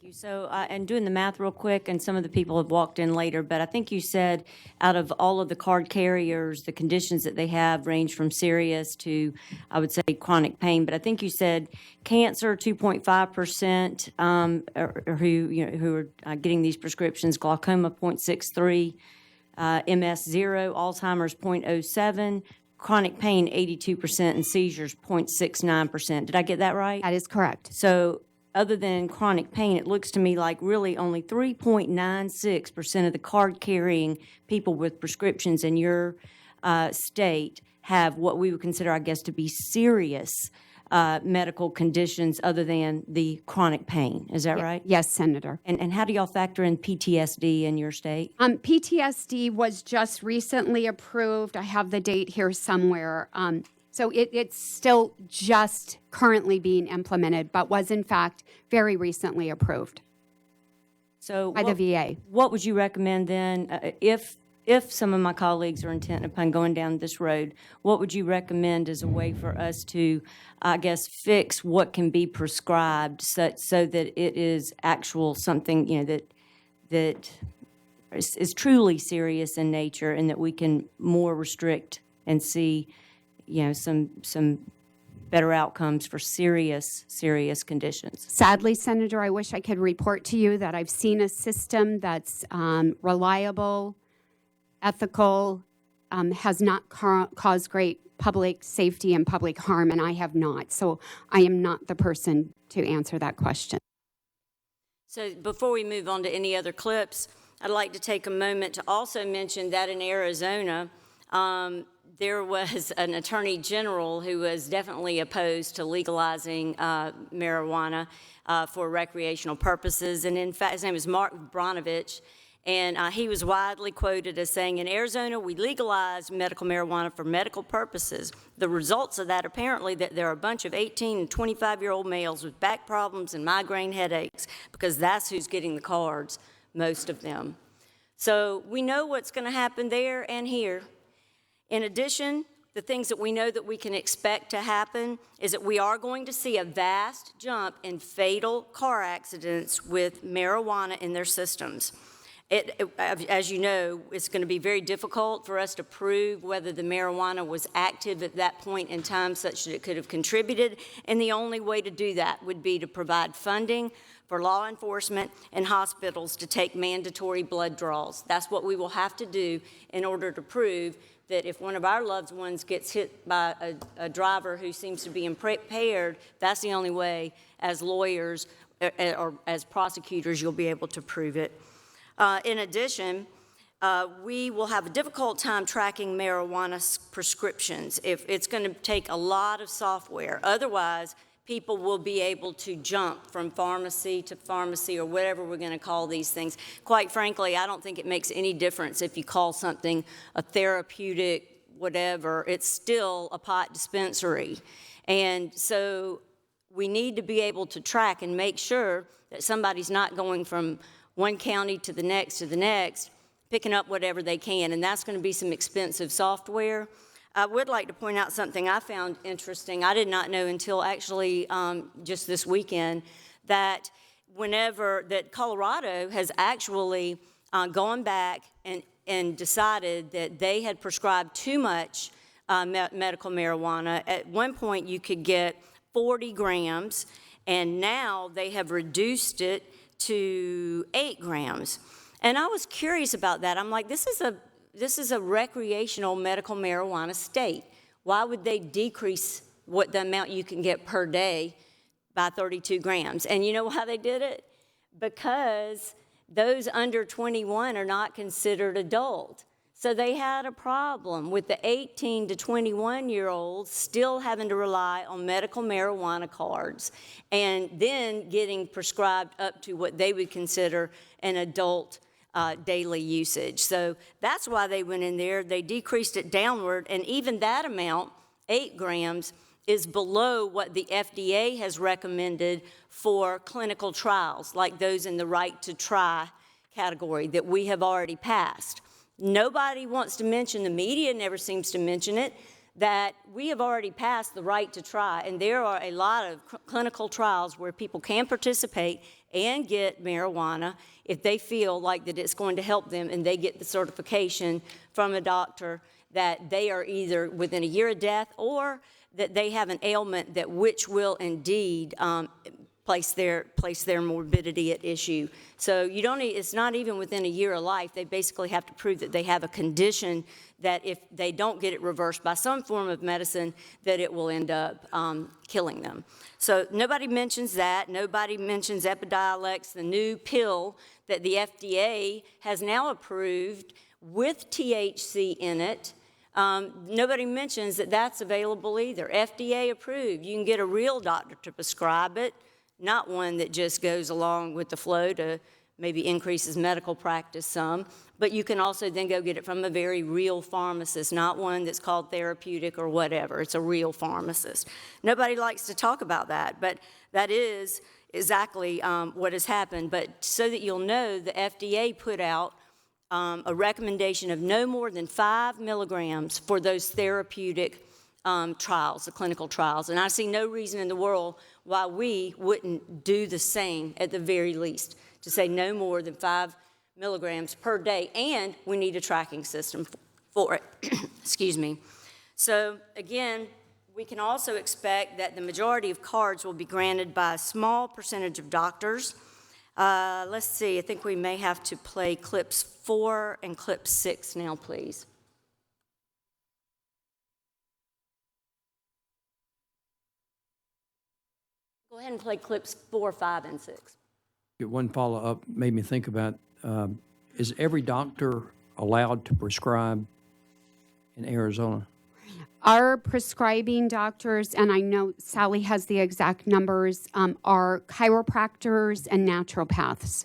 You. So, and doing the math real quick, and some of the people have walked in later, but I think you said out of all of the card carriers, the conditions that they have range from serious to, I would say, chronic pain. But I think you said cancer, 2.5%, or who are getting these prescriptions, glaucoma, 0.63, MS, 0, Alzheimer's, 0.07, chronic pain, 82%, and seizures, 0.69%. Did I get that right? That is correct. So, other than chronic pain, it looks to me like really only 3.96% of the card-carrying people with prescriptions in your state have what we would consider, I guess, to be serious medical conditions other than the chronic pain. Is that right? Yes, Senator. And how do y'all factor in PTSD in your state? PTSD was just recently approved. I have the date here somewhere. So it's still just currently being implemented, but was in fact very recently approved by the VA. What would you recommend then, if some of my colleagues are intent upon going down this road, what would you recommend as a way for us to, I guess, fix what can be prescribed so that it is actual something, that is truly serious in nature, and that we can more restrict and see some better outcomes for serious conditions? Sadly, Senator, I wish I could report to you that I've seen a system that's reliable, ethical, has not caused great public safety and public harm, and I have not. So I am not the person to answer that question. So before we move on to any other clips, I'd like to take a moment to also mention that in Arizona, there was an attorney general who was definitely opposed to legalizing marijuana for recreational purposes. And in fact, his name is Mark Bronovich, and he was widely quoted as saying, in Arizona, we legalized medical marijuana for medical purposes. The results of that, apparently, that there are a bunch of 18 and 25-year-old males with back problems and migraine headaches, because that's who's getting the cards, most of them. So we know what's going to happen there and here. In addition, the things that we know that we can expect to happen is that we are going to see a vast jump in fatal car accidents with marijuana in their systems. As you know, it's going to be very difficult for us to prove whether the marijuana was active at that point in time such that it could have contributed, and the only way to do that would be to provide funding for law enforcement and hospitals to take mandatory blood draws. That's what we will have to do in order to prove that if one of our loved ones gets hit by a driver who seems to be impaired, that's the only way as lawyers or as prosecutors you'll be able to prove it. In addition, we will have a difficult time tracking marijuana prescriptions. If it's going to take a lot of software. Otherwise, people will be able to jump from pharmacy to pharmacy, or whatever we're going to call these things. Quite frankly, I don't think it makes any difference if you call something a therapeutic whatever. It's still a pot dispensary. And so we need to be able to track and make sure that somebody's not going from one county to the next, picking up whatever they can. And that's going to be some expensive software. I would like to point out something I found interesting. I did not know until actually just this weekend that Colorado has actually gone back and decided that they had prescribed too much medical marijuana. At one point, you could get 40 grams, and now they have reduced it to 8 grams. And I was curious about that. I'm like, this is a recreational medical marijuana state. Why would they decrease what the amount you can get per day by 32 grams? And you know why they did it? because those under 21 are not considered adult. So they had a problem with the 18 to 21-year-olds still having to rely on medical marijuana cards and then getting prescribed up to what they would consider an adult daily usage. So that's why they went in there. They decreased it downward, and even that amount, 8 grams, is below what the FDA has recommended for clinical trials, like those in the right to try category that we have already passed. Nobody wants to mention, the media never seems to mention it, that we have already passed the right to try, and there are a lot of clinical trials where people can participate and get marijuana if they feel like that it's going to help them, and they get the certification from a doctor that they are either within a year of death or that they have an ailment that which will indeed place their morbidity at issue. So you don't, it's not even within a year of life. They basically have to prove that they have a condition that if they don't get it reversed by some form of medicine, that it will end up killing them. So nobody mentions that. Nobody mentions Epidiolex, the new pill that the FDA has now approved with THC in it. Nobody mentions that that's available either. FDA approved. You can get a real doctor to prescribe it, not one that just goes along with the flow to maybe increases medical practice some, but you can also then go get it from a very real pharmacist, not one that's called therapeutic or whatever. It's a real pharmacist. Nobody likes to talk about that, but that is exactly what has happened. But so that you'll know, the FDA put out a recommendation of no more than 5 milligrams for those therapeutic trials, the clinical trials. And I see no reason in the world why we wouldn't do the same at the very least, to say no more than 5 milligrams per day, and we need a tracking system for it. Excuse me. So again, we can also expect that the majority of cards will be granted by a small percentage of doctors. Let's see, I think we may have to play clips 4 and clip 6 now, please. Go ahead and play clips 4, 5, and 6. One follow-up made me think about, is every doctor allowed to prescribe in Arizona? Our prescribing doctors, and I know Sally has the exact numbers, are chiropractors and naturopaths.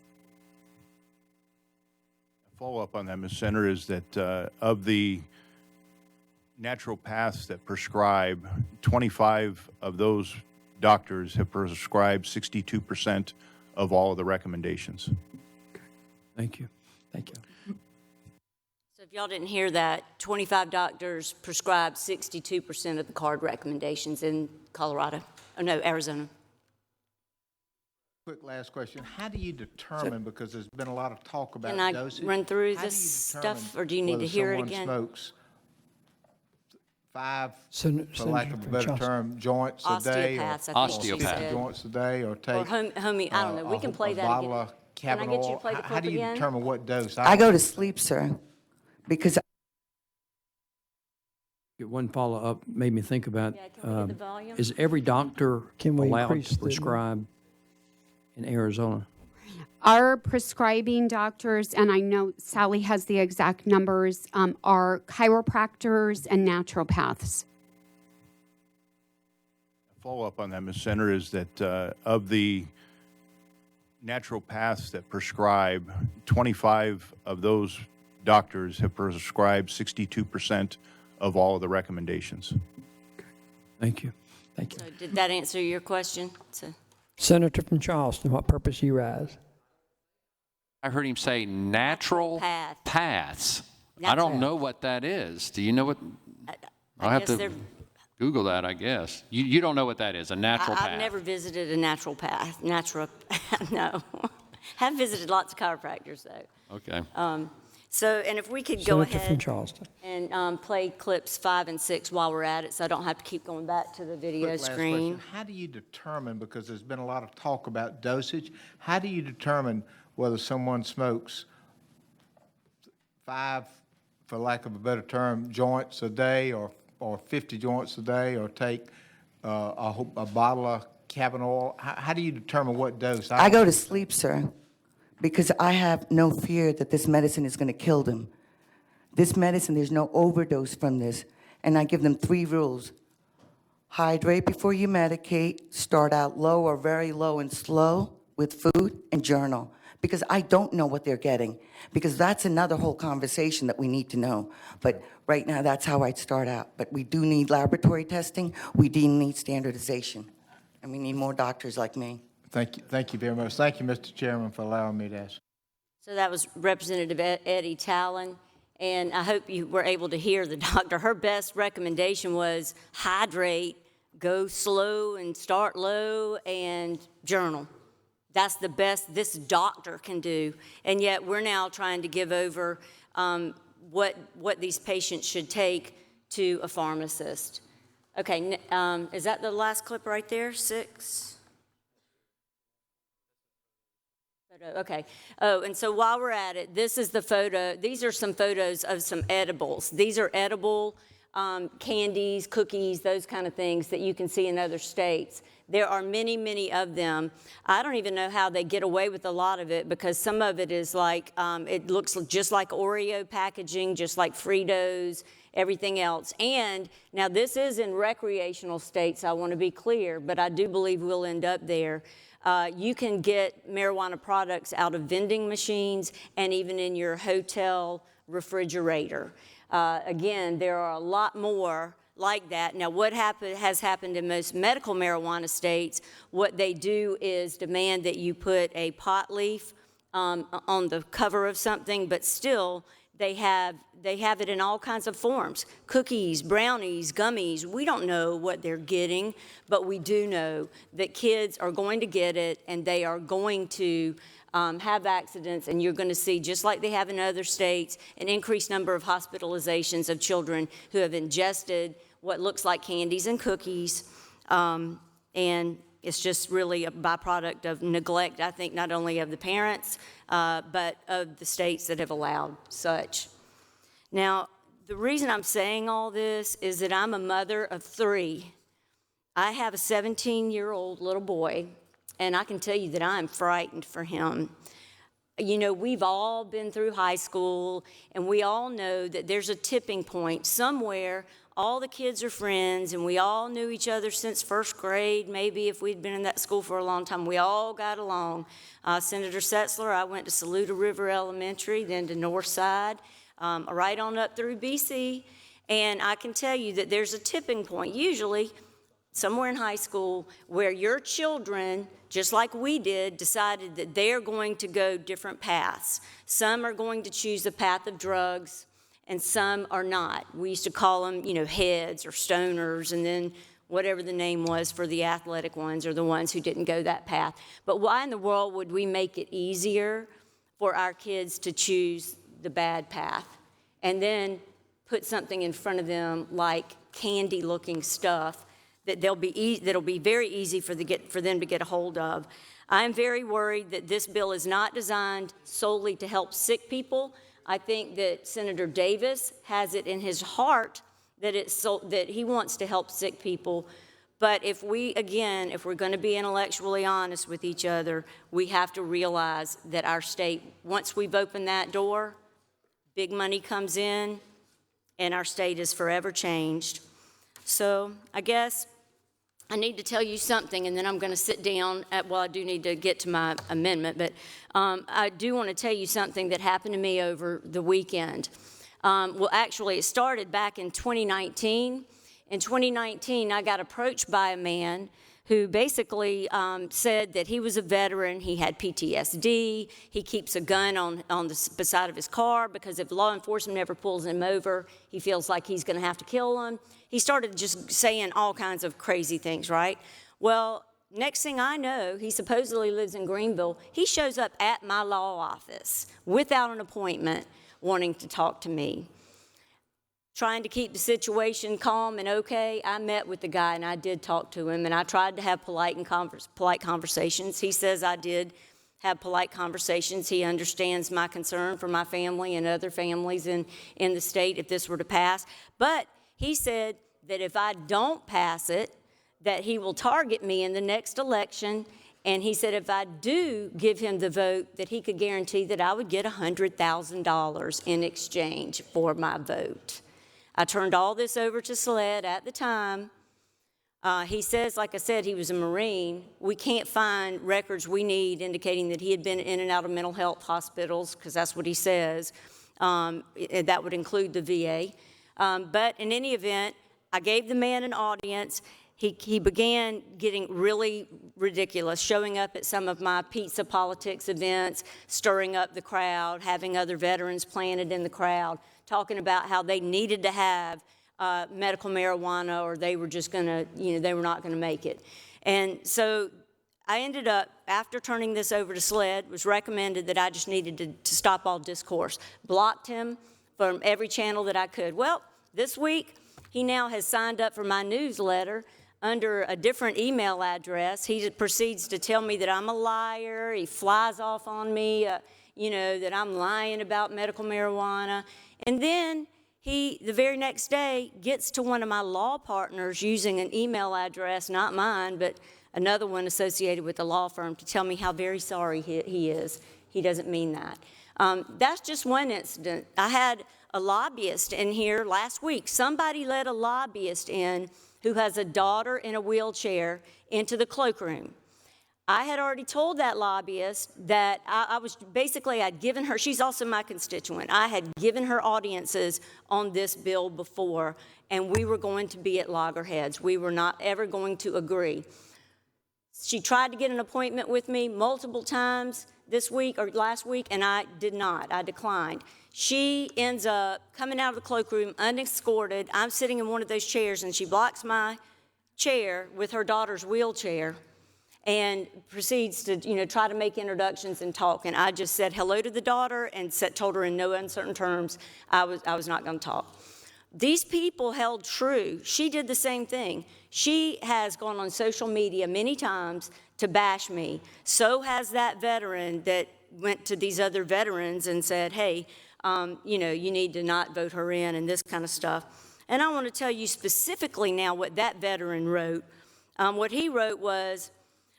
Follow-up on that, Ms. Senator, is that of the naturopaths that prescribe, 25 of those doctors have prescribed 62% of all of the recommendations. Thank you. Thank you. So if y'all didn't hear that, 25 doctors prescribed 62% of the card recommendations in Colorado. Oh, no, Arizona. Quick last question. How do you determine, because there's been a lot of talk about Can I dosage. run through how this do you determine stuff, or do you need whether to hear it someone again? Smokes 5, Senator for lack of a better Johnson. term, joints a day, or Osteopaths, I think she 50 said. joints a day, or Or take homie, I don't know. We can play a that bottle again. of Can I get you to Cabanol. play the How clip do you again? determine what dose? I go to sleep, sir, because One follow-up made me think about, Yeah, can we get the volume? is every doctor Can we allowed increase to the- prescribe in Arizona? Our prescribing doctors, and I know Sally has the exact numbers, are chiropractors and naturopaths. Follow-up on that, Ms. Senator, is that of the naturopaths that prescribe, 25 of those doctors have prescribed 62% of all of the recommendations. Thank you. Thank you. So did that answer your question? So, Senator from Charleston, what purpose you rise? I heard him say natural path. paths. I Natural. don't know what that is. Do you know what? I'll I have guess to they're- Google that, I guess. You don't know what that is, a natural path. I've never visited a natural path. No. Have visited lots of chiropractors, though. Okay. So, and if we could go Senator from ahead Charleston. and play clips 5 and 6 while we're at it, so I don't have to keep going back to the video Quick last screen. question. How do you determine, because there's been a lot of talk about dosage, how do you determine whether someone smokes 5, for lack of a better term, joints a day, or 50 joints a day, or take a bottle of cabin oil? How do you determine what dose? I go to sleep, sir, because I have no fear that this medicine is going to kill them. This medicine, there's no overdose from this. And I give them 3 rules. Hydrate before you medicate, start out low or very low and slow with food, and journal. Because I don't know what they're getting. Because that's another whole conversation that we need to know. But right now, that's how I'd start out. But we do need laboratory testing. We do need standardization. And we need more doctors like me. Thank you very much. Thank you, Mr. Chairman, for allowing me to ask. So that was Representative Eddie Talon, and I hope you were able to hear the doctor. Her best recommendation was hydrate, go slow and start low, and journal. That's the best this doctor can do, and yet we're now trying to give over what these patients should take to a pharmacist. Okay, is that the last clip right there, 6? Okay. Oh, and so while we're at it, this is the photo. These are some photos of some edibles. These are edible candies, cookies, those kind of things that you can see in other states. There are many, many of them. I don't even know how they get away with a lot of it because some of it is like, it looks just like Oreo packaging, just like Fritos, everything else. And now this is in recreational states, I want to be clear, but I do believe we'll end up there. You can get marijuana products out of vending machines and even in your hotel refrigerator. Again, there are a lot more like that. Now, what has happened in most medical marijuana states, what they do is demand that you put a pot leaf on the cover of something, but still they have it in all kinds of forms. Cookies, brownies, gummies. We don't know what they're getting, but we do know that kids are going to get it and they are going to have accidents, and you're going to see, just like they have in other states, an increased number of hospitalizations of children who have ingested what looks like candies and cookies, and it's just really a byproduct of neglect, I think, not only of the parents, but of the states that have allowed such. Now, the reason I'm saying all this is that I'm a mother of 3. I have a 17-year-old little boy, and I can tell you that I'm frightened for him. You know, we've all been through high school, and we all know that there's a tipping point somewhere. All the kids are friends, and we all knew each other since 1st grade. Maybe if we'd been in that school for a long time, we all got along. Senator Setzler, I went to Saluda River Elementary, then to Northside, right on up through BC. And I can tell you that there's a tipping point, usually somewhere in high school, where your children, just like we did, decided that they're going to go different paths. Some are going to choose the path of drugs, and some are not. We used to call them, you know, heads or stoners, and then whatever the name was for the athletic ones or the ones who didn't go that path. But why in the world would we make it easier for our kids to choose the bad path and then put something in front of them like candy-looking stuff that that'll be very easy for them to get a hold of? I'm very worried that this bill is not designed solely to help sick people. I think that Senator Davis has it in his heart that that he wants to help sick people. But if we're going to be intellectually honest with each other, we have to realize that our state, once we've opened that door, big money comes in, and our state is forever changed. So I guess I need to tell you something, and then I'm going to sit down. I do need to get to my amendment, but I do want to tell you something that happened to me over the weekend. Well, actually, it started back in 2019. In 2019, I got approached by a man who basically said that he was a veteran, he had PTSD, he keeps a gun on the beside of his car because if law enforcement ever pulls him over, he feels like he's going to have to kill him. He started just saying all kinds of crazy things, right? Well, next thing I know, he supposedly lives in Greenville. He shows up at my law office without an appointment, wanting to talk to me. Trying to keep the situation calm and okay, I met with the guy and I did talk to him, and I tried to have polite conversations. He says I did have polite conversations. He understands my concern for my family and other families in the state if this were to pass. But he said that if I don't pass it, that he will target me in the next election. And he said if I do give him the vote, that he could guarantee that I would get $100,000 in exchange for my vote. I turned all this over to SLED at the time. He says, like I said, he was a Marine. We can't find records we need indicating that he had been in and out of mental health hospitals, because that's what he says. That would include the VA. But in any event, I gave the man an audience. He began getting really ridiculous, showing up at some of my pizza politics events, stirring up the crowd, having other veterans planted in the crowd, talking about how they needed to have medical marijuana or they were just going to, they were not going to make it. And so I ended up, after turning this over to SLED, was recommended that I just needed to stop all discourse. Blocked him from every channel that I could. Well, this week, he now has signed up for my newsletter under a different email address. He proceeds to tell me that I'm a liar. He flies off on me, that I'm lying about medical marijuana. And then he, the very next day, gets to one of my law partners using an email address, not mine, but another one associated with the law firm, to tell me how very sorry he is. He doesn't mean that. That's just one incident. I had a lobbyist in here last week. Somebody let a lobbyist in who has a daughter in a wheelchair into the cloakroom. I had already told that lobbyist that I'd given her, she's also my constituent, I had given her audiences on this bill before, and we were going to be at loggerheads. We were not ever going to agree. She tried to get an appointment with me multiple times this week or last week, and I did not. I declined. She ends up coming out of the cloakroom unescorted. I'm sitting in one of those chairs, and she blocks my chair with her daughter's wheelchair and proceeds to, try to make introductions and talk. And I just said hello to the daughter and told her in no uncertain terms I was not going to talk. These people held true. She did the same thing. She has gone on social media many times to bash me. So has that veteran that went to these other veterans and said, hey, you need to not vote her in and this kind of stuff. And I want to tell you specifically now what that veteran wrote. What he wrote was,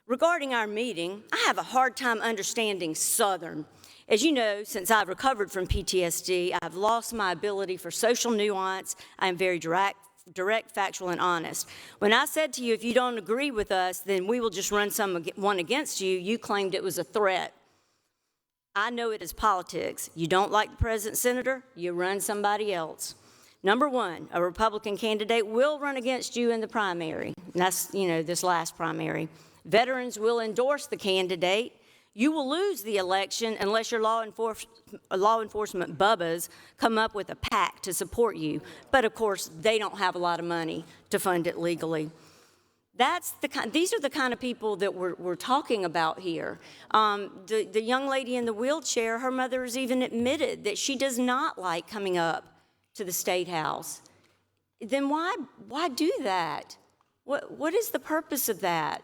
regarding our meeting, I have a hard time understanding Southern. As you know, since I've recovered from PTSD, I've lost my ability for social nuance. I am very direct, factual, and honest. When I said to you, if you don't agree with us, then we will just run one against you, you claimed it was a threat. I know it is politics. You don't like the president, senator, you run somebody else. Number one, a Republican candidate will run against you in the primary. And that's, this last primary. Veterans will endorse the candidate. You will lose the election unless your law enforcement bubbas come up with a PAC to support you. But of course, they don't have a lot of money to fund it legally. These are the kind of people that we're talking about here. The young lady in the wheelchair, her mother has even admitted that she does not like coming up to the State House. Then why do that? What is the purpose of that?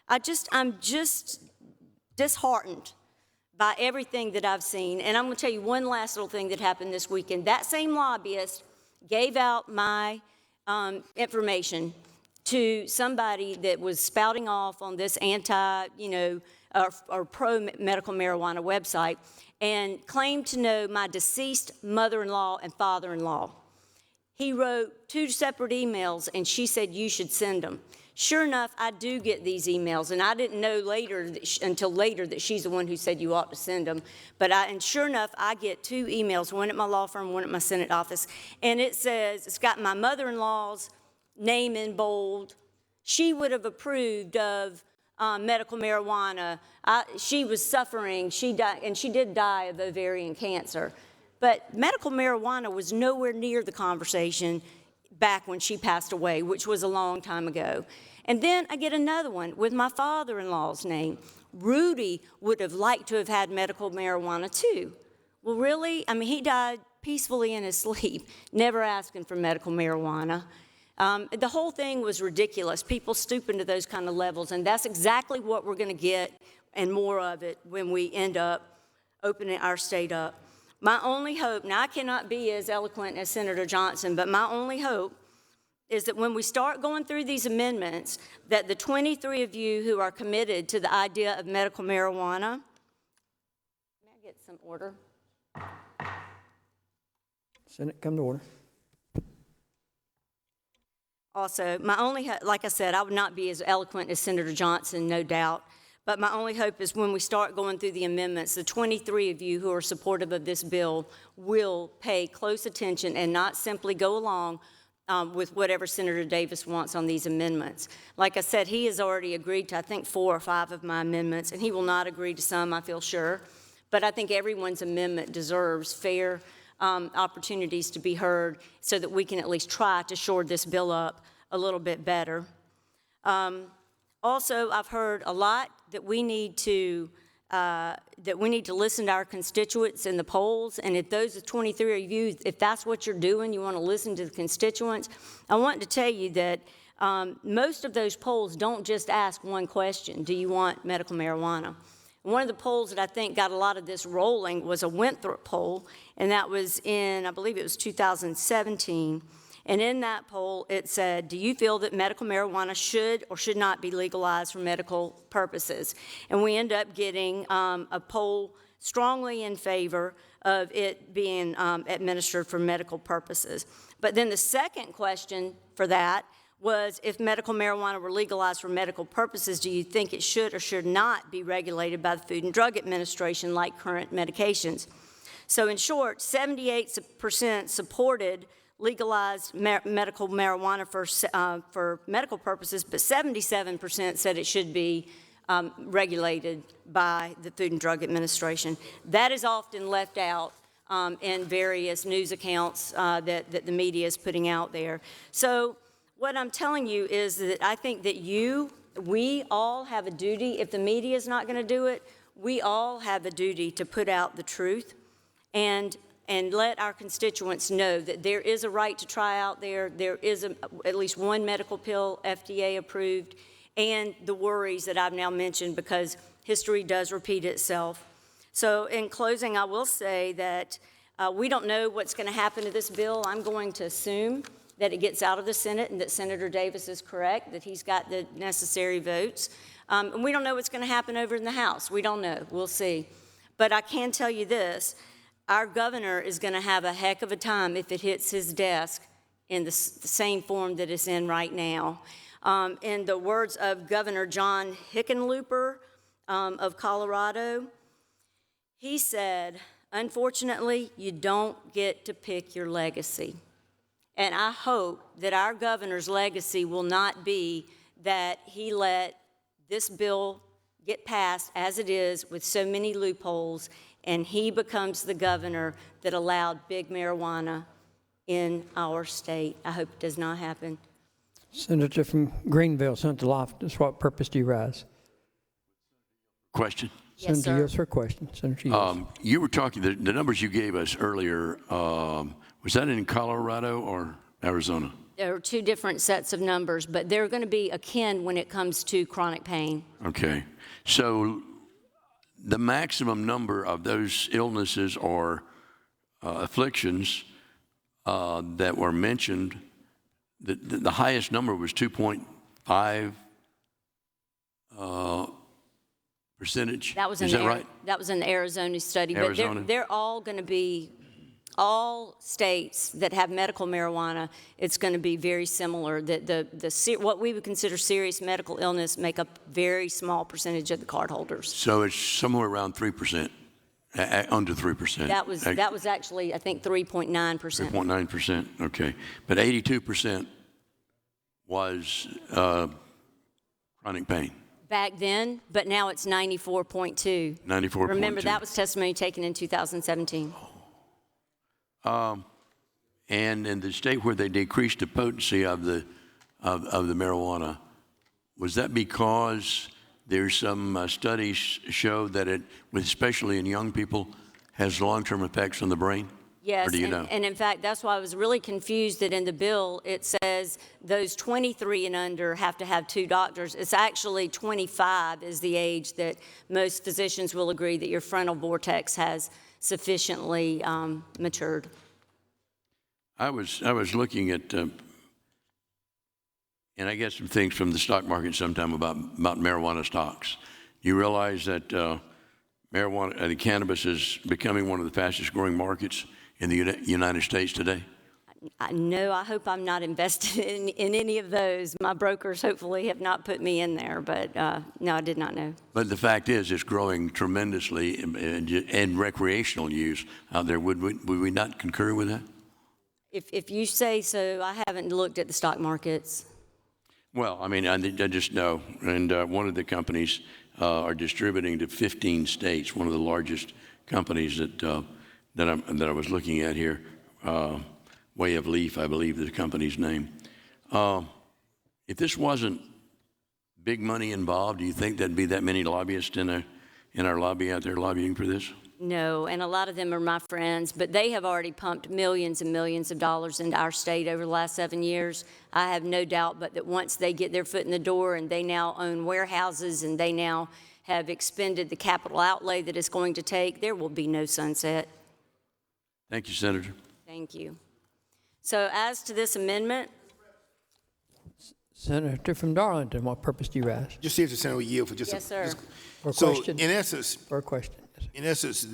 I'm just disheartened by everything that I've seen. And I'm going to tell you one last little thing that happened this weekend. That same lobbyist gave out my information to somebody that was spouting off on this anti, or pro-medical marijuana website and claimed to know my deceased mother-in-law and father-in-law. He wrote 2 separate emails, and she said, you should send them. Sure enough, I do get these emails, and I didn't know until later that she's the one who said you ought to send them. And sure enough, I get 2 emails, one at my law firm, one at my Senate office, and it says, it's got my mother-in-law's name in bold. She would have approved of medical marijuana. She was suffering, she died, and she did die of ovarian cancer. But medical marijuana was nowhere near the conversation back when she passed away, which was a long time ago. And then I get another one with my father-in-law's name. Rudy would have liked to have had medical marijuana too. Well, really? I mean, he died peacefully in his sleep, never asking for medical marijuana. The whole thing was ridiculous. People stooping to those kind of levels, and that's exactly what we're going to get and more of it when we end up opening our state up. My only hope, now I cannot be as eloquent as Senator Johnson, but my only hope is that when we start going through these amendments, that the 23 of you who are committed to the idea of medical marijuana, may I get some order? Senate, come to order. Also, my only, like I said, I would not be as eloquent as Senator Johnson, no doubt, but my only hope is when we start going through the amendments, the 23 of you who are supportive of this bill will pay close attention and not simply go along with whatever Senator Davis wants on these amendments. Like I said, he has already agreed to, I think, 4 or 5 of my amendments, and he will not agree to some, I feel sure. But I think everyone's amendment deserves fair opportunities to be heard so that we can at least try to shore this bill up a little bit better. Also, I've heard a lot that we need to listen to our constituents in the polls, and if those 23 of you, if that's what you're doing, you want to listen to the constituents, I want to tell you that most of those polls don't just ask one question: do you want medical marijuana? One of the polls that I think got a lot of this rolling was a Winthrop poll, and that was in, I believe it was 2017. And in that poll, it said, do you feel that medical marijuana should or should not be legalized for medical purposes? And we end up getting a poll strongly in favor of it being administered for medical purposes. But then the second question for that was, if medical marijuana were legalized for medical purposes, do you think it should or should not be regulated by the Food and Drug Administration like current medications? So in short, 78% supported legalized medical marijuana for medical purposes, but 77% said it should be regulated by the Food and Drug Administration. That is often left out in various news accounts that the media is putting out there. So what I'm telling you is that I think that we all have a duty. If the media is not going to do it, we all have a duty to put out the truth and let our constituents know that there is a right to try out there. There is at least one medical pill FDA approved, and the worries that I've now mentioned, because history does repeat itself. So in closing, I will say that we don't know what's going to happen to this bill. I'm going to assume that it gets out of the Senate and that Senator Davis is correct, that he's got the necessary votes. And we don't know what's going to happen over in the House. We don't know. We'll see. But I can tell you this. Our governor is going to have a heck of a time if it hits his desk in the same form that it's in right now. In the words of Governor John Hickenlooper of Colorado, he said, unfortunately, you don't get to pick your legacy. And I hope that our governor's legacy will not be that he let this bill get passed as it is with so many loopholes, and he becomes the governor that allowed big marijuana in our state. I hope it does not happen. Senator from Greenville, Senator Loftus, what purpose do you rise? Question. Yes, Senator sir. Yields for a question. Senator Yields. You were talking, the numbers you gave us earlier, was that in Colorado or Arizona? There are two different sets of numbers, but they're going to be akin when it comes to chronic pain. Okay. So the maximum number of those illnesses or afflictions that were mentioned, the highest number was 2.5 percentage. That was Is that right? That was an Arizona study. Arizona. But they're all going to be, all states that have medical marijuana, it's going to be very similar. What we would consider serious medical illness make up a very small percentage of the cardholders. So it's somewhere around 3%, under 3%. That was actually, I think, 3.9%. 3.9%, okay. But 82% was chronic pain. Back then, but now it's 94.2. 94.2. Remember, that was testimony taken in 2017. And in the state where they decreased the potency of the marijuana, was that because there's some studies show that it, especially in young people, has long-term effects on the brain? Yes, Or do you know? And in fact, that's why I was really confused that in the bill it says those 23 and under have to have 2 doctors. It's actually 25 is the age that most physicians will agree that your frontal vortex has sufficiently matured. I was looking at and I get some things from the stock market sometime about marijuana stocks. You realize that marijuana, cannabis is becoming one of the fastest growing markets in the United States today? No, I hope I'm not invested in any of those. My brokers hopefully have not put me in there, but no, I did not know. But the fact is, it's growing tremendously in recreational use out there. Would we not concur with that? If you say so, I haven't looked at the stock markets. Well, I mean, I just know. And one of the companies are distributing to 15 states, one of the largest companies that I was looking at here. Way of Leaf, I believe, is the company's name. If this wasn't big money involved, do you think there'd be that many lobbyists in our lobby out there lobbying for this? No, and a lot of them are my friends, but they have already pumped millions and millions of dollars into our state over the last 7 years. I have no doubt but that once they get their foot in the door and they now own warehouses and they now have expended the capital outlay that it's going to take, there will be no sunset. Thank you, Senator. Thank you. So as to this amendment, Senator from Darlington, what purpose do you ask? Just see if the Senator will yield for just yes, sir. For a so question? in essence, For a question. Yes, in essence,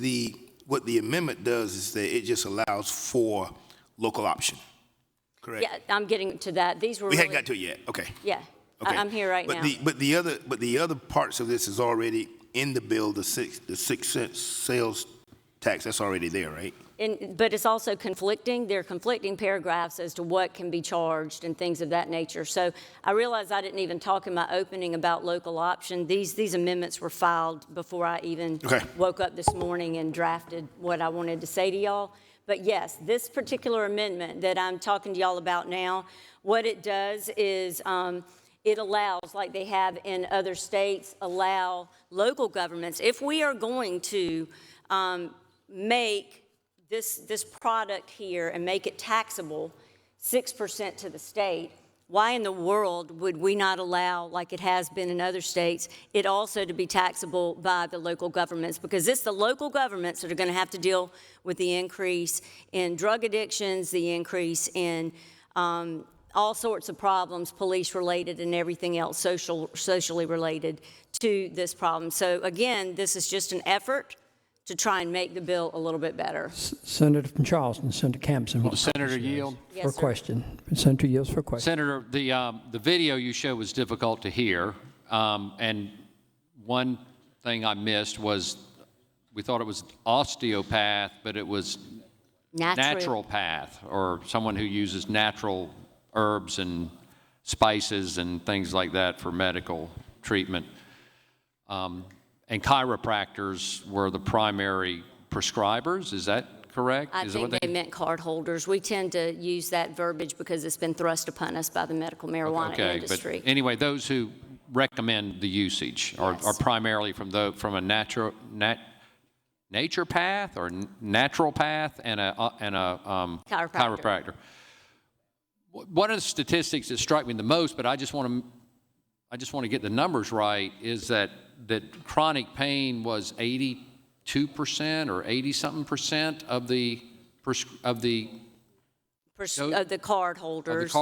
what the amendment does is that it just allows for local option. Correct. Yeah, I'm getting to that. These were We really, hadn't got to it yet. Okay. Yeah, Okay. I'm here right now. But the other parts of this is already in the bill. The 6 cent sales tax, that's already there, right? But it's also conflicting. There are conflicting paragraphs as to what can be charged and things of that nature. So I realize I didn't even talk in my opening about local option. These amendments were filed before I even woke up this morning and drafted what I wanted to say to y'all. But yes, this particular amendment that I'm talking to y'all about now, what it does is it allows, like they have in other states, allow local governments, if we are going to make this product here and make it taxable 6% to the state, why in the world would we not allow, like it has been in other states, it also to be taxable by the local governments? Because it's the local governments that are going to have to deal with the increase in drug addictions, the increase in all sorts of problems, police-related and everything else, socially related to this problem. So again, this is just an effort to try and make the bill a little bit better. Senator from Charleston, Senator Campson. Will the senator yield? For a question. Senator yields for a question. Senator, the video you showed was difficult to hear, and one thing I missed was we thought it was osteopath, but it was naturopath, or someone who uses natural herbs and spices and things like that for medical treatment. And chiropractors were the primary prescribers. Is that correct? I think they meant card holders. We tend to use that verbiage because it's been thrust upon us by the medical marijuana industry. But anyway, those who recommend the usage are primarily from a naturopath or naturopath and a chiropractor. One of the statistics that struck me the most, but I just want to get the numbers right, is that chronic pain was 82% or 80-something% of the card holders.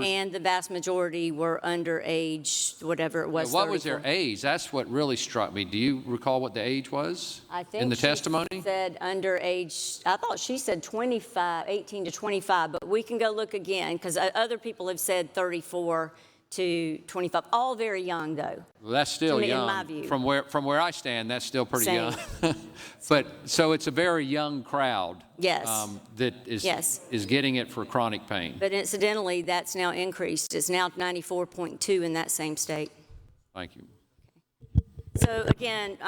And the vast majority were underage, whatever it was. What was their age? That's what really struck me. Do you recall what the age was in the testimony? She said underage. I thought she said 18 to 25, but we can go look again because other people have said 34 to 25, all very young though. Well, that's still young. In my view. From where I stand, that's still pretty Same. young. But so it's a very young crowd. Yes. That is getting it for chronic pain. But incidentally, that's now increased. It's now 94.2 in that same state. Thank you. So again,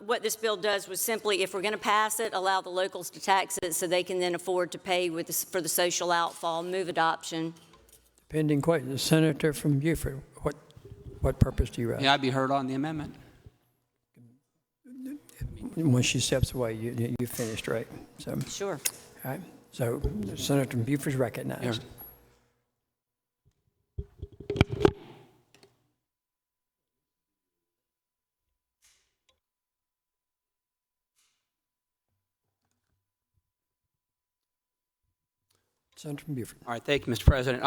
what this bill does was simply, if we're going to pass it, allow the locals to tax it so they can then afford to pay for the social outfall, move adoption. Pending question. The senator from Beaufort, what purpose do you have? May I be heard on the amendment? When she steps away, you finished, right? So. Sure. All right. So the senator from Beaufort is recognized. Senator from Beaufort. All right, thank you, Mr. President.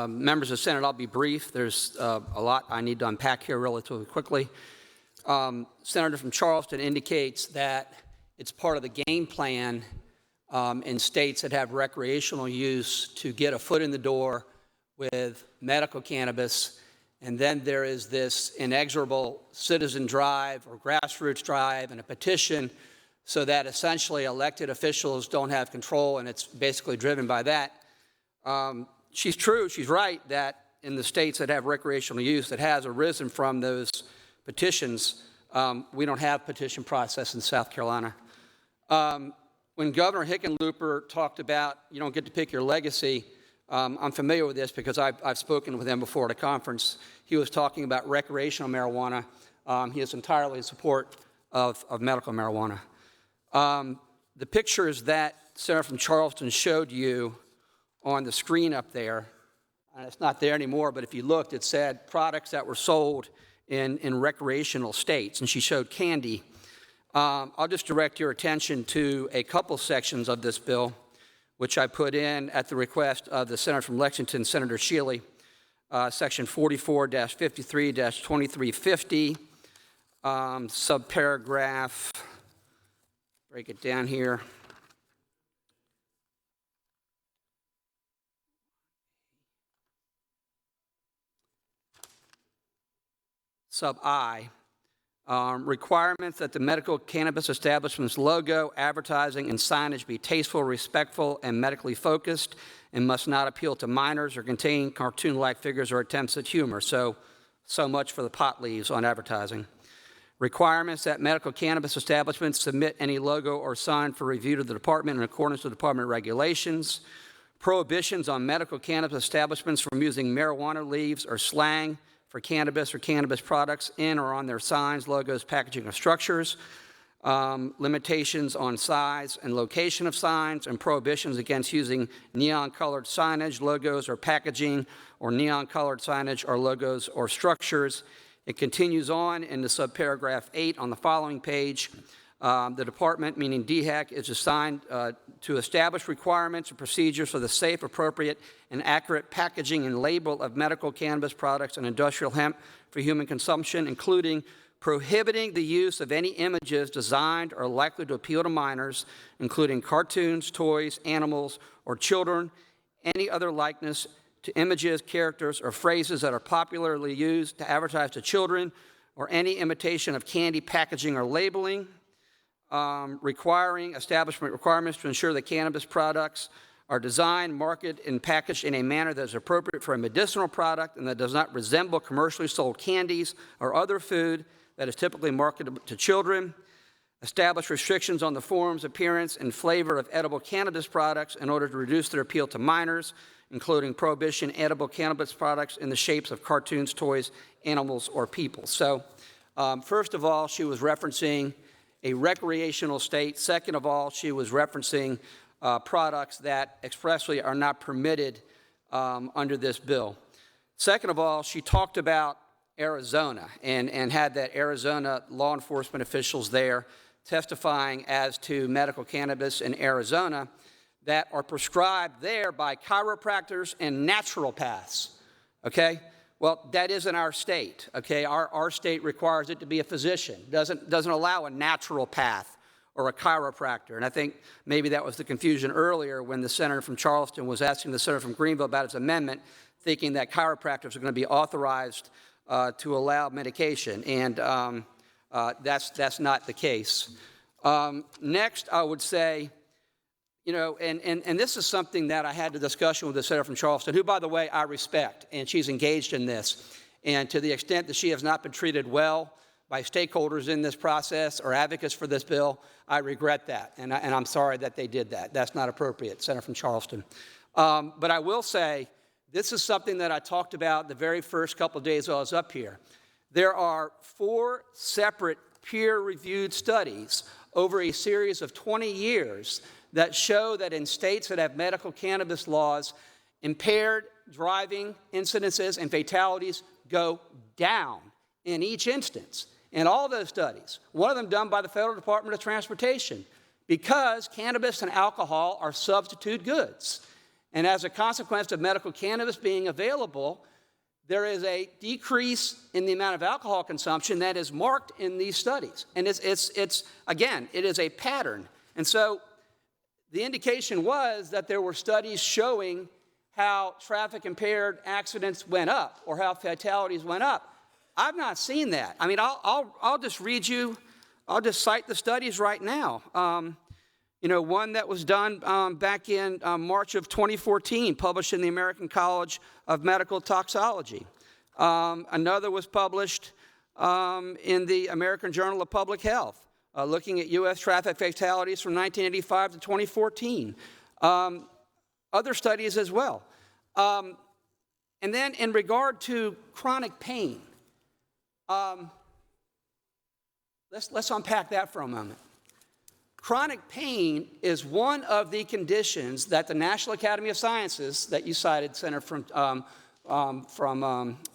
Members of the Senate, I'll be brief. There's a lot I need to unpack here relatively quickly. Senator from Charleston indicates that it's part of the game plan in states that have recreational use to get a foot in the door with medical cannabis, and then there is this inexorable citizen drive or grassroots drive and a petition so that essentially elected officials don't have control, and it's basically driven by that. She's true, she's right, that in the states that have recreational use that has arisen from those petitions, we don't have petition process in South Carolina. When Governor Hickenlooper talked about you don't get to pick your legacy, I'm familiar with this because I've spoken with him before at a conference. He was talking about recreational marijuana. He is entirely in support of medical marijuana. The pictures that Senator from Charleston showed you on the screen up there, and it's not there anymore, but if you looked, it said products that were sold in recreational states, and she showed candy. I'll just direct your attention to a couple sections of this bill, which I put in at the request of the Senator from Lexington, Senator Shealy, section 44-53-2350, subparagraph, break it down here. Sub I, requirements that the medical cannabis establishment's logo, advertising, and signage be tasteful, respectful, and medically focused, and must not appeal to minors or contain cartoon-like figures or attempts at humor. So much for the pot leaves on advertising. Requirements that medical cannabis establishments submit any logo or sign for review to the department in accordance with department regulations. Prohibitions on medical cannabis establishments from using marijuana leaves or slang for cannabis or cannabis products in or on their signs, logos, packaging, or structures, limitations on size and location of signs, and prohibitions against using neon-colored signage, logos, or packaging, or neon-colored signage or logos or structures. It continues on in the subparagraph 8 on the following page. The department, meaning DHEC, is assigned to establish requirements and procedures for the safe, appropriate, and accurate packaging and label of medical cannabis products and industrial hemp for human consumption, including prohibiting the use of any images designed or likely to appeal to minors, including cartoons, toys, animals, or children, any other likeness to images, characters, or phrases that are popularly used to advertise to children, or any imitation of candy packaging or labeling. Requiring establishment requirements to ensure that cannabis products are designed, marketed, and packaged in a manner that is appropriate for a medicinal product and that does not resemble commercially sold candies or other food that is typically marketed to children. Establish restrictions on the forms, appearance, and flavor of edible cannabis products in order to reduce their appeal to minors, including prohibition edible cannabis products in the shapes of cartoons, toys, animals, or people. So, first of all, she was referencing a recreational state. Second of all, she was referencing products that expressly are not permitted under this bill. Second of all, she talked about Arizona and had that Arizona law enforcement officials there testifying as to medical cannabis in Arizona that are prescribed there by chiropractors and naturopaths, okay? Well, that isn't our state, okay? Our state requires it to be a physician, doesn't allow a naturopath or a chiropractor. And I think maybe that was the confusion earlier when the senator from Charleston was asking the senator from Greenville about his amendment, thinking that chiropractors are going to be authorized to allow medication, and that's not the case. Next, I would say, you know, and this is something that I had a discussion with the senator from Charleston, who, by the way, I respect, and she's engaged in this. And to the extent that she has not been treated well by stakeholders in this process or advocates for this bill, I regret that, and I'm sorry that they did that. That's not appropriate, Senator from Charleston. But I will say, this is something that I talked about the very first couple of days while I was up here. There are 4 separate peer-reviewed studies over a series of 20 years that show that in states that have medical cannabis laws, impaired driving incidences and fatalities go down in each instance. In all those studies, one of them done by the Federal Department of Transportation, because cannabis and alcohol are substitute goods. And as a consequence of medical cannabis being available, there is a decrease in the amount of alcohol consumption that is marked in these studies. And again, it is a pattern. And so the indication was that there were studies showing how traffic-impaired accidents went up or how fatalities went up. I've not seen that. I mean, I'll just read you, I'll just cite the studies right now. One that was done back in March of 2014, published in the American College of Medical Toxicology. Another was published in the American Journal of Public Health, looking at U.S. traffic fatalities from 1985 to 2014. Other studies as well. And then in regard to chronic pain, let's unpack that for a moment. Chronic pain is one of the conditions that the National Academy of Sciences that you cited, Senator from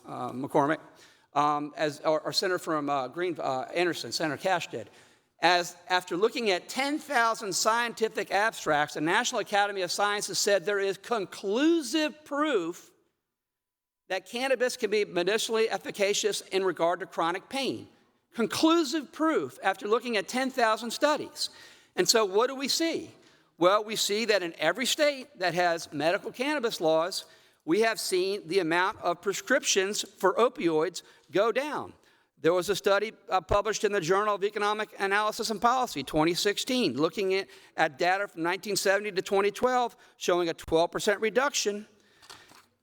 McCormick, or Senator from Anderson, Senator Cash did. After looking at 10,000 scientific abstracts, the National Academy of Sciences said there is conclusive proof that cannabis can be medicinally efficacious in regard to chronic pain. Conclusive proof after looking at 10,000 studies. And so what do we see? Well, we see that in every state that has medical cannabis laws, we have seen the amount of prescriptions for opioids go down. There was a study published in the Journal of Economic Analysis and Policy, 2016, looking at data from 1970 to 2012, showing a 12% reduction. I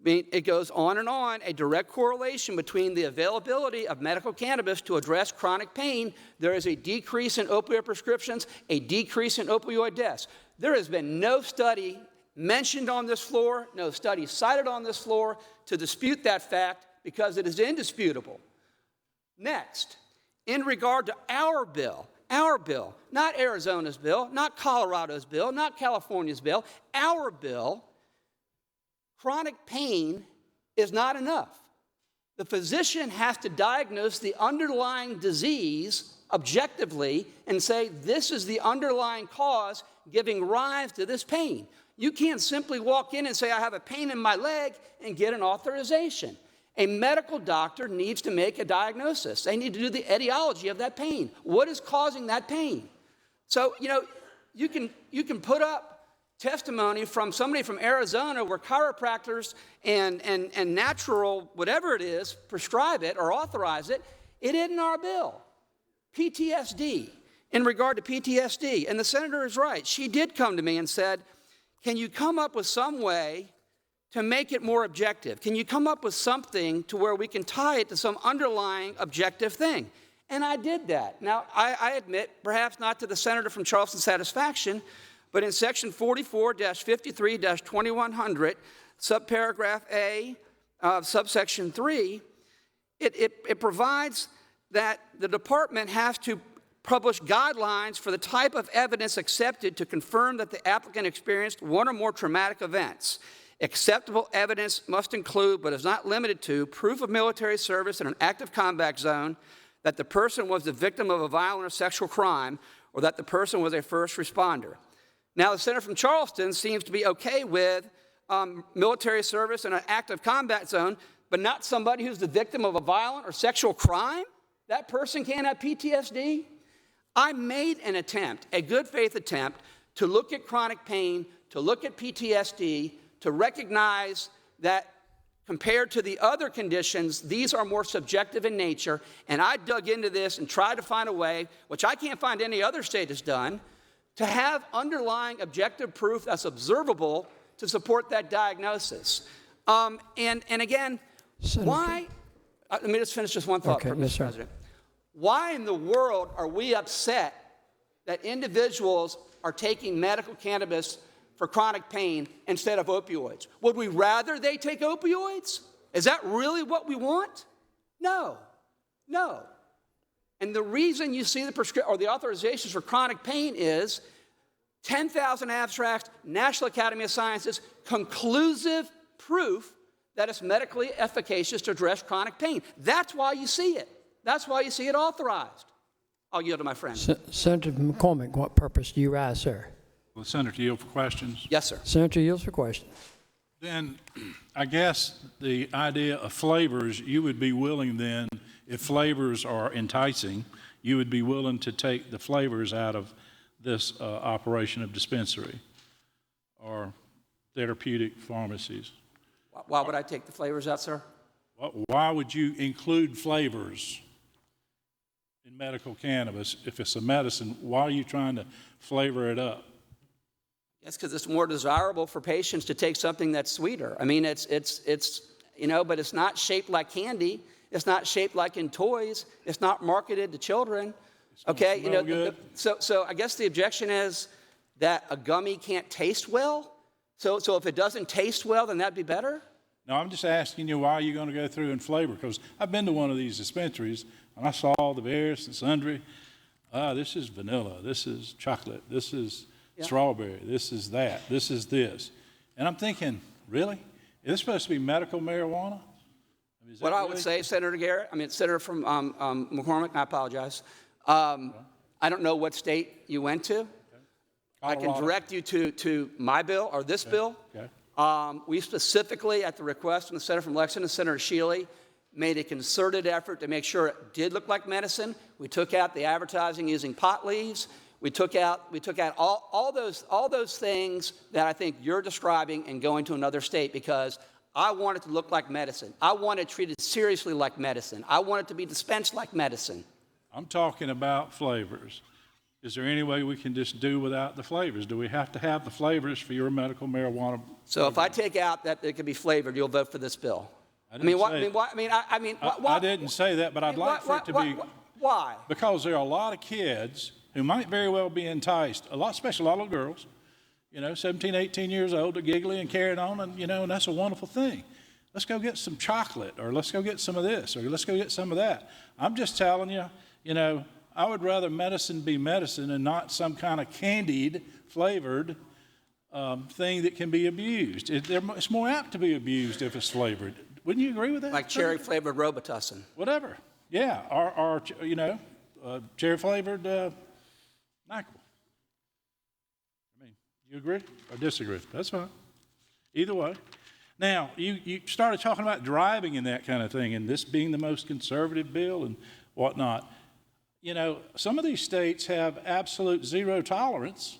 mean, it goes on, a direct correlation between the availability of medical cannabis to address chronic pain. There is a decrease in opioid prescriptions, a decrease in opioid deaths. There has been no study mentioned on this floor, no study cited on this floor to dispute that fact because it is indisputable. Next, in regard to our bill, not Arizona's bill, not Colorado's bill, not California's bill, our bill, chronic pain is not enough. The physician has to diagnose the underlying disease objectively and say this is the underlying cause giving rise to this pain. You can't simply walk in and say I have a pain in my leg and get an authorization. A medical doctor needs to make a diagnosis. They need to do the etiology of that pain. What is causing that pain? So, you can put up testimony from somebody from Arizona where chiropractors and natural, whatever it is, prescribe it or authorize it. It isn't our bill. PTSD, in regard to PTSD, and the senator is right. She did come to me and said, can you come up with some way to make it more objective? Can you come up with something to where we can tie it to some underlying objective thing? And I did that. Now, I admit, perhaps not to the senator from Charleston's satisfaction, but in section 44-53-2100, subparagraph A of subsection 3, it provides that the department has to publish guidelines for the type of evidence accepted to confirm that the applicant experienced one or more traumatic events. Acceptable evidence must include, but is not limited to, proof of military service in an active combat zone, that the person was the victim of a violent or sexual crime, or that the person was a first responder. Now, the senator from Charleston seems to be okay with military service in an active combat zone, but not somebody who's the victim of a violent or sexual crime? That person can't have PTSD? I made an attempt, a good faith attempt, to look at chronic pain, to look at PTSD, to recognize that compared to the other conditions, these are more subjective in nature, and I dug into this and tried to find a way, which I can't find any other state has done, to have underlying objective proof that's observable to support that diagnosis. And again, Senator. why, let me just finish this one thought, Okay, Mr. yes, sir. President. Why in the world are we upset that individuals are taking medical cannabis for chronic pain instead of opioids? Would we rather they take opioids? Is that really what we want? No, no. And the reason you see the authorizations for chronic pain is 10,000 abstracts, National Academy of Sciences, conclusive proof that it's medically efficacious to address chronic pain. That's why you see it. That's why you see it authorized. I'll yield to my friend. Senator McCormick, what purpose do you rise, sir? Will the senator yield for questions? Yes, sir. Senator yields for question. Then I guess the idea of flavors, you would be willing then, if flavors are enticing, you would be willing to take the flavors out of this operation of dispensary or therapeutic pharmacies. Why would I take the flavors out, sir? Why would you include flavors in medical cannabis if it's a medicine? Why are you trying to flavor it up? Yes, because it's more desirable for patients to take something that's sweeter. I mean, it's but it's not shaped like candy. It's not shaped like in toys. It's not marketed to children. Okay, so I guess the objection is that a gummy can't taste well. So if it doesn't taste well, then that'd be better. No, I'm just asking you, why are you going to go through and flavor? Because I've been to one of these dispensaries and I saw the various and sundry. This is vanilla. This is chocolate. This is strawberry. This is that. This is this. And I'm thinking, really? Is this supposed to be medical marijuana? What I would say, Senator Garrett, Senator from McCormick, I apologize. I don't know what state you went to. I can direct you to my bill or this bill. Okay. We specifically, at the request of the Senator from Lexington, Senator Shealy, made a concerted effort to make sure it did look like medicine. We took out the advertising using pot leaves. We took out all those things that I think you're describing and going to another state, because I want it to look like medicine. I want it treated seriously like medicine. I want it to be dispensed like medicine. I'm talking about flavors. Is there any way we can just do without the flavors? Do we have to have the flavors for your medical marijuana? So if I take out that it can be flavored, you'll vote for this bill? I didn't say that, but I'd like for it to be. Why? Because there are a lot of kids who might very well be enticed, especially a lot of girls, 17, 18 years old, are giggly and carrying on, and that's a wonderful thing. Let's go get some chocolate, or let's go get some of this, or let's go get some of that. I'm just telling you, I would rather medicine be medicine and not some kind of candied, flavored thing that can be abused. It's more apt to be abused if it's flavored. Wouldn't you agree with that? Like cherry-flavored Robitussin. Whatever. Yeah, or cherry-flavored NyQuil. You agree or disagree? That's fine. Either way. Now, you started talking about driving and that kind of thing, and this being the most conservative bill and whatnot. Some of these states have absolute zero tolerance,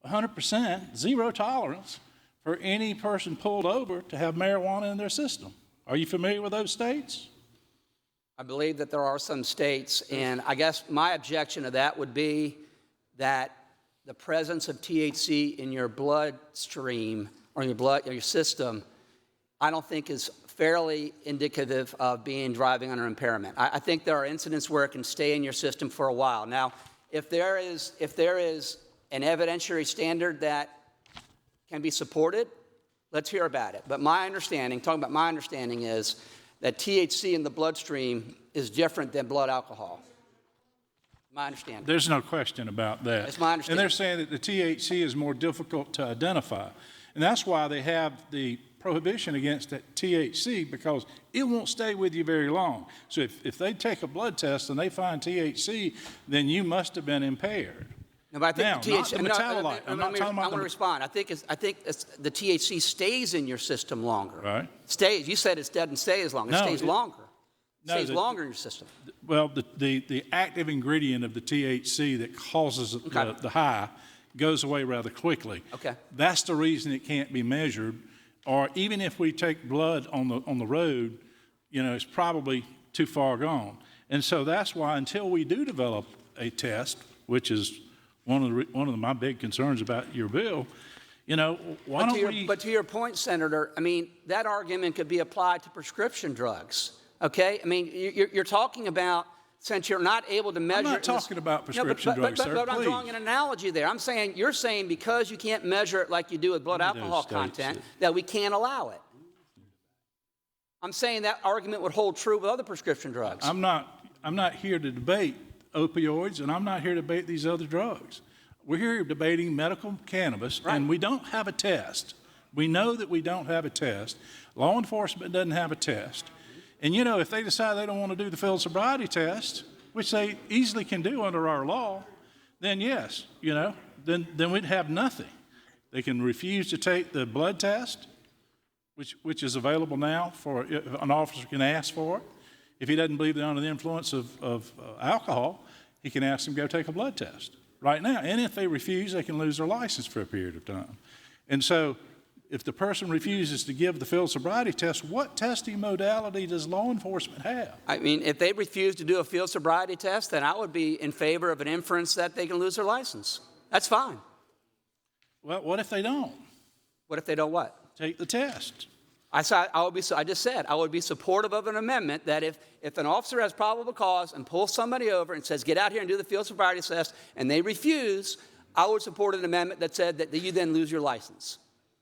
100% zero tolerance for any person pulled over to have marijuana in their system. Are you familiar with those states? I believe that there are some states, and I guess my objection to that would be that the presence of THC in your bloodstream or in your system, I don't think is fairly indicative of being driving under impairment. I think there are incidents where it can stay in your system for a while. Now, if there is an evidentiary standard that can be supported, let's hear about it. But talking about my understanding is that THC in the bloodstream is different than blood alcohol. My understanding. There's no question about that. That's my understanding. And they're saying that the THC is more difficult to identify. And that's why they have the prohibition against that THC, because it won't stay with you very long. So if they take a blood test and they find THC, then you must have been impaired. No, but I think now, the THC, not the metabolite. I'm not talking about I want to respond. I think the THC stays in your system longer. Right. Stays. You said it doesn't stay as long. It stays longer. It stays longer in your system. Well, the active ingredient of the THC that causes the high goes away rather quickly. Okay. That's the reason it can't be measured. Or even if we take blood on the road, it's probably too far gone. And so that's why until we do develop a test, which is one of my big concerns about your bill, why don't we? But to your point, Senator, that argument could be applied to prescription drugs. Okay, you're talking about, since you're not able to measure. I'm not talking about prescription drugs, sir. But I'm drawing an analogy there. You're saying because you can't measure it like you do with blood alcohol content, that we can't allow it. I'm saying that argument would hold true with other prescription drugs. I'm not here to debate opioids, and I'm not here to debate these other drugs. We're here debating medical cannabis, and we don't have a test. We know that we don't have a test. Law enforcement doesn't have a test. And if they decide they don't want to do the field sobriety test, which they easily can do under our law, then yes, then we'd have nothing. They can refuse to take the blood test, which is available now for an officer can ask for it. If he doesn't believe they're under the influence of alcohol, he can ask them to go take a blood test right now. And if they refuse, they can lose their license for a period of time. And so if the person refuses to give the field sobriety test, what testing modality does law enforcement have? I mean, if they refuse to do a field sobriety test, then I would be in favor of an inference that they can lose their license. That's fine. Well, what if they don't? What if they don't what? Take the test. I just said I would be supportive of an amendment that if an officer has probable cause and pulls somebody over and says, get out here and do the field sobriety test, and they refuse, I would support an amendment that said that you then lose your license.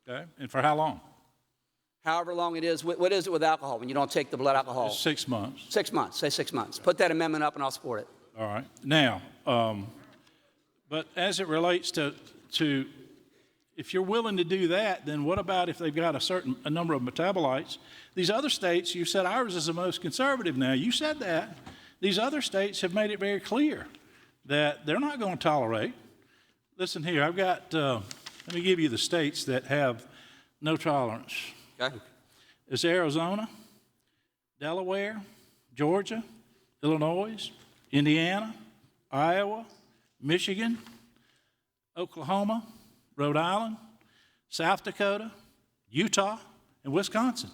Okay, and for how long? However long it is. What is it with alcohol when you don't take the blood alcohol? It's 6 months. 6 months. Say 6 months. Put that amendment up and I'll support it. All right. Now, but as it relates to if you're willing to do that, then what about if they've got a number of metabolites? These other states, you said ours is the most conservative now. You said that. These other states have made it very clear that they're not going to tolerate. Listen here, I've got, let me give you the states that have no tolerance. Okay. It's Arizona, Delaware, Georgia, Illinois, Indiana, Iowa, Michigan, Oklahoma, Rhode Island, South Dakota, Utah, and Wisconsin.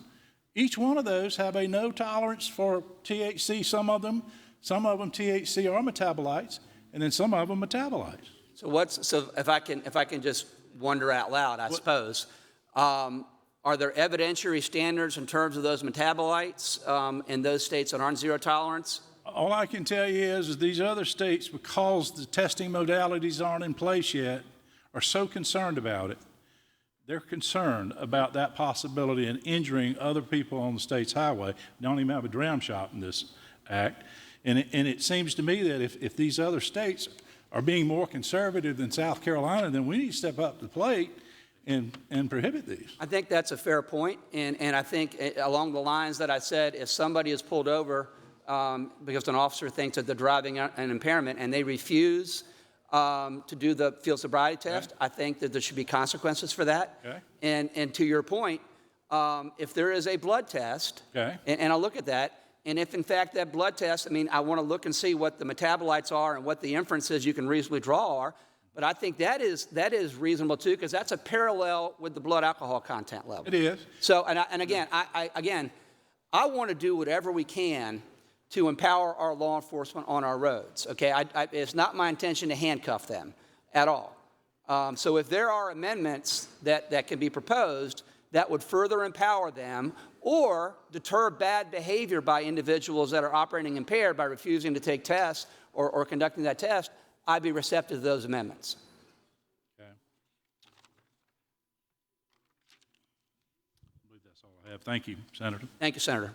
Each one of those have a no tolerance for THC. Some of them THC are metabolites, and then some of them metabolites. So if I can just wonder out loud, I suppose, are there evidentiary standards in terms of those metabolites in those states that aren't zero tolerance? All I can tell you is these other states, because the testing modalities aren't in place yet, are so concerned about it. They're concerned about that possibility and injuring other people on the state's highway. We don't even have a dram shop in this act. And it seems to me that if these other states are being more conservative than South Carolina, then we need to step up to the plate and prohibit these. I think that's a fair point. And I think along the lines that I said, if somebody is pulled over because an officer thinks that they're driving an impairment and they refuse to do the field sobriety test, okay, I think that there should be consequences for that. Okay. And to your point, if there is a blood test, okay, and I'll look at that, and if in fact that blood test, I want to look and see what the metabolites are and what the inferences you can reasonably draw are, but I think that is reasonable too, because that's a parallel with the blood alcohol content level. It is. So, and again, I want to do whatever we can to empower our law enforcement on our roads, okay? It's not my intention to handcuff them at all. So if there are amendments that can be proposed that would further empower them or deter bad behavior by individuals that are operating impaired by refusing to take tests or conducting that test, I'd be receptive to those amendments. Okay. I believe that's all I have. Thank you, Senator. Thank you, Senator.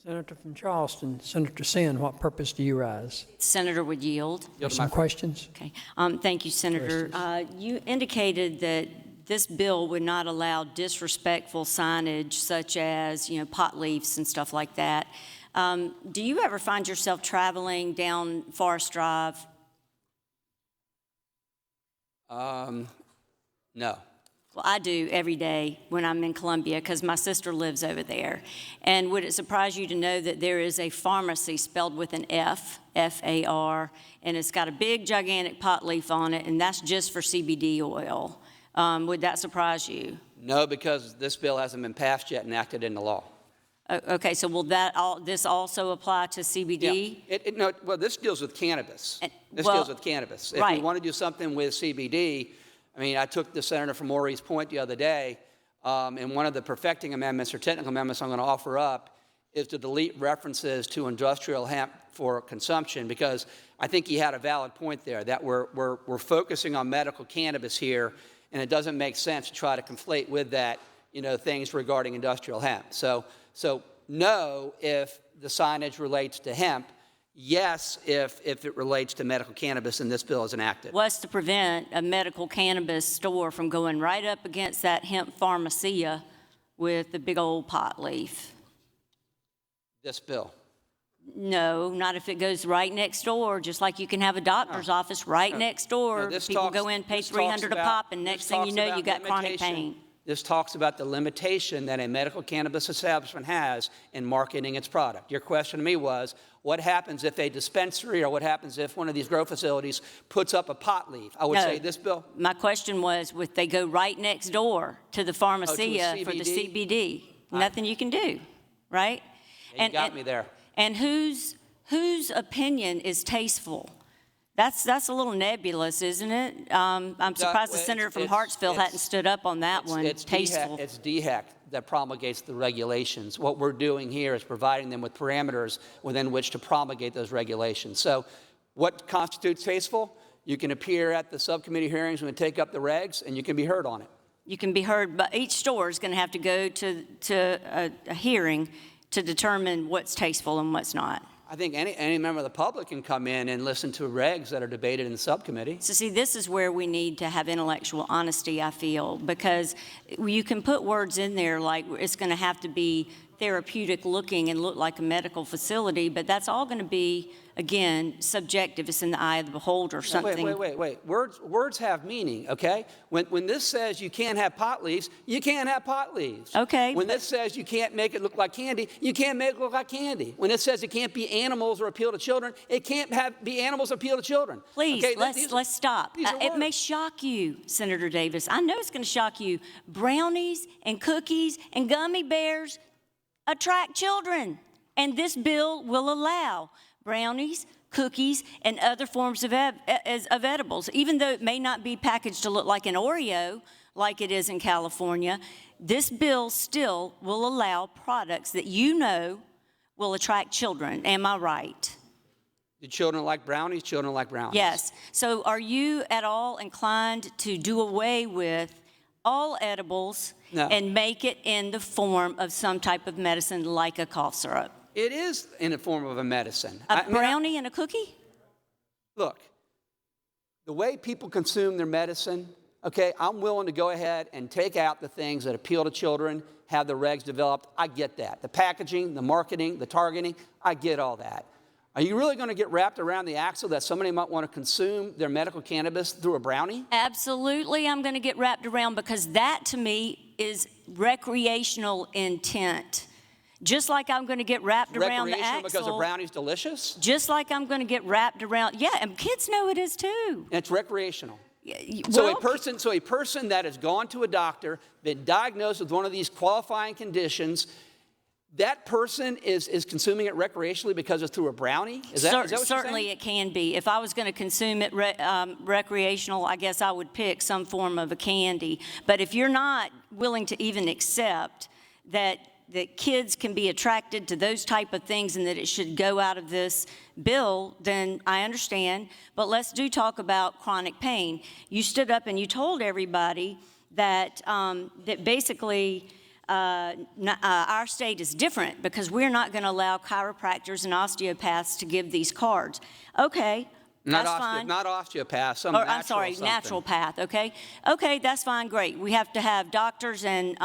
Senator from Charleston, Senator Sin, what purpose do you rise? Senator would yield. Some questions? Okay. Thank you, Senator. You indicated that this bill would not allow disrespectful signage such as, pot leaves and stuff like that. Do you ever find yourself traveling down Forest Drive? No. Well, I do every day when I'm in Columbia because my sister lives over there. And would it surprise you to know that there is a pharmacy spelled with an F, F-A-R, and it's got a big, gigantic pot leaf on it, and that's just for CBD oil. Would that surprise you? No, because this bill hasn't been passed yet and acted into law. Okay, so will this also apply to CBD? Yeah. Well, this deals with cannabis. This well, deals with cannabis. If right. you want to do something with CBD, I took the senator from Maurice Point the other day, and one of the perfecting amendments or technical amendments I'm going to offer up is to delete references to industrial hemp for consumption, because I think he had a valid point there that we're focusing on medical cannabis here, and it doesn't make sense to try to conflate with that, things regarding industrial hemp. So no, if the signage relates to hemp. Yes, if it relates to medical cannabis and this bill is enacted. What's to prevent a medical cannabis store from going right up against that hemp pharmacia with the big old pot leaf? This bill. No, not if it goes right next door, just like you can have a doctor's office right next door. People go in, pay $300 a pop, and next thing you know, you got chronic pain. This talks about the limitation that a medical cannabis establishment has in marketing its product. Your question to me was, what happens if a dispensary or what happens if one of these grow facilities puts up a pot leaf? I would say this bill. My question was, if they go right next door to the pharmacia for the CBD, nothing you can do, right? You got me there. And whose opinion is tasteful? That's a little nebulous, isn't it? I'm surprised the senator from Hartsville hadn't stood up on that one. Tasteful. It's DHEC that promulgates the regulations. What we're doing here is providing them with parameters within which to promulgate those regulations. So what constitutes tasteful? You can appear at the subcommittee hearings when we take up the regs, and you can be heard on it. You can be heard, but each store is going to have to go to a hearing to determine what's tasteful and what's not. I think any member of the public can come in and listen to regs that are debated in the subcommittee. So see, this is where we need to have intellectual honesty, I feel, because you can put words in there like it's going to have to be therapeutic looking and look like a medical facility, but that's all going to be, again, subjective. It's in the eye of the beholder or something. Wait. Words have meaning, okay? When this says you can't have pot leaves, you can't have pot leaves. Okay. When this says you can't make it look like candy, you can't make it look like candy. When it says it can't be animals or appeal to children, it can't be animals or appeal to children. Please, okay, let's stop. It may shock you, Senator Davis. I know it's going to shock you. Brownies and cookies and gummy bears attract children, and this bill will allow brownies, cookies, and other forms of edibles. Even though it may not be packaged to look like an Oreo like it is in California, this bill still will allow products that you know will attract children. Am I right? Do children like brownies? Children like brownies. Yes. So are you at all inclined to do away with all edibles and make it in the form of some type of medicine like a cough syrup? It is in the form of a medicine. A brownie and a cookie? Look, the way people consume their medicine, okay, I'm willing to go ahead and take out the things that appeal to children, have the regs developed. I get that. The packaging, the marketing, the targeting, I get all that. Are you really going to get wrapped around the axle that somebody might want to consume their medical cannabis through a brownie? Absolutely, I'm going to get wrapped around, because that to me is recreational intent. Just like I'm going to get wrapped around the axle. Because a brownie's delicious? Just like I'm going to get wrapped around, yeah, and kids know it is too. And it's recreational. So a person that has gone to a doctor, been diagnosed with one of these qualifying conditions, that person is consuming it recreationally because it's through a brownie? Is that what you're saying? Certainly it can be. If I was going to consume it recreational, I guess I would pick some form of a candy. But if you're not willing to even accept that kids can be attracted to those type of things and that it should go out of this bill, then I understand. But let's talk about chronic pain. You stood up and you told everybody that basically our state is different because we're not going to allow chiropractors and osteopaths to give these cards. Okay, that's fine. Not osteopaths, I'm sorry, naturopath, okay? Okay, that's fine, great. We have to have doctors and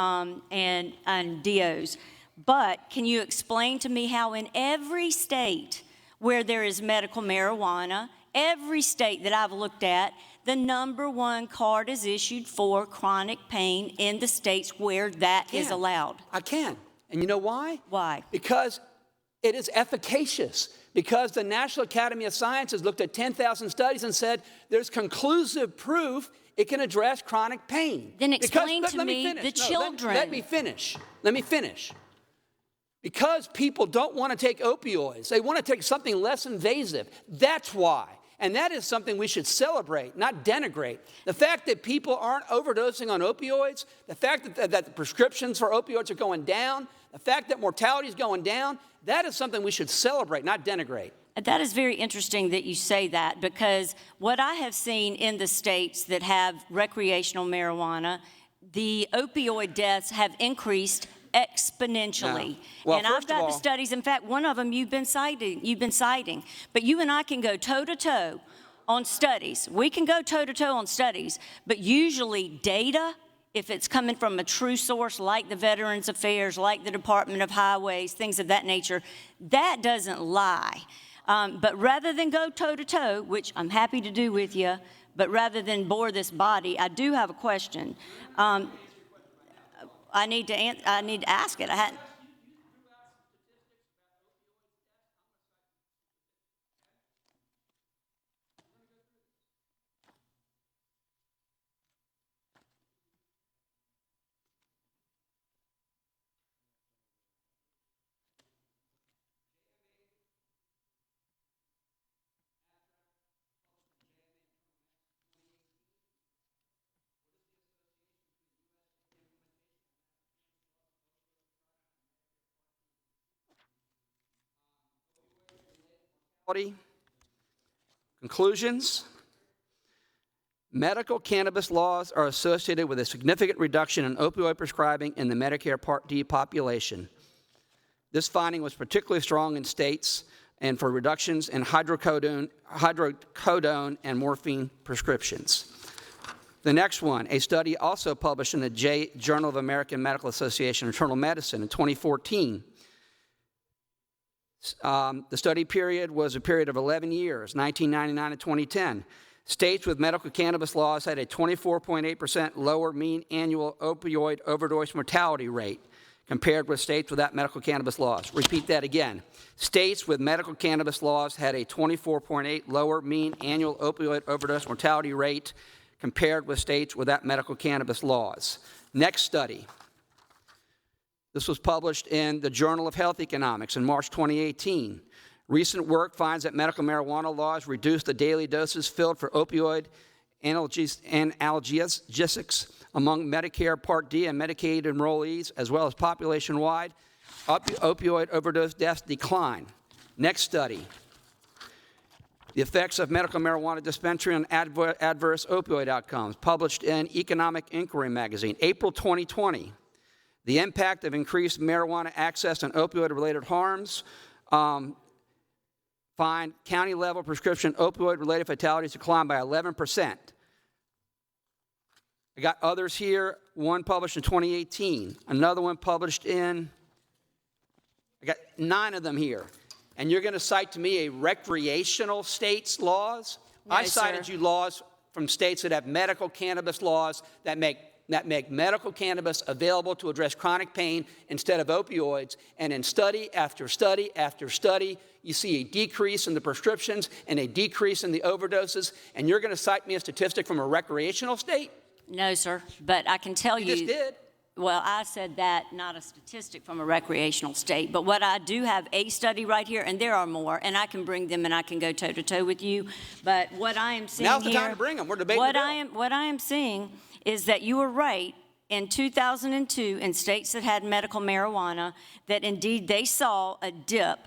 DOs. But can you explain to me how in every state where there is medical marijuana, every state that I've looked at, the #1 card is issued for chronic pain in the states where that is allowed? I can. And you know why? Why? Because it is efficacious. Because the National Academy of Sciences looked at 10,000 studies and said there's conclusive proof it can address chronic pain. Then explain to me the children. Let me finish. Because people don't want to take opioids. They want to take something less invasive. That's why. And that is something we should celebrate, not denigrate. The fact that people aren't overdosing on opioids, the fact that the prescriptions for opioids are going down, the fact that mortality is going down, that is something we should celebrate, not denigrate. That is very interesting that you say that, because what I have seen in the states that have recreational marijuana, the opioid deaths have increased exponentially. Well, and I've got the studies. In fact, one of them you've been citing. But you and I can go toe-to-toe on studies. We can go toe-to-toe on studies, but usually data, if it's coming from a true source like the Veterans Affairs, like the Department of Highways, things of that nature, that doesn't lie. But rather than go toe-to-toe, which I'm happy to do with you, but rather than bore this body, I do have a question. I need to ask it. I hadn't. Conclusions. Medical cannabis laws are associated with a significant reduction in opioid prescribing in the Medicare Part D population. This finding was particularly strong in states and for reductions in hydrocodone and morphine prescriptions. The next one, a study also published in the Journal of American Medical Association Internal Medicine in 2014. The study period was a period of 11 years, 1999 to 2010. States with medical cannabis laws had a 24.8% lower mean annual opioid overdose mortality rate compared with states without medical cannabis laws. Repeat that again. States with medical cannabis laws had a 24.8% lower mean annual opioid overdose mortality rate compared with states without medical cannabis laws. Next study. This was published in the Journal of Health Economics in March 2018. Recent work finds that medical marijuana laws reduce the daily doses filled for opioid analgesics among Medicare Part D and Medicaid enrollees, as well as population-wide. Opioid overdose deaths decline. Next study. The effects of medical marijuana dispensary on adverse opioid outcomes, published in Economic Inquiry magazine, April 2020. The impact of increased marijuana access and opioid-related harms. Find county-level prescription opioid-related fatalities declined by 11%. I got others here, one published in 2018, another one published I got 9 of them here. And you're going to cite to me a recreational states' laws? No, I cited sir. you laws from states that have medical cannabis laws that make medical cannabis available to address chronic pain instead of opioids. And in study after study after study, you see a decrease in the prescriptions and a decrease in the overdoses. And you're going to cite me a statistic from a recreational state? No, sir. But I can tell you. You just did. Well, I said that, not a statistic from a recreational state. But what I do have a study right here, and there are more, and I can bring them and I can go toe-to-toe with you. But what I am seeing Now's the here, time to bring them. We're debating the bill. What I am seeing is that you were right in 2002 in states that had medical marijuana, that indeed they saw a dip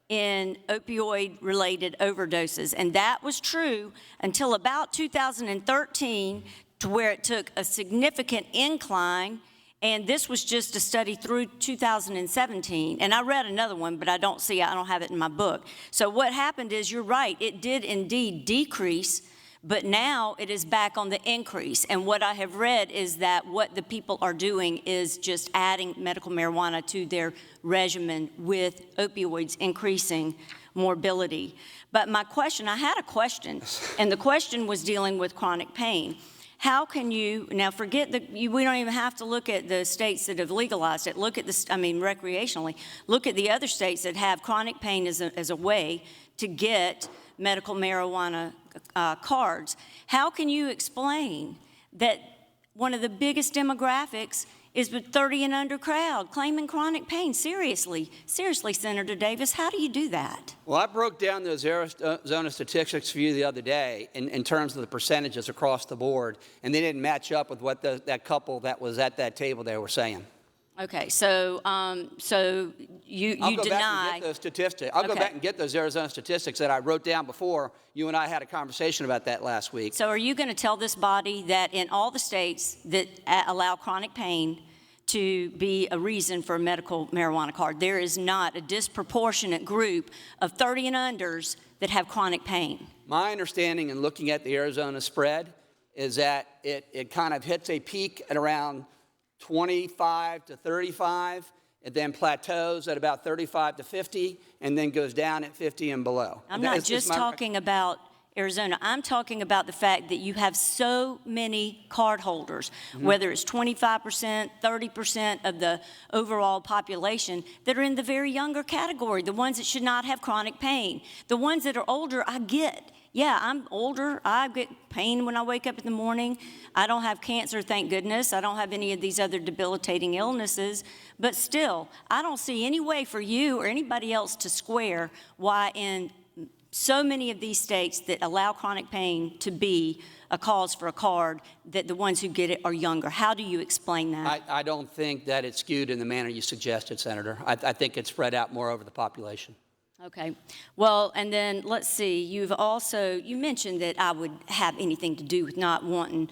in opioid-related overdoses. And that was true until about 2013, to where it took a significant incline. And this was just a study through 2017. And I read another one, but I don't have it in my book. So what happened is, you're right, it did indeed decrease, but now it is back on the increase. And what I have read is that what the people are doing is just adding medical marijuana to their regimen with opioids, increasing morbidity. But my question, I had a question, and the question was dealing with chronic pain. How can you, now forget we don't even have to look at the states that have legalized it. Look at recreationally. Look at the other states that have chronic pain as a way to get medical marijuana cards. How can you explain that one of the biggest demographics is the 30 and under crowd claiming chronic pain? Seriously, Senator Davis, how do you do that? Well, I broke down those Arizona statistics for you the other day in terms of the percentages across the board, and they didn't match up with what that couple that was at that table they were saying. Okay, so you I'll go deny. back and get those statistics. I'll go back and get those Arizona statistics that I wrote down before. You and I had a conversation about that last week. So are you going to tell this body that in all the states that allow chronic pain to be a reason for a medical marijuana card, there is not a disproportionate group of 30 and unders that have chronic pain? My understanding in looking at the Arizona spread is that it kind of hits a peak at around 25 to 35, it then plateaus at about 35 to 50, and then goes down at 50 and below. I'm not just talking about Arizona. I'm talking about the fact that you have so many card holders, whether it's 25%, 30% of the overall population that are in the very younger category, the ones that should not have chronic pain. The ones that are older, I get. Yeah, I'm older. I get pain when I wake up in the morning. I don't have cancer, thank goodness. I don't have any of these other debilitating illnesses. But still, I don't see any way for you or anybody else to square why in so many of these states that allow chronic pain to be a cause for a card, that the ones who get it are younger. How do you explain that? I don't think that it's skewed in the manner you suggested, Senator. I think it's spread out more over the population. Okay. Well, and then let's see. You mentioned that I would have anything to do with not wanting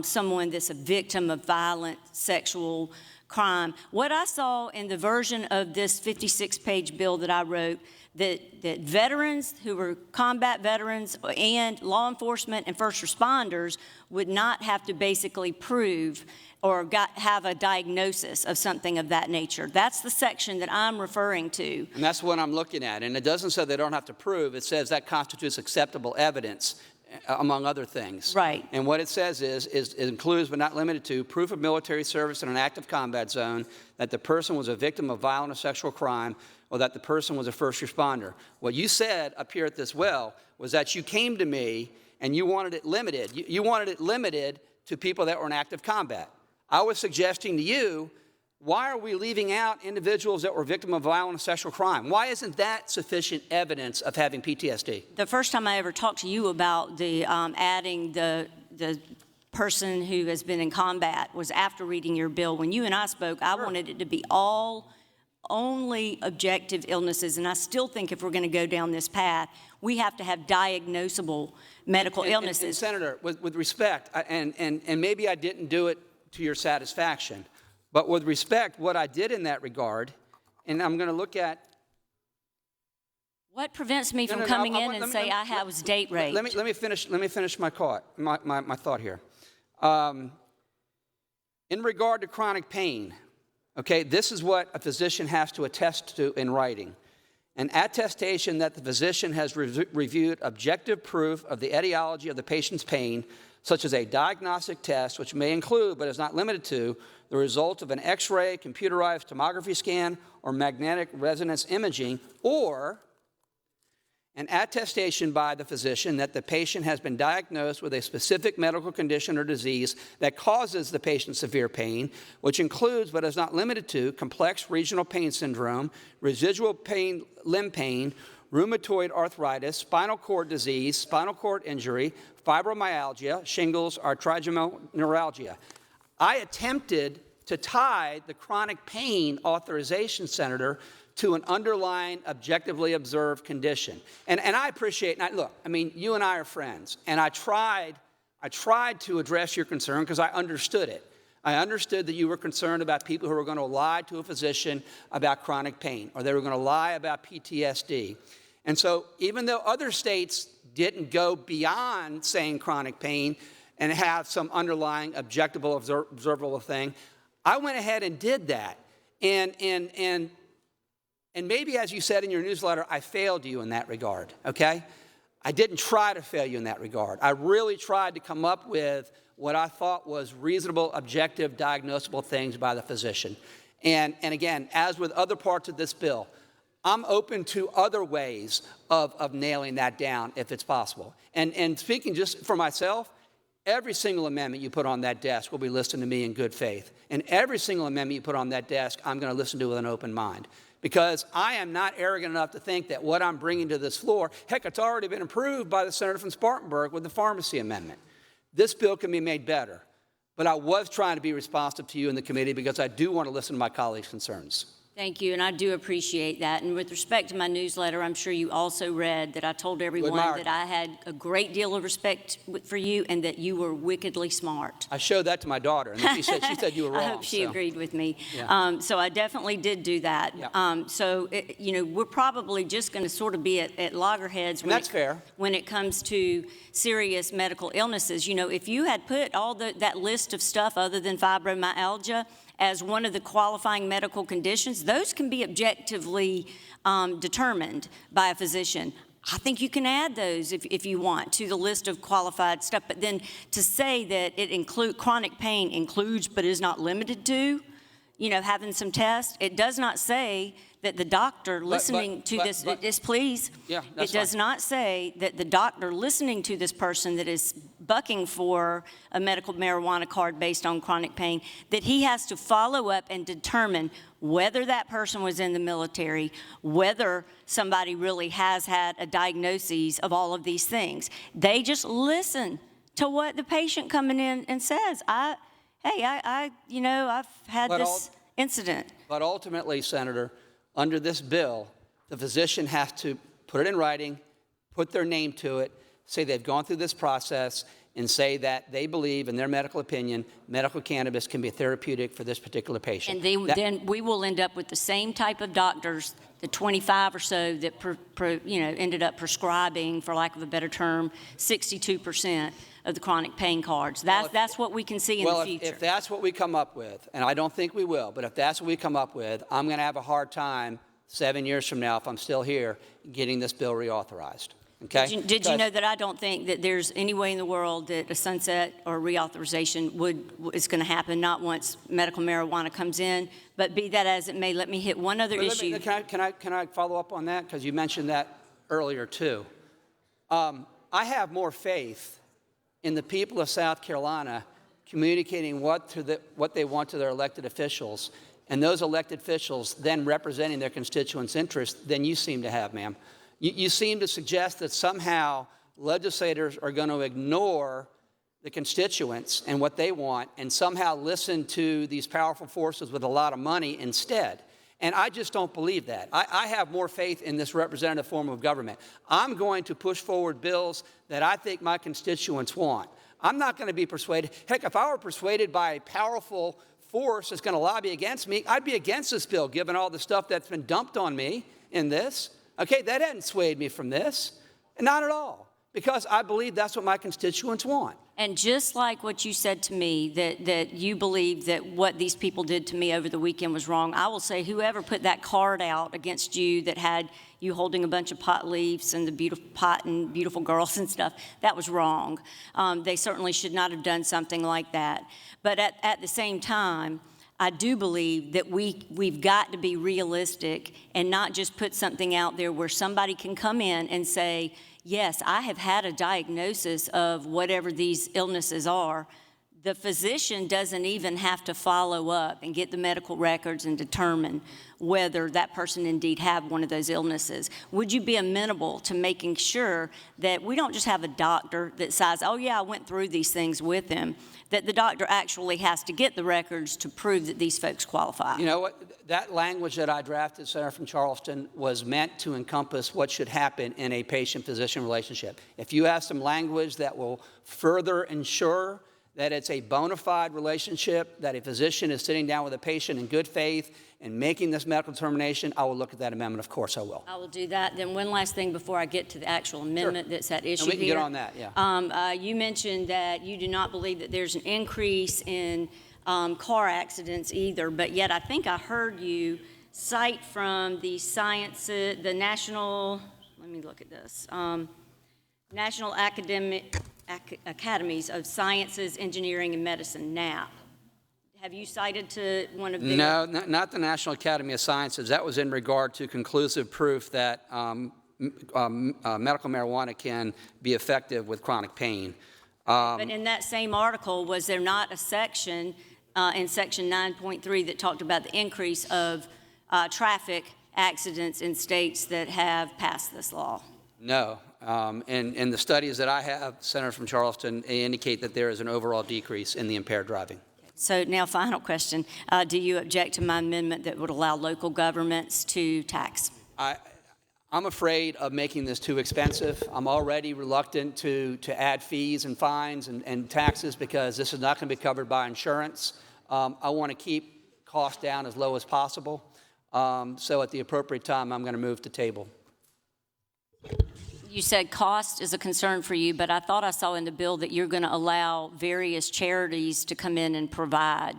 someone that's a victim of violent sexual crime. What I saw in the version of this 56-page bill that I wrote, that veterans who were combat veterans and law enforcement and first responders would not have to basically prove or have a diagnosis of something of that nature. That's the section that I'm referring to. And that's what I'm looking at. And it doesn't say they don't have to prove. It says that constitutes acceptable evidence, among other things. Right. And what it says is it includes but not limited to proof of military service in an active combat zone, that the person was a victim of violent or sexual crime, or that the person was a first responder. What you said up here at this well was that you came to me and you wanted it limited. You wanted it limited to people that were in active combat. I was suggesting to you, why are we leaving out individuals that were victim of violent and sexual crime? Why isn't that sufficient evidence of having PTSD? The first time I ever talked to you about the adding the person who has been in combat was after reading your bill. When you and I spoke, I wanted it to be only objective illnesses, and I still think if we're going to go down this path, we have to have diagnosable medical illnesses. And Senator, with respect, and maybe I didn't do it to your satisfaction, but with respect, what I did in that regard, and I'm going to look at. What prevents me from coming in and say I was date raped? Let me finish my thought here. In regard to chronic pain, okay, this is what a physician has to attest to in writing. An attestation that the physician has reviewed objective proof of the etiology of the patient's pain, such as a diagnostic test, which may include, but is not limited to, the result of an X-ray, computerized tomography scan, or magnetic resonance imaging, or an attestation by the physician that the patient has been diagnosed with a specific medical condition or disease that causes the patient severe pain, which includes, but is not limited to, complex regional pain syndrome, residual pain, limb pain, rheumatoid arthritis, spinal cord disease, spinal cord injury, fibromyalgia, shingles, or trigeminal neuralgia. I attempted to tie the chronic pain authorization, Senator, to an underlying objectively observed condition. And I appreciate, look, I mean, you and I are friends, and I tried to address your concern because I understood it. I understood that you were concerned about people who were going to lie to a physician about chronic pain, or they were going to lie about PTSD. And so even though other states didn't go beyond saying chronic pain and have some underlying objectable, observable thing, I went ahead and did that. And maybe, as you said in your newsletter, I failed you in that regard, okay? I didn't try to fail you in that regard. I really tried to come up with what I thought was reasonable, objective, diagnosable things by the physician. And again, as with other parts of this bill, I'm open to other ways of nailing that down if it's possible. And speaking just for myself, every single amendment you put on that desk will be listened to me in good faith. And every single amendment you put on that desk, I'm going to listen to with an open mind. Because I am not arrogant enough to think that what I'm bringing to this floor, heck, it's already been approved by the senator from Spartanburg with the pharmacy amendment. This bill can be made better. But I was trying to be responsive to you in the committee because I do want to listen to my colleagues' concerns. Thank you, and I do appreciate that. And with respect to my newsletter, I'm sure you also read that I told everyone that I had a great deal of respect for you and that you were wickedly smart. I showed that to my daughter, and she said you were wrong. I hope she agreed with me. Yeah. So I definitely did do that. Yeah. We're probably just going to sort of be at loggerheads when it comes to serious medical illnesses. You know, if you had put all that list of stuff other than fibromyalgia as one of the qualifying medical conditions, those can be objectively determined by a physician. I think you can add those if you want to the list of qualified stuff. But then to say that chronic pain includes but is not limited to, having some tests, it does not say that the doctor listening to this, please. Yeah, that's it does fine. not say that the doctor listening to this person that is bucking for a medical marijuana card based on chronic pain, that he has to follow up and determine whether that person was in the military, whether somebody really has had a diagnosis of all of these things. They just listen to what the patient coming in and says. I've had this incident. But ultimately, Senator, under this bill, the physician has to put it in writing, put their name to it, say they've gone through this process, and say that they believe, in their medical opinion, medical cannabis can be therapeutic for this particular patient. And then we will end up with the same type of doctors, the 25 or so that ended up prescribing, for lack of a better term, 62% of the chronic pain cards. That's what we can see in the future. If that's what we come up with, and I don't think we will, but if that's what we come up with, I'm going to have a hard time 7 years from now, if I'm still here, getting this bill reauthorized. Okay? Did you know that I don't think that there's any way in the world that a sunset or reauthorization is going to happen, not once medical marijuana comes in, but be that as it may, let me hit one other issue. Can I follow up on that? Because you mentioned that earlier, too. I have more faith in the people of South Carolina communicating what they want to their elected officials, and those elected officials then representing their constituents' interests than you seem to have, ma'am. You seem to suggest that somehow legislators are going to ignore the constituents and what they want and somehow listen to these powerful forces with a lot of money instead. And I just don't believe that. I have more faith in this representative form of government. I'm going to push forward bills that I think my constituents want. I'm not going to be persuaded. Heck, if I were persuaded by a powerful force that's going to lobby against me, I'd be against this bill, given all the stuff that's been dumped on me in this. Okay, that hadn't swayed me from this. Not at all. Because I believe that's what my constituents want. And just like what you said to me, that you believe that what these people did to me over the weekend was wrong, I will say whoever put that card out against you that had you holding a bunch of pot leaves and the beautiful pot and beautiful girls and stuff, that was wrong. They certainly should not have done something like that. But at the same time, I do believe that we've got to be realistic and not just put something out there where somebody can come in and say, yes, I have had a diagnosis of whatever these illnesses are. The physician doesn't even have to follow up and get the medical records and determine whether that person indeed have one of those illnesses. Would you be amenable to making sure that we don't just have a doctor that says, oh yeah, I went through these things with him, that the doctor actually has to get the records to prove that these folks qualify? You know what? That language that I drafted, Senator from Charleston, was meant to encompass what should happen in a patient-physician relationship. If you have some language that will further ensure that it's a bona fide relationship, that a physician is sitting down with a patient in good faith and making this medical determination, I will look at that amendment. Of course I will. I will do that. Then one last thing before I get to the actual amendment that's at issue and we can here. get on that, yeah. You mentioned that you do not believe that there's an increase in car accidents either, but yet I think I heard you cite from the National, let me look at this, National Academies of Sciences, Engineering, and Medicine, NAP. Have you cited to one of the... No, not the National Academy of Sciences. That was in regard to conclusive proof that medical marijuana can be effective with chronic pain. But in that same article, was there not a section in Section 9.3 that talked about the increase of traffic accidents in states that have passed this law? No. And the studies that I have, Senator from Charleston, indicate that there is an overall decrease in the impaired driving. So now, final question. Do you object to my amendment that would allow local governments to tax? I'm afraid of making this too expensive. I'm already reluctant to add fees and fines and taxes because this is not going to be covered by insurance. I want to keep costs down as low as possible. So at the appropriate time, I'm going to move to table. You said cost is a concern for you, but I thought I saw in the bill that you're going to allow various charities to come in and provide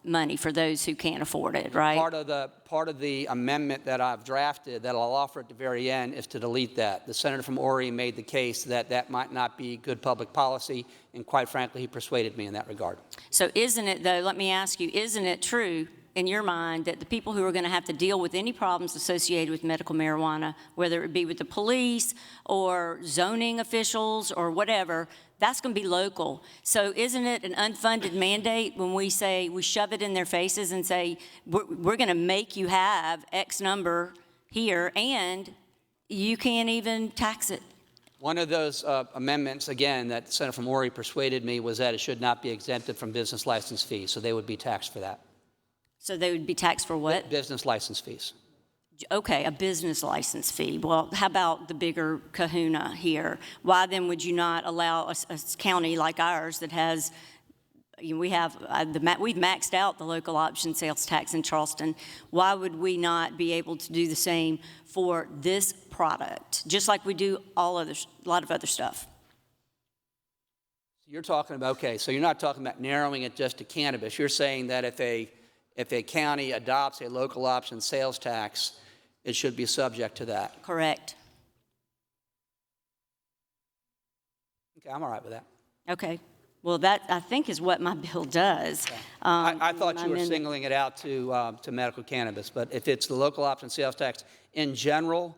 money for those who can't afford it, right? Part of the amendment that I've drafted that I'll offer at the very end is to delete that. The senator from Ori made the case that that might not be good public policy, and quite frankly, he persuaded me in that regard. So isn't it, though, let me ask you, isn't it true in your mind that the people who are going to have to deal with any problems associated with medical marijuana, whether it be with the police or zoning officials or whatever, that's going to be local? So isn't it an unfunded mandate when we say, we shove it in their faces and say, we're going to make you have X number here, and you can't even tax it? One of those amendments, again, that Senator from Ori persuaded me was that it should not be exempted from business license fees, so they would be taxed for that. So they would be taxed for what? Business license fees. Okay, a business license fee. Well, how about the bigger kahuna here? Why then would you not allow a county like ours that has, we've maxed out the local option sales tax in Charleston. Why would we not be able to do the same for this product, just like we do a lot of other stuff? You're talking about, okay, so you're not talking about narrowing it just to cannabis. You're saying that if a county adopts a local option sales tax, it should be subject to that. Correct. Okay, I'm all right with that. Okay. Well, that, I think, is what my bill does. Okay. I thought you were singling it out to medical cannabis, but if it's the local option sales tax in general,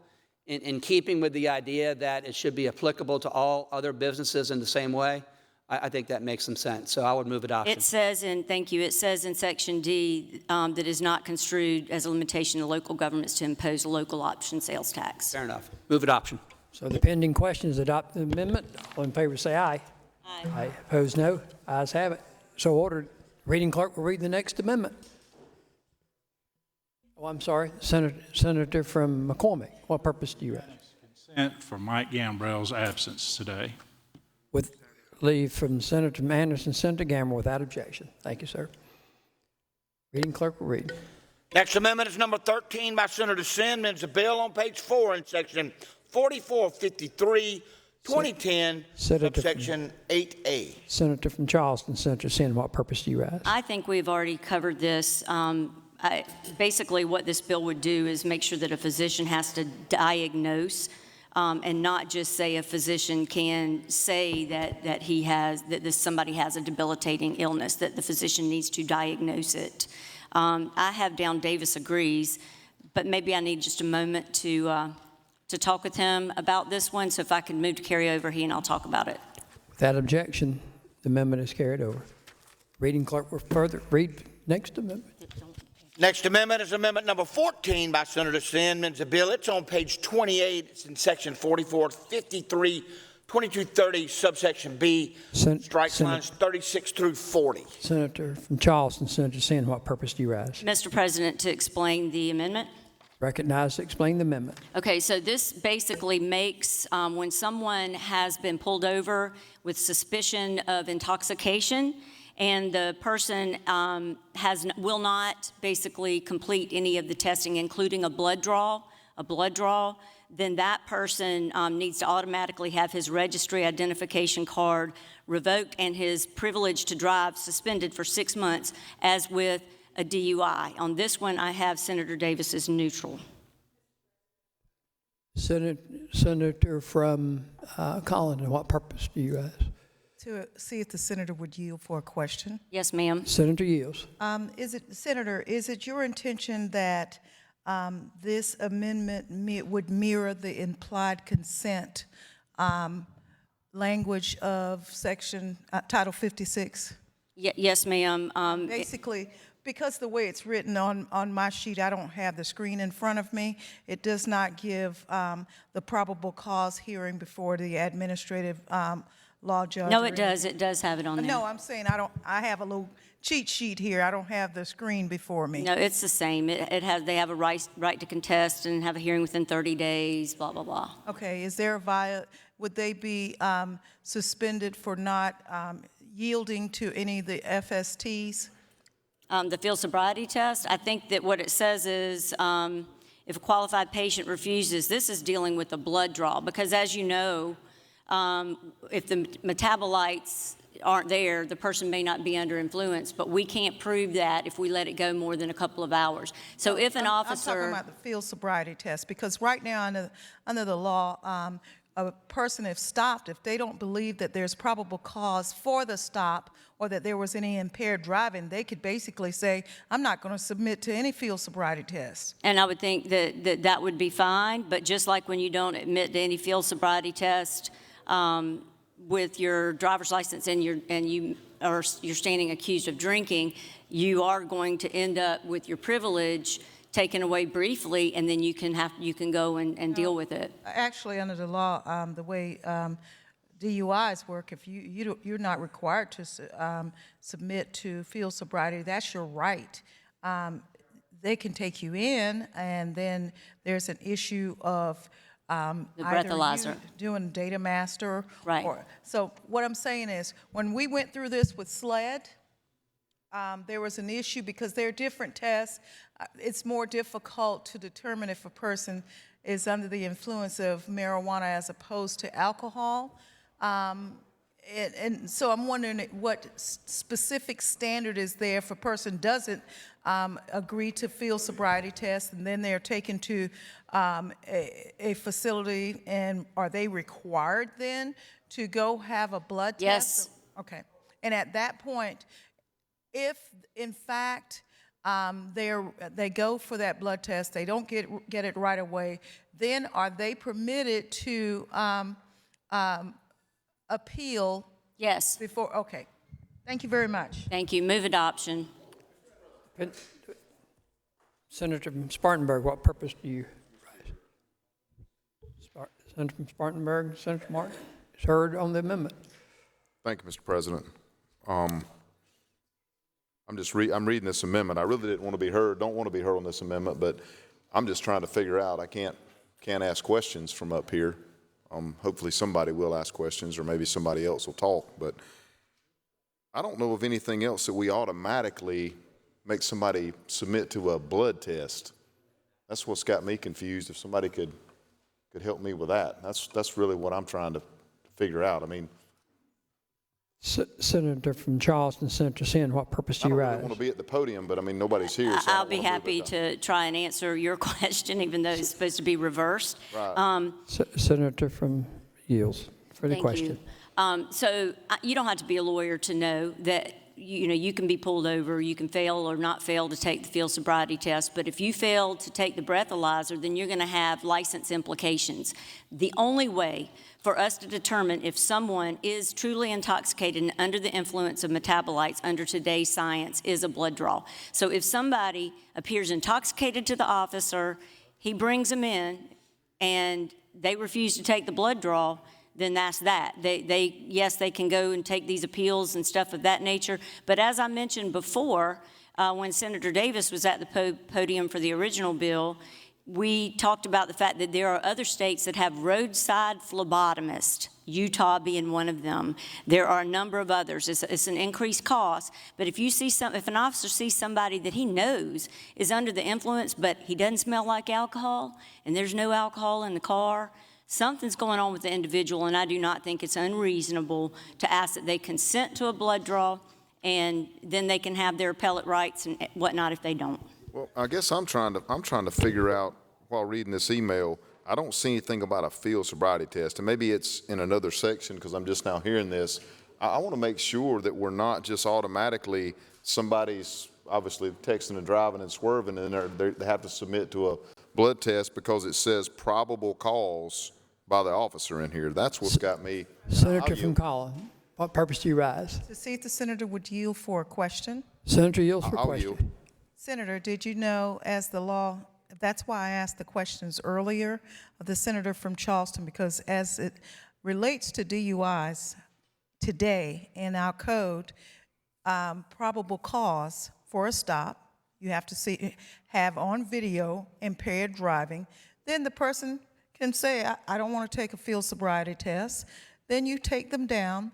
in keeping with the idea that it should be applicable to all other businesses in the same way, I think that makes some sense. So I would move adoption. It says thank you, it says in Section D that is not construed as a limitation to local governments to impose a local option sales tax. Fair enough. Move adoption. So the pending questions adopt the amendment. All in favor say aye. Aye. Aye. Opposed, no. Ayes have it. So ordered. Reading clerk will read the next amendment. Oh, I'm sorry. Senator from McCormick. What purpose do you have? Consent for Mike Gambrell's absence today. With leave from Senator Anderson, Senator Gamble without objection. Thank you, sir. Reading clerk will read. Next amendment is number 13 by Senator Sin. It's a bill on page 4 in section 4453, 2010, subsection 8A. Senator from Charleston, Senator Sin, what purpose do you ask? I think we've already covered this. Basically, what this bill would do is make sure that a physician has to diagnose and not just say a physician can say that somebody has a debilitating illness, that the physician needs to diagnose it. I have down Davis agrees, but maybe I need just a moment to talk with him about this one. So if I can move to carry over, he and I'll talk about it. Without objection, the amendment is carried over. Reading clerk will further read next amendment. Next amendment is amendment number 14 by Senator Sin. It's a bill. It's on page 28. It's in section 4453, 2230, subsection B. Strike lines 36 through 40. Senator from Charleston, Senator Sin, what purpose do you ask? Mr. President, to explain the amendment. Recognized to explain the amendment. Okay, so this basically makes when someone has been pulled over with suspicion of intoxication and the person will not basically complete any of the testing, including a blood draw, then that person needs to automatically have his registry identification card revoked and his privilege to drive suspended for 6 months, as with a DUI. On this one, I have Senator Davis as neutral. Senator from Collin, what purpose do you ask? To see if the senator would yield for a question. Yes, ma'am. Senator yields. Senator, is it your intention that this amendment would mirror the implied consent language of section Title 56? Yes, ma'am. Basically, because the way it's written on my sheet, I don't have the screen in front of me. It does not give the probable cause hearing before the administrative law judge. No, it does. It does have it on there. No, I'm saying I have a little cheat sheet here. I don't have the screen before me. No, it's the same. They have a right to contest and have a hearing within 30 days, blah, blah, blah. Okay, is there would they be suspended for not yielding to any of the FSTs? The field sobriety test, I think that what it says is if a qualified patient refuses, this is dealing with a blood draw, because as you know, if the metabolites aren't there, the person may not be under influence, but we can't prove that if we let it go more than a couple of hours. So if an officer... I'm talking about the field sobriety test, because right now under the law, a person, if stopped, if they don't believe that there's probable cause for the stop or that there was any impaired driving, they could basically say, I'm not going to submit to any field sobriety test. And I would think that would be fine, but just like when you don't admit to any field sobriety test with your driver's license and you're standing accused of drinking, you are going to end up with your privilege taken away briefly, and then you can go and deal with it. Actually, under the law, the way DUIs work, if you're not required to submit to field sobriety, that's your right. They can take you in, and then there's an issue of the breathalyzer, doing data master. Right. So what I'm saying is, when we went through this with SLED, there was an issue because they're different tests. It's more difficult to determine if a person is under the influence of marijuana as opposed to alcohol. And so I'm wondering what specific standard is there if a person doesn't agree to field sobriety test, and then they're taken to a facility, and are they required then to go have a blood test? Yes. Okay. And at that point, if in fact they go for that blood test, they don't get it right away, then are they permitted to appeal? Yes. Before, okay. Thank you very much. Thank you. Move adoption. Senator from Spartanburg, what purpose do you raise? Senator from Spartanburg, Senator Martin is heard on the amendment. Thank you, Mr. President. I'm reading this amendment. I really didn't want to be heard, don't want to be heard on this amendment, but I'm just trying to figure out. I can't ask questions from up here. Hopefully somebody will ask questions, or maybe somebody else will talk, but I don't know of anything else that we automatically make somebody submit to a blood test. That's what's got me confused. If somebody could help me with that. That's really what I'm trying to figure out. I mean, Senator from Charleston, Senator Sin, what purpose do you I rise? don't really want to be at the podium, but I mean, nobody's here. So I'll be happy to try and answer your question, even though it's supposed to be reversed. Right. Senator from Yields for the question. So you don't have to be a lawyer to know that you can be pulled over, you can fail or not fail to take the field sobriety test, but if you fail to take the breathalyzer, then you're going to have license implications. The only way for us to determine if someone is truly intoxicated and under the influence of metabolites under today's science is a blood draw. So if somebody appears intoxicated to the officer, he brings them in, and they refuse to take the blood draw, then that's that. Yes, they can go and take these appeals and stuff of that nature. But as I mentioned before, when Senator Davis was at the podium for the original bill, we talked about the fact that there are other states that have roadside phlebotomists, Utah being one of them. There are a number of others. It's an increased cost, but if an officer sees somebody that he knows is under the influence, but he doesn't smell like alcohol, and there's no alcohol in the car, something's going on with the individual, and I do not think it's unreasonable to ask that they consent to a blood draw, and then they can have their appellate rights and whatnot if they don't. Well, I guess I'm trying to figure out, while reading this email, I don't see anything about a field sobriety test, and maybe it's in another section because I'm just now hearing this. I want to make sure that we're not just automatically, somebody's obviously texting and driving and swerving, and they have to submit to a blood test because it says probable cause by the officer in here. That's what's got me. Senator from Collin, what purpose do you rise? To see if the senator would yield for a question. Senator yields for a question. Yield. Senator, did you know, as the law, that's why I asked the questions earlier of the senator from Charleston, because as it relates to DUIs today in our code, probable cause for a stop, you have to have on video impaired driving. Then the person can say, I don't want to take a field sobriety test. Then you take them down.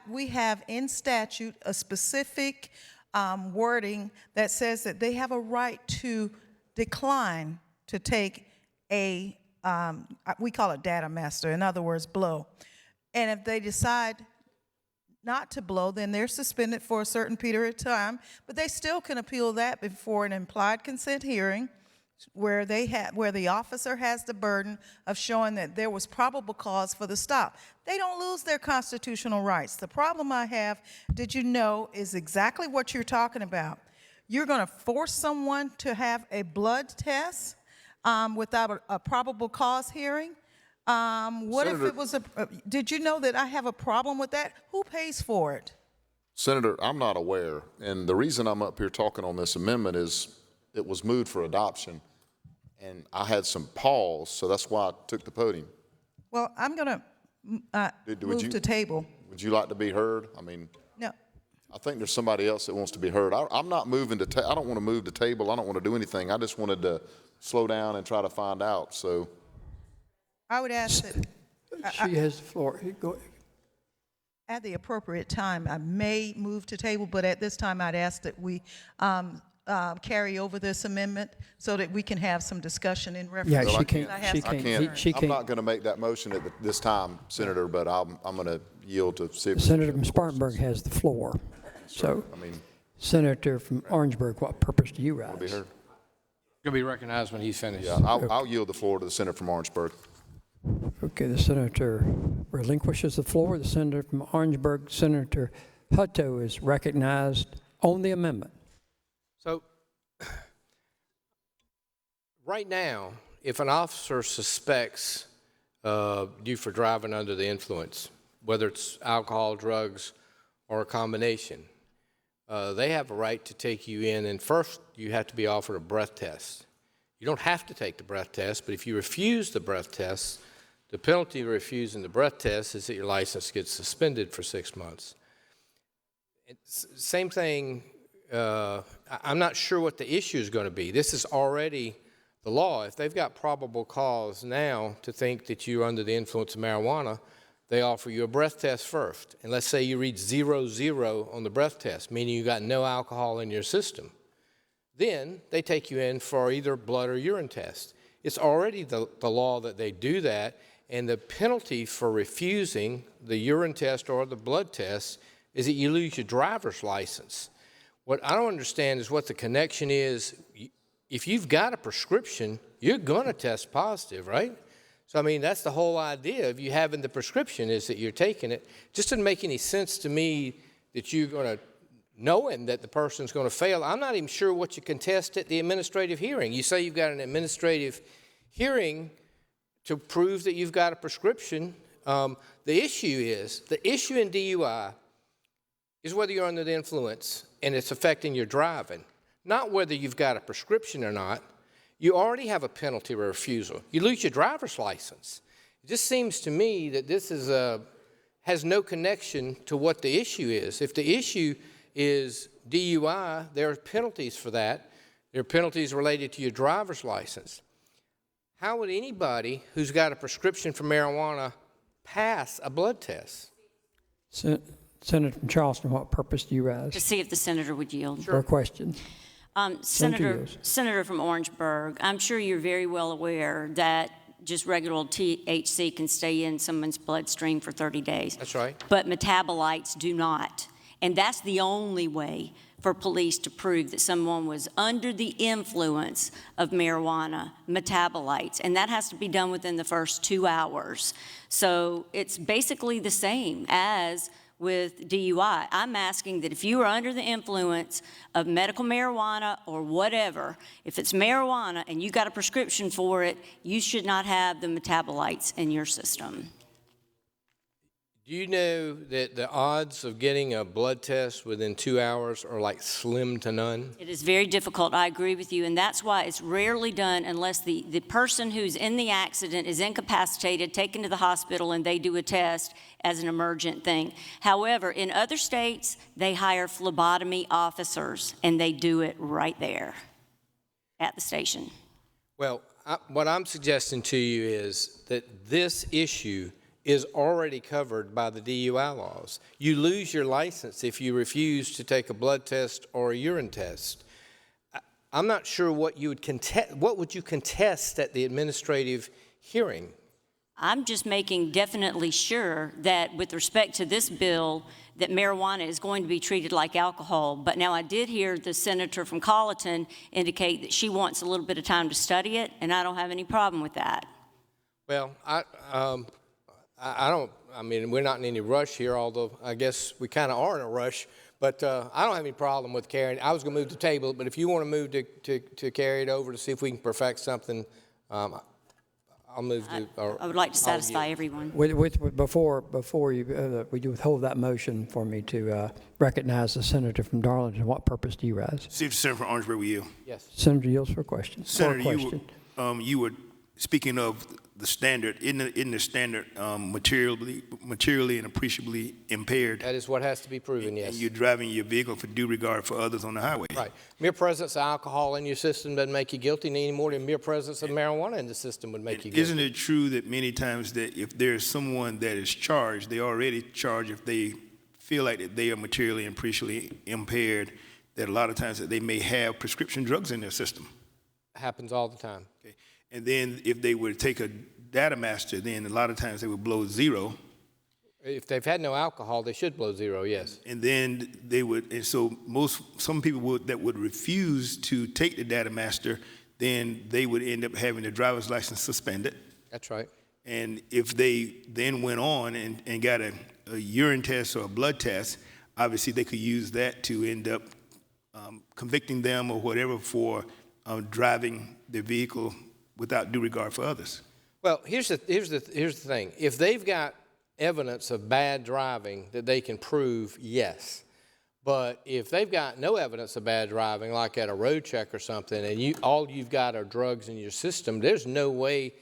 We have in statute a specific wording that says that they have a right to decline to take a, we call it data master, in other words, blow. And if they decide not to blow, then they're suspended for a certain period of time, but they still can appeal that before an implied consent hearing where the officer has the burden of showing that there was probable cause for the stop. They don't lose their constitutional rights. The problem I have, did you know, is exactly what you're talking about. You're going to force someone to have a blood test without a probable cause hearing? What if it was did you know that I have a problem with that? Who pays for it? Senator, I'm not aware, and the reason I'm up here talking on this amendment is it was moved for adoption, and I had some pause, so that's why I took the podium. Well, I'm going to move to table. Would you like to be heard? I mean, no. I think there's somebody else that wants to be heard. I'm not moving to I don't want to move the table. I don't want to do anything. I just wanted to slow down and try to find out. So I would ask that she has the floor. Go ahead. At the appropriate time, I may move to table, but at this time, I'd ask that we carry over this amendment so that we can have some discussion in reference. Yeah, to she can't. I'm not going to make that motion at this time, Senator, but I'm going to yield to see if Senator from Spartanburg has the floor. So, I mean, Senator from Orangeburg, what purpose do you rise? be heard. You'll be recognized when he's finished. Yeah, I'll yield the floor to the senator from Orangeburg. Okay, the senator relinquishes the floor. The senator from Orangeburg, Senator Hutto, is recognized on the amendment. So, right now, if an officer suspects you for driving under the influence, whether it's alcohol, drugs, or a combination, they have a right to take you in, and first you have to be offered a breath test. You don't have to take the breath test, but if you refuse the breath test, the penalty of refusing the breath test is that your license gets suspended for 6 months. Same thing, I'm not sure what the issue is going to be. This is already the law. If they've got probable cause now to think that you're under the influence of marijuana, they offer you a breath test first. And let's say you read 0-0 on the breath test, meaning you got no alcohol in your system. Then they take you in for either blood or urine test. It's already the law that they do that, and the penalty for refusing the urine test or the blood test is that you lose your driver's license. What I don't understand is what the connection is. If you've got a prescription, you're going to test positive, right? So, I mean, that's the whole idea of you having the prescription is that you're taking it. It just doesn't make any sense to me that you're going to, knowing that the person's going to fail. I'm not even sure what you contest at the administrative hearing. You say you've got an administrative hearing to prove that you've got a prescription. The issue in DUI is whether you're under the influence and it's affecting your driving, not whether you've got a prescription or not. You already have a penalty or refusal. You lose your driver's license. It just seems to me that this has no connection to what the issue is. If the issue is DUI, there are penalties for that. There are penalties related to your driver's license. How would anybody who's got a prescription for marijuana pass a blood test? Senator from Charleston, what purpose do you rise? To see if the senator would yield. For a question. Senator from Orangeburg, I'm sure you're very well aware that just regular old THC can stay in someone's bloodstream for 30 days. That's right. But metabolites do not. And that's the only way for police to prove that someone was under the influence of marijuana, metabolites. And that has to be done within the first 2 hours. So it's basically the same as with DUI. I'm asking that if you are under the influence of medical marijuana or whatever, if it's marijuana and you got a prescription for it, you should not have the metabolites in your system. Do you know that the odds of getting a blood test within 2 hours are like slim to none? It is very difficult. I agree with you, and that's why it's rarely done unless the person who's in the accident is incapacitated, taken to the hospital, and they do a test as an emergent thing. However, in other states, they hire phlebotomy officers, and they do it right there at the station. Well, what I'm suggesting to you is that this issue is already covered by the DUI laws. You lose your license if you refuse to take a blood test or a urine test. I'm not sure what you would contest. What would you contest at the administrative hearing? I'm just making definitely sure that with respect to this bill, that marijuana is going to be treated like alcohol. But now I did hear the senator from Colleton indicate that she wants a little bit of time to study it, and I don't have any problem with that. Well, I mean, we're not in any rush here, although I guess we kind of are in a rush. But I don't have any problem with carrying it. I was going to move the table, but if you want to move to carry it over to see if we can perfect something, I'll move to. I would like to satisfy everyone. Before you, would you withhold that motion for me to recognize the senator from Darlington? What purpose do you rise? See if the senator from Orangeburg will yield. Yes. Senator yields for questions. Senator, you were speaking of the standard, in the standard materially and appreciably impaired. That is what has to be proven, yes. And you're driving your vehicle for due regard for others on the highway. Right. Mere presence of alcohol in your system doesn't make you guilty any more than mere presence of marijuana in the system would make you guilty. Isn't it true that many times that if there's someone that is charged, they already charged if they feel like that they are materially and appreciably impaired, that a lot of times that they may have prescription drugs in their system? Happens all the time. Okay. And then if they were to take a data master, then a lot of times they would blow zero. If they've had no alcohol, they should blow zero, yes. And then they would, and so some people that would refuse to take the data master, then they would end up having their driver's license suspended. That's right. And if they then went on and got a urine test or a blood test, obviously they could use that to end up convicting them or whatever for driving their vehicle without due regard for others. Well, here's the thing. If they've got evidence of bad driving that they can prove, yes. But if they've got no evidence of bad driving, like at a road check or something, and all you've got are drugs in your system, there's no way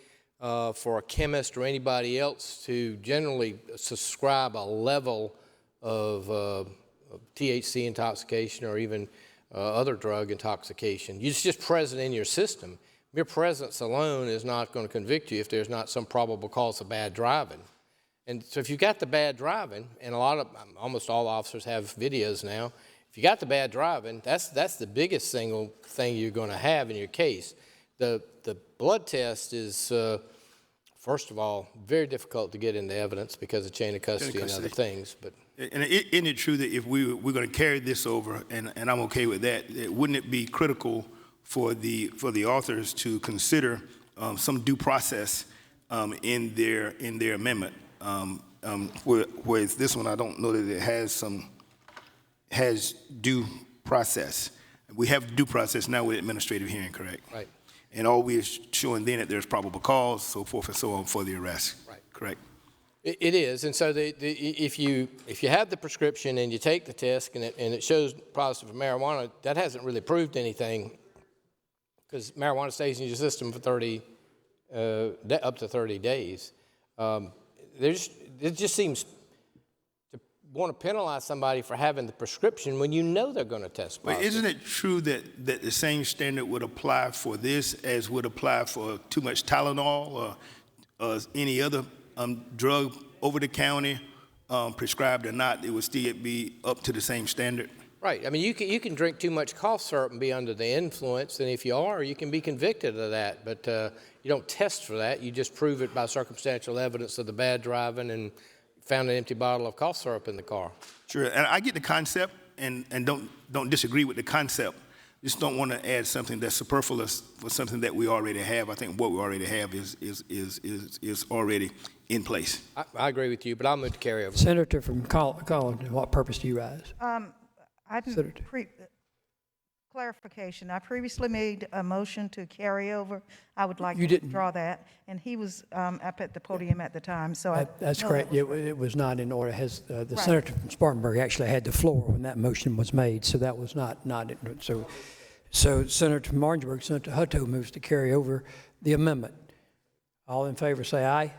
for a chemist or anybody else to generally subscribe a level of THC intoxication or even other drug intoxication. It's just present in your system. Mere presence alone is not going to convict you if there's not some probable cause of bad driving. And so if you've got the bad driving, and almost all officers have videos now, if you got the bad driving, that's the biggest single thing you're going to have in your case. The blood test is, first of all, very difficult to get into evidence because of chain of custody and other things. But and isn't it true that if we're going to carry this over, and I'm okay with that, wouldn't it be critical for the authors to consider some due process in their amendment? Whereas this one, I don't know that it has due process. We have due process now with administrative hearing, correct? Right. And all we are showing then that there's probable cause, so forth and so on for the arrest. Right. Correct. It is, and so if you have the prescription and you take the test and it shows positive for marijuana, that hasn't really proved anything, because marijuana stays in your system for up to 30 days. It just seems to want to penalize somebody for having the prescription when you know they're going to test positive. But isn't it true that the same standard would apply for this as would apply for too much Tylenol or any other drug over the counter, prescribed or not? It would still be up to the same standard? Right. I mean, you can drink too much cough syrup and be under the influence, and if you are, you can be convicted of that. But you don't test for that. You just prove it by circumstantial evidence of the bad driving and found an empty bottle of cough syrup in the car. Sure. And I get the concept and don't disagree with the concept. Just don't want to add something that's superfluous for something that we already have. I think what we already have is already in place. I agree with you, but I'll move to carry over. Senator from Colleton, what purpose do you rise? I didn't clarification. I previously made a motion to carry over. I would like to withdraw that. And he was up at the podium at the time, so that's correct. It was not in order. The senator from Spartanburg actually had the floor when that motion was made, so that was not so Senator from Orangeburg, Senator Hutto moves to carry over the amendment. All in favor say aye.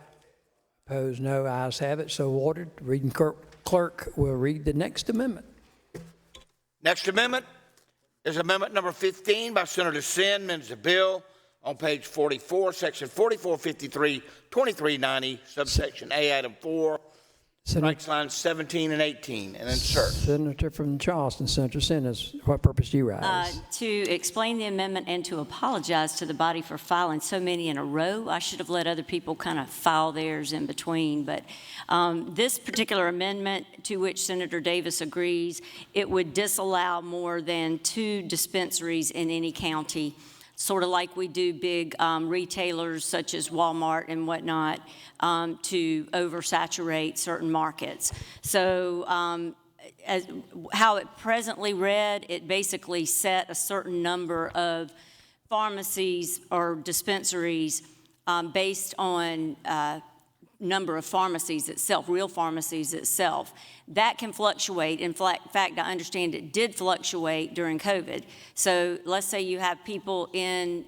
Opposed, no. Ayes have it. So ordered. Reading clerk will read the next amendment. Next amendment is amendment number 15 by Senator Sin, amends the bill on page 44, section 4453, 2390, subsection A, item 4. strikes lines 17 and 18, and insert. Senator from Charleston, Senator Sanders, what purpose do you rise? To explain the amendment and to apologize to the body for filing so many in a row. I should have let other people kind of file theirs in between. But this particular amendment, to which Senator Davis agrees, it would disallow more than 2 dispensaries in any county, sort of like we do big retailers such as Walmart and whatnot, to oversaturate certain markets. So as how it presently read, it basically set a certain number of pharmacies or dispensaries based on number of pharmacies itself, real pharmacies itself. That can fluctuate. In fact, I understand it did fluctuate during COVID. So let's say you have people in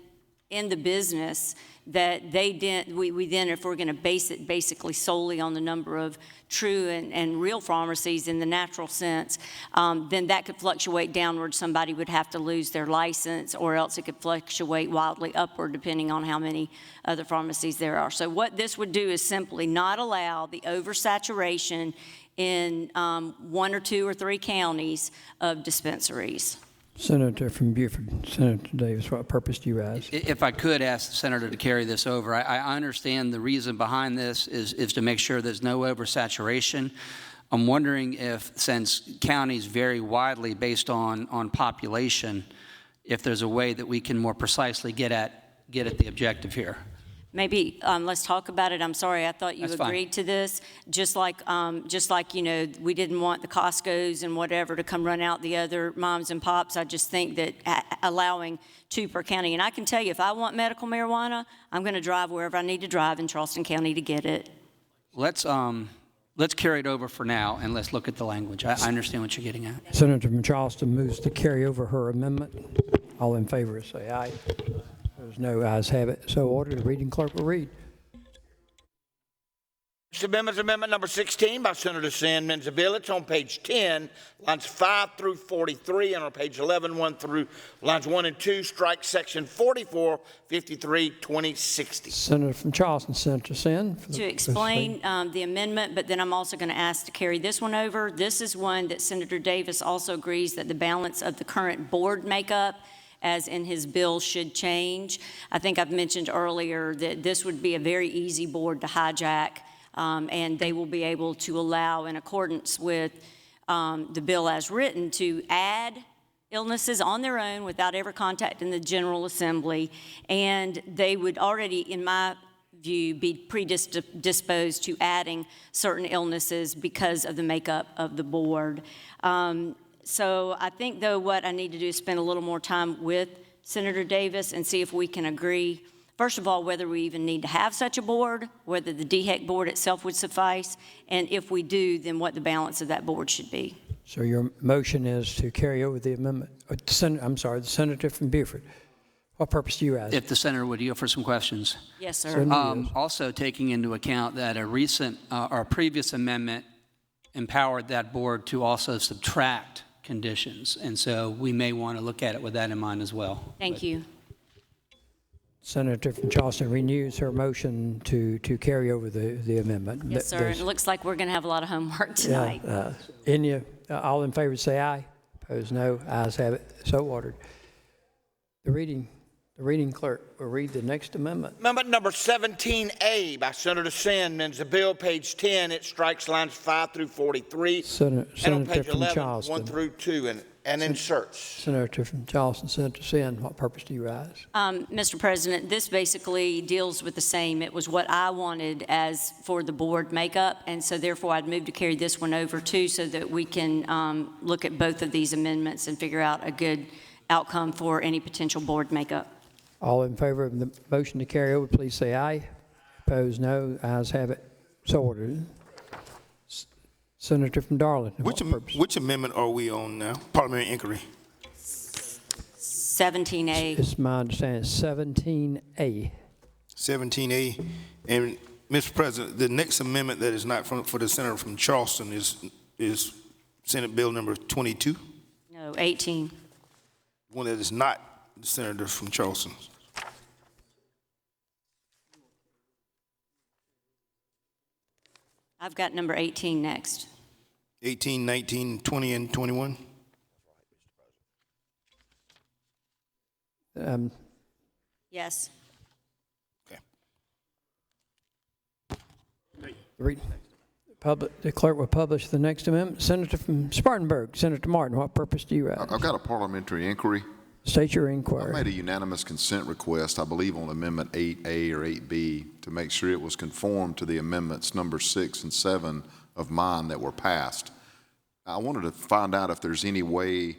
the business that we then, if we're going to base it basically solely on the number of true and real pharmacies in the natural sense, then that could fluctuate downward. Somebody would have to lose their license, or else it could fluctuate wildly upward depending on how many other pharmacies there are. So what this would do is simply not allow the oversaturation in 1 or 2 or 3 counties of dispensaries. Senator from Beaufort, Senator Davis, what purpose do you rise? If I could ask the senator to carry this over, I understand the reason behind this is to make sure there's no oversaturation. I'm wondering if, since counties vary widely based on population, if there's a way that we can more precisely get at the objective here. Maybe let's talk about it. I'm sorry, I thought you That's agreed fine. to this. Just like you know, we didn't want the Costco's and whatever to come run out the other moms and pops. I just think that allowing 2 per county, and I can tell you, if I want medical marijuana, I'm going to drive wherever I need to drive in Charleston County to get it. Let's carry it over for now, and let's look at the language. I understand what you're getting at. Senator from Charleston moves to carry over her amendment. All in favor say aye. There's no ayes have it. So ordered. The reading clerk will read. This amendment is amendment number 16 by Senator Sam Menzibill. It's on page 10, lines 5 through 43, and on page 11, 1 through lines 1 and 2, strike section 44, 53, 2060. Senator from Charleston, Senator Sen. To explain the amendment, but then I'm also going to ask to carry this one over. This is one that Senator Davis also agrees that the balance of the current board makeup, as in his bill, should change. I think I've mentioned earlier that this would be a very easy board to hijack, and they will be able to allow, in accordance with the bill as written, to add illnesses on their own without ever contacting the General Assembly, and they would already, in my view, be predisposed to adding certain illnesses because of the makeup of the board. So I think, though, what I need to do is spend a little more time with Senator Davis and see if we can agree, first of all, whether we even need to have such a board, whether the DHEC board itself would suffice, and if we do, then what the balance of that board should be. So your motion is to carry over the amendment. The senator from Beaufort. What purpose do you ask? If the senator would yield for some questions. Yes, sir. Also taking into account that a recent or previous amendment empowered that board to also subtract conditions, and so we may want to look at it with that in mind as well. Thank you. Senator from Charleston renews her motion to carry over the amendment. Yes, sir. It looks like we're going to have a lot of homework tonight. All in favor say aye. Opposed no. Ayes have it. So ordered. The reading clerk will read the next amendment. Amendment number 17A by Senator Sen Menzibill, page 10. It strikes lines 5 through 43. and on page from 11, Charleston. 1 through 2, and inserts. Senator from Charleston, Senator Sen, what purpose do you rise? Mr. President, this basically deals with the same. It was what I wanted as for the board makeup, and so therefore I'd move to carry this one over too, so that we can look at both of these amendments and figure out a good outcome for any potential board makeup. All in favor of the motion to carry over, please say aye. Opposed, no. Ayes have it. So ordered. Senator from Darlington. Which amendment are we on now? Parliamentary inquiry. 17A. It's my understanding, 17A. 17A. And Mr. President, the next amendment that is not for the senator from Charleston is Senate Bill number 22. No, 18. One that is not the senator from Charleston. I've got number 18 next. 18, 19, 20, and 21? Yes. The clerk will publish the next amendment. Senator from Spartanburg, Senator Martin, what purpose do you rise? I've got a parliamentary inquiry. State your I inquiry. made a unanimous consent request, I believe, on Amendment 8A or 8B to make sure it was conformed to the amendments number 6 and 7 of mine that were passed. I wanted to find out if there's any way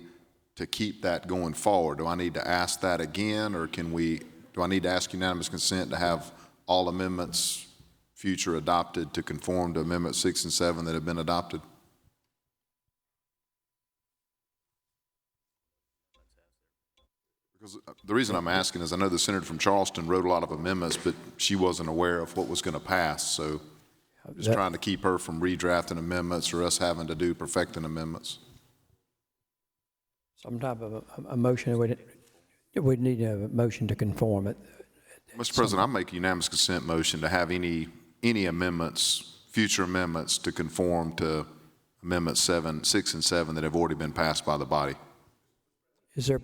to keep that going forward. Do I need to ask that again, or do I need to ask unanimous consent to have all amendments future adopted to conform to Amendment 6 and 7 that have been adopted? Because the reason I'm asking is I know the senator from Charleston wrote a lot of amendments, but she wasn't aware of what was going to pass. So just trying to keep her from redrafting amendments or us having to do perfecting amendments. Some type of a motion, we'd need a motion to conform it. Mr. President, I make a unanimous consent motion to have any amendments, future amendments, to conform to Amendments 6 and 7 that have already been passed by the body. Is there?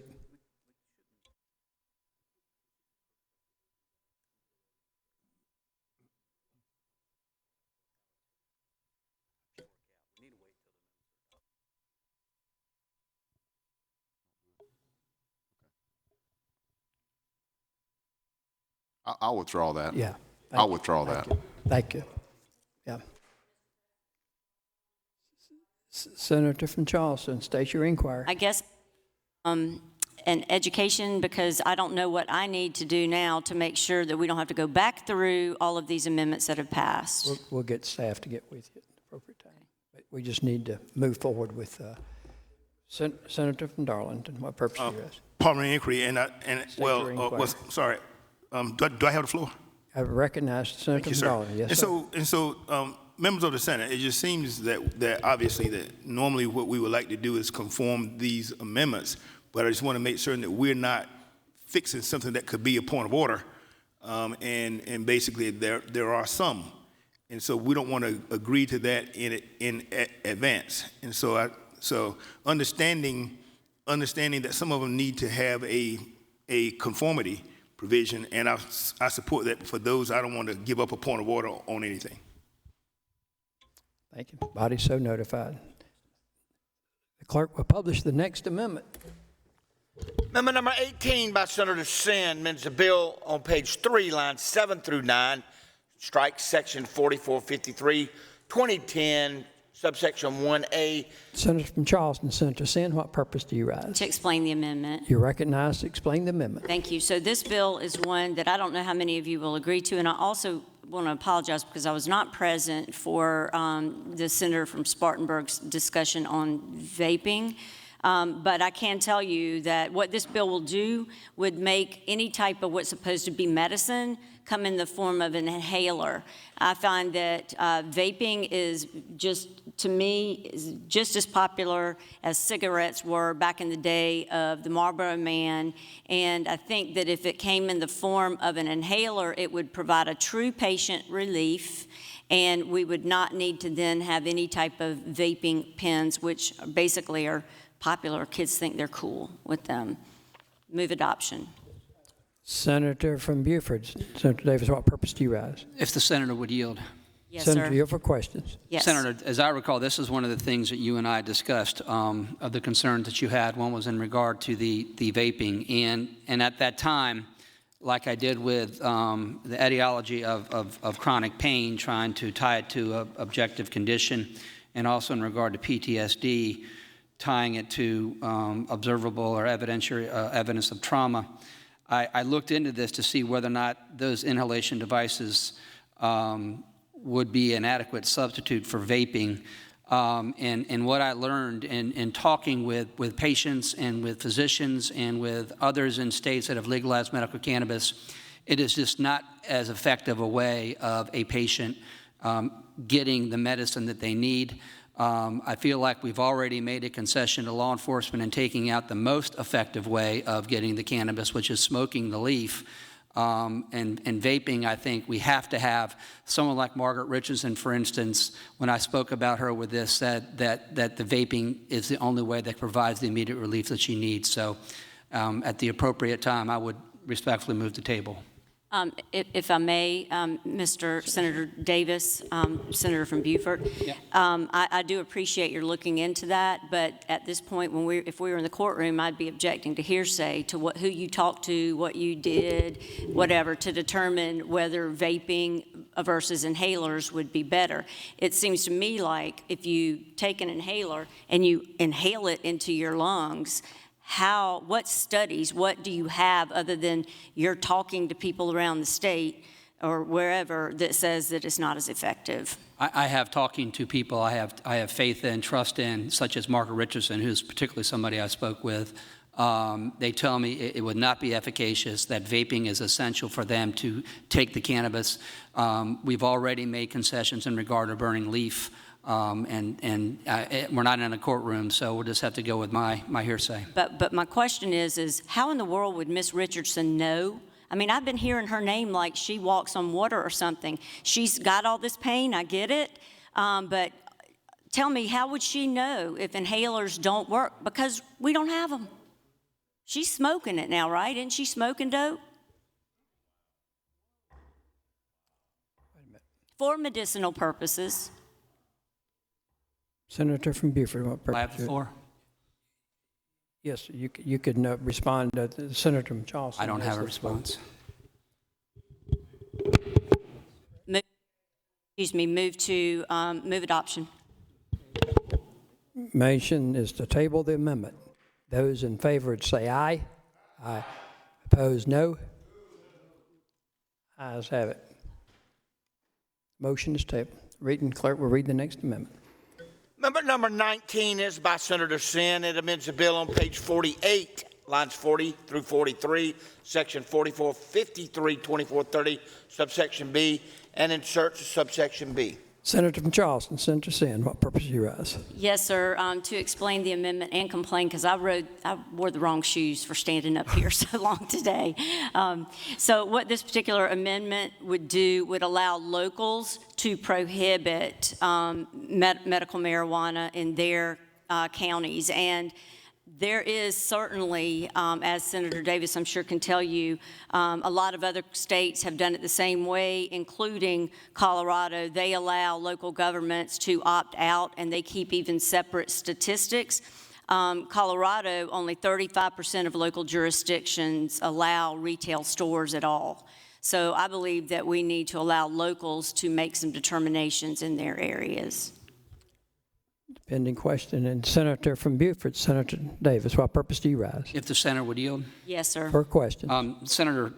I'll withdraw that. Yeah. I'll withdraw that. Thank you. Yeah. Senator from Charleston, state your inquiry. I guess an education, because I don't know what I need to do now to make sure that we don't have to go back through all of these amendments that have passed. We'll get staff to get with you at the appropriate time. But we just need to move forward with Senator from Darlington. What purpose do you ask? Parliamentary inquiry, sorry. Do I have the floor? I recognize Senator from Darlington. Yes, sir. Members of the Senate, it just seems that obviously that normally what we would like to do is conform these amendments, but I just want to make certain that we're not fixing something that could be a point of order, and basically there are some, and so we don't want to agree to that in advance, and so understanding that some of them need to have a conformity provision, and I support that. For those, I don't want to give up a point of order on anything. Thank you. Body so notified. The clerk will publish the next amendment. Amendment number 18 by Senator Sin amends the bill on page 3, lines 7 through 9, strikes section 4453, 2010, subsection 1A. Senator from Charleston, Senator Sin, what purpose do you rise? To explain the amendment. You're recognized to explain the amendment. Thank you. So this bill is one that I don't know how many of you will agree to, and I also want to apologize because I was not present for the senator from Spartanburg's discussion on vaping. But I can tell you that what this bill will do would make any type of what's supposed to be medicine come in the form of an inhaler. I find that vaping is just, to me, is just as popular as cigarettes were back in the day of the Marlboro Man. And I think that if it came in the form of an inhaler, it would provide a true patient relief, and we would not need to then have any type of vaping pens, which basically are popular. Kids think they're cool with them. Move adoption. Senator from Beaufort, Senator Davis, what purpose do you rise? If the senator would yield. Yes, Senator, sir. you have for questions. Yes. Senator, as I recall, this is one of the things that you and I discussed of the concerns that you had. One was in regard to the vaping. And at that time, like I did with the etiology of chronic pain, trying to tie it to an objective condition, and also in regard to PTSD, tying it to observable or evidentiary evidence of trauma, I looked into this to see whether or not those inhalation devices would be an adequate substitute for vaping. And what I learned in talking with patients and with physicians and with others in states that have legalized medical cannabis, it is just not as effective a way of a patient getting the medicine that they need. I feel like we've already made a concession to law enforcement in taking out the most effective way of getting the cannabis, which is smoking the leaf. And vaping, I think we have to have someone like Margaret Richardson, for instance, when I spoke about her with this, said that the vaping is the only way that provides the immediate relief that she needs. So at the appropriate time, I would respectfully move the table. If I may, Mr. Senator Davis, Senator from Beaufort, Yeah. I do appreciate your looking into that, but at this point, if we were in the courtroom, I'd be objecting to hearsay, to who you talked to, what you did, whatever, to determine whether vaping versus inhalers would be better. It seems to me like if you take an inhaler and you inhale it into your lungs, what studies, what do you have other than you're talking to people around the state or wherever that says that it's not as effective? I have talking to people I have faith in, trust in, such as Margaret Richardson, who's particularly somebody I spoke with. They tell me it would not be efficacious, that vaping is essential for them to take the cannabis. We've already made concessions in regard to burning leaf. We're not in a courtroom, so we'll just have to go with my hearsay. But my question is how in the world would Miss Richardson know? I mean, I've been hearing her name like she walks on water or something. She's got all this pain, I get it, but tell me, how would she know if inhalers don't work? Because we don't have them. She's smoking it now, right? Isn't she smoking dope? For medicinal purposes. Senator from Beaufort, what purpose? I have the floor. Yes, you could respond to Senator from Charleston. I don't have a response. Move adoption. Motion is to table the amendment. Those in favor would say aye. Aye. Opposed, no. Ayes have it. Motion is tabled. Reading clerk will read the next amendment. Amendment number 19 is by Senator Sin. It amends the bill on page 48, lines 40 through 43, section 4453, 2430, subsection B, and inserts subsection B. Senator from Charleston, Senator Sin, what purpose do you rise? Yes, sir. To explain the amendment and complain, because I wore the wrong shoes for standing up here so long today. So what this particular amendment would do would allow locals to prohibit medical marijuana in their counties. And there is certainly, as Senator Davis I'm sure can tell you, a lot of other states have done it the same way, including Colorado. They allow local governments to opt out, and they keep even separate statistics. Colorado, only 35% of local jurisdictions allow retail stores at all. So I believe that we need to allow locals to make some determinations in their areas. Pending question. And Senator from Beaufort, Senator Davis, what purpose do you rise? If the senator would yield. Yes, sir. For question. Senator,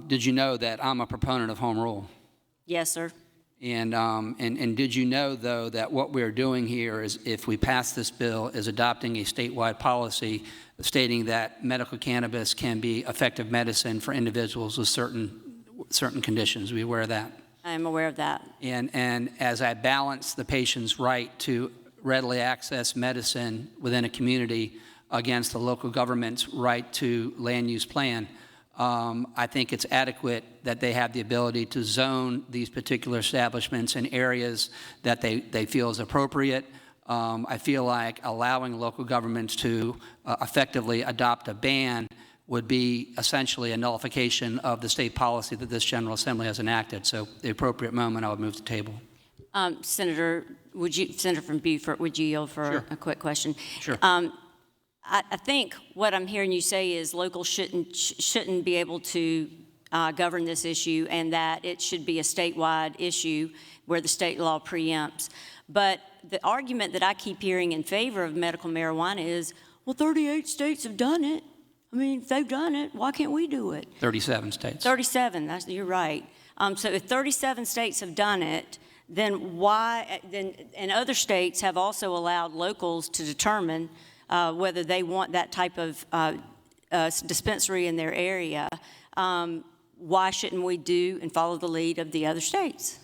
did you know that I'm a proponent of home rule? Yes, sir. And did you know, though, that what we're doing here is, if we pass this bill, is adopting a statewide policy stating that medical cannabis can be effective medicine for individuals with certain conditions. Are you aware of that? I am aware of that. And as I balance the patient's right to readily access medicine within a community against the local government's right to land use plan, I think it's adequate that they have the ability to zone these particular establishments in areas that they feel is appropriate. I feel like allowing local governments to effectively adopt a ban would be essentially a nullification of the state policy that this General Assembly has enacted. So at the appropriate moment, I would move the table. Senator from Beaufort, would you yield for a quick question? Sure. I think what I'm hearing you say is locals shouldn't be able to govern this issue, and that it should be a statewide issue where the state law preempts. But the argument that I keep hearing in favor of medical marijuana is, well, 38 states have done it. I mean, if they've done it, why can't we do it? 37 states. 37, you're right. So if 37 states have done it, then why, and other states have also allowed locals to determine whether they want that type of dispensary in their area. Why shouldn't we do and follow the lead of the other states?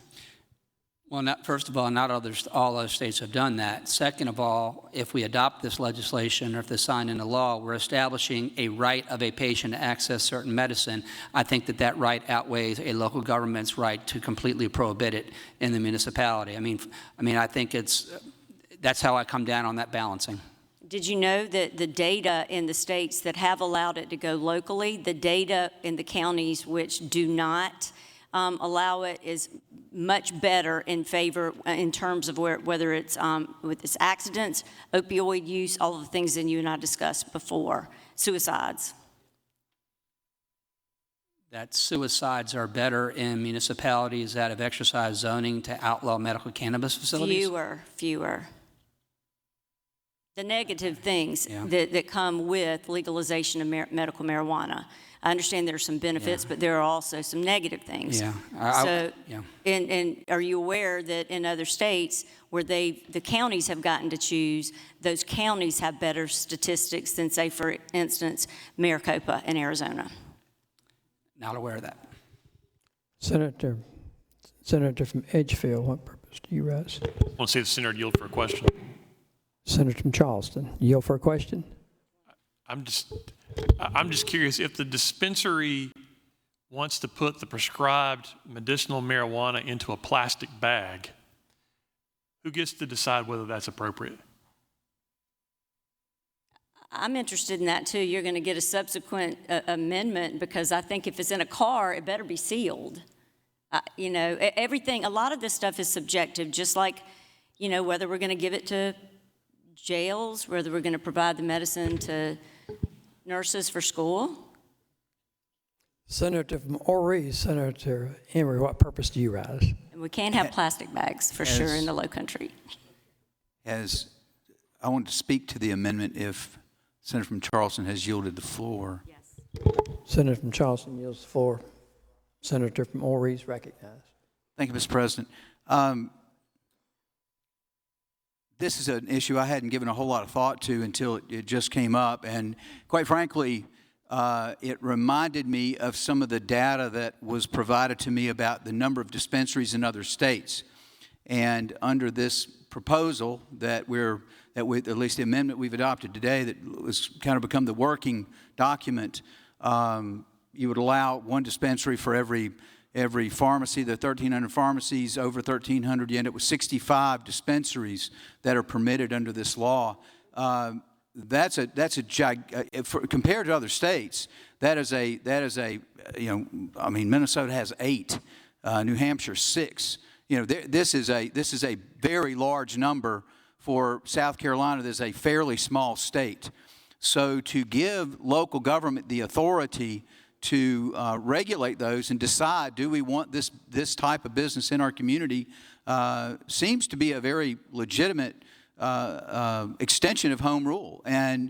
Well, first of all, not all other states have done that. Second of all, if we adopt this legislation or if it's signed into law, we're establishing a right of a patient to access certain medicine. I think that right outweighs a local government's right to completely prohibit it in the municipality. I mean, I think that's how I come down on that balancing. Did you know that the data in the states that have allowed it to go locally, the data in the counties which do not allow it is much better in favor in terms of whether it's with its accidents, opioid use, all of the things that you and I discussed before, suicides. That suicides are better in municipalities that have exercised zoning to outlaw medical cannabis facilities? Fewer. The negative things that come with legalization of medical marijuana. I understand there are some benefits, but there are also some negative things. Yeah. And are you aware that in other states where the counties have gotten to choose, those counties have better statistics than, say, for instance, Maricopa in Arizona? Not aware of that. Senator from Edgefield, what purpose do you rise? I want to see the senator yield for a question. Senator from Charleston, yield for a question? I'm just curious, if the dispensary wants to put the prescribed medicinal marijuana into a plastic bag, who gets to decide whether that's appropriate? I'm interested in that too. You're going to get a subsequent amendment because I think if it's in a car, it better be sealed. You know, everything, a lot of this stuff is subjective, just like, you know, whether we're going to give it to jails, whether we're going to provide the medicine to nurses for school. Senator from Horry, Senator Henry, what purpose do you rise? And we can't have plastic bags for sure in the low country. I want to speak to the amendment if Senator from Charleston has yielded the floor. Yes. Senator from Charleston yields the floor. Senator from Horry is recognized. Thank you, Mr. President. This is an issue I hadn't given a whole lot of thought to until it just came up, and quite frankly, it reminded me of some of the data that was provided to me about the number of dispensaries in other states. And under this proposal at least the amendment we've adopted today that was kind of become the working document, you would allow one dispensary for every pharmacy. There are 1,300 pharmacies, over 1,300. You end up with 65 dispensaries that are permitted under this law. Compared to other states, that is a Minnesota has 8, New Hampshire 6. This is a very large number for South Carolina. That is a fairly small state. So to give local government the authority to regulate those and decide, do we want this type of business in our community, seems to be a very legitimate extension of home rule. And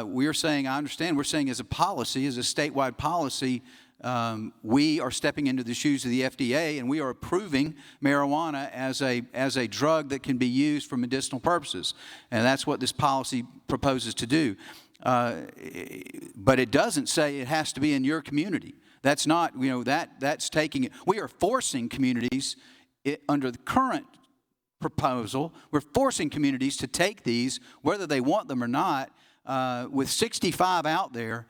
we're saying, I understand, we're saying as a policy, as a statewide policy, we are stepping into the shoes of the FDA and we are approving marijuana as a drug that can be used for medicinal purposes. And that's what this policy proposes to do. But it doesn't say it has to be in your community. That's not, that's taking it. We are forcing communities under the current proposal, we're forcing communities to take these, whether they want them or not, with 65 out there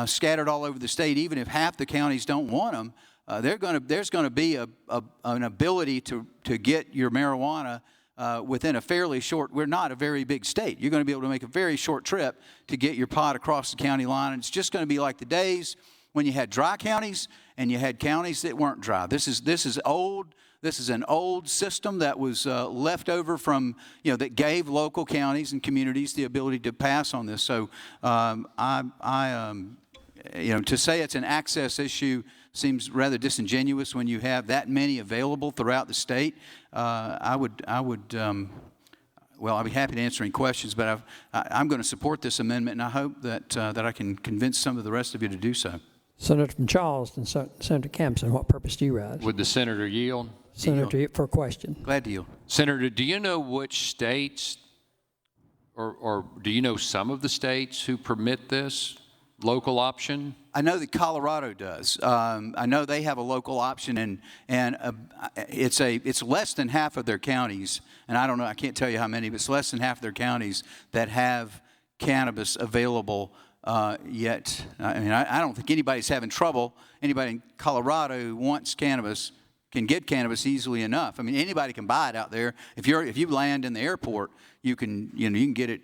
scattered all over the state. Even if half the counties don't want them, there's going to be an ability to get your marijuana within a fairly short, we're not a very big state. You're going to be able to make a very short trip to get your pot across the county line. And it's just going to be like the days when you had dry counties and you had counties that weren't dry. This is old. This is an old system that was left over from, that gave local counties and communities the ability to pass on this. So to say it's an access issue seems rather disingenuous when you have that many available throughout the state. I'd be happy to answer any questions, but I'm going to support this amendment, and I hope that I can convince some of the rest of you to do so. Senator from Charleston, Senator Campson, what purpose do you rise? Would the senator yield? Senator, for a question. Glad to yield. Senator, do you know which states, or do you know some of the states who permit this local option? I know that Colorado does. I know they have a local option, and it's less than half of their counties, and I don't know, I can't tell you how many, but it's less than half of their counties that have cannabis available yet. I mean, I don't think anybody's having trouble. Anybody in Colorado who wants cannabis can get cannabis easily enough. I mean, anybody can buy it out there. If you land in the airport, you can get it.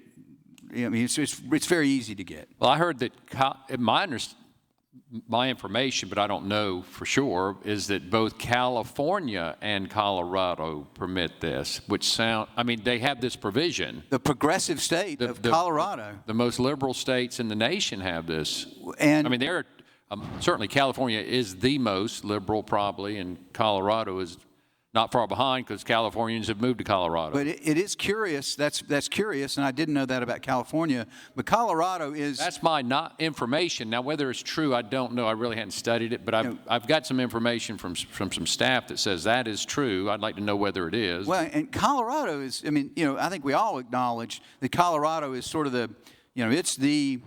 I mean, it's very easy to get. Well, I heard that my information, but I don't know for sure, is that both California and Colorado permit this, which they have this provision. The progressive state of Colorado. The most liberal states in the nation have this. And I mean, certainly California is the most liberal probably, and Colorado is not far behind because Californians have moved to Colorado. But it is curious. That's curious, and I didn't know that about California. But Colorado is. That's my information. Now, whether it's true, I don't know. I really hadn't studied it, but I've got some information from some staff that says that is true. I'd like to know whether it is. Well, and Colorado is. I mean, I think we all acknowledge that Colorado is sort of it's the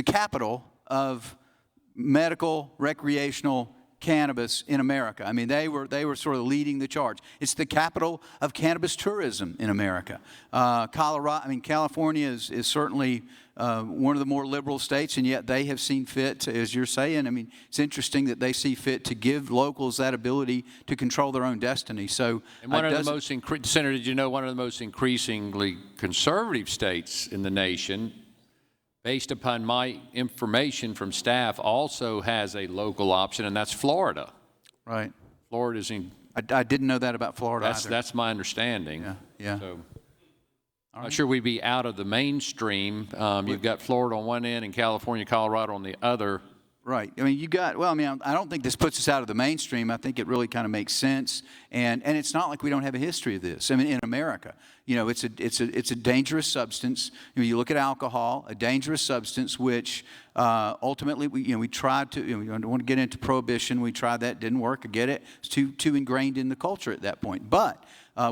capital of medical recreational cannabis in America. I mean, they were sort of leading the charge. It's the capital of cannabis tourism in America. California is certainly one of the more liberal states, and yet they have seen fit, as you're saying. I mean, it's interesting that they see fit to give locals that ability to control their own destiny. So, and Senator, did you know one of the most increasingly conservative states in the nation, based upon my information from staff, also has a local option, and that's Florida. Right. Florida's in. I didn't know that about Florida either. That's my understanding. Yeah. So, I'm not sure we'd be out of the mainstream. You've got Florida on one end and California, Colorado on the other. Right. I mean, I don't think this puts us out of the mainstream. I think it really kind of makes sense. And it's not like we don't have a history of this. I mean, in America, it's a dangerous substance. You look at alcohol, a dangerous substance, which ultimately we tried to. We don't want to get into prohibition. We tried that, didn't work. I get it. It's too ingrained in the culture at that point. But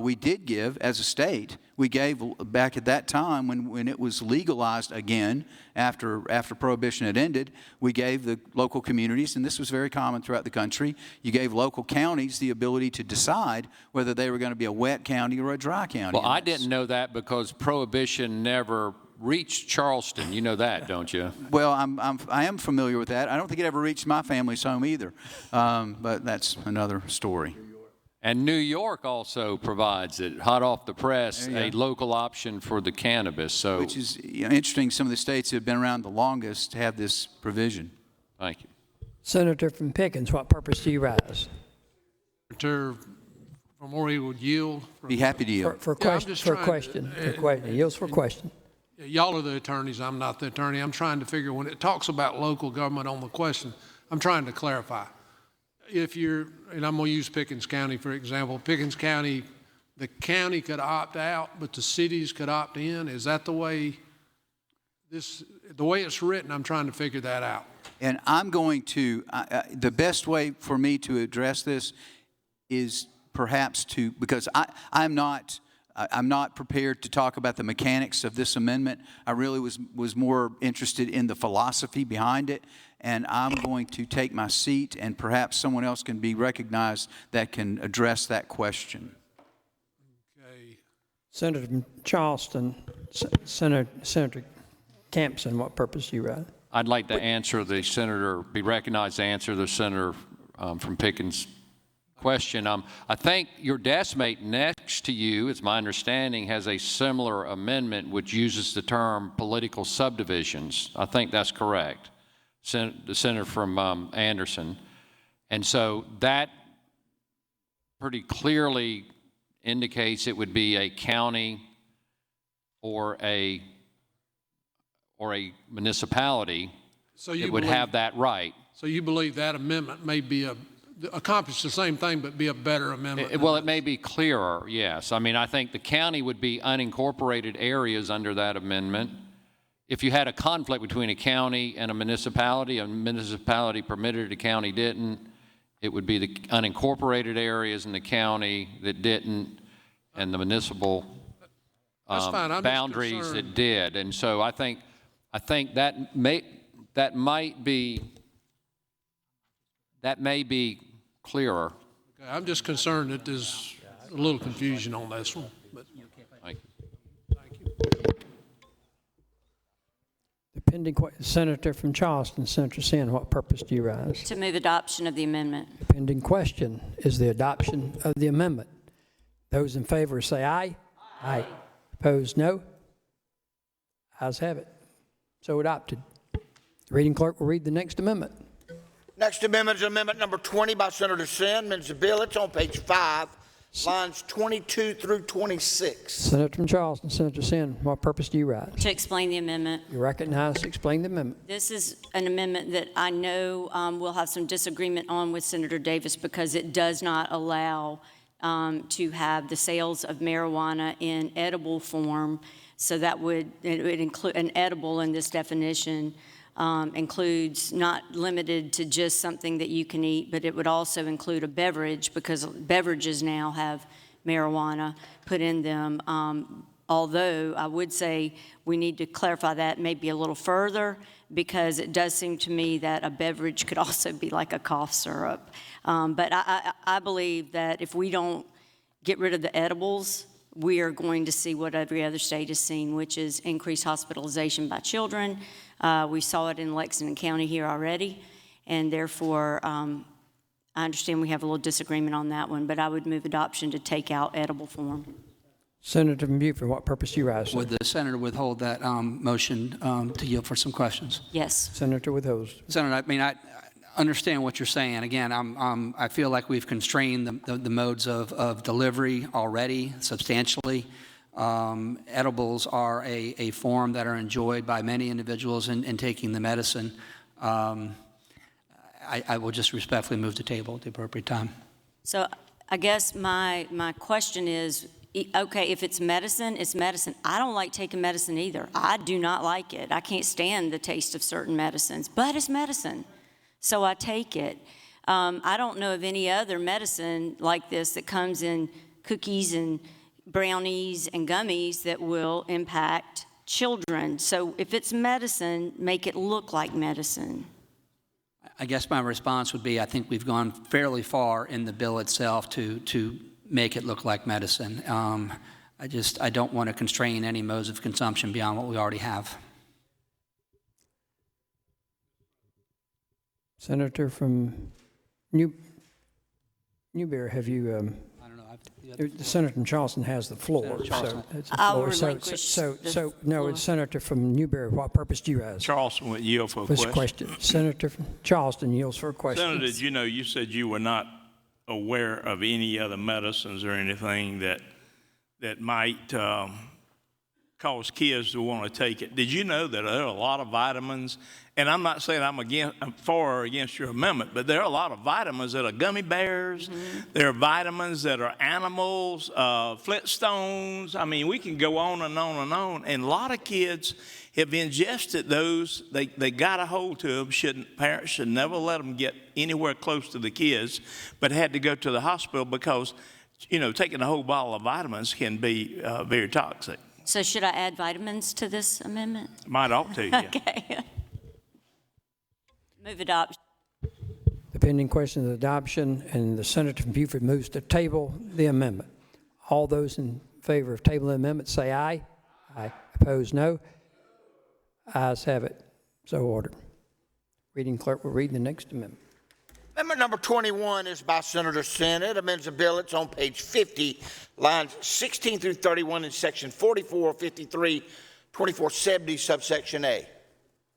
we did give, as a state, we gave back at that time when it was legalized again after prohibition had ended, we gave the local communities, and this was very common throughout the country, you gave local counties the ability to decide whether they were going to be a wet county or a dry county. Well, I didn't know that because prohibition never reached Charleston. You know that, don't you? Well, I am familiar with that. I don't think it ever reached my family's home either, but that's another story. And New York also provides it, hot off the press, a local option for the cannabis. So, which is interesting. Some of the states that have been around the longest have this provision. Thank you. Senator from Pickens, what purpose do you rise? Senator from Ori would yield. Be happy to yield. For question. Yields for question. Y'all are the attorneys. I'm not the attorney. I'm trying to figure when it talks about local government on the question, I'm trying to clarify. And I'm going to use Pickens County, for example. Pickens County, the county could opt out, but the cities could opt in. Is that the way it's written? I'm trying to figure that out. And I'm going to, the best way for me to address this is perhaps because I'm not prepared to talk about the mechanics of this amendment. I really was more interested in the philosophy behind it. And I'm going to take my seat, and perhaps someone else can be recognized that can address that question. Okay. Senator from Charleston, Senator Campson, what purpose do you rise? I'd like to be recognized to answer the senator from Pickens' question. I think your desk mate next to you, it's my understanding, has a similar amendment which uses the term political subdivisions. I think that's correct. The senator from Anderson. And so that pretty clearly indicates it would be a county or a municipality that would have that right. So you believe that amendment may be accomplish the same thing, but be a better amendment? Well, it may be clearer, yes. I mean, I think the county would be unincorporated areas under that amendment. If you had a conflict between a county and a municipality permitted, a county didn't, it would be the unincorporated areas in the county that didn't, and the municipal boundaries that did. And so I think that that may be clearer. Okay, I'm just concerned that there's a little confusion on this one. But Thank you. The pending Senator from Charleston, Senator Sin, what purpose do you rise? To move adoption of the amendment. The pending question is the adoption of the amendment. Those in favor say aye. Aye. Opposed, no. Ayes have it. So adopted. The reading clerk will read the next amendment. Next amendment is amendment number 20 by Senator Sin. Amends the bill. It's on page 5, lines 22 through 26. Senator from Charleston, Senator Sin, what purpose do you rise? To explain the amendment. You recognize to explain the amendment. This is an amendment that I know we'll have some disagreement on with Senator Davis because it does not allow to have the sales of marijuana in edible form. So that would include an edible in this definition. Includes not limited to just something that you can eat, but it would also include a beverage because beverages now have marijuana put in them. Although I would say we need to clarify that maybe a little further because it does seem to me that a beverage could also be like a cough syrup. But I believe that if we don't get rid of the edibles, we are going to see what every other state has seen, which is increased hospitalization by children. We saw it in Lexington County here already, and therefore I understand we have a little disagreement on that one, but I would move adoption to take out edible form. Senator from Beaufort, what purpose do you rise? Would the senator withhold that motion to yield for some questions? Yes. Senator withholds. Senator, I mean, I understand what you're saying. Again, I feel like we've constrained the modes of delivery already substantially. Edibles are a form that are enjoyed by many individuals in taking the medicine. I will just respectfully move to table at the appropriate time. So I guess my question is, okay, if it's medicine, it's medicine. I don't like taking medicine either. I do not like it. I can't stand the taste of certain medicines, but it's medicine. So I take it. I don't know of any other medicine like this that comes in cookies and brownies and gummies that will impact children. So if it's medicine, make it look like medicine. I guess my response would be I think we've gone fairly far in the bill itself to make it look like medicine. I don't want to constrain any modes of consumption beyond what we already have. Senator from Newberry, have you? I don't know. The senator from Charleston has the floor. So it's the I'll floor. relinquish No, floor. it's Senator from Newberry. What purpose do you have? Charleston would yield for a What's the question. question? Senator from Charleston yields for a question. Senator, did you know you said you were not aware of any other medicines or anything that might cause kids to want to take it? Did you know that there are a lot of vitamins? And I'm not saying I'm for or against your amendment, but there are a lot of vitamins that are gummy bears. Mm-hmm. There are vitamins that are animals, Flintstones. I mean, we can go on and on and on. And a lot of kids have ingested those. They got a hold to them. Parents should never let them get anywhere close to the kids, but had to go to the hospital because, taking a whole bottle of vitamins can be very toxic. So should I add vitamins to this amendment? Might ought to, yeah. Okay. Move adoption. The pending question is adoption, and the senator from Beaufort moves to table the amendment. All those in favor of tabling the amendment say aye. Aye. Opposed, no. Ayes have it. So ordered. Reading clerk will read the next amendment. Amendment number 21 is by Senator Sin. It amends the bill. It's on page 50, lines 16 through 31 in section 4453, 2470, subsection A.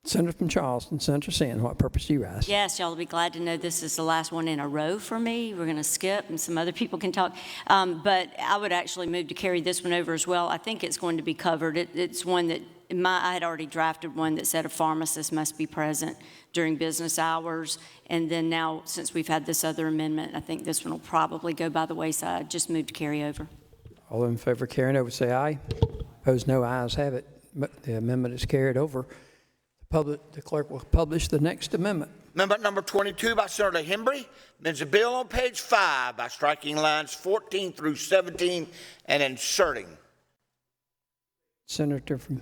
Senator from Charleston, Senator Sin, what purpose do you rise? Yes, y'all will be glad to know this is the last one in a row for me. We're going to skip and some other people can talk. But I would actually move to carry this one over as well. I think it's going to be covered. It's one that I had already drafted one that said a pharmacist must be present during business hours. And then now, since we've had this other amendment, I think this one will probably go by the wayside. Just move to carry over. All in favor of carrying over say aye. Opposed, no. Ayes have it. But the amendment is carried over. The clerk will publish the next amendment. Amendment number 22 by Senator Hembry amends the bill on page 5 by striking lines 14 through 17 and inserting. Senator from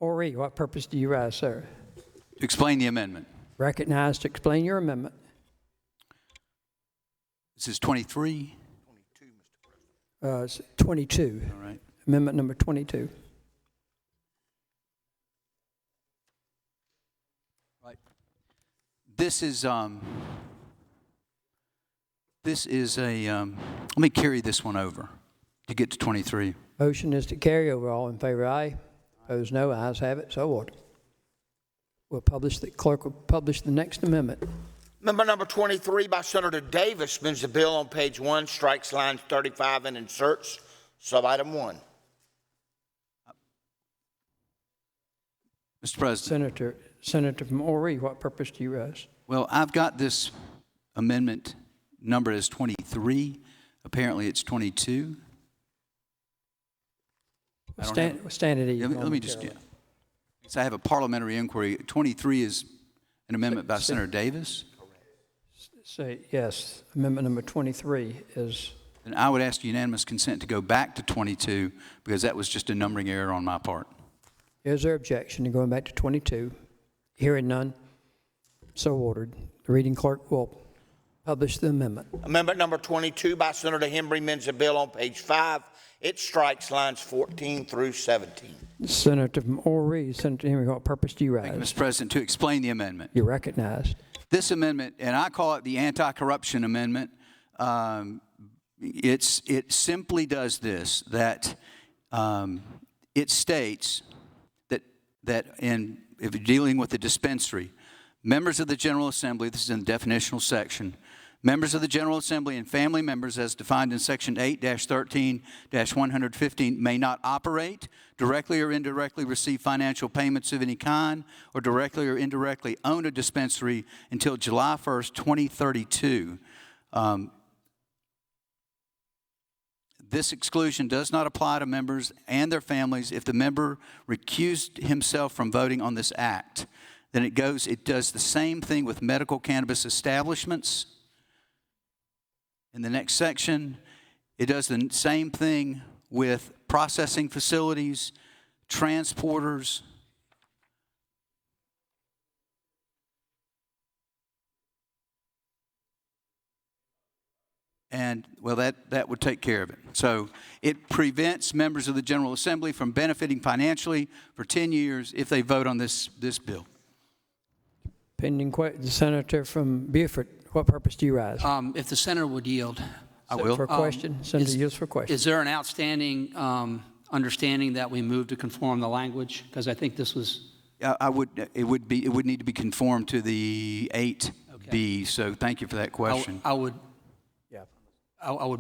Ori, what purpose do you rise, sir? To explain the amendment. Recognized to explain your amendment. This is 23. It's 22. All right. Amendment number 22. Right. This is a, let me carry this one over to get to 23. Motion is to carry over. All in favor, aye. Opposed, no. Ayes have it. So ordered. Clerk will publish the next amendment. Amendment number 23 by Senator Davis amends the bill on page 1, strikes lines 35 and inserts subitem 1. Mr. President. Senator from Ori, what purpose do you rise? Well, I've got this amendment number as 23. Apparently it's 22. Stand at ease. Let me just, so I have a parliamentary inquiry. 23 is an amendment by Senator Davis. Say yes. Amendment number 23 is. And I would ask unanimous consent to go back to 22 because that was just a numbering error on my part. Is there objection to going back to 22? Hearing none, so ordered. The reading clerk will publish the amendment. Amendment number 22 by Senator Hembry amends the bill on page 5. It strikes lines 14 through 17. Senator from Ori, Senator Henry, what purpose do you rise? Thank you, Mr. President. To explain the amendment. You're recognized. This amendment, and I call it the anti-corruption amendment, it simply does this, that it states that if you're dealing with the dispensary, members of the General Assembly, this is in the definitional section, members of the General Assembly and family members as defined in section 8-13-115 may not operate, directly or indirectly receive financial payments of any kind, or directly or indirectly own a dispensary until July 1st, 2032. This exclusion does not apply to members and their families if the member recused himself from voting on this act. Then it does the same thing with medical cannabis establishments. In the next section, it does the same thing with processing facilities, transporters, and, well, that would take care of it. So it prevents members of the General Assembly from benefiting financially for 10 years if they vote on this bill. Pending the Senator from Beaufort, what purpose do you rise? If the senator would yield. I will. For a question. Senator yields for question. Is there an outstanding understanding that we move to conform the language? Because I think this was. It would need to be conformed to the 8B. Okay. So thank you for that question. I would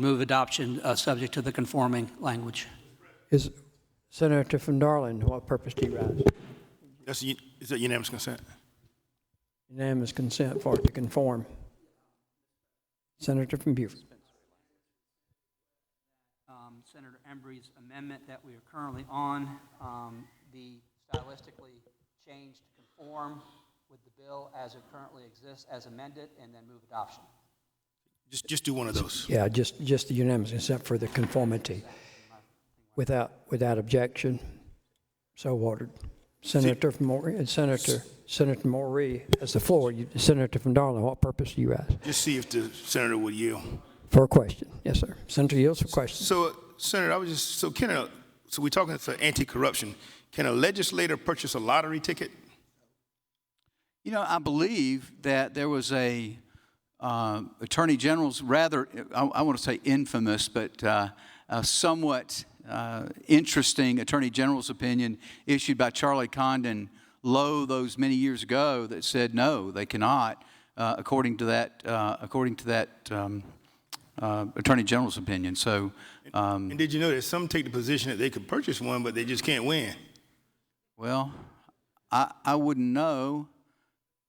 move adoption subject to the conforming language. Is Senator from Darling, what purpose do you rise? Is that unanimous consent? Unanimous consent for it to conform. Senator from Beaufort. Senator Embry's amendment that we are currently on be stylistically changed to conform with the bill as it currently exists as amended, and then move adoption. Just do one of those. Yeah, just the unanimous consent for the conformity. Without objection, so ordered. Senator from Morey and Senator Morey has the floor. Senator from Darling, what purpose do you ask? Just see if the senator would yield. For a question. Yes, sir. Senator yields for question. So, Senator, so we're talking for anti-corruption. Can a legislator purchase a lottery ticket? You know, I believe that there was a Attorney General's rather, I want to say infamous, but a somewhat interesting Attorney General's opinion issued by Charlie Condon Lowe those many years ago that said no, they cannot, according to that Attorney General's opinion. So, and did you know that some take the position that they could purchase one, but they just can't win? Well, I wouldn't know,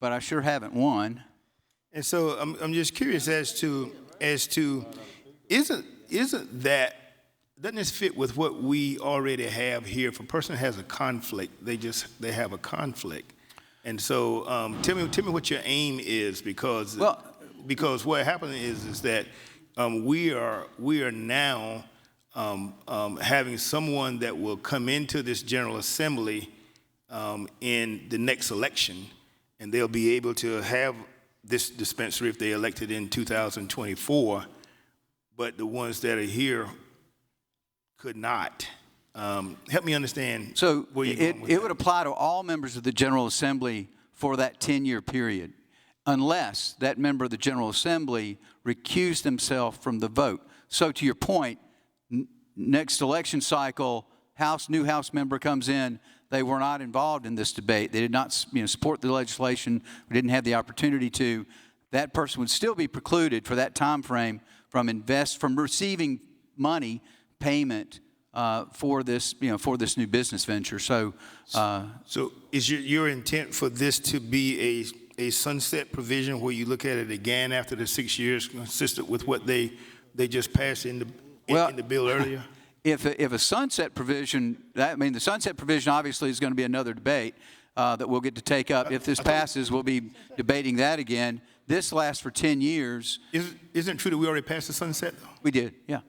but I sure haven't won. And so I'm just curious as to isn't that, doesn't this fit with what we already have here? If a person has a conflict, they have a conflict. And so tell me what your aim is, because what happened is that we are now having someone that will come into this General Assembly in the next election, and they'll be able to have this dispensary if they elected in 2024, but the ones that are here could not. Help me understand. So where you're going with it that. would apply to all members of the General Assembly for that 10-year period, unless that member of the General Assembly recused himself from the vote. So to your point, next election cycle, new House member comes in, they were not involved in this debate. They did not support the legislation, didn't have the opportunity to. That person would still be precluded for that time frame from receiving money payment for this new business venture. So is your intent for this to be a sunset provision where you look at it again after the 6 years, consistent with what they just passed in the bill earlier? If a sunset provision, the sunset provision obviously is going to be another debate that we'll get to take up. If this passes, we'll be debating that again. This lasts for 10 years. Isn't it true that we already passed the sunset, though? We did, yeah.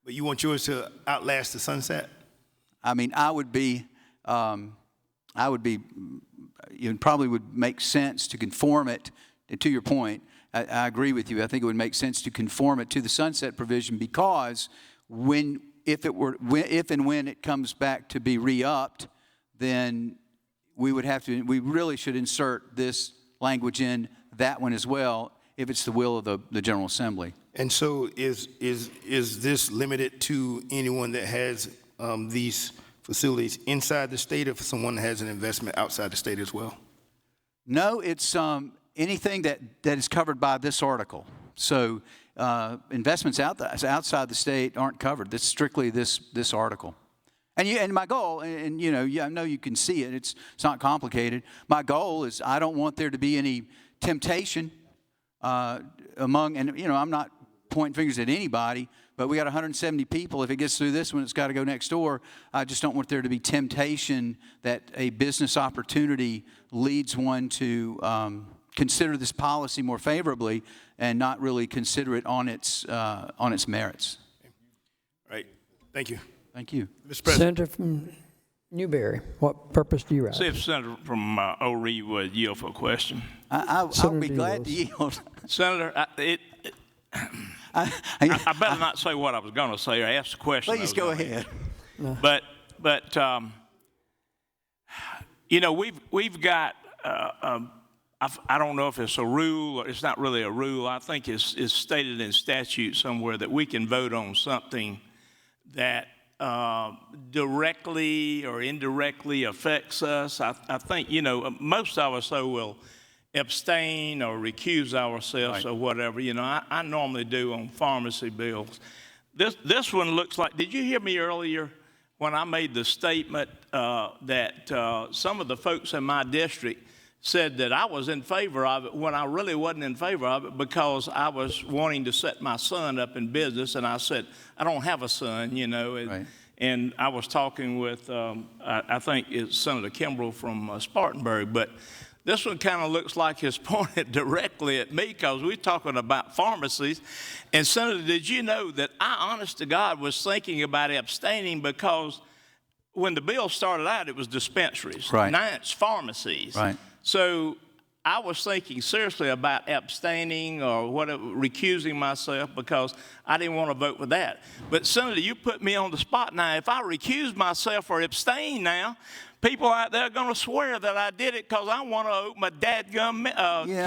But you want yours to outlast the sunset? It probably would make sense to conform it, to your point, I agree with you. I think it would make sense to conform it to the sunset provision because if and when it comes back to be re-upped, then we really should insert this language in that one as well if it's the will of the General Assembly. And so is this limited to anyone that has these facilities inside the state, or for someone that has an investment outside the state as well? No, it's anything that is covered by this article. So investments outside the state aren't covered. That's strictly this article. And my goal, I know you can see it. It's not complicated. My goal is I don't want there to be any temptation among, and I'm not pointing fingers at anybody, but we got 170 people. If it gets through this one, it's got to go next door. I just don't want there to be temptation that a business opportunity leads one to consider this policy more favorably and not really consider it on its merits. All right. Thank you. Thank you. Mr. President. Senator from Newberry, what purpose do you have? See if Senator from O'Ree would yield for a question. I'll be glad to yield. Senator, I better not say what I was going to say or ask the question. Please go ahead. No. But we've got I don't know if it's a rule or it's not really a rule. I think it's stated in statute somewhere that we can vote on something that directly or indirectly affects us. I think most of us will abstain or recuse ourselves or whatever. I normally do on pharmacy bills. This one looks like, did you hear me earlier when I made the statement that some of the folks in my district said that I was in favor of it when I really wasn't in favor of it because I was wanting to set my son up in business, and I said, I don't have a son, and I was talking with, I think it's Senator Kimbrell from Spartanburg, but this one kind of looks like it's pointed directly at me because we're talking about pharmacies. And Senator, did you know that I, honest to God, was thinking about abstaining because when the bill started out, it was dispensaries. Right. Now it's pharmacies. Right. So I was thinking seriously about abstaining or whatever, recusing myself because I didn't want to vote for that. But Senator, you put me on the spot now. If I recuse myself or abstain now, people out there are going to swear that I did it because I want to open a dadgum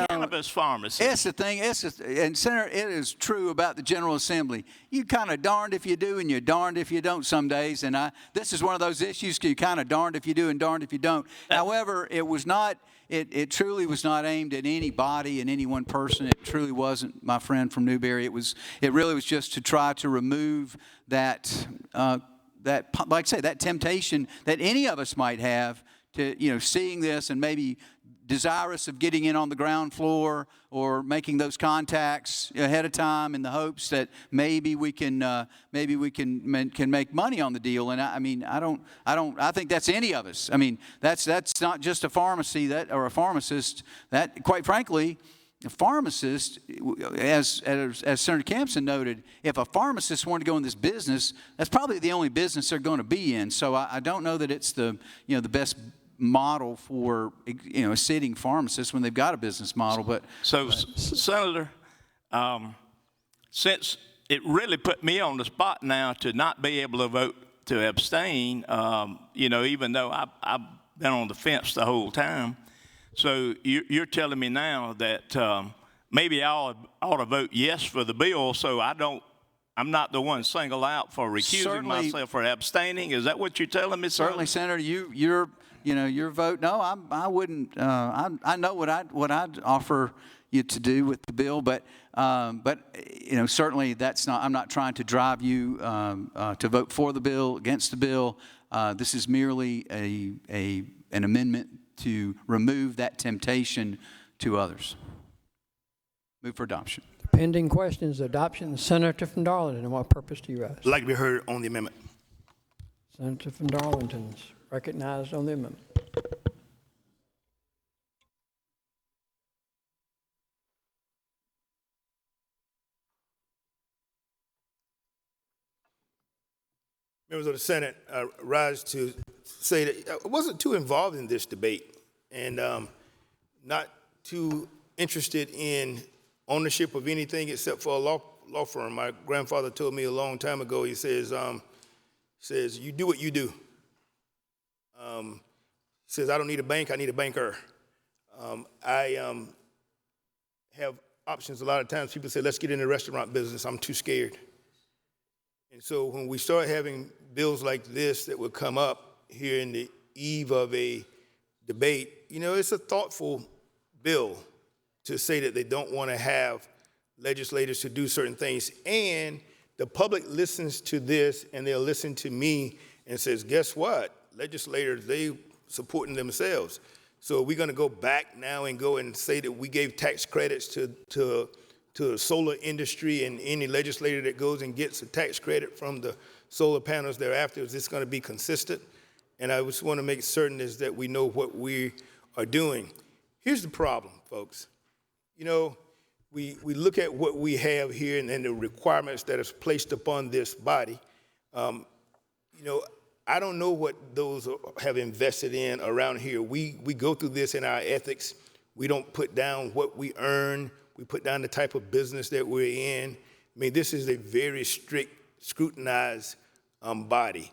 cannabis pharmacy. It's the thing. And Senator, it is true about the General Assembly. You kind of darned if you do and you're darned if you don't some days. And this is one of those issues you kind of darned if you do and darned if you don't. However, it was not. It truly was not aimed at anybody and any one person. It truly wasn't my friend from Newberry. It really was just to try to remove that, like I say, that temptation that any of us might have to, seeing this and maybe desirous of getting in on the ground floor or making those contacts ahead of time in the hopes that maybe we can make money on the deal. And I think that's any of us. I mean, that's not just a pharmacy or a pharmacist. That, quite frankly, a pharmacist, as Senator Campson noted, if a pharmacist wanted to go in this business, that's probably the only business they're going to be in. So I don't know that it's the best model for, you know, sitting pharmacists when they've got a business model. But So, Senator, since it really put me on the spot now to not be able to vote to abstain, you know, even though I've been on the fence the whole time. So you're telling me now that maybe I ought to vote yes for the bill, so I'm not the one singled out for recusing myself or abstaining. Is that what you're telling me, sir? Certainly, Senator, your vote. No, I wouldn't. I know what I'd offer you to do with the bill, but you know, certainly that's not. I'm not trying to drive you to vote for the bill, against the bill. This is merely an amendment to remove that temptation to others. Move for adoption. Pending questions, adoption. Senator from Darlington, and what purpose do you rise? I'd like to be heard on the amendment. Senator from Darlington's recognized on the amendment. Members of the Senate, I rise to say that I wasn't too involved in this debate and not too interested in ownership of anything except for a law firm. My grandfather told me a long time ago, he says, you do what you do. He says, I don't need a bank, I need a banker. I have options a lot of times. People say, let's get in the restaurant business. I'm too scared. And so when we start having bills like this that would come up here in the eve of a debate, you know, it's a thoughtful bill to say that they don't want to have legislators to do certain things. And the public listens to this and they'll listen to me and says, guess what? Legislators, they supporting themselves. So we're going to go back now and go and say that we gave tax credits to the solar industry, and any legislator that goes and gets a tax credit from the solar panels thereafter, is this going to be consistent? And I just want to make certain is that we know what we are doing. Here's the problem, folks. You know, we look at what we have here and the requirements that is placed upon this body. You know, I don't know what those have invested in around here. We go through this in our ethics. We don't put down what we earn. We put down the type of business that we're in. I mean, this is a very strict, scrutinized body.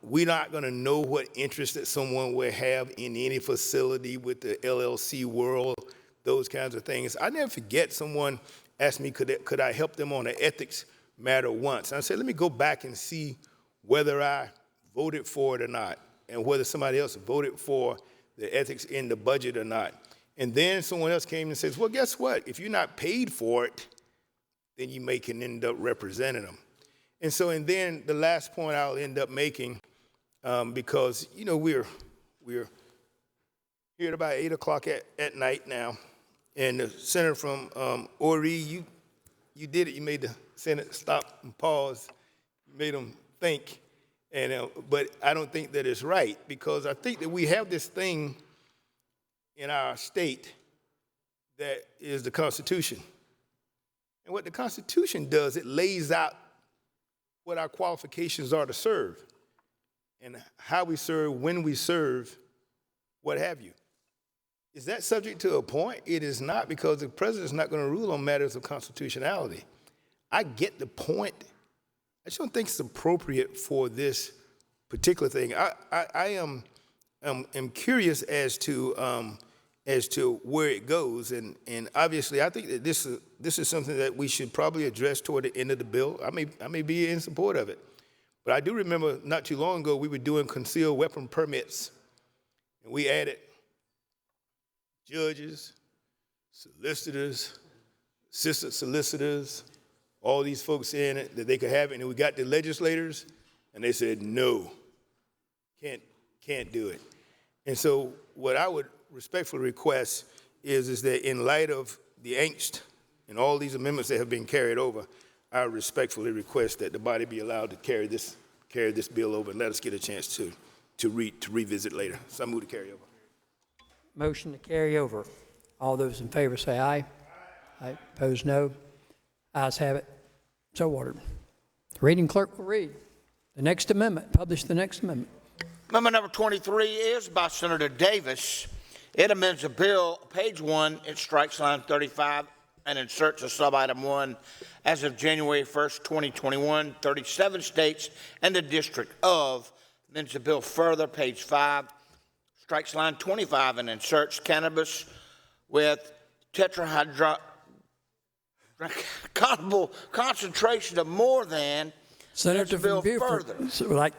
We're not going to know what interest that someone will have in any facility with the LLC world, those kinds of things. I never forget someone asked me, could I help them on an ethics matter once? And I said, let me go back and see whether I voted for it or not, and whether somebody else voted for the ethics in the budget or not. And then someone else came and says, well, guess what? If you're not paid for it, then you may can end up representing them. And so, and then the last point I'll end up making, because, you know, we're here at about 8 o'clock at night now, and the senator from Ori, you did it. You made the Senate stop and pause. You made them think. And but I don't think that it's right, because I think that we have this thing in our state that is the Constitution. And what the Constitution does, it lays out what our qualifications are to serve and how we serve, when we serve, what have you. Is that subject to a point? It is not, because the president is not going to rule on matters of constitutionality. I get the point. I just don't think it's appropriate for this particular thing. I am curious as to where it goes, and obviously I think that this is something that we should probably address toward the end of the bill. I may be in support of it, but I do remember not too long ago we were doing concealed weapon permits, and we added judges, solicitors, assistant solicitors, all these folks in it that they could have it, and we got the legislators, and they said no, can't do it. And so what I would respectfully request is that in light of the angst and all these amendments that have been carried over, I respectfully request that the body be allowed to carry this bill over and let us get a chance to revisit later. So I move to carry over. Motion to carry over. All those in favor say aye. Aye. Opposed, no. Ayes have it. So ordered. The reading clerk will read the next amendment. Publish the next amendment. Amendment number 23 is by Senator Davis. It amends the bill, page 1, it strikes line 35 and inserts a sub-item 1. As of January 1st, 2021, 37 states and the District of amends the bill further, page 5, strikes line 25 and inserts cannabis with tetrahydrocannabinol concentration of more than. Senator bill from Beaufort. further. So, like,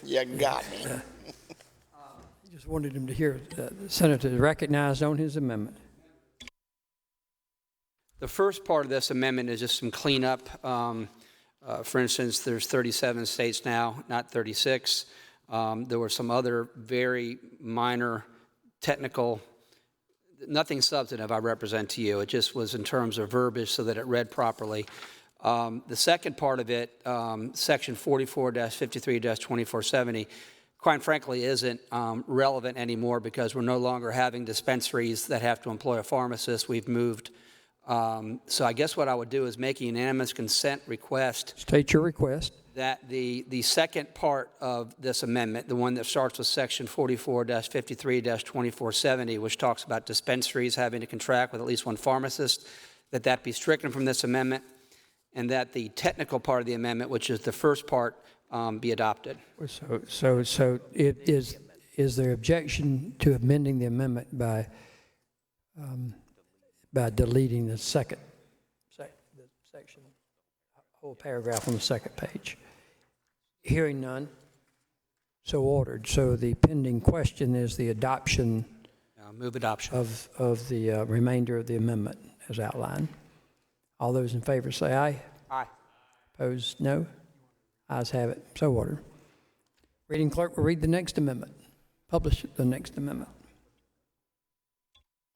You got me. just wanted him to hear the senator is recognized on his amendment. The first part of this amendment is just some cleanup. For instance, there's 37 states now, not 36. There were some other very minor technical, nothing substantive I represent to you. It just was in terms of verbiage so that it read properly. The second part of it, section 44-53-2470, quite frankly isn't relevant anymore because we're no longer having dispensaries that have to employ a pharmacist. We've moved. So I guess what I would do is make a unanimous consent request. State your request. That the second part of this amendment, the one that starts with section 44-53-2470, which talks about dispensaries having to contract with at least one pharmacist, that be stricken from this amendment, and that the technical part of the amendment, which is the first part, be adopted. So is there objection to amending the amendment by deleting the section, whole paragraph on the second page? Hearing none, so ordered. So the pending question is the adoption. Move adoption. Of the remainder of the amendment as outlined. All those in favor say aye. Aye. Opposed, no. Ayes have it, so ordered. Reading clerk will read the next amendment. Publish the next amendment.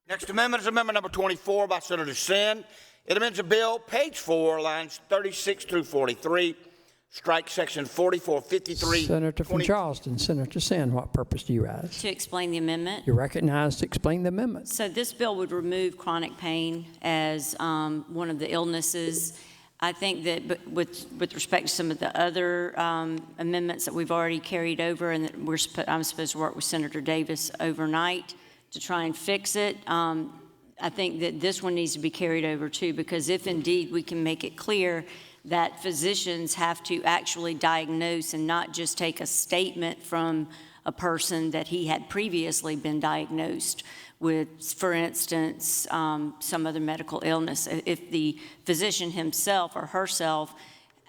Next amendment is amendment number 24 by Senator Sin. It amends a bill, page 4, lines 36 through 43. Strike section 4453. Senator from Charleston, Senator Sin, what purpose do you rise? To explain the amendment. You're recognized to explain the amendment. So this bill would remove chronic pain as one of the illnesses. I think that with respect to some of the other amendments that we've already carried over and that I'm supposed to work with Senator Davis overnight to try and fix it, I think that this one needs to be carried over too, because if indeed we can make it clear that physicians have to actually diagnose and not just take a statement from a person that he had previously been diagnosed with, for instance, some other medical illness. If the physician himself or herself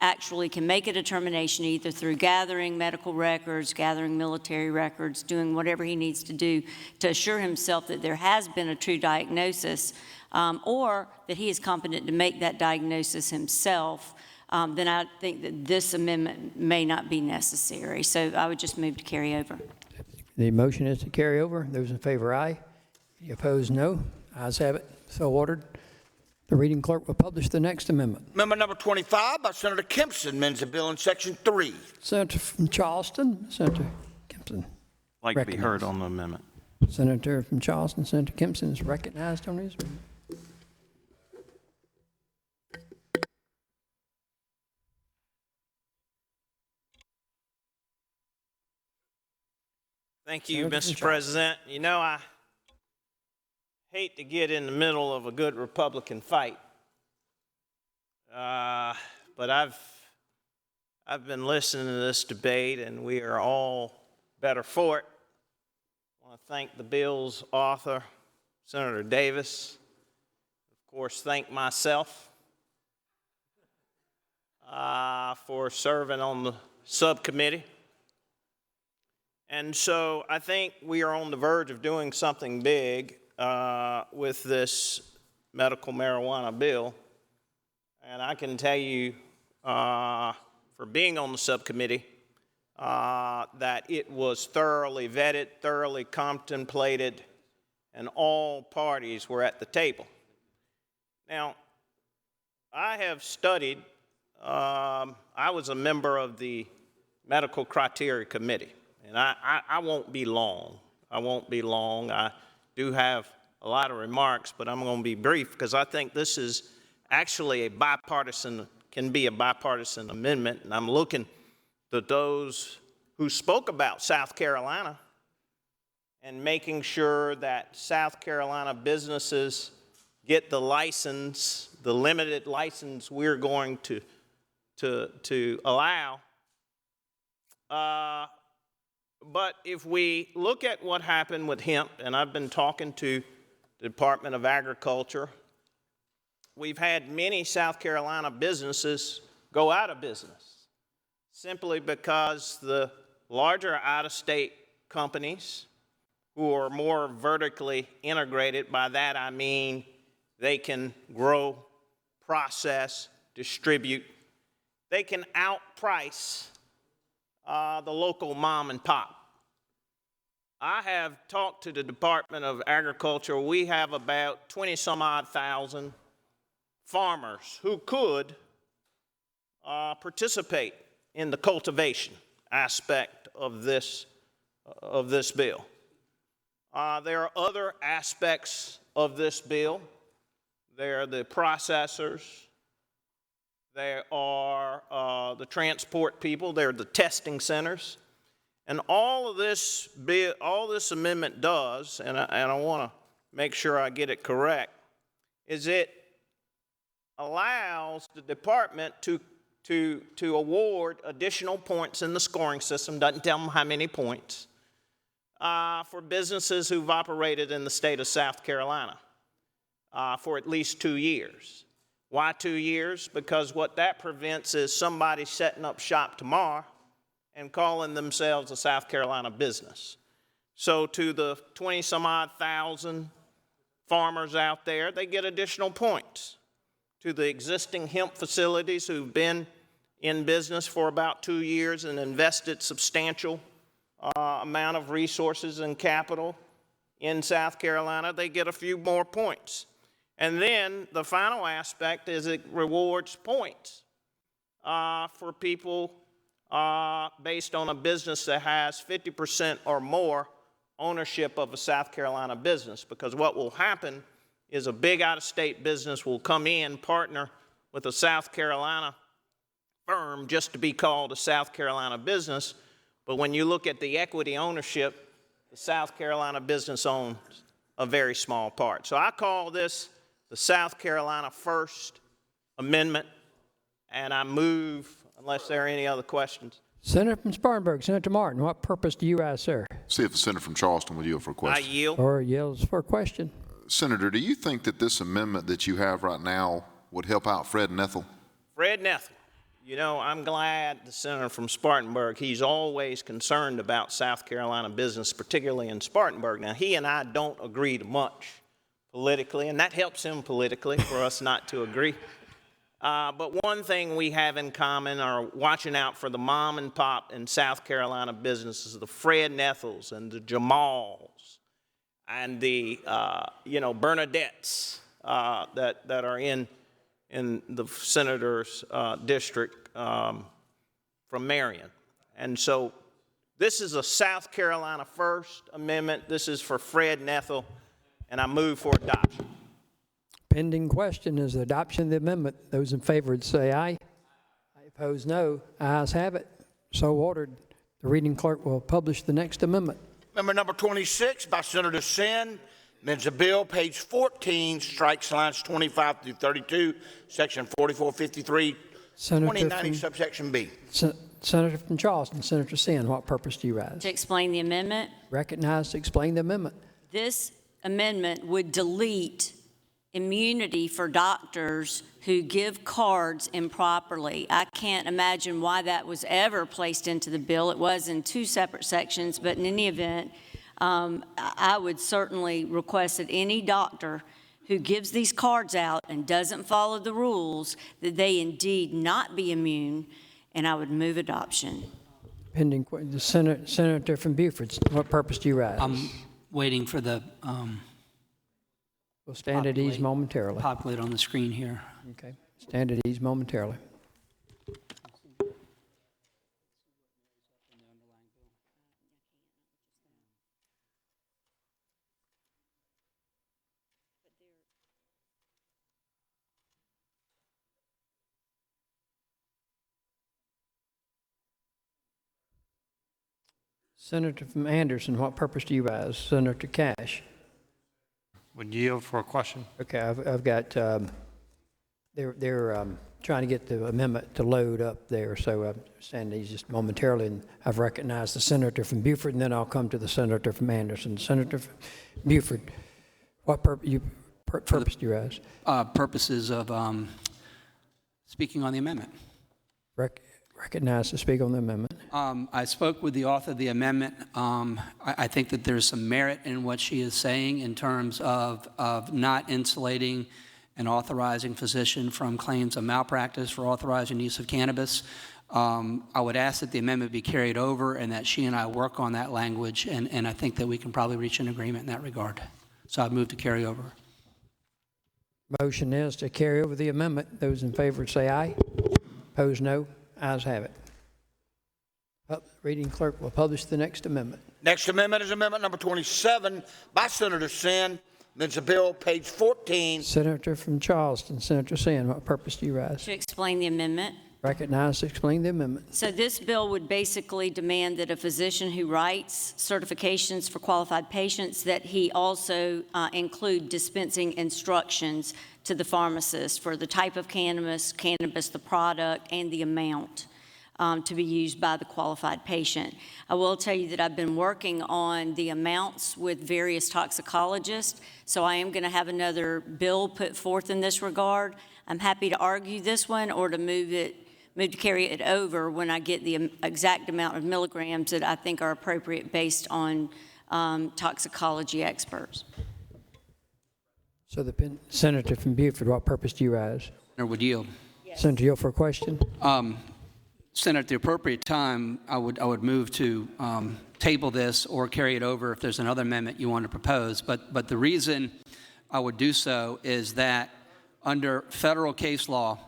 actually can make a determination either through gathering medical records, gathering military records, doing whatever he needs to do to assure himself that there has been a true diagnosis, or that he is competent to make that diagnosis himself, then I think that this amendment may not be necessary. So I would just move to carry over. The motion is to carry over. Those in favor, aye. Any opposed, no. Ayes have it. So ordered. The reading clerk will publish the next amendment. Amendment number 25 by Senator Kempson amends the bill in section 3. Senator from Charleston, Senator Kempson. Like to be heard on the amendment. Senator from Charleston, Senator Kempson is recognized on his amendment. Thank you, Mr. President. You know, I hate to get in the middle of a good Republican fight, but I've been listening to this debate, and we are all better for it. I want to thank the bill's author, Senator Davis. Of course, thank myself for serving on the subcommittee. And so I think we are on the verge of doing something big with this medical marijuana bill. And I can tell you, for being on the subcommittee, that it was thoroughly vetted, thoroughly contemplated, and all parties were at the table. Now, I have studied, I was a member of the Medical Criteria Committee. And I won't be long. I won't be long. I do have a lot of remarks, but I'm going to be brief because I think this is actually can be a bipartisan amendment. And I'm looking to those who spoke about South Carolina and making sure that South Carolina businesses get the license, the limited license we're going to allow. But if we look at what happened with hemp, and I've been talking to the Department of Agriculture, we've had many South Carolina businesses go out of business simply because the larger out-of-state companies who are more vertically integrated, by that I mean they can grow, process, distribute, they can outprice the local mom and pop. I have talked to the Department of Agriculture. We have about 20-some-odd thousand farmers who could participate in the cultivation aspect of this bill. There are other aspects of this bill. There are the processors. There are the transport people. There are the testing centers. And all of this bill, all this amendment does, and I want to make sure I get it correct, is it allows the department to award additional points in the scoring system, doesn't tell them how many points, for businesses who've operated in the state of South Carolina for at least 2 years. Why 2 years? Because what that prevents is somebody setting up shop tomorrow and calling themselves a South Carolina business. So to the 20-some-odd thousand farmers out there, they get additional points. To the existing hemp facilities who've been in business for about 2 years and invested substantial amount of resources and capital in South Carolina, they get a few more points. And then the final aspect is it rewards points for people based on a business that has 50% or more ownership of a South Carolina business. Because what will happen is a big out-of-state business will come in, partner with a South Carolina firm just to be called a South Carolina business. But when you look at the equity ownership, the South Carolina business owns a very small part. So I call this the South Carolina First Amendment, and I move, unless there are any other questions. Senator from Spartanburg, Senator Martin, what purpose do you ask, sir? See if the senator from Charleston would yield for a question. I yield. Or yields for a question. Senator, do you think that this amendment that you have right now would help out Fred and Ethel? Fred and Ethel. You know, I'm glad the senator from Spartanburg, he's always concerned about South Carolina business, particularly in Spartanburg. Now, he and I don't agree much politically, and that helps him politically for us not to agree. But one thing we have in common are watching out for the mom and pop in South Carolina businesses, the Fred and Ethels and the Jamals and the, Bernadettes that are in the senator's district from Marion. And so this is a South Carolina First Amendment. This is for Fred and Ethel, and I move for adoption. Pending question is the adoption of the amendment. Those in favor would say aye. Opposed, no. Ayes have it. So ordered. The reading clerk will publish the next amendment. Amendment number 26 by Senator Sin, amends the bill, page 14, strikes lines 25 through 32, section 4453, 2090, subsection B. Senator from Charleston, Senator Sin, what purpose do you rise? To explain the amendment, Recognized to explain the amendment. this amendment would delete immunity for doctors who give cards improperly. I can't imagine why that was ever placed into the bill. It was in two separate sections, but in any event, I would certainly request that any doctor who gives these cards out and doesn't follow the rules, that they indeed not be immune, and I would move adoption. Pending the Senator from Beaufort, what purpose do you rise? I'm waiting for the We'll stand at ease momentarily. populate on the screen here. Okay. Stand at ease momentarily. Senator from Anderson, what purpose do you rise? Senator Cash. Would yield for a question. Okay, I've got, they're trying to get the amendment to load up there, so I'm standing these just momentarily, and I've recognized the senator from Beaufort, and then I'll come to the senator from Anderson. Senator from Beaufort, what purpose do you rise? Purposes of speaking on the amendment. Recognized to speak on the amendment. I spoke with the author of the amendment. I think that there's some merit in what she is saying in terms of not insulating an authorizing physician from claims of malpractice for authorizing use of cannabis. I would ask that the amendment be carried over and that she and I work on that language, and I think that we can probably reach an agreement in that regard. So I'd move to carry over. Motion is to carry over the amendment. Those in favor say aye. Opposed, no. Ayes have it. Reading clerk will publish the next amendment. Next amendment is amendment number 27 by Senator Sin. It's a bill, page 14. Senator from Charleston, Senator Sin, what purpose do you rise? To explain the amendment. Recognized to explain the amendment. So this bill would basically demand that a physician who writes certifications for qualified patients, that he also include dispensing instructions to the pharmacist for the type of cannabis, the product, and the amount to be used by the qualified patient. I will tell you that I've been working on the amounts with various toxicologists, so I am going to have another bill put forth in this regard. I'm happy to argue this one or to move to carry it over when I get the exact amount of milligrams that I think are appropriate based on toxicology experts. So the senator from Beaufort, what purpose do you rise? Senator would yield. Yes. Senator, yield for a question. Senator, at the appropriate time, I would move to table this or carry it over if there's another amendment you want to propose. But the reason I would do so is that under federal case law,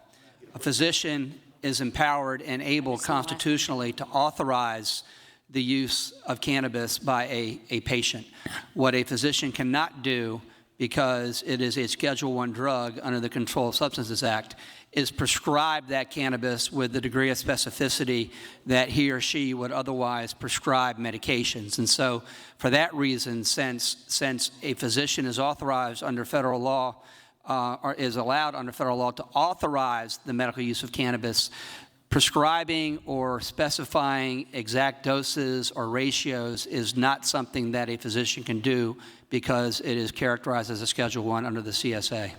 a physician is empowered and able constitutionally to authorize the use of cannabis by a patient. What a physician cannot do, because it is a Schedule I drug under the Controlled Substances Act, is prescribe that cannabis with the degree of specificity that he or she would otherwise prescribe medications. And so for that reason, since a physician is authorized under federal law, or is allowed under federal law to authorize the medical use of cannabis, prescribing or specifying exact doses or ratios is not something that a physician can do because it is characterized as a Schedule I under the CSA.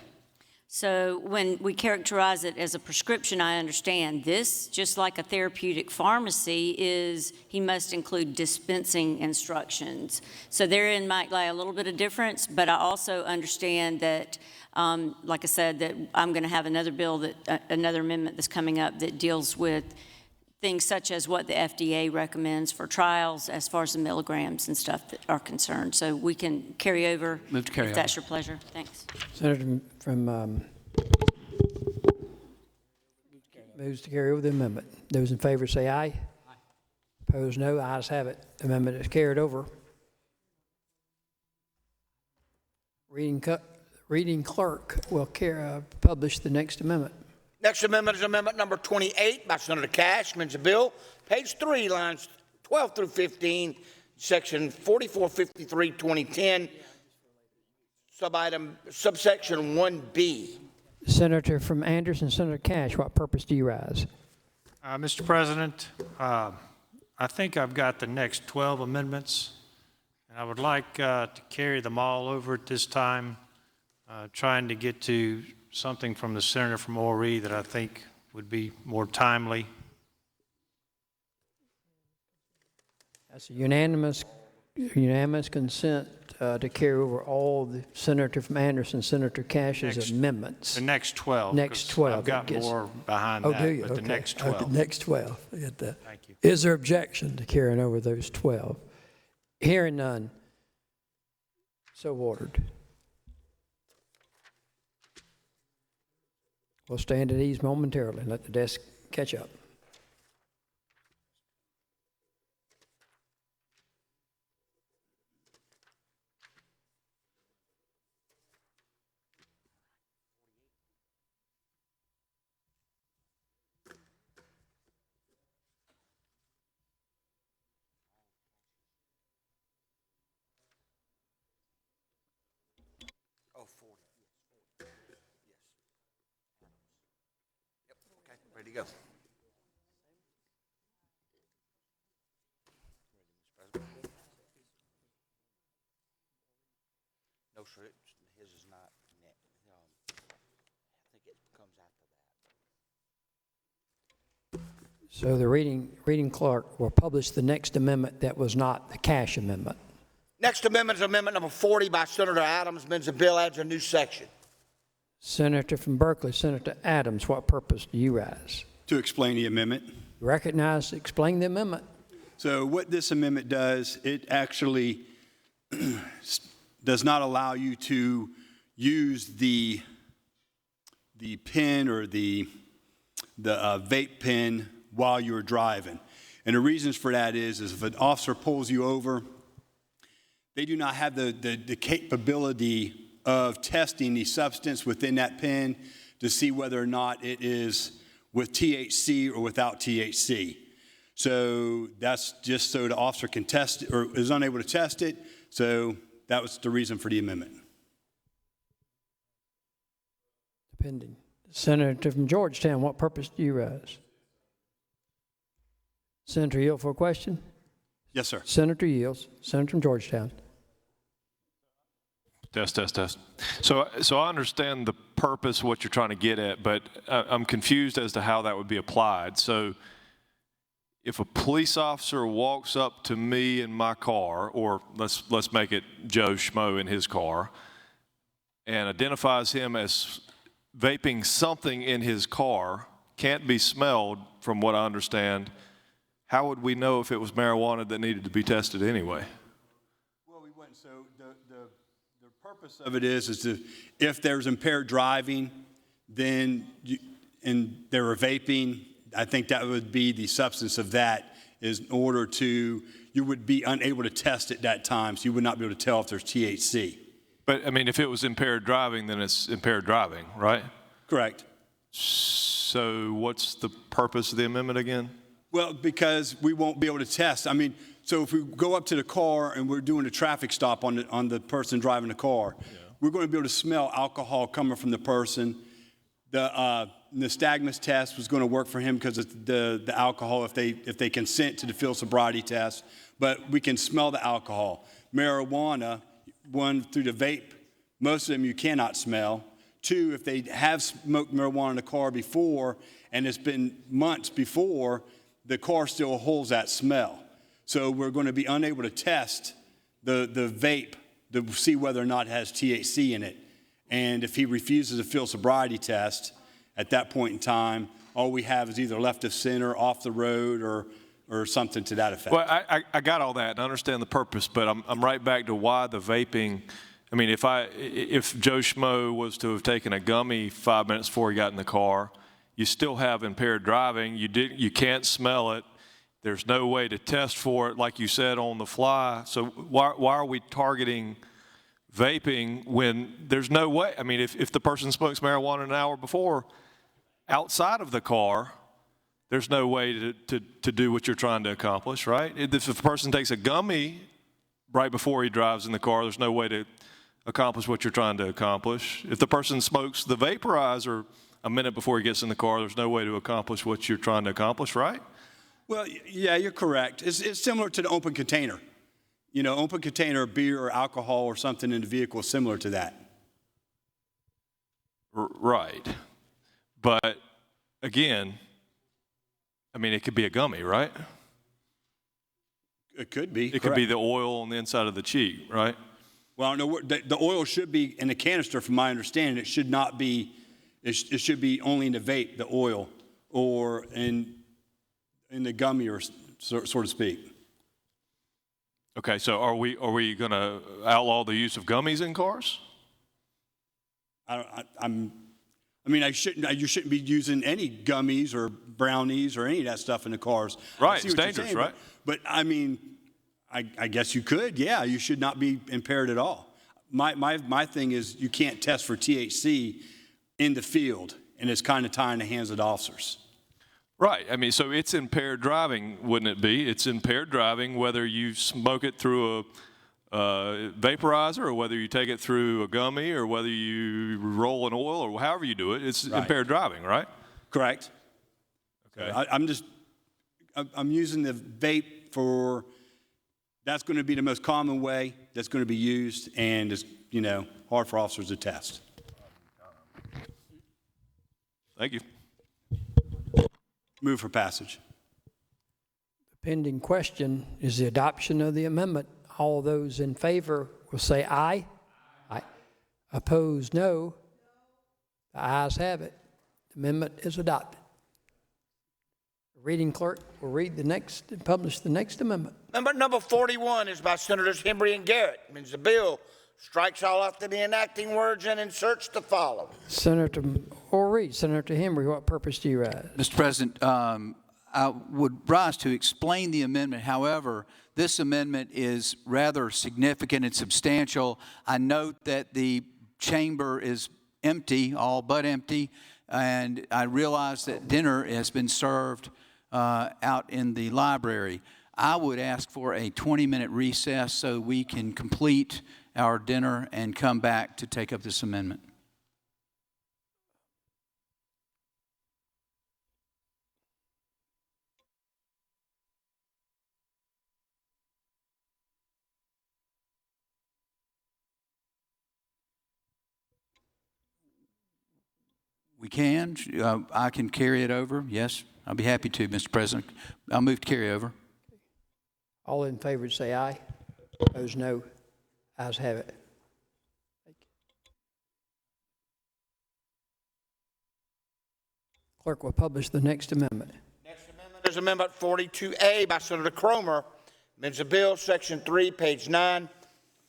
So when we characterize it as a prescription, I understand this, just like a therapeutic pharmacy, is he must include dispensing instructions. So therein might lie a little bit of difference, but I also understand that, like I said, that I'm going to have another bill, another amendment that's coming up that deals with things such as what the FDA recommends for trials as far as the milligrams and stuff that are concerned. So we can carry over Move to carry if over. that's your pleasure. Thanks. Senator from moves to carry over the amendment. Those in favor say aye. Aye. Opposed, no. Ayes have it. Amendment is carried over. Reading clerk will publish the next amendment. Next amendment is amendment number 28 by Senator Cash. Amends a bill, page 3, lines 12 through 15, section 4453, 2010, subsection 1B. Senator from Anderson, Senator Cash, what purpose do you rise? Mr. President, I think I've got the next 12 amendments, and I would like to carry them all over at this time, trying to get to something from the senator from Horry that I think would be more timely. That's a unanimous consent to carry over all the senator from Anderson, Senator Cash's amendments. The next 12. Next 12. I've got more behind that, do you? but the Okay. next 12. The next 12. I get that. Thank you. Is there objection to carrying over those 12? Hearing none. So ordered. We'll stand at ease momentarily and let the desk catch up. to go. No, sir, his is not. I think it comes after that. So the reading clerk will publish the next amendment that was not the cash amendment. Next amendment is amendment number 40 by Senator Adams. Amends the bill, adds a new section. Senator from Berkeley, Senator Adams, what purpose do you rise? To explain the amendment. Recognize, explain the amendment. So what this amendment does, it actually does not allow you to use the pen or the vape pen while you're driving. And the reasons for that is if an officer pulls you over, they do not have the capability of testing the substance within that pen to see whether or not it is with THC or without THC. So that's just so the officer can test it, or is unable to test it. So that was the reason for the amendment. Depending. Senator from Georgetown, what purpose do you rise? Senator yield for a question? Yes, sir. Senator yields. Senator from Georgetown. Test. So I understand the purpose, what you're trying to get at, but I'm confused as to how that would be applied. So if a police officer walks up to me in my car, or let's make it Joe Schmo in his car, and identifies him as vaping something in his car, can't be smelled from what I understand, how would we know if it was marijuana that needed to be tested anyway? Well, we wouldn't. So the purpose of it is if there's impaired driving, then and they were vaping, I think that would be the substance of that, is in order to, you would be unable to test at that time, so you would not be able to tell if there's THC. But, I mean, if it was impaired driving, then it's impaired driving, right? Correct. So what's the purpose of the amendment again? Well, because we won't be able to test. I mean, so if we go up to the car and we're doing a traffic stop on the person driving the car, we're going to be able to smell alcohol coming from the person. The nystagmus test was going to work for him because it's the alcohol if they consent to the field sobriety test, but we can smell the alcohol. Marijuana, one, through the vape, most of them you cannot smell. Two, if they have smoked marijuana in the car before and it's been months before, the car still holds that smell. So we're going to be unable to test the vape to see whether or not it has THC in it. And if he refuses a field sobriety test, at that point in time, all we have is either left of center, off the road, or something to that effect. Well, I got all that and I understand the purpose, but I'm right back to why the vaping. I mean, if Joe Schmo was to have taken a gummy 5 minutes before he got in the car, you still have impaired driving. You can't smell it. There's no way to test for it, like you said, on the fly. So why are we targeting vaping when there's no way? I mean, if the person smokes marijuana an hour before, outside of the car, there's no way to do what you're trying to accomplish, right? If a person takes a gummy right before he drives in the car, there's no way to accomplish what you're trying to accomplish. If the person smokes the vaporizer a minute before he gets in the car, there's no way to accomplish what you're trying to accomplish, right? Well, yeah, you're correct. It's similar to the open container. You know, open container of beer or alcohol or something in the vehicle is similar to that. Right. But again, I mean, it could be a gummy, right? It could be. It could be the oil on the inside of the cheek, right? Well, no, the oil should be in the canister, from my understanding. It should not be. It should be only in the vape, the oil, or in the gummy, or so to speak. Okay, so are we going to outlaw the use of gummies in cars? You shouldn't be using any gummies or brownies or any of that stuff in the cars. Right, it's dangerous, saying, right? But I mean, I guess you could. Yeah, you should not be impaired at all. My thing is you can't test for THC in the field, and it's kind of tying the hands of the officers. Right. I mean, so it's impaired driving, wouldn't it be? It's impaired driving whether you smoke it through a vaporizer or whether you take it through a gummy or whether you roll in oil or however you do it. It's impaired driving, right? Correct. Okay. I'm using the vape for, that's going to be the most common way that's going to be used, and it's, hard for officers to test. Thank you. Move for passage. The pending question is the adoption of the amendment. All those in favor will say aye. Aye. Opposed, no. The ayes have it. The amendment is adopted. The reading clerk will read the next and publish the next amendment. Amendment number 41 is by Senators Hembry and Garrett. Means the bill strikes all after the enacting words and inserts the following. Senator Orr, Senator Hembry, what purpose do you rise? Mr. President, I would rise to explain the amendment. However, this amendment is rather significant and substantial. I note that the chamber is empty, all but empty, and I realize that dinner has been served out in the library. I would ask for a 20-minute recess so we can complete our dinner and come back to take up this amendment. We can. I can carry it over. Yes, I'll be happy to, Mr. President. I'll move to carry over. All in favor say aye. Opposed, no. Ayes have it. Thank you. Clerk will publish the next amendment. Next amendment is Amendment 42A by Senator Cromer. Amends the bill, Section 3, page 9.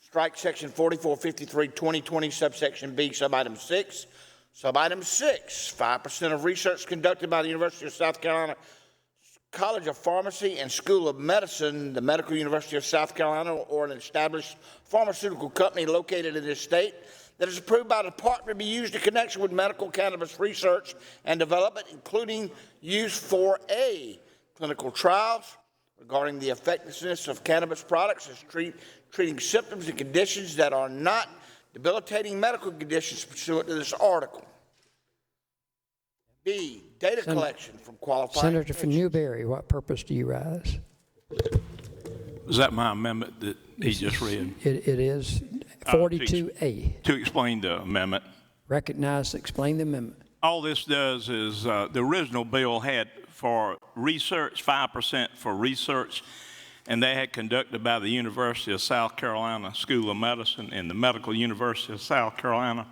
Strike Section 4453, 2020, subsection B, subitem 6. Subitem 6, 5% of research conducted by the University of South Carolina College of Pharmacy and School of Medicine, the Medical University of South Carolina, or an established pharmaceutical company located in this state that is approved by the department to be used in connection with medical cannabis research and development, including use for A, clinical trials regarding the effectiveness of cannabis products as treating symptoms and conditions that are not debilitating medical conditions pursuant to this article. B, data collection from qualified Senator from Newberry, what purpose do you rise? Was that my amendment that he just read? It is 42A. To explain the amendment. Recognize, explain the amendment. All this does is the original bill had for research, 5% for research, and they had conducted by the University of South Carolina School of Medicine and the Medical University of South Carolina.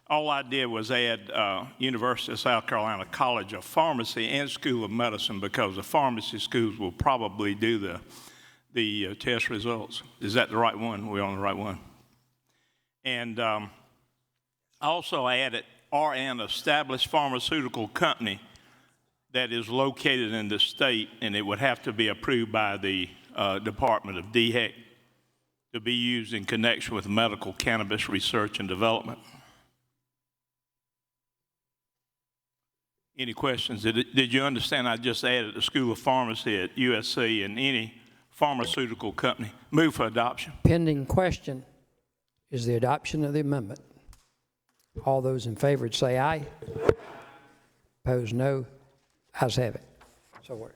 All I did was add University of South Carolina College of Pharmacy and School of Medicine because the pharmacy schools will probably do the test results. Is that the right one? We're on the right one. And I also added, or an established pharmaceutical company that is located in the state, and it would have to be approved by the Department of DHEC to be used in connection with medical cannabis research and development. Any questions? Did you understand I just added the School of Pharmacy at USC and any pharmaceutical company? Move for adoption. Pending question is the adoption of the amendment. All those in favor say aye. Opposed, no. Ayes have it. So ordered.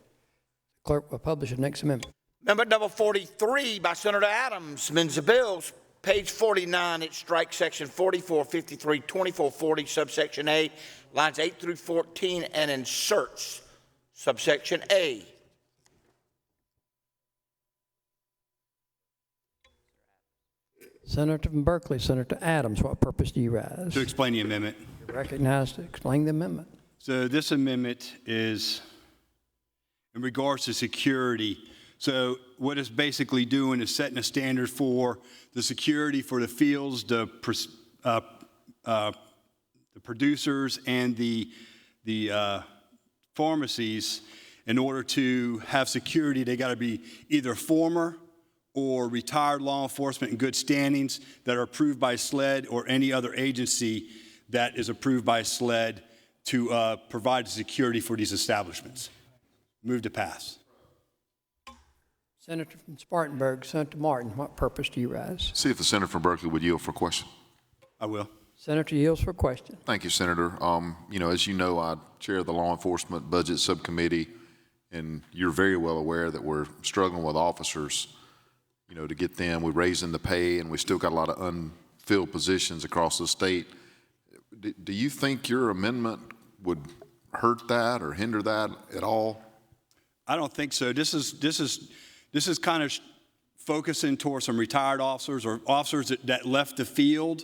Clerk will publish the next amendment. Amendment number 43 by Senator Adams amends the bills. Page 49, it strikes section 4453, 2440, subsection A, lines 8 through 14, and inserts subsection A. Senator from Berkeley, Senator Adams, what purpose do you rise? To explain the amendment. You're recognized to explain the amendment. So this amendment is in regards to security. So what it's basically doing is setting a standard for the security for the fields, the producers, and the pharmacies. In order to have security, they got to be either former or retired law enforcement in good standings that are approved by SLED or any other agency that is approved by SLED to provide security for these establishments. Move to pass. Senator from Spartanburg, Senator Martin, what purpose do you rise? See if the senator from Berkeley would yield for question. I will. Senator yields for question. Thank you, Senator. As you know, I chair the Law Enforcement Budget Subcommittee, and you're very well aware that we're struggling with officers, to get them. We're raising the pay, and we still got a lot of unfilled positions across the state. Do you think your amendment would hurt that or hinder that at all? I don't think so. This is kind of focusing towards some retired officers or officers that left the field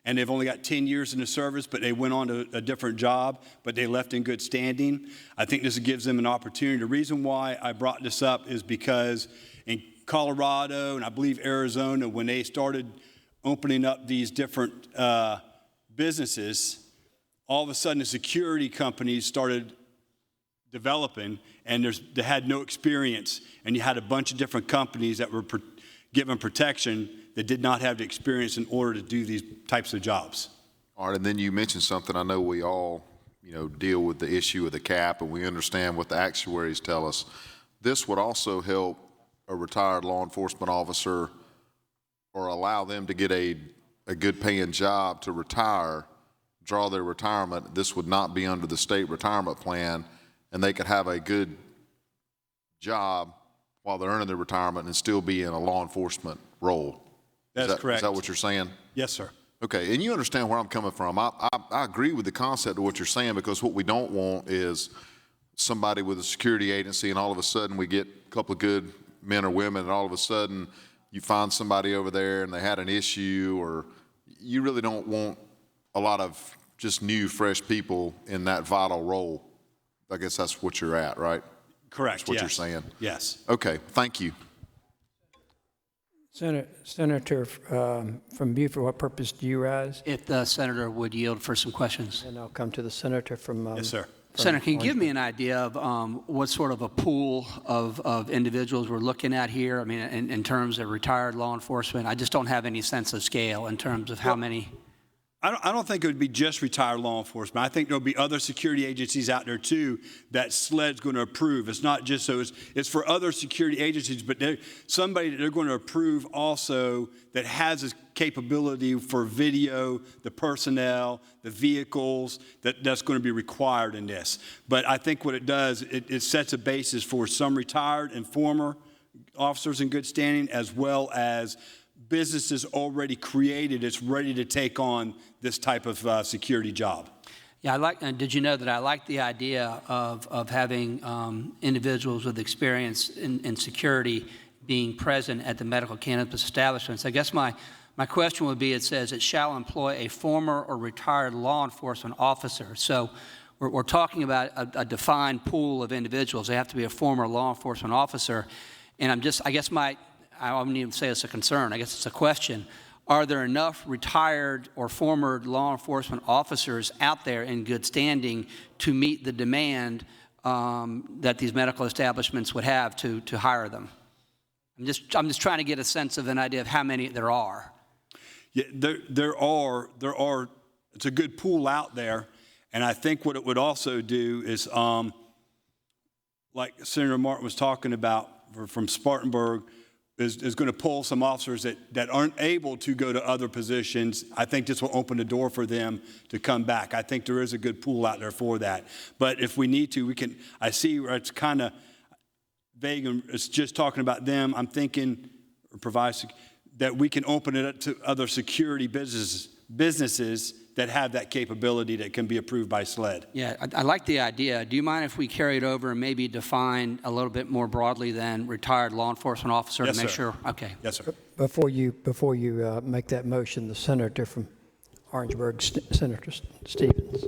and they've only got 10 years in the service, but they went on to a different job, but they left in good standing. I think this gives them an opportunity. The reason why I brought this up is because in Colorado and I believe Arizona, when they started opening up these different businesses, all of a sudden the security companies started developing, and they had no experience, and you had a bunch of different companies that were given protection that did not have the experience in order to do these types of jobs. All right, and then you mentioned something. I know we all, deal with the issue of the cap, and we understand what the actuaries tell us. This would also help a retired law enforcement officer or allow them to get a good paying job to retire, draw their retirement. This would not be under the state retirement plan, and they could have a good job while they're earning their retirement and still be in a law enforcement role. That's correct. Is that what you're saying? Yes, sir. Okay, and you understand where I'm coming from. I agree with the concept of what you're saying, because what we don't want is somebody with a security agency and all of a sudden we get a couple of good men or women and all of a sudden you find somebody over there and they had an issue, or you really don't want a lot of just new, fresh people in that vital role. I guess that's what you're at, right? Correct. That's what you're saying. Yes. Okay, thank you. Senator from Beaufort, what purpose do you rise? If the senator would yield for some questions. And I'll come to the senator from. Yes, sir. Senator, can you give me an idea of what sort of a pool of individuals we're looking at here? I mean, in terms of retired law enforcement, I just don't have any sense of scale in terms of how many. I don't think it would be just retired law enforcement. I think there'll be other security agencies out there too that SLED's going to approve. It's not just so it's for other security agencies, but somebody that they're going to approve also that has a capability for video, the personnel, the vehicles that's going to be required in this. But I think what it does, it sets a basis for some retired and former officers in good standing, as well as businesses already created. It's ready to take on this type of security job. Yeah, did you know that I like the idea of having individuals with experience in security being present at the medical cannabis establishments? I guess my question would be, it says it shall employ a former or retired law enforcement officer. So we're talking about a defined pool of individuals. They have to be a former law enforcement officer. And I wouldn't even say it's a concern. I guess it's a question. Are there enough retired or former law enforcement officers out there in good standing to meet the demand that these medical establishments would have to hire them? I'm just trying to get a sense of an idea of how many there are. Yeah, there are. It's a good pool out there, and I think what it would also do is, like Senator Martin was talking about from Spartanburg, is going to pull some officers that aren't able to go to other positions. I think this will open the door for them to come back. I think there is a good pool out there for that. But if we need to, we can. I see where it's kind of vague and it's just talking about them. I'm thinking, or provide that we can open it up to other security businesses that have that capability that can be approved by SLED. Yeah, I like the idea. Do you mind if we carry it over and maybe define a little bit more broadly than retired law enforcement officer to make sure? Okay. Yes, sir. Before you make that motion, the senator from Orangeburg, Senator Stevens,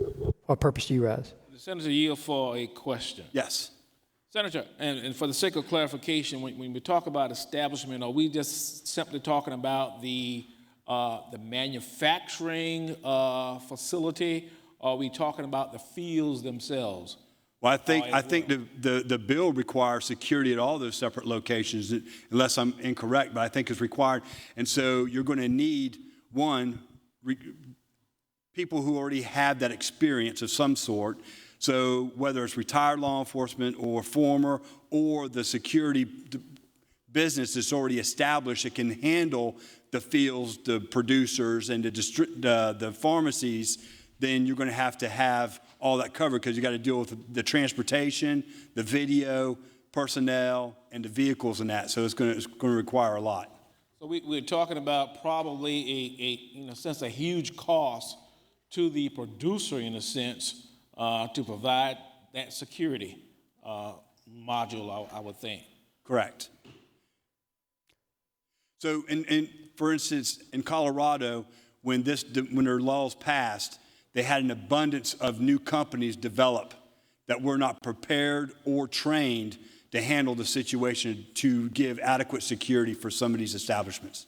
what purpose do you rise? The senator yield for a question. Yes. Senator, and for the sake of clarification, when we talk about establishment, are we just simply talking about the manufacturing facility, or are we talking about the fields themselves? Well, I think the bill requires security at all those separate locations, unless I'm incorrect, but I think it's required. And so you're going to need, people who already have that experience of some sort. So whether it's retired law enforcement or former, or the security business that's already established that can handle the fields, the producers, and the pharmacies, then you're going to have all that covered because you got to deal with the transportation, the video, personnel, and the vehicles and that. So it's going to require a lot. So we're talking about probably in a sense, a huge cost to the producer, in a sense, to provide that security module, I would think. Correct. So, for instance, in Colorado, when their laws passed, they had an abundance of new companies develop that were not prepared or trained to handle the situation to give adequate security for some of these establishments.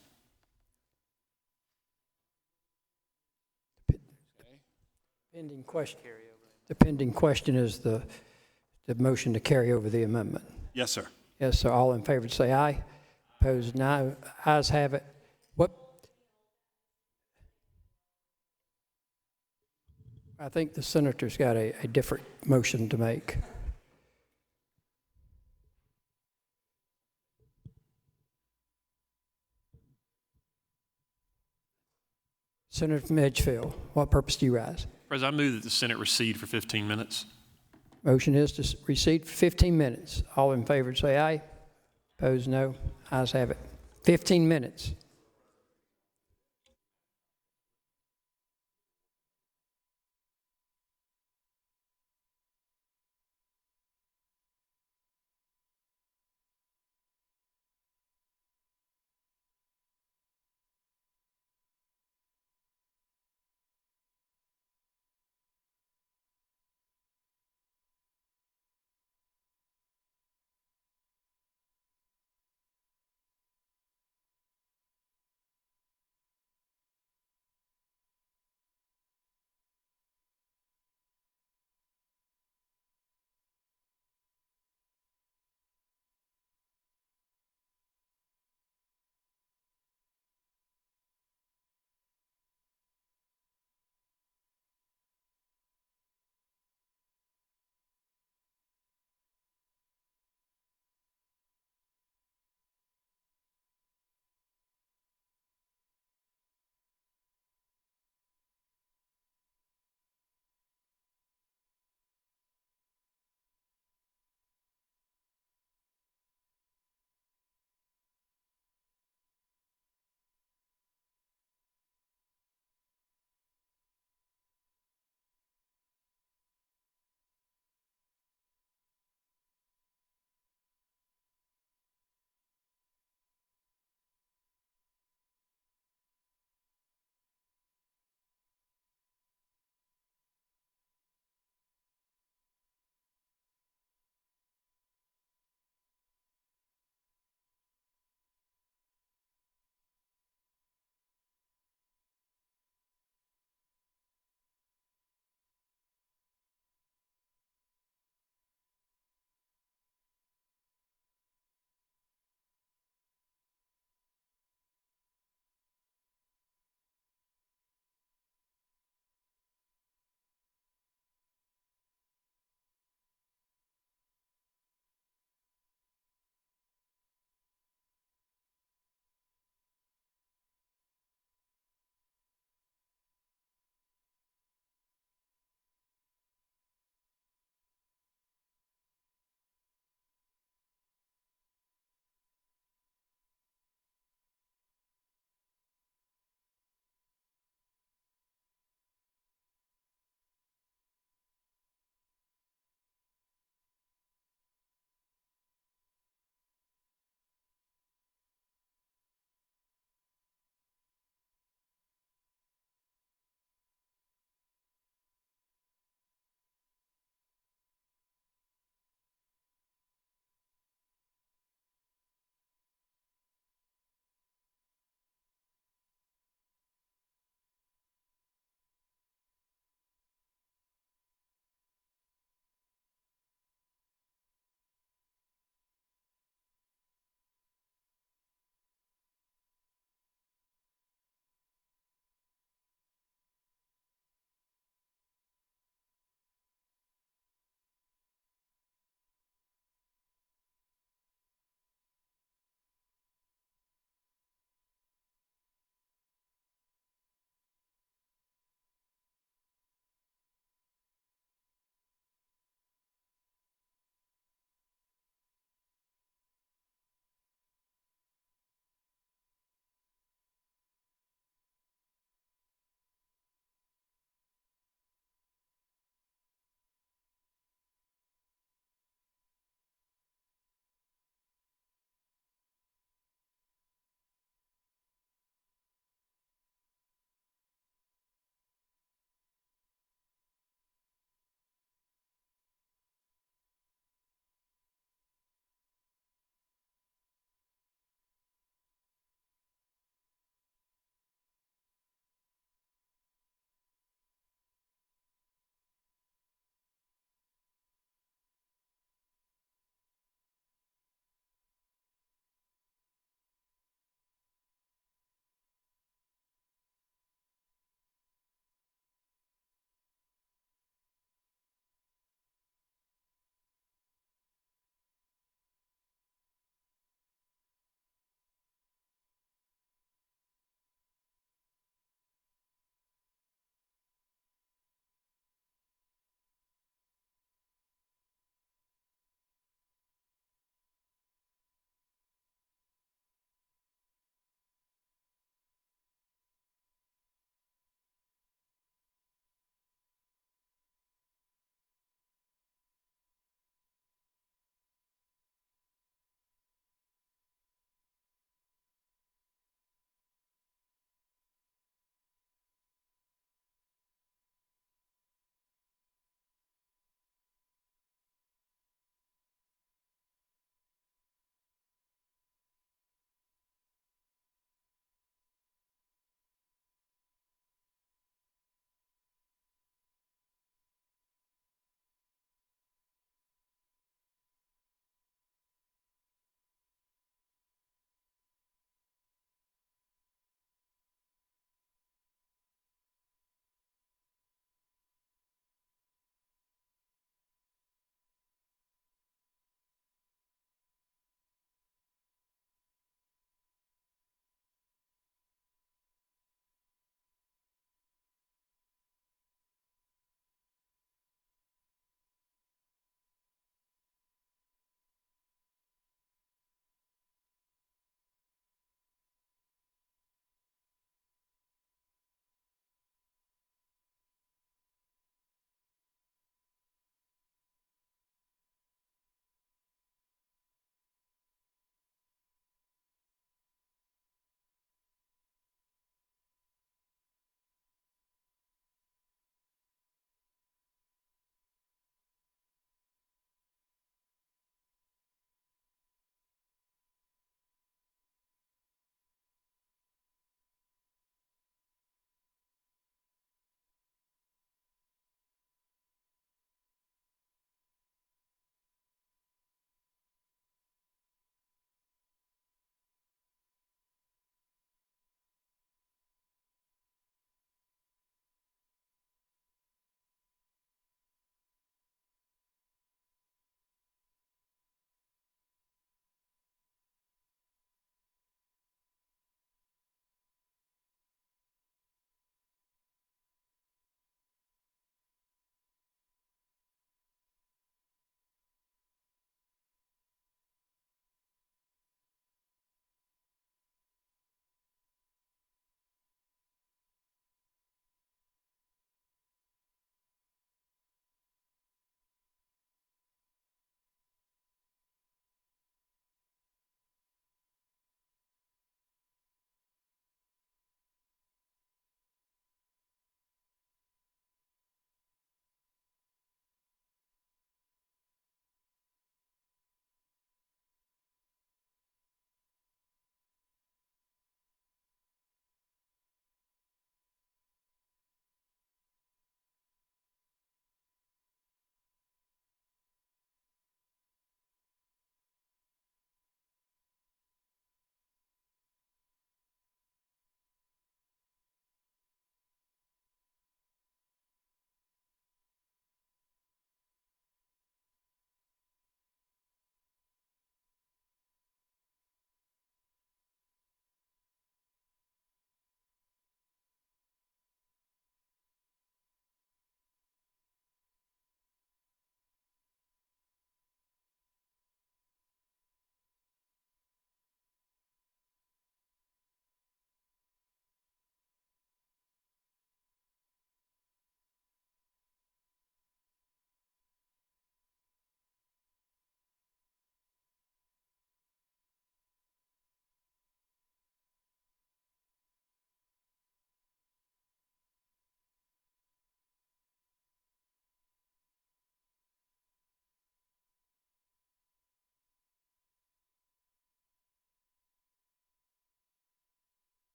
Pending question. The pending question is the motion to carry over the amendment. Yes, sir. Yes, sir. All in favor say aye. Opposed, no. Ayes have it. What? I think the senator's got a different motion to make. Senator from Edgefield, what purpose do you rise? President, I move that the Senate recede for 15 minutes. Motion is to recede for 15 minutes. All in favor say aye. Opposed, no. Ayes have it. 15 minutes.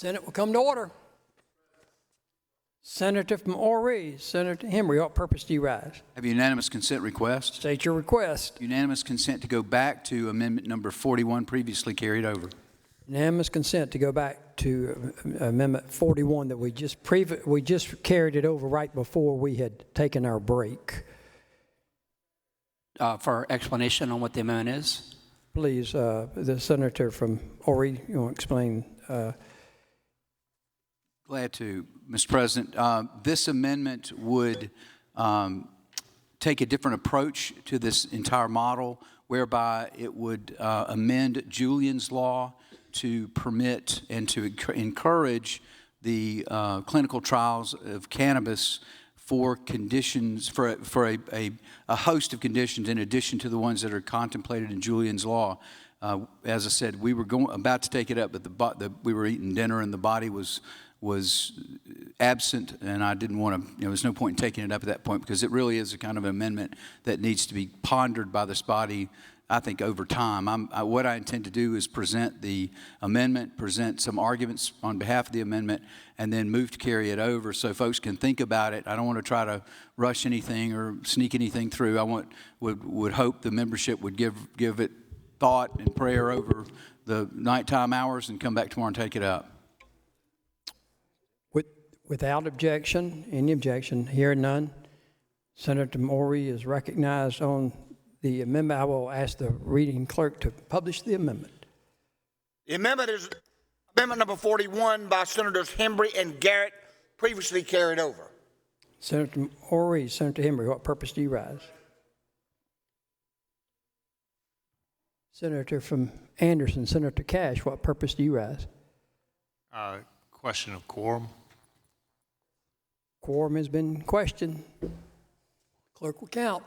Senate will come to order. Senator from Horry, Senator Henry, what purpose do you rise? Have a unanimous consent request. State your request. Unanimous consent to go back to amendment number 41 previously carried over. Unanimous consent to go back to Amendment 41 that we just carried it over right before we had taken our break. For explanation on what the amendment is? Please, the senator from Horry, you want to explain? Glad to, Mr. President. This amendment would take a different approach to this entire model, whereby it would amend Julian's Law to permit and to encourage the clinical trials of cannabis for conditions, for a host of conditions in addition to the ones that are contemplated in Julian's Law. As I said, we were about to take it up, but we were eating dinner and the body was absent, and I didn't want to, there was no point in taking it up at that point, because it really is a kind of amendment that needs to be pondered by this body, I think, over time. What I intend to do is present the amendment, present some arguments on behalf of the amendment, and then move to carry it over so folks can think about it. I don't want to try to rush anything or sneak anything through. I would hope the membership would give it thought and prayer over the nighttime hours and come back tomorrow and take it up. Without objection, any objection, hearing none, Senator Morey is recognized on the amendment. I will ask the reading clerk to publish the amendment. The amendment is amendment number 41 by Senators Hembry and Garrett, previously carried over. Senator Morey, Senator Hembry, what purpose do you rise? Senator from Anderson, Senator Cash, what purpose do you rise? Question of quorum. Quorum has been questioned. Clerk will count.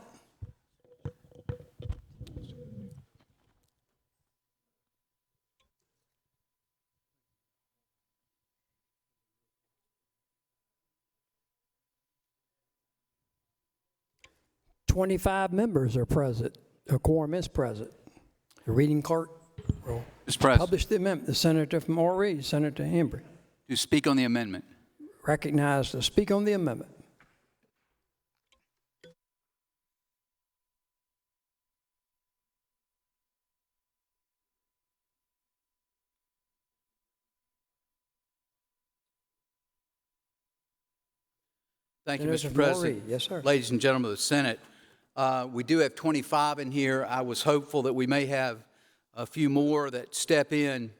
"25 members are present. A quorum is present. The reading clerk will publish the amendment. The senator from Horry, Senator Hembry, To speak on the amendment. recognized to speak on the amendment. Thank you, Senator Mr. President. Morey. Yes, sir. Ladies and gentlemen of the Senate, we do have 25 in here. I was hopeful that we may have a few more that step in.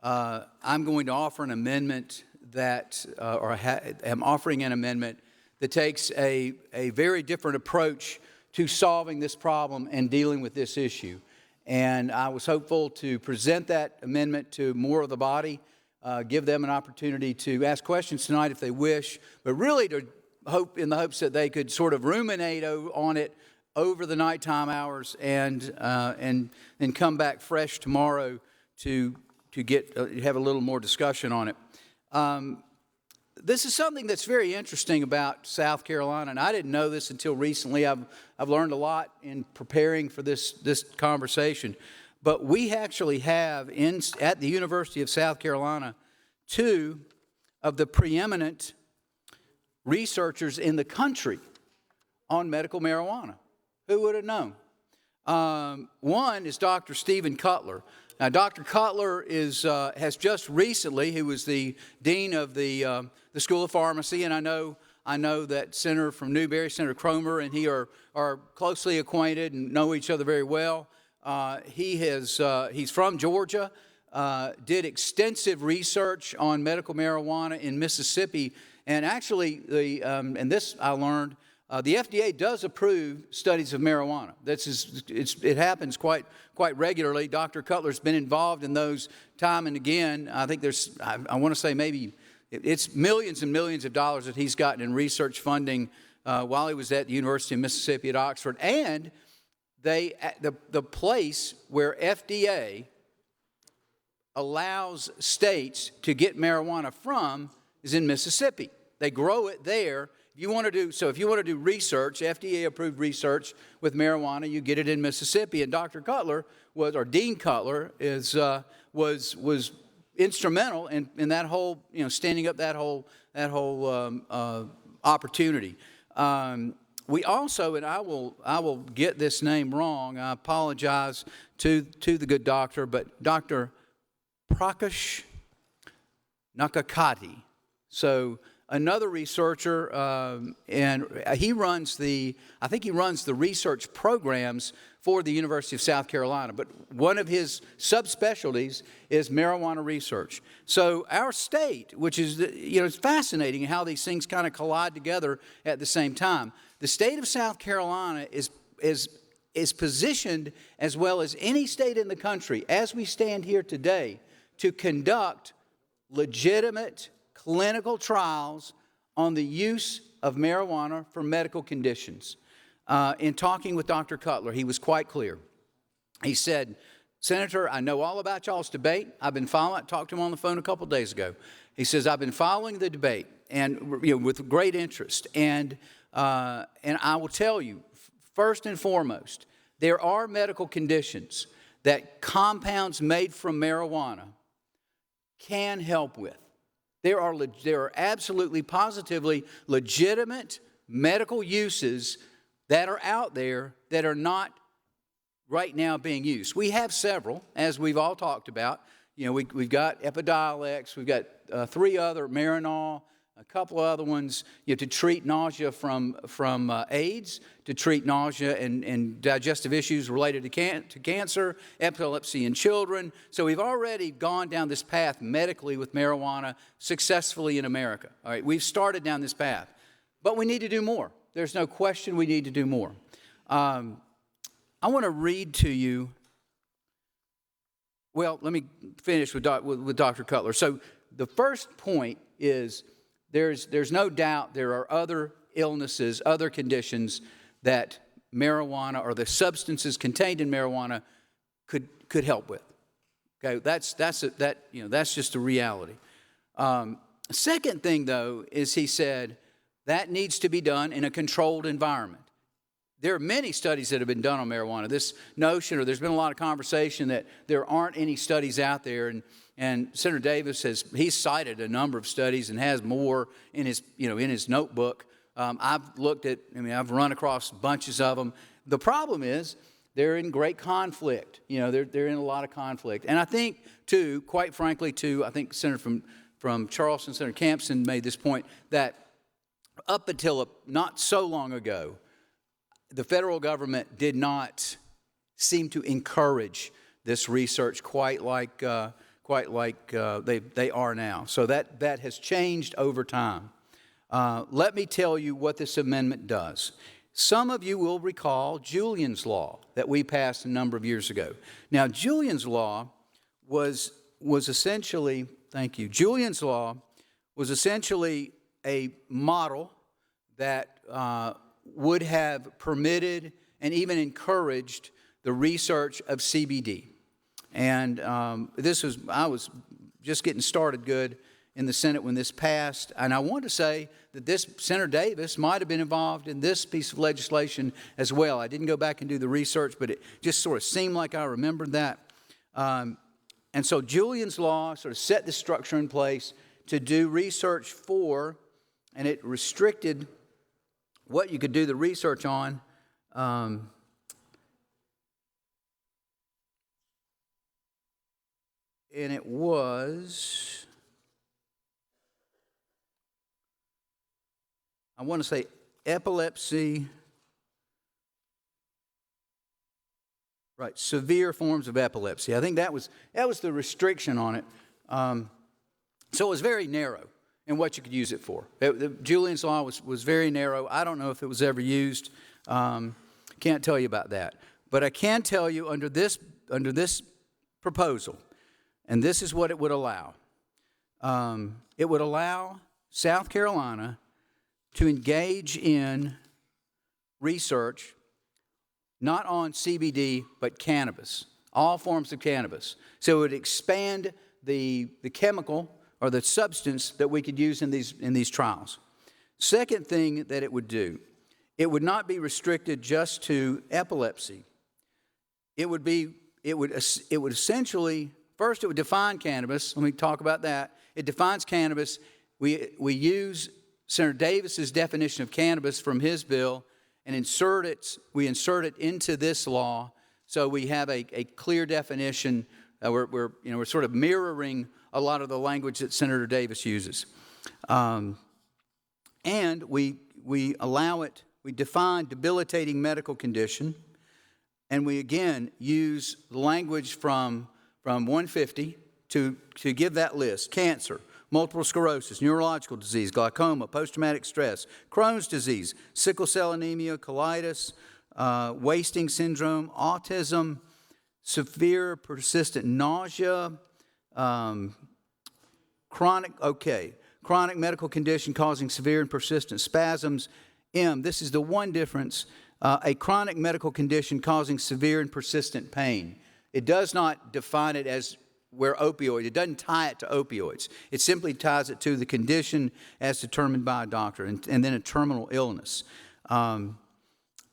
I'm going to offer an amendment that, am offering an amendment that takes a very different approach to solving this problem and dealing with this issue. And I was hopeful to present that amendment to more of the body, give them an opportunity to ask questions tonight if they wish, but really to hope, in the hopes that they could sort of ruminate on it over the nighttime hours and then come back fresh tomorrow to have a little more discussion on it. This is something that's very interesting about South Carolina, and I didn't know this until recently. I've learned a lot in preparing for this conversation. But we actually have at the University of South Carolina 2 of the preeminent researchers in the country on medical marijuana. Who would have known? One is Dr. Stephen Cutler. Now, Dr. Cutler has just recently, he was the dean of the School of Pharmacy, and I know that Senator from Newberry, Senator Cromer, and he are closely acquainted and know each other very well. He's from Georgia, did extensive research on medical marijuana in Mississippi, and actually, and this I learned, the FDA does approve studies of marijuana. It happens quite regularly. Dr. Cutler's been involved in those time and again. I think I want to say maybe it's millions and millions of dollars that he's gotten in research funding while he was at the University of Mississippi at Oxford. And the place where FDA allows states to get marijuana from is in Mississippi. They grow it there. If you want to do research, FDA-approved research with marijuana, you get it in Mississippi. And Dr. Cutler Dean Cutler was instrumental in that whole, standing up that whole opportunity. We also, and I will get this name wrong. I apologize to the good doctor, but Dr. Prakash Nakakati. So another researcher, and he runs the research programs for the University of South Carolina. But one of his subspecialties is marijuana research. So our state, which is, it's fascinating how these things kind of collide together at the same time. The state of South Carolina is positioned, as well as any state in the country, as we stand here today, to conduct legitimate clinical trials on the use of marijuana for medical conditions. In talking with Dr. Cutler, he was quite clear. He said, Senator, I know all about y'all's debate. I've been following it. Talked to him on the phone a couple of days ago. He says, I've been following the debate and with great interest. And I will tell you, first and foremost, there are medical conditions that compounds made from marijuana can help with. There are absolutely, positively legitimate medical uses that are out there that are not right now being used. We have several, as we've all talked about. We've got Epidiolex, we've got 3 other, Marinol, a couple of other ones, to treat nausea from AIDS, to treat nausea and digestive issues related to cancer, epilepsy in children. So we've already gone down this path medically with marijuana successfully in America. All right, we've started down this path, but we need to do more. There's no question we need to do more. I want to read to you. Well, let me finish with Dr. Cutler. So the first point is there's no doubt there are other illnesses, other conditions that marijuana or the substances contained in marijuana could help with. Okay, that's just a reality. Second thing, though, is he said that needs to be done in a controlled environment. There are many studies that have been done on marijuana. This notion, or there's been a lot of conversation that there aren't any studies out there, and Senator Davis he's cited a number of studies and has more in his notebook. I've run across bunches of them. The problem is they're in great conflict. They're in a lot of conflict. And I think, too, quite frankly, I think Senator from Charleston, Senator Campson made this point, that up until not so long ago, the federal government did not seem to encourage this research quite like they are now. So that has changed over time. Let me tell you what this amendment does. Some of you will recall Julian's Law that we passed a number of years ago. Now, Julian's Law was essentially, thank you, Julian's Law was essentially a model that would have permitted and even encouraged the research of CBD. And I was just getting started good in the Senate when this passed. And I want to say that Senator Davis might have been involved in this piece of legislation as well. I didn't go back and do the research, but it just sort of seemed like I remembered that. And so Julian's Law sort of set the structure in place to do research for, and it restricted what you could do the research on. And it was, I want to say epilepsy, right, severe forms of epilepsy. I think that was the restriction on it. So it was very narrow in what you could use it for. Julian's Law was very narrow. I don't know if it was ever used. Can't tell you about that. But I can tell you under this proposal, and this is what it would allow. It would allow South Carolina to engage in research not on CBD, but cannabis, all forms of cannabis. So it would expand the chemical or the substance that we could use in these trials. Second thing that it would do, it would not be restricted just to epilepsy. It would essentially first it would define cannabis. Let me talk about that. It defines cannabis. We use Senator Davis's definition of cannabis from his bill and we insert it into this law, so we have a clear definition. We're sort of mirroring a lot of the language that Senator Davis uses. And we allow it, we define debilitating medical condition, and we again use language from 150 to give that list: cancer, multiple sclerosis, neurological disease, glaucoma, post-traumatic stress, Crohn's disease, sickle cell anemia, colitis, wasting syndrome, autism, severe persistent nausea, chronic medical condition causing severe and persistent spasms. This is the one difference, a chronic medical condition causing severe and persistent pain. It does not define it as it doesn't tie it to opioids. It simply ties it to the condition as determined by a doctor, and then a terminal illness. And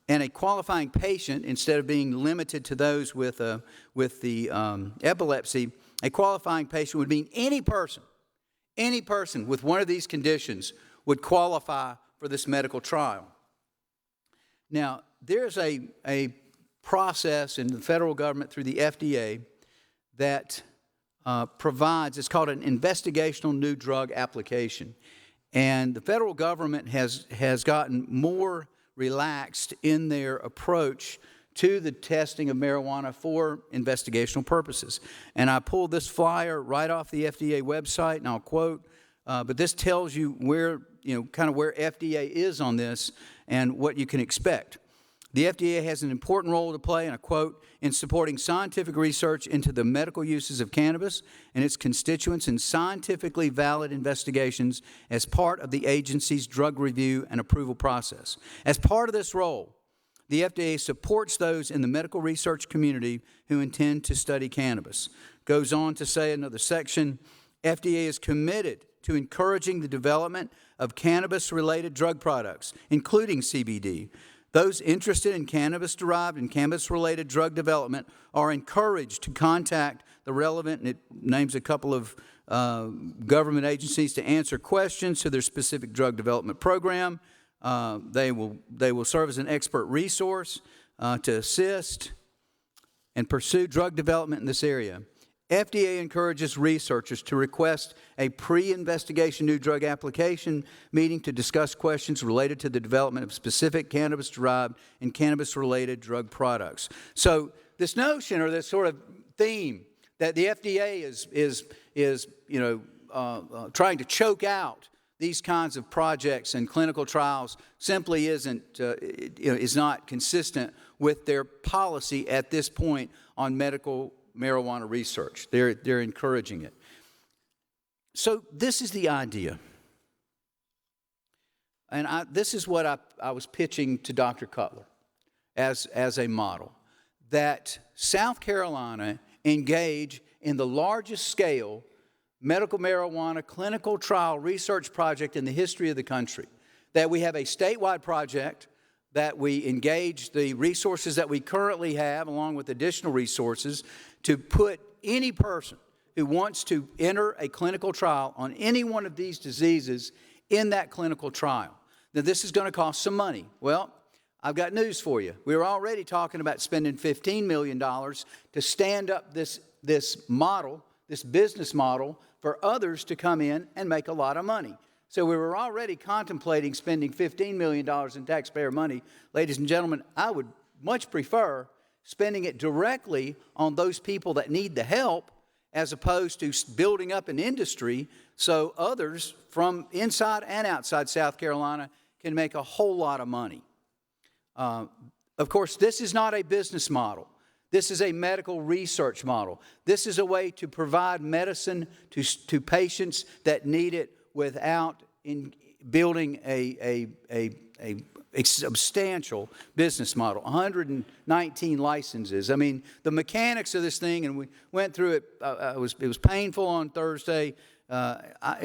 a qualifying patient, instead of being limited to those with the epilepsy, a qualifying patient would mean any person with one of these conditions would qualify for this medical trial. Now, there's a process in the federal government through the FDA that provides, it's called an investigational new drug application. And the federal government has gotten more relaxed in their approach to the testing of marijuana for investigational purposes. And I pulled this flyer right off the FDA website, and I'll quote, but this tells you where, kind of where FDA is on this and what you can expect. The FDA has an important role to play, and I quote, in supporting scientific research into the medical uses of cannabis and its constituents in scientifically valid investigations as part of the agency's drug review and approval process. As part of this role, the FDA supports those in the medical research community who intend to study cannabis. Goes on to say, another section, FDA is committed to encouraging the development of cannabis-related drug products, including CBD. Those interested in cannabis-derived and cannabis-related drug development are encouraged to contact the relevant, and it names a couple of government agencies, to answer questions to their specific drug development program. They will serve as an expert resource to assist and pursue drug development in this area. FDA encourages researchers to request a pre-investigation new drug application meeting to discuss questions related to the development of specific cannabis-derived and cannabis-related drug products. So this notion, or this sort of theme, that the FDA is trying to choke out these kinds of projects and clinical trials simply is not consistent with their policy at this point on medical marijuana research. They're encouraging it. So this is the idea. And this is what I was pitching to Dr. Cutler as a model, that South Carolina engage in the largest scale medical marijuana clinical trial research project in the history of the country, that we have a statewide project, that we engage the resources that we currently have along with additional resources to put any person who wants to enter a clinical trial on any one of these diseases in that clinical trial. Now, this is going to cost some money. Well, I've got news for you. We were already talking about spending $15 million to stand up this model, this business model, for others to come in and make a lot of money. So we were already contemplating spending $15 million in taxpayer money. Ladies and gentlemen, I would much prefer spending it directly on those people that need the help, as opposed to building up an industry so others from inside and outside South Carolina can make a whole lot of money. Of course, this is not a business model. This is a medical research model. This is a way to provide medicine to patients that need it without building a substantial business model. 119 licenses. I mean, the mechanics of this thing, and we went through it. It was painful on Thursday. I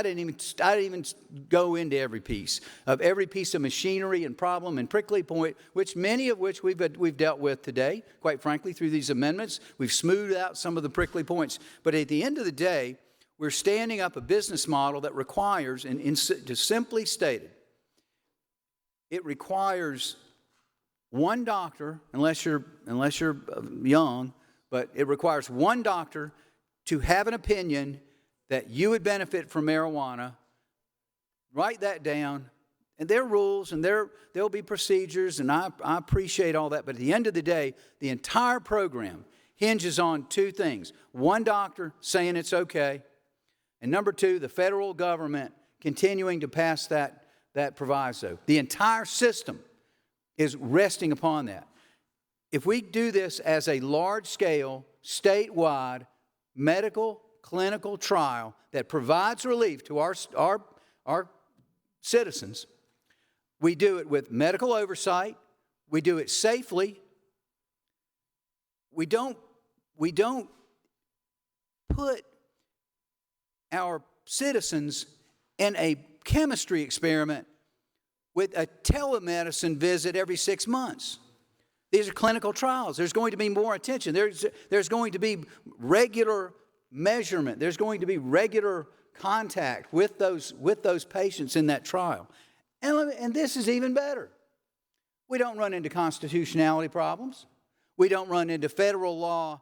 didn't even go into every piece of machinery and problem and prickly point, many of which we've dealt with today, quite frankly, through these amendments. We've smoothed out some of the prickly points. But at the end of the day, we're standing up a business model that requires, and to simply stated, it requires one doctor, unless you're young, but it requires one doctor to have an opinion that you would benefit from marijuana. Write that down. And there are rules, and there'll be procedures, and I appreciate all that. But at the end of the day, the entire program hinges on two things. One doctor saying it's okay, and number two, the federal government continuing to pass that proviso. The entire system is resting upon that. If we do this as a large-scale, statewide, medical, clinical trial that provides relief to our citizens, we do it with medical oversight, we do it safely, we don't put our citizens in a chemistry experiment with a telemedicine visit every 6 months. These are clinical trials. There's going to be more attention. There's going to be regular measurement. There's going to be regular contact with those patients in that trial. And this is even better. We don't run into constitutionality problems. We don't run into federal law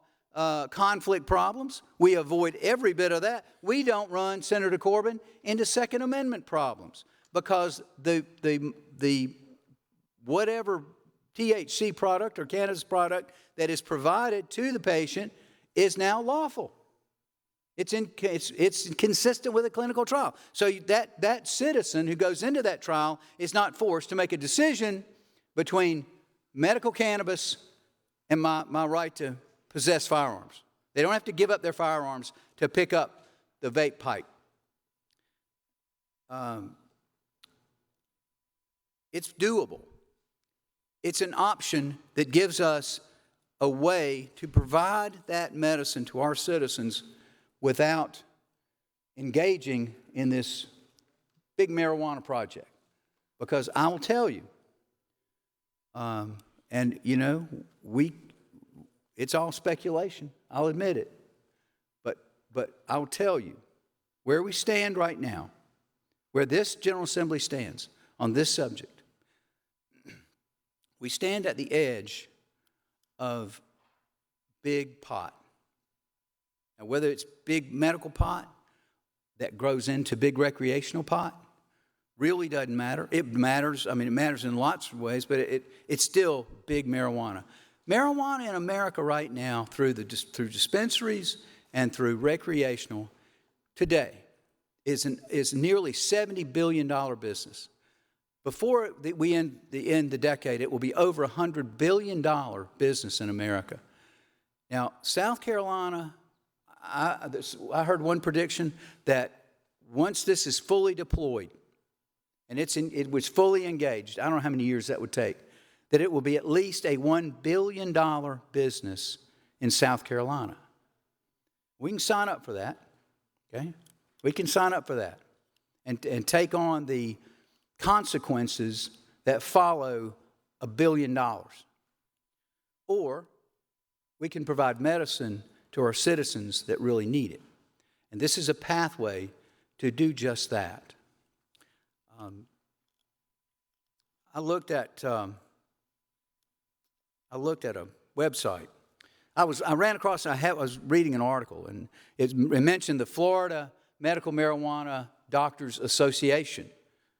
conflict problems. We avoid every bit of that. We don't run, Senator Corbin, into Second Amendment problems because the whatever THC product or cannabis product that is provided to the patient is now lawful. It's consistent with a clinical trial. So that citizen who goes into that trial is not forced to make a decision between medical cannabis and my right to possess firearms. They don't have to give up their firearms to pick up the vape pipe. It's doable. It's an option that gives us a way to provide that medicine to our citizens without engaging in this big marijuana project. Because I will tell you, and you know, it's all speculation, I'll admit it. But I'll tell you, where we stand right now, where this General Assembly stands on this subject, we stand at the edge of big pot. Now, whether it's big medical pot that grows into big recreational pot, really doesn't matter. It matters. I mean, it matters in lots of ways, but it's still big marijuana. Marijuana in America right now, through dispensaries and through recreational, today is nearly $70 billion business. Before we end the decade, it will be over $100 billion business in America. Now, South Carolina, I heard one prediction that once this is fully deployed, and it was fully engaged, I don't know how many years that would take, that it will be at least a $1 billion business in South Carolina. We can sign up for that, okay? We can sign up for that and take on the consequences that follow $1 billion. Or we can provide medicine to our citizens that really need it. And this is a pathway to do just that. I looked at a website. I was reading an article, and it mentioned the Florida Medical Marijuana Doctors Association.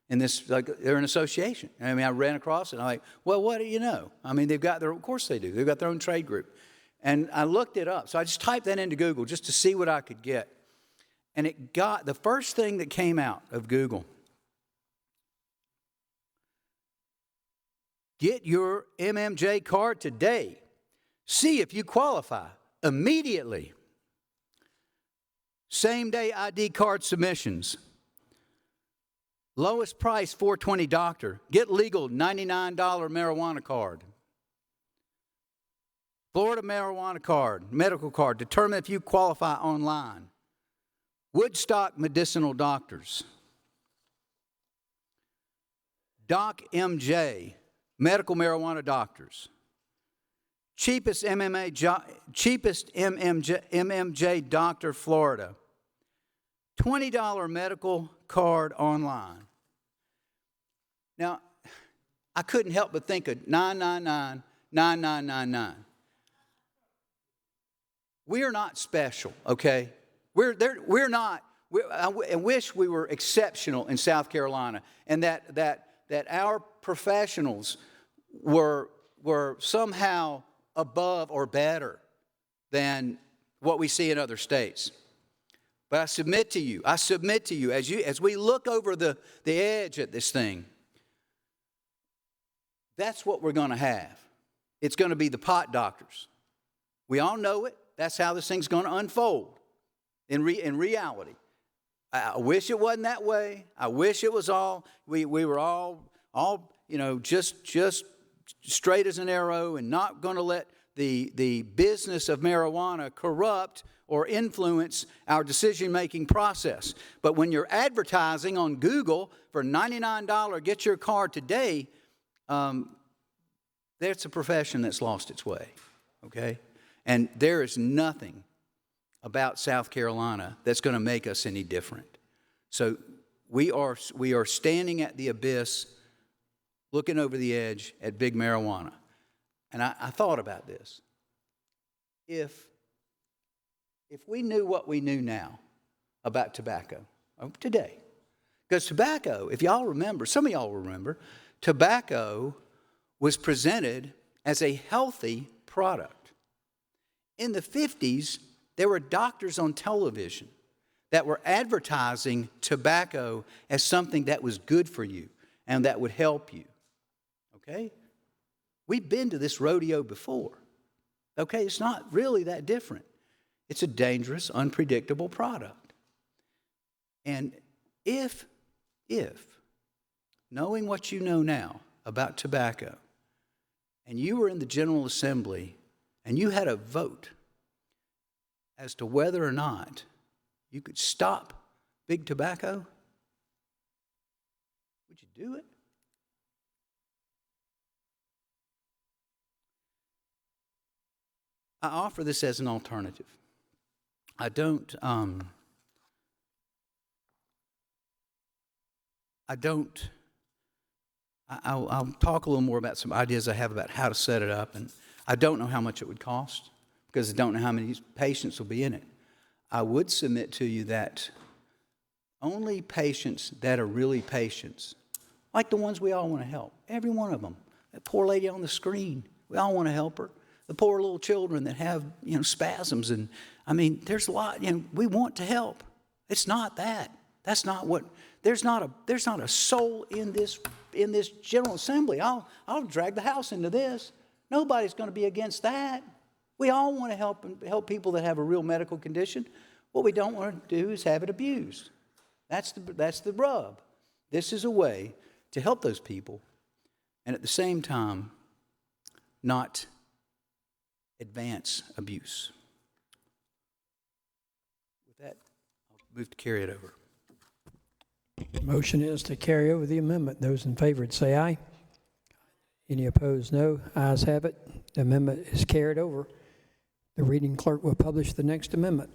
And they're an association. I mean, I ran across it, and I'm like, well, what do you know? I mean, of course they do. They've got their own trade group. And I looked it up. So I just typed that into Google just to see what I could get. And the first thing that came out of Google, get your MMJ card today. See if you qualify immediately. Same-day ID card submissions. Lowest price, $4.20 doctor. Get legal, $99 marijuana card. Florida marijuana card, medical card. Determine if you qualify online. Woodstock Medicinal Doctors, Doc MJ, Medical Marijuana Doctors, cheapest MMJ Doctor, Florida, $20 medical card online. Now, I couldn't help but think of 999-9999. We are not special, okay? We're not. I wish we were exceptional in South Carolina, and that our professionals were somehow above or better than what we see in other states. But I submit to you, as we look over the edge at this thing, that's what we're going to have. It's going to be the pot doctors. We all know it. That's how this thing's going to unfold in reality. I wish it wasn't that way. I wish it was all, we were all just straight as an arrow and not going to let the business of marijuana corrupt or influence our decision-making process. But when you're advertising on Google for $99, get your card today, there's a profession that's lost its way, okay? And there is nothing about South Carolina that's going to make us any different. So we are standing at the abyss, looking over the edge at big marijuana. And I thought about this. If we knew what we knew now about tobacco today, because tobacco, if y'all remember, some of y'all remember, tobacco was presented as a healthy product. In the 50s, there were doctors on television that were advertising tobacco as something that was good for you and that would help you. Okay? We've been to this rodeo before. Okay? It's not really that different. It's a dangerous, unpredictable product. And if knowing what you know now about tobacco, and you were in the General Assembly and you had a vote as to whether or not you could stop big tobacco, would you do it? I offer this as an alternative. I'll talk a little more about some ideas I have about how to set it up, and I don't know how much it would cost because I don't know how many patients will be in it. I would submit to you that only patients that are really patients, like the ones we all want to help, every one of them, that poor lady on the screen, we all want to help her. The poor little children that have, spasms, and there's a lot, we want to help. It's not that. That's not what. There's not a soul in this General Assembly. I'll drag the House into this. Nobody's going to be against that. We all want to help people that have a real medical condition. What we don't want to do is have it abused. That's the rub. This is a way to help those people, and at the same time, not advance abuse. With that, I'll move to carry it over. Motion is to carry over the amendment. Those in favor say aye. Any opposed, no. Ayes have it. The amendment is carried over. The reading clerk will publish the next amendment.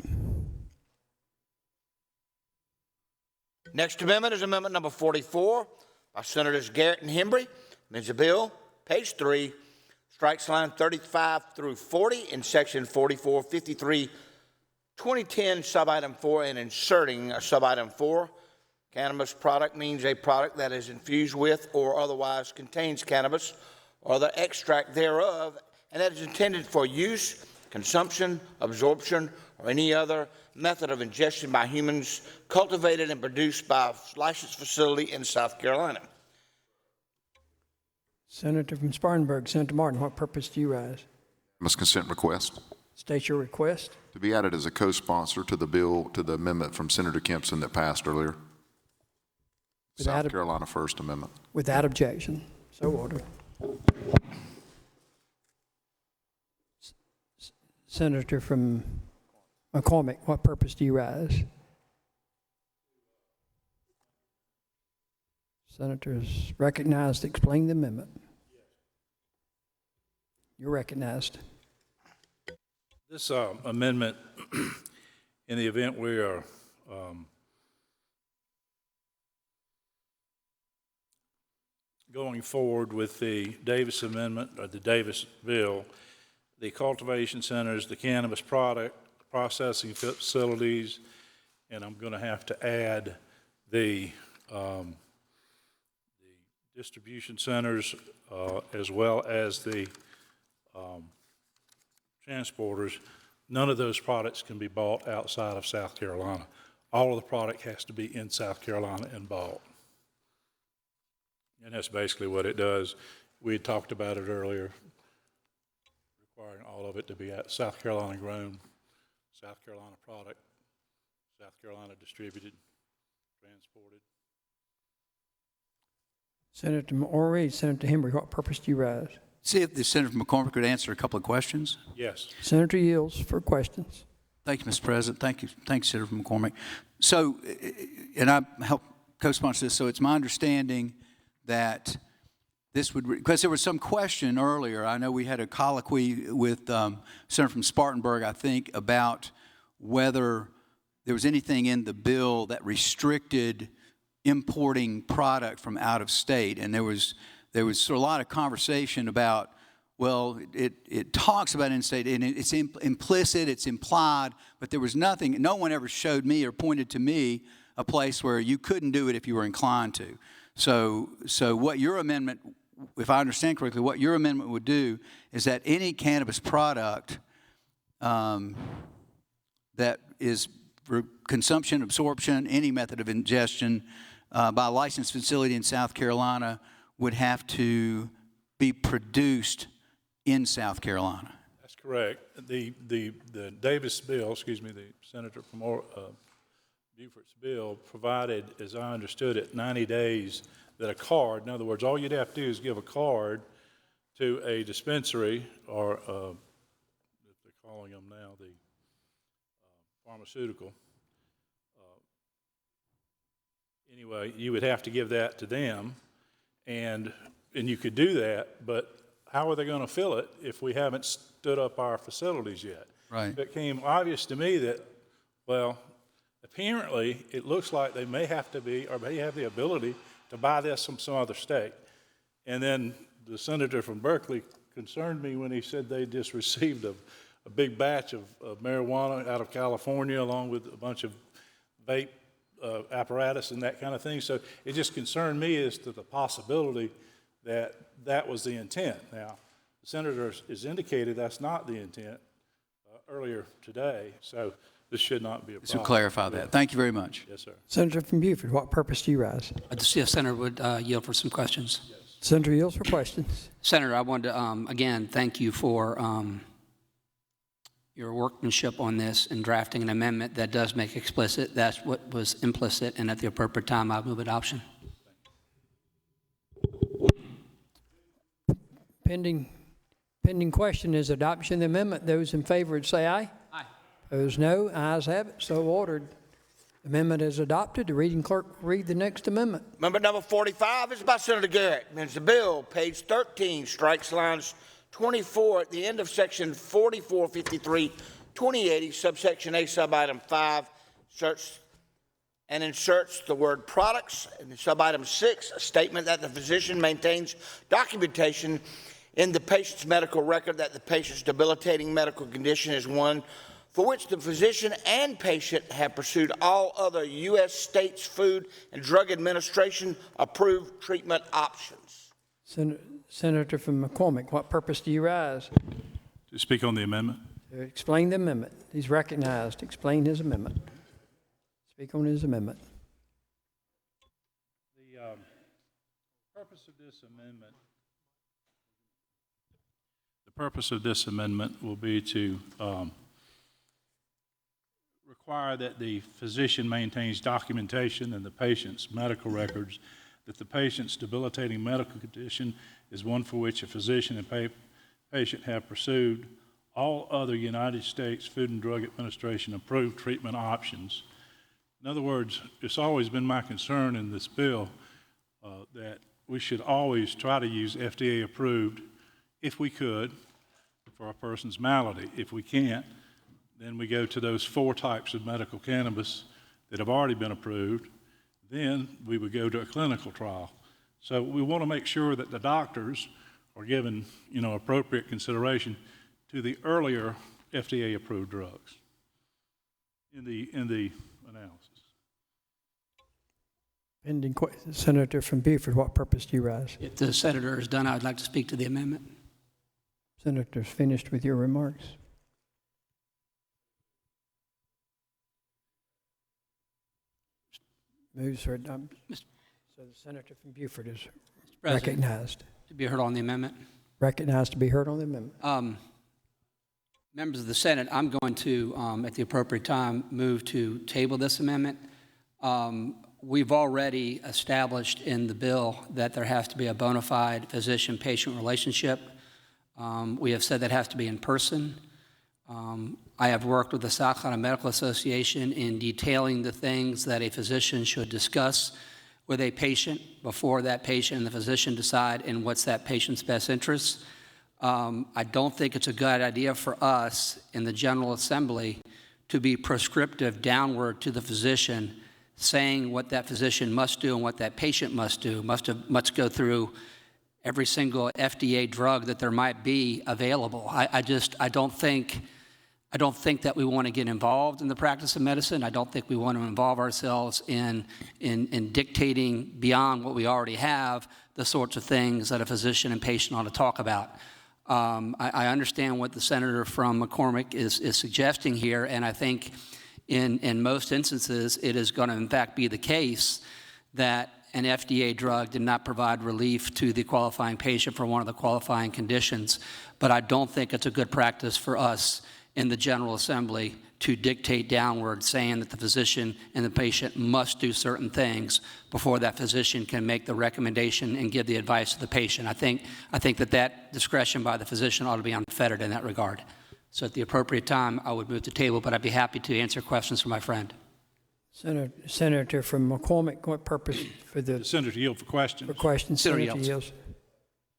Next amendment is amendment number 44 by Senators Garrett and Hembry. Amends the bill, page 3, strikes line 35 through 40 in section 4453, 2010, subitem 4, and inserting subitem 4. Cannabis product means a product that is infused with or otherwise contains cannabis or the extract thereof, and that is intended for use, consumption, absorption, or any other method of ingestion by humans, cultivated and produced by a licensed facility in South Carolina. Senator from Spartanburg, Senator Martin, what purpose do you rise? Must consent request. State your request. To be added as a co-sponsor to the bill, to the amendment from Senator Kempson that passed earlier. South Carolina First Amendment. Without objection. So ordered. Senator from McCormick, what purpose do you rise? Senator is recognized to explain the amendment. You're recognized. This amendment, in the event we are going forward with the Davis Amendment, or the Davis bill, the cultivation centers, the cannabis product processing facilities, and I'm going to have to add the distribution centers as well as the transporters. None of those products can be bought outside of South Carolina. All of the product has to be in South Carolina and bought. And that's basically what it does. We had talked about it earlier, requiring all of it to be South Carolina grown, South Carolina product, South Carolina distributed, transported. Senator Morey, Senator Henry, what purpose do you rise? See if the Senator from McCormick could answer a couple of questions. Yes. Senator yields for questions. Thank you, Mr. President. Thank you, Senator from McCormick. So, and I help co-sponsor this, so it's my understanding that this would, because there was some question earlier, I know we had a colloquy with Senator from Spartanburg, I think, about whether there was anything in the bill that restricted importing product from out of state. And there was sort of a lot of conversation about, well, it talks about in-state, and it's implicit, it's implied, but there was nothing, no one ever showed me or pointed to me a place where you couldn't do it if you were inclined to. So what your amendment, if I understand correctly, what your amendment would do is that any cannabis product that is for consumption, absorption, any method of ingestion by a licensed facility in South Carolina would have to be produced in South Carolina. That's correct. The Davis bill, excuse me, the Senator from Beaufort's bill provided, as I understood it, 90 days that a card, in other words, all you'd have to do is give a card to a dispensary, or if they're calling them now, the pharmaceutical. Anyway, you would have to give that to them, and you could do that, but how are they going to fill it if we haven't stood up our facilities yet? Right. It became obvious to me that, well, apparently it looks like they may have to be, or may have the ability to buy this from some other state. And then the senator from Berkeley concerned me when he said they just received a big batch of marijuana out of California, along with a bunch of vape apparatus and that kind of thing. So it just concerned me as to the possibility that that was the intent. Now, the senator has indicated that's not the intent earlier today, so this should not be a problem. So clarify that. Thank you very much. Yes, sir. Senator from Beaufort, what purpose do you rise? The Senator would yield for some questions. Yes. Senator yields for questions. Senator, I wanted to, again, thank you for your workmanship on this and drafting an amendment that does make explicit that's what was implicit, and at the appropriate time, I move adoption. Pending question is adoption of the amendment. Those in favor would say aye. Aye. Opposed, no. Ayes have it. So ordered. Amendment is adopted. The reading clerk will read the next amendment. Amendment number 45 is by Senator Garrett. Amends the bill, page 13, strikes lines 24 at the end of section 4453-2080, subsection A, subitem 5, inserts the word products. In subitem 6, a statement that the physician maintains documentation in the patient's medical record that the patient's debilitating medical condition is one for which the physician and patient have pursued all other U.S. states Food and Drug Administration approved treatment options. Senator from McCormick, what purpose do you rise? To speak on the amendment. To explain the amendment. He's recognized. Explain his amendment. Speak on his amendment. The purpose of this amendment will be to require that the physician maintains documentation in the patient's medical records that the patient's debilitating medical condition is one for which a physician and patient have pursued all other United States Food and Drug Administration approved treatment options. In other words, it's always been my concern in this bill that we should always try to use FDA approved if we could for a person's malady. If we can't, then we go to those 4 types of medical cannabis that have already been approved. Then we would go to a clinical trial. So we want to make sure that the doctors are given, appropriate consideration to the earlier FDA-approved drugs in the analysis. Pending question. Senator from Beaufort, what purpose do you rise? If the senator is done, I'd like to speak to the amendment. Senator's finished with your remarks. Moves for adoption. So the senator from Beaufort is recognized. To be heard on the amendment. Recognized to be heard on the amendment. Members of the Senate, I'm going to, at the appropriate time, move to table this amendment. We've already established in the bill that there has to be a bona fide physician-patient relationship. We have said that has to be in person. I have worked with the South Carolina Medical Association in detailing the things that a physician should discuss with a patient before that patient and the physician decide in what's that patient's best interest. I don't think it's a good idea for us in the General Assembly to be prescriptive downward to the physician, saying what that physician must do and what that patient must do, must go through every single FDA drug that there might be available. I don't think that we want to get involved in the practice of medicine. I don't think we want to involve ourselves in dictating beyond what we already have the sorts of things that a physician and patient ought to talk about. I understand what the senator from McCormick is suggesting here, and I think in most instances it is going to in fact be the case that an FDA drug did not provide relief to the qualifying patient for one of the qualifying conditions. But I don't think it's a good practice for us in the General Assembly to dictate downward, saying that the physician and the patient must do certain things before that physician can make the recommendation and give the advice to the patient. I think that discretion by the physician ought to be unfettered in that regard. So at the appropriate time, I would move to table, but I'd be happy to answer questions from my friend. Senator from McCormick, what purpose for the senator yield for questions? For questions, Senator yields.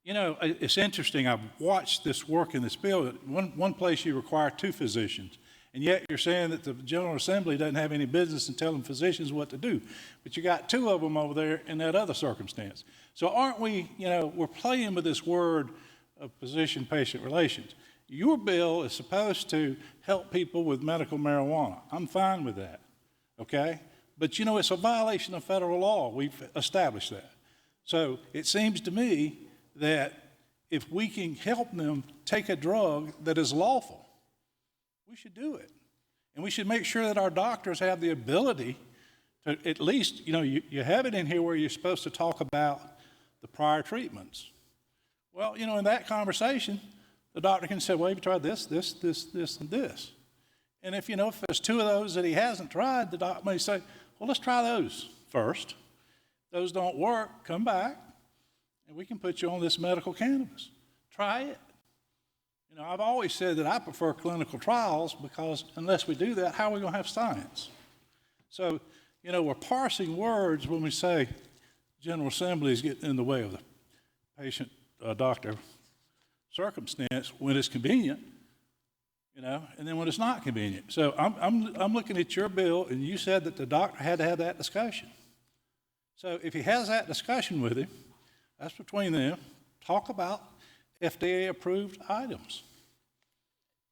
It's interesting. I've watched this work in this bill. One place you require 2 physicians, and yet you're saying that the General Assembly doesn't have any business in telling physicians what to do. But you got 2 of them over there in that other circumstance. So aren't we, we're playing with this word of physician-patient relations. Your bill is supposed to help people with medical marijuana. I'm fine with that, okay? But, it's a violation of federal law. We've established that. So it seems to me that if we can help them take a drug that is lawful, we should do it. And we should make sure that our doctors have the ability to at least, you have it in here where you're supposed to talk about the prior treatments. Well, in that conversation, the doctor can say, well, you've tried this, and this. And if there's 2 of those that he hasn't tried, the doctor may say, well, let's try those first. Those don't work, come back, and we can put you on this medical cannabis. Try it. I've always said that I prefer clinical trials because unless we do that, how are we going to have science? So, we're parsing words when we say General Assembly is getting in the way of the patient-doctor circumstance when it's convenient, and then when it's not convenient. So I'm looking at your bill, and you said that the doctor had to have that discussion. So if he has that discussion with him, that's between them. Talk about FDA-approved items.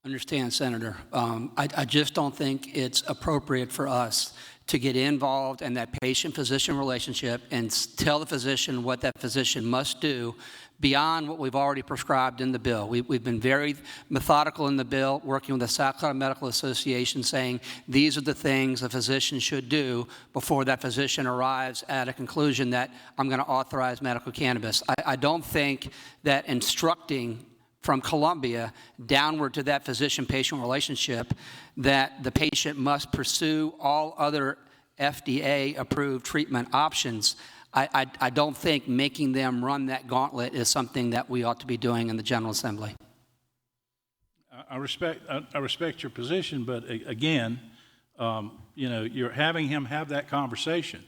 Understand, Senator. I just don't think it's appropriate for us to get involved in that patient-physician relationship and tell the physician what that physician must do beyond what we've already prescribed in the bill. We've been very methodical in the bill, working with the South Carolina Medical Association, saying these are the things a physician should do before that physician arrives at a conclusion that I'm going to authorize medical cannabis. I don't think that instructing from Columbia downward to that physician-patient relationship that the patient must pursue all other FDA-approved treatment options. I don't think making them run that gauntlet is something that we ought to be doing in the General Assembly. I respect your position, but again, you're having him have that conversation.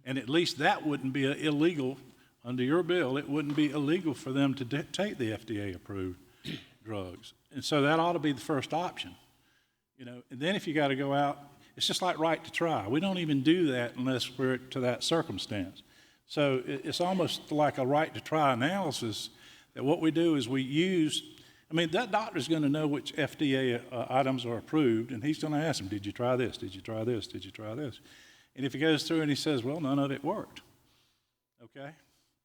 And at least that wouldn't be illegal under your bill. It wouldn't be illegal for them to take the FDA-approved drugs. And so that ought to be the first option. You know, and then if you got to go out, it's just like right to try. We don't even do that unless we're to that circumstance. So it's almost like a right to try analysis that what we do is we use, I mean, that doctor's going to know which FDA items are approved, and he's going to ask them, did you try this? Did you try this? Did you try this? And if he goes through and he says, well, none of it worked. Okay?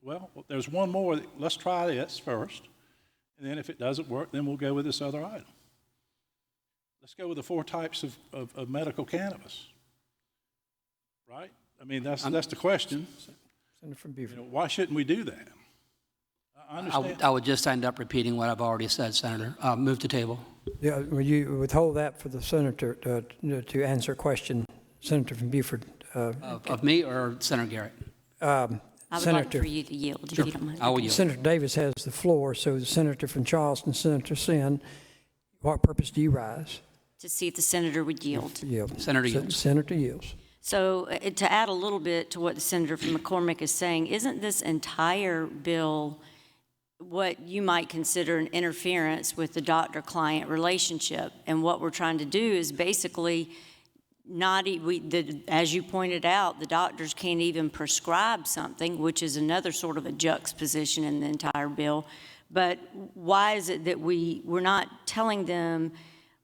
Well, there's one more. Let's try this first. And then if it doesn't work, then we'll go with this other item. Let's go with the 4 types of medical cannabis. Right? I mean, that's the question. Senator from Beaufort. You know, why shouldn't we do that? I understand. I would just end up repeating what I've already said, Senator. Move to table. Yeah, will you withhold that for the senator to answer a question, Senator from Beaufort? Of me or Senator Garrett? I would like Senator, for you to yield, if you don't mind. I will yield. Senator Davis has the floor, so the senator from Charleston, Senator Sin, what purpose do you rise? To see if the senator would yield. Yield. Senator yields. Senator yields. So to add a little bit to what the senator from McCormick is saying, isn't this entire bill what you might consider an interference with the doctor-client relationship? And what we're trying to do is basically as you pointed out, the doctors can't even prescribe something, which is another sort of a juxtaposition in the entire bill. But why is it that we're not telling them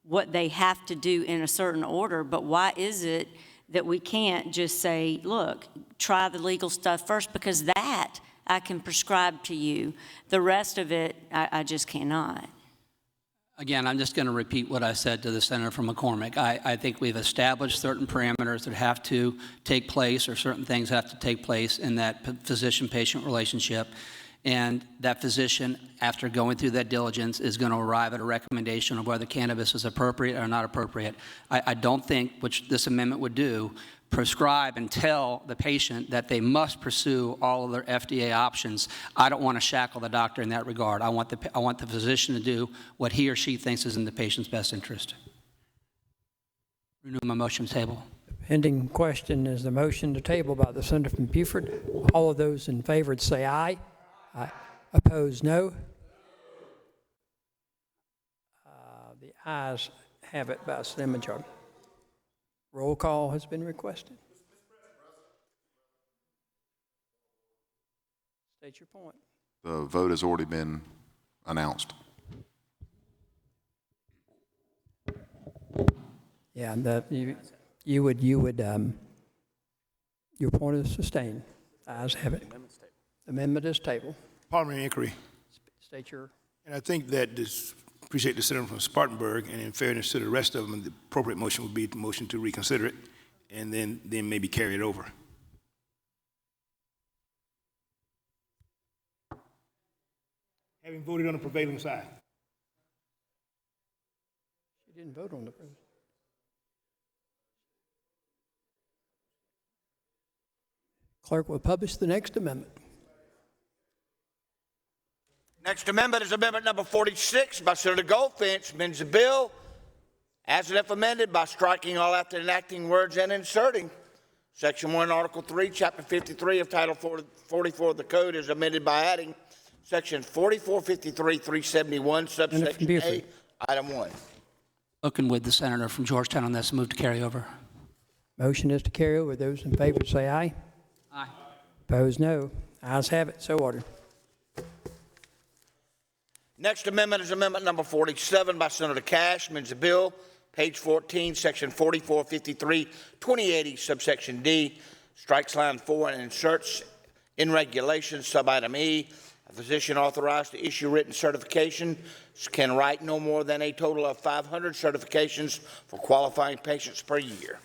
what they have to do in a certain order, but why is it that we can't just say, look, try the legal stuff first, because that I can prescribe to you. The rest of it, I just cannot. Again, I'm just going to repeat what I said to the senator from McCormick. I think we've established certain parameters that have to take place, or certain things have to take place in that physician-patient relationship. And that physician, after going through that diligence, is going to arrive at a recommendation of whether cannabis is appropriate or not appropriate. I don't think, which this amendment would do, prescribe and tell the patient that they must pursue all of their FDA options. I don't want to shackle the doctor in that regard. I want the physician to do what he or she thinks is in the patient's best interest. Renew my motion to table. Pending question is the motion to table by the senator from Beaufort. All of those in favor say aye. Aye. Opposed, no. The ayes have it by a slim majority. Roll call has been requested. State your point. The vote has already been announced. Yeah, your point is sustained. Ayes have it. Amendment is tabled. Parliamentary inquiry. State your. And I think that appreciate the senator from Spartanburg, and in fairness to the rest of them, the appropriate motion would be the motion to reconsider it, and then maybe carry it over. Having voted on the prevailing side. She didn't vote on the president. Clerk will publish the next amendment. Next amendment is amendment number 46 by Senator Goldfinch, amends the bill as if amended by striking all after enacting words and inserting Section 1, Article 3, Chapter 53 of Title 44 of the Code is amended by adding Section 4453-371, subsection A, Item 1. Looking with the senator from Georgetown on this. Move to carry over. Motion is to carry over. Those in favor say aye. Aye. Opposed, no. Ayes have it. So ordered. Next amendment is amendment number 47 by Senator Cash, amends the bill, page 14, section 4453-2080, subsection D, strikes line 4 and inserts in regulations, subitem E. A physician authorized to issue written certification can write no more than a total of 500 certifications for qualifying patients per year.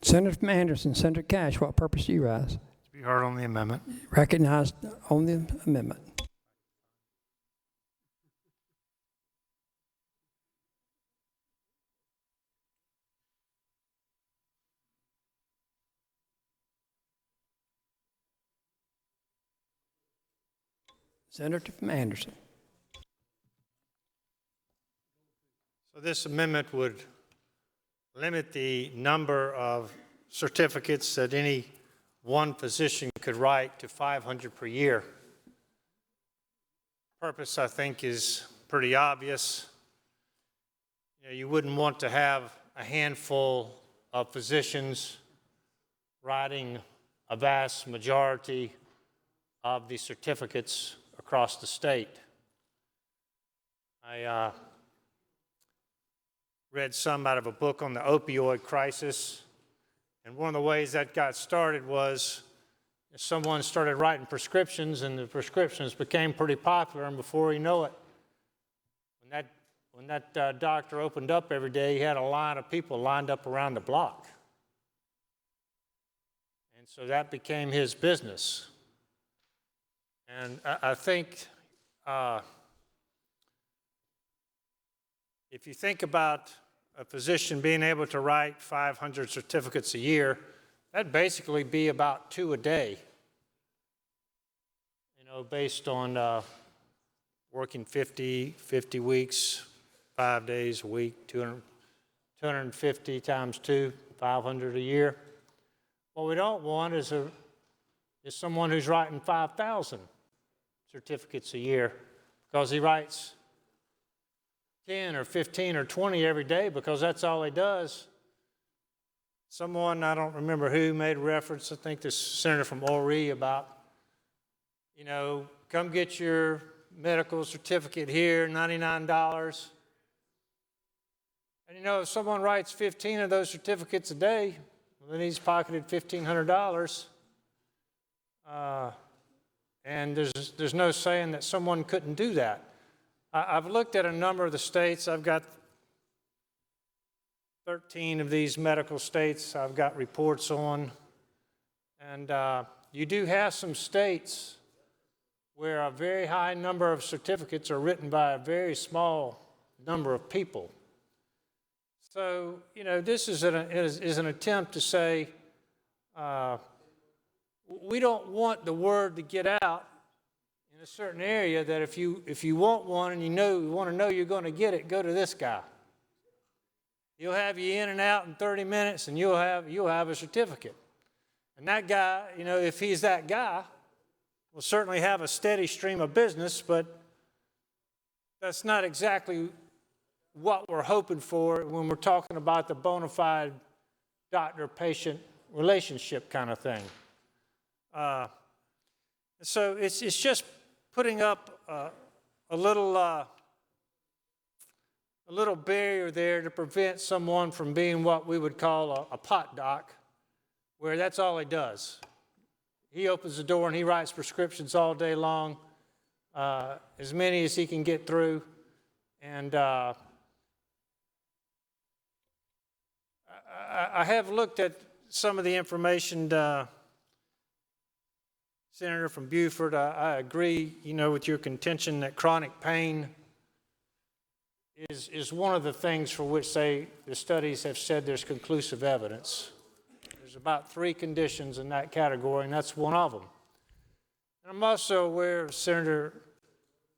Senator from Anderson, Senator Cash, what purpose do you rise? To be heard on the amendment. Recognized on the amendment. Senator from Anderson. So this amendment would limit the number of certificates that any one physician could write to 500 per year. Purpose, I think, is pretty obvious. You wouldn't want to have a handful of physicians writing a vast majority of the certificates across the state. I read some out of a book on the opioid crisis, and one of the ways that got started was someone started writing prescriptions, and the prescriptions became pretty popular, and before you know it, when that doctor opened up every day, he had a line of people lined up around the block. And so that became his business. And I think if you think about a physician being able to write 500 certificates a year, that'd basically be about 2 a day, based on working 50 weeks, 5 days a week, 250 times 2, 500 a year. What we don't want is someone who's writing 5,000 certificates a year because he writes 10 or 15 or 20 every day because that's all he does. Someone, I don't remember who, made reference, I think this senator from Ori, about, come get your medical certificate here, $99. And if someone writes 15 of those certificates a day, then he's pocketed $1,500. And there's no saying that someone couldn't do that. I've looked at a number of the states. I've got 13 of these medical states I've got reports on. And you do have some states where a very high number of certificates are written by a very small number of people. So, this is an attempt to say, we don't want the word to get out in a certain area that if you want one and you want to know you're going to get it, go to this guy. He'll have you in and out in 30 minutes, and you'll have a certificate. And that guy, if he's that guy, will certainly have a steady stream of business, but that's not exactly what we're hoping for when we're talking about the bona fide doctor-patient relationship kind of thing. So it's just putting up a little barrier there to prevent someone from being what we would call a pot doc, where that's all he does. He opens the door and he writes prescriptions all day long, as many as he can get through. And I have looked at some of the information, Senator from Beaufort. I agree, with your contention that chronic pain is one of the things for which the studies have said there's conclusive evidence. There's about 3 conditions in that category, and that's one of them. And I'm also aware of Senator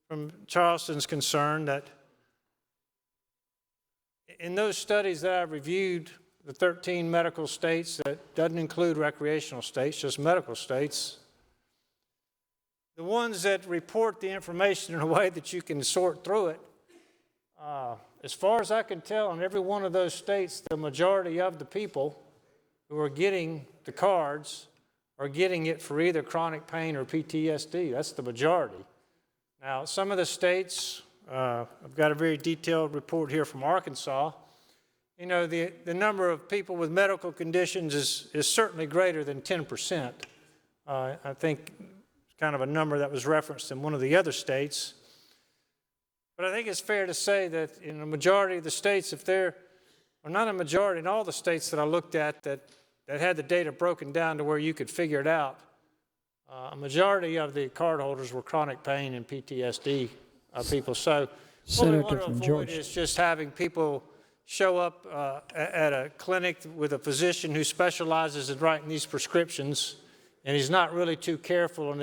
from Charleston's concern that in those studies that I've reviewed, the 13 medical states, that doesn't include recreational states, just medical states, the ones that report the information in a way that you can sort through it, as far as I can tell, in every one of those states, the majority of the people who are getting the cards are getting it for either chronic pain or PTSD. That's the majority. Now, some of the states, I've got a very detailed report here from Arkansas. The number of people with medical conditions is certainly greater than 10%. I think it's kind of a number that was referenced in one of the other states. But I think it's fair to say that in a majority of the states, not a majority, in all the states that I looked at that had the data broken down to where you could figure it out, a majority of the cardholders were chronic pain and PTSD people. So what we want to avoid is just having people show up at a clinic with a physician who specializes in writing these prescriptions, and he's not really too careful in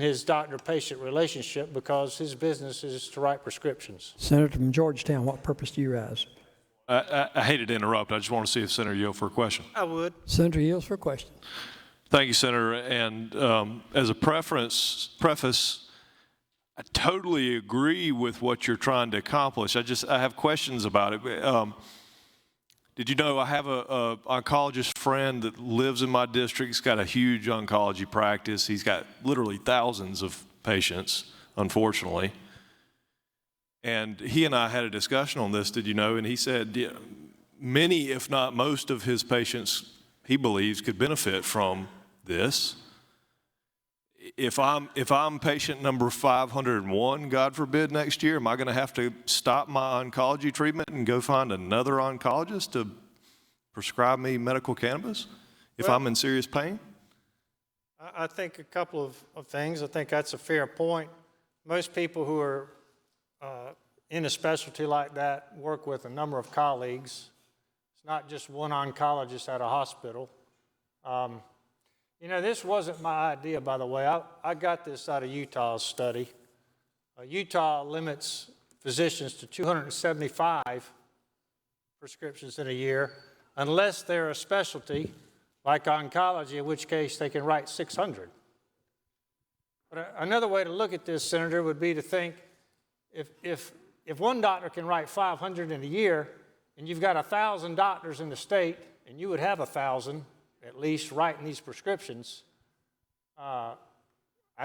his doctor-patient relationship because his business is to write prescriptions. Senator from Georgetown, what purpose do you rise? I hated to interrupt. I just want to see if Senator yield for a question. I would. Senator yields for a question. Thank you, Senator. And as a preface, I totally agree with what you're trying to accomplish. I have questions about it. Did you know I have a oncologist friend that lives in my district? He's got a huge oncology practice. He's got literally thousands of patients, unfortunately. And he and I had a discussion on this, did you know? And he said many, if not most of his patients, he believes, could benefit from this. If I'm patient number 501, God forbid, next year, am I going to have to stop my oncology treatment and go find another oncologist to prescribe me medical cannabis if I'm in serious pain? I think a couple of things. I think that's a fair point. Most people who are in a specialty like that work with a number of colleagues. It's not just one oncologist at a hospital. You know, this wasn't my idea, by the way. I got this out of Utah's study. Utah limits physicians to 275 prescriptions in a year, unless they're a specialty like oncology, in which case they can write 600. But another way to look at this, Senator, would be to think if one doctor can write 500 in a year, and you've got 1,000 doctors in the state, and you would have 1,000 at least writing these prescriptions, I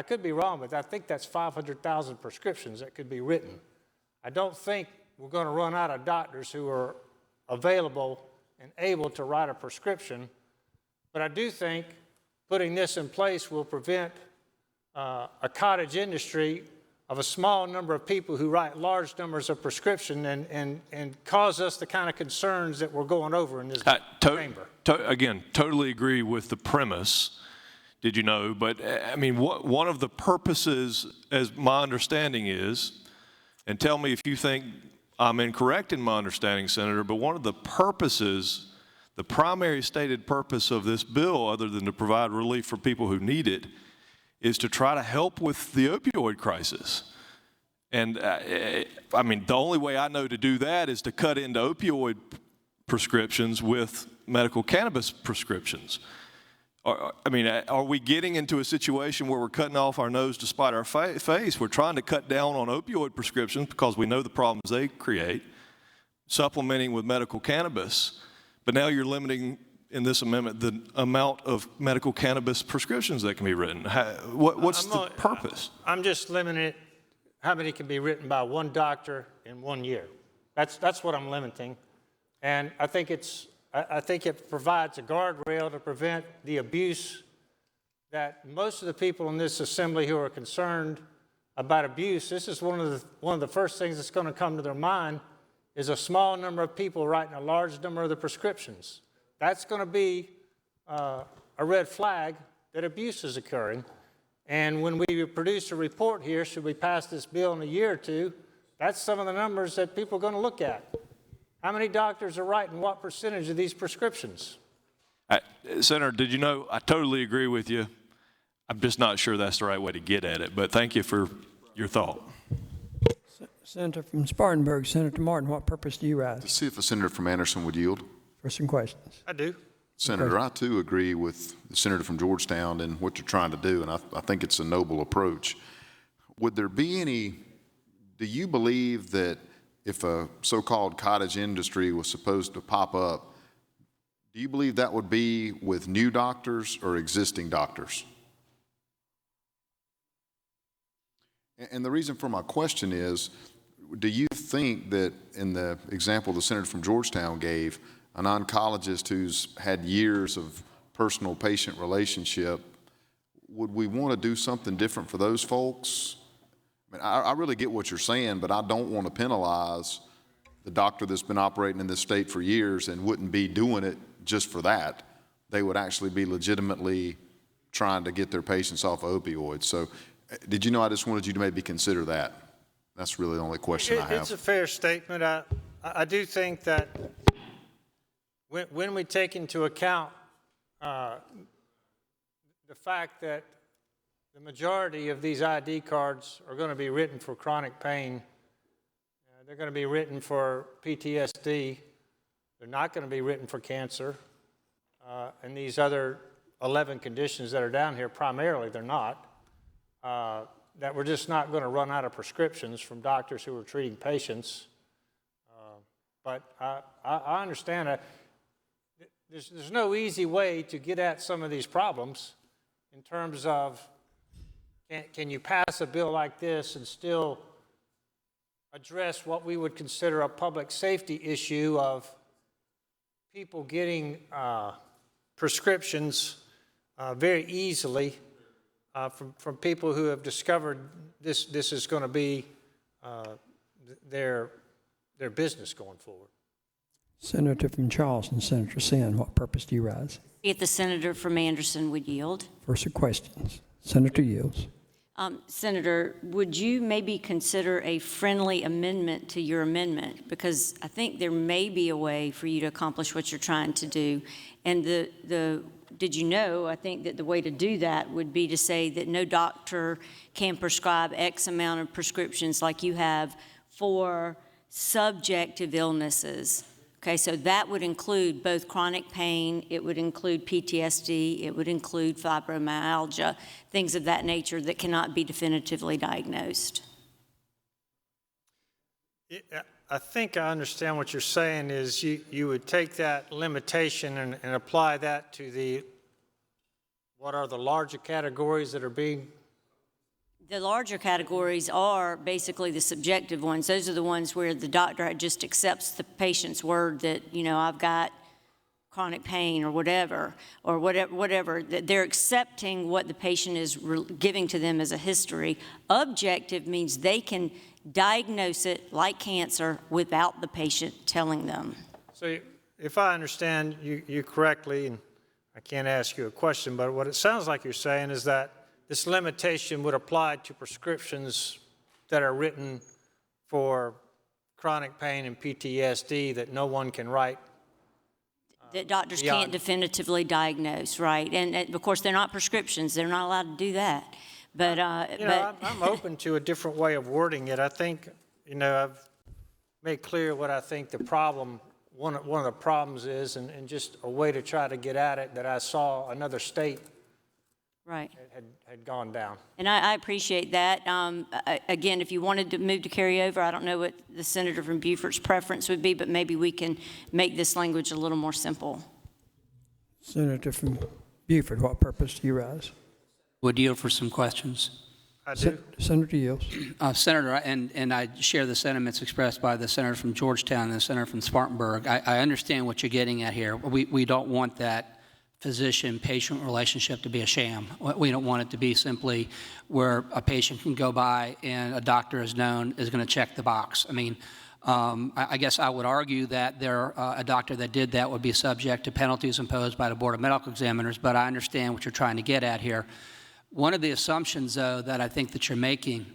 could be wrong, but I think that's 500,000 prescriptions that could be written. I don't think we're going to run out of doctors who are available and able to write a prescription, but I do think putting this in place will prevent a cottage industry of a small number of people who write large numbers of prescription and cause us the kind of concerns that we're going over in this chamber. Again, totally agree with the premise, did you know? But I mean, one of the purposes, as my understanding is, and tell me if you think I'm incorrect in my understanding, Senator, but one of the purposes, the primary stated purpose of this bill, other than to provide relief for people who need it, is to try to help with the opioid crisis. And I mean, the only way I know to do that is to cut into opioid prescriptions with medical cannabis prescriptions. I mean, are we getting into a situation where we're cutting off our nose to spite our face? We're trying to cut down on opioid prescriptions because we know the problems they create, supplementing with medical cannabis. But now you're limiting, in this amendment, the amount of medical cannabis prescriptions that can be written. What's the purpose? I'm just limiting it, how many can be written by one doctor in 1 year. That's what I'm limiting. And I think it provides a guardrail to prevent the abuse that most of the people in this assembly who are concerned about abuse, this is one of the first things that's going to come to their mind, is a small number of people writing a large number of the prescriptions. That's going to be a red flag that abuse is occurring. And when we produce a report here, should we pass this bill in a year or two, that's some of the numbers that people are going to look at. How many doctors are writing what percentage of these prescriptions? Senator, did you know, I totally agree with you. I'm just not sure that's the right way to get at it, but thank you for your thought. Senator from Spartanburg, Senator Martin, what purpose do you rise? To see if a senator from Anderson would yield. For some questions. I do. Senator, I too agree with the senator from Georgetown and what you're trying to do, and I think it's a noble approach. Would there be do you believe that if a so-called cottage industry was supposed to pop up, do you believe that would be with new doctors or existing doctors? And the reason for my question is, do you think that in the example the senator from Georgetown gave, an oncologist who's had years of personal patient relationship, would we want to do something different for those folks? I mean, I really get what you're saying, but I don't want to penalize the doctor that's been operating in this state for years and wouldn't be doing it just for that. They would actually be legitimately trying to get their patients off of opioids. So did you know, I just wanted you to maybe consider that. That's really the only question I have. It's a fair statement. I do think that when we take into account the fact that the majority of these ID cards are going to be written for chronic pain, they're going to be written for PTSD, they're not going to be written for cancer and these other 11 conditions that are down here, primarily they're not, that we're just not going to run out of prescriptions from doctors who are treating patients. But I understand that there's no easy way to get at some of these problems in terms of can you pass a bill like this and still address what we would consider a public safety issue of people getting prescriptions very easily from people who have discovered this is going to be their business going forward. Senator from Charleston, Senator Sin, what purpose do you rise? If the senator from Anderson would yield. First of questions. Senator yields. Senator, would you maybe consider a friendly amendment to your amendment? Because I think there may be a way for you to accomplish what you're trying to do. And did you know, I think that the way to do that would be to say that no doctor can prescribe X amount of prescriptions like you have for subjective illnesses. Okay, so that would include both chronic pain, it would include PTSD, it would include fibromyalgia, things of that nature that cannot be definitively diagnosed. I think I understand what you're saying is you would take that limitation and apply that to what are the larger categories that are being. The larger categories are basically the subjective ones. Those are the ones where the doctor just accepts the patient's word that, I've got chronic pain or whatever. They're accepting what the patient is giving to them as a history. Objective means they can diagnose it like cancer without the patient telling them. So if I understand you correctly, and I can't ask you a question, but what it sounds like you're saying is that this limitation would apply to prescriptions that are written for chronic pain and PTSD that no one can write. That doctors beyond. can't definitively diagnose, right? And of course, they're not prescriptions. They're not allowed to do that. But, I'm open to a different way of wording it. I think, I've made clear what I think the problem, one of the problems is, and just a way to try to get at it that I saw another state right. had gone down. And I appreciate that. Again, if you wanted to move to carry over, I don't know what the senator from Beaufort's preference would be, but maybe we can make this language a little more simple. Senator from Beaufort, what purpose do you rise? Would yield for some questions. I do. Senator yields. Senator, and I share the sentiments expressed by the senator from Georgetown and the senator from Spartanburg. I understand what you're getting at here. We don't want that physician-patient relationship to be a sham. We don't want it to be simply where a patient can go by and a doctor is going to check the box. I mean, I guess I would argue that a doctor that did that would be subject to penalties imposed by the Board of Medical Examiners, but I understand what you're trying to get at here. One of the assumptions, though, that I think that you're making,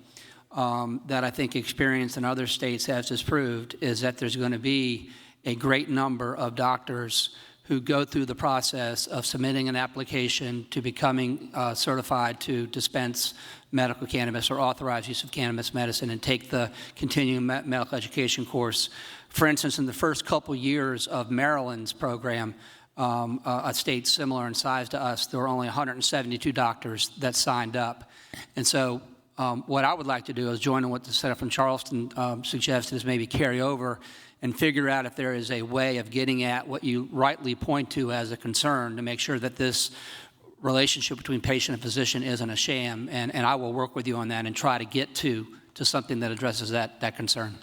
that I think experience in other states has disproved, is that there's going to be a great number of doctors who go through the process of submitting an application to becoming certified to dispense medical cannabis or authorized use of cannabis medicine and take the continuing medical education course. For instance, in the first couple years of Maryland's program, a state similar in size to us, there were only 172 doctors that signed up. And so what I would like to do is join in what the senator from Charleston suggested is maybe carry over and figure out if there is a way of getting at what you rightly point to as a concern to make sure that this relationship between patient and physician isn't a sham. And I will work with you on that and try to get to something that addresses that concern.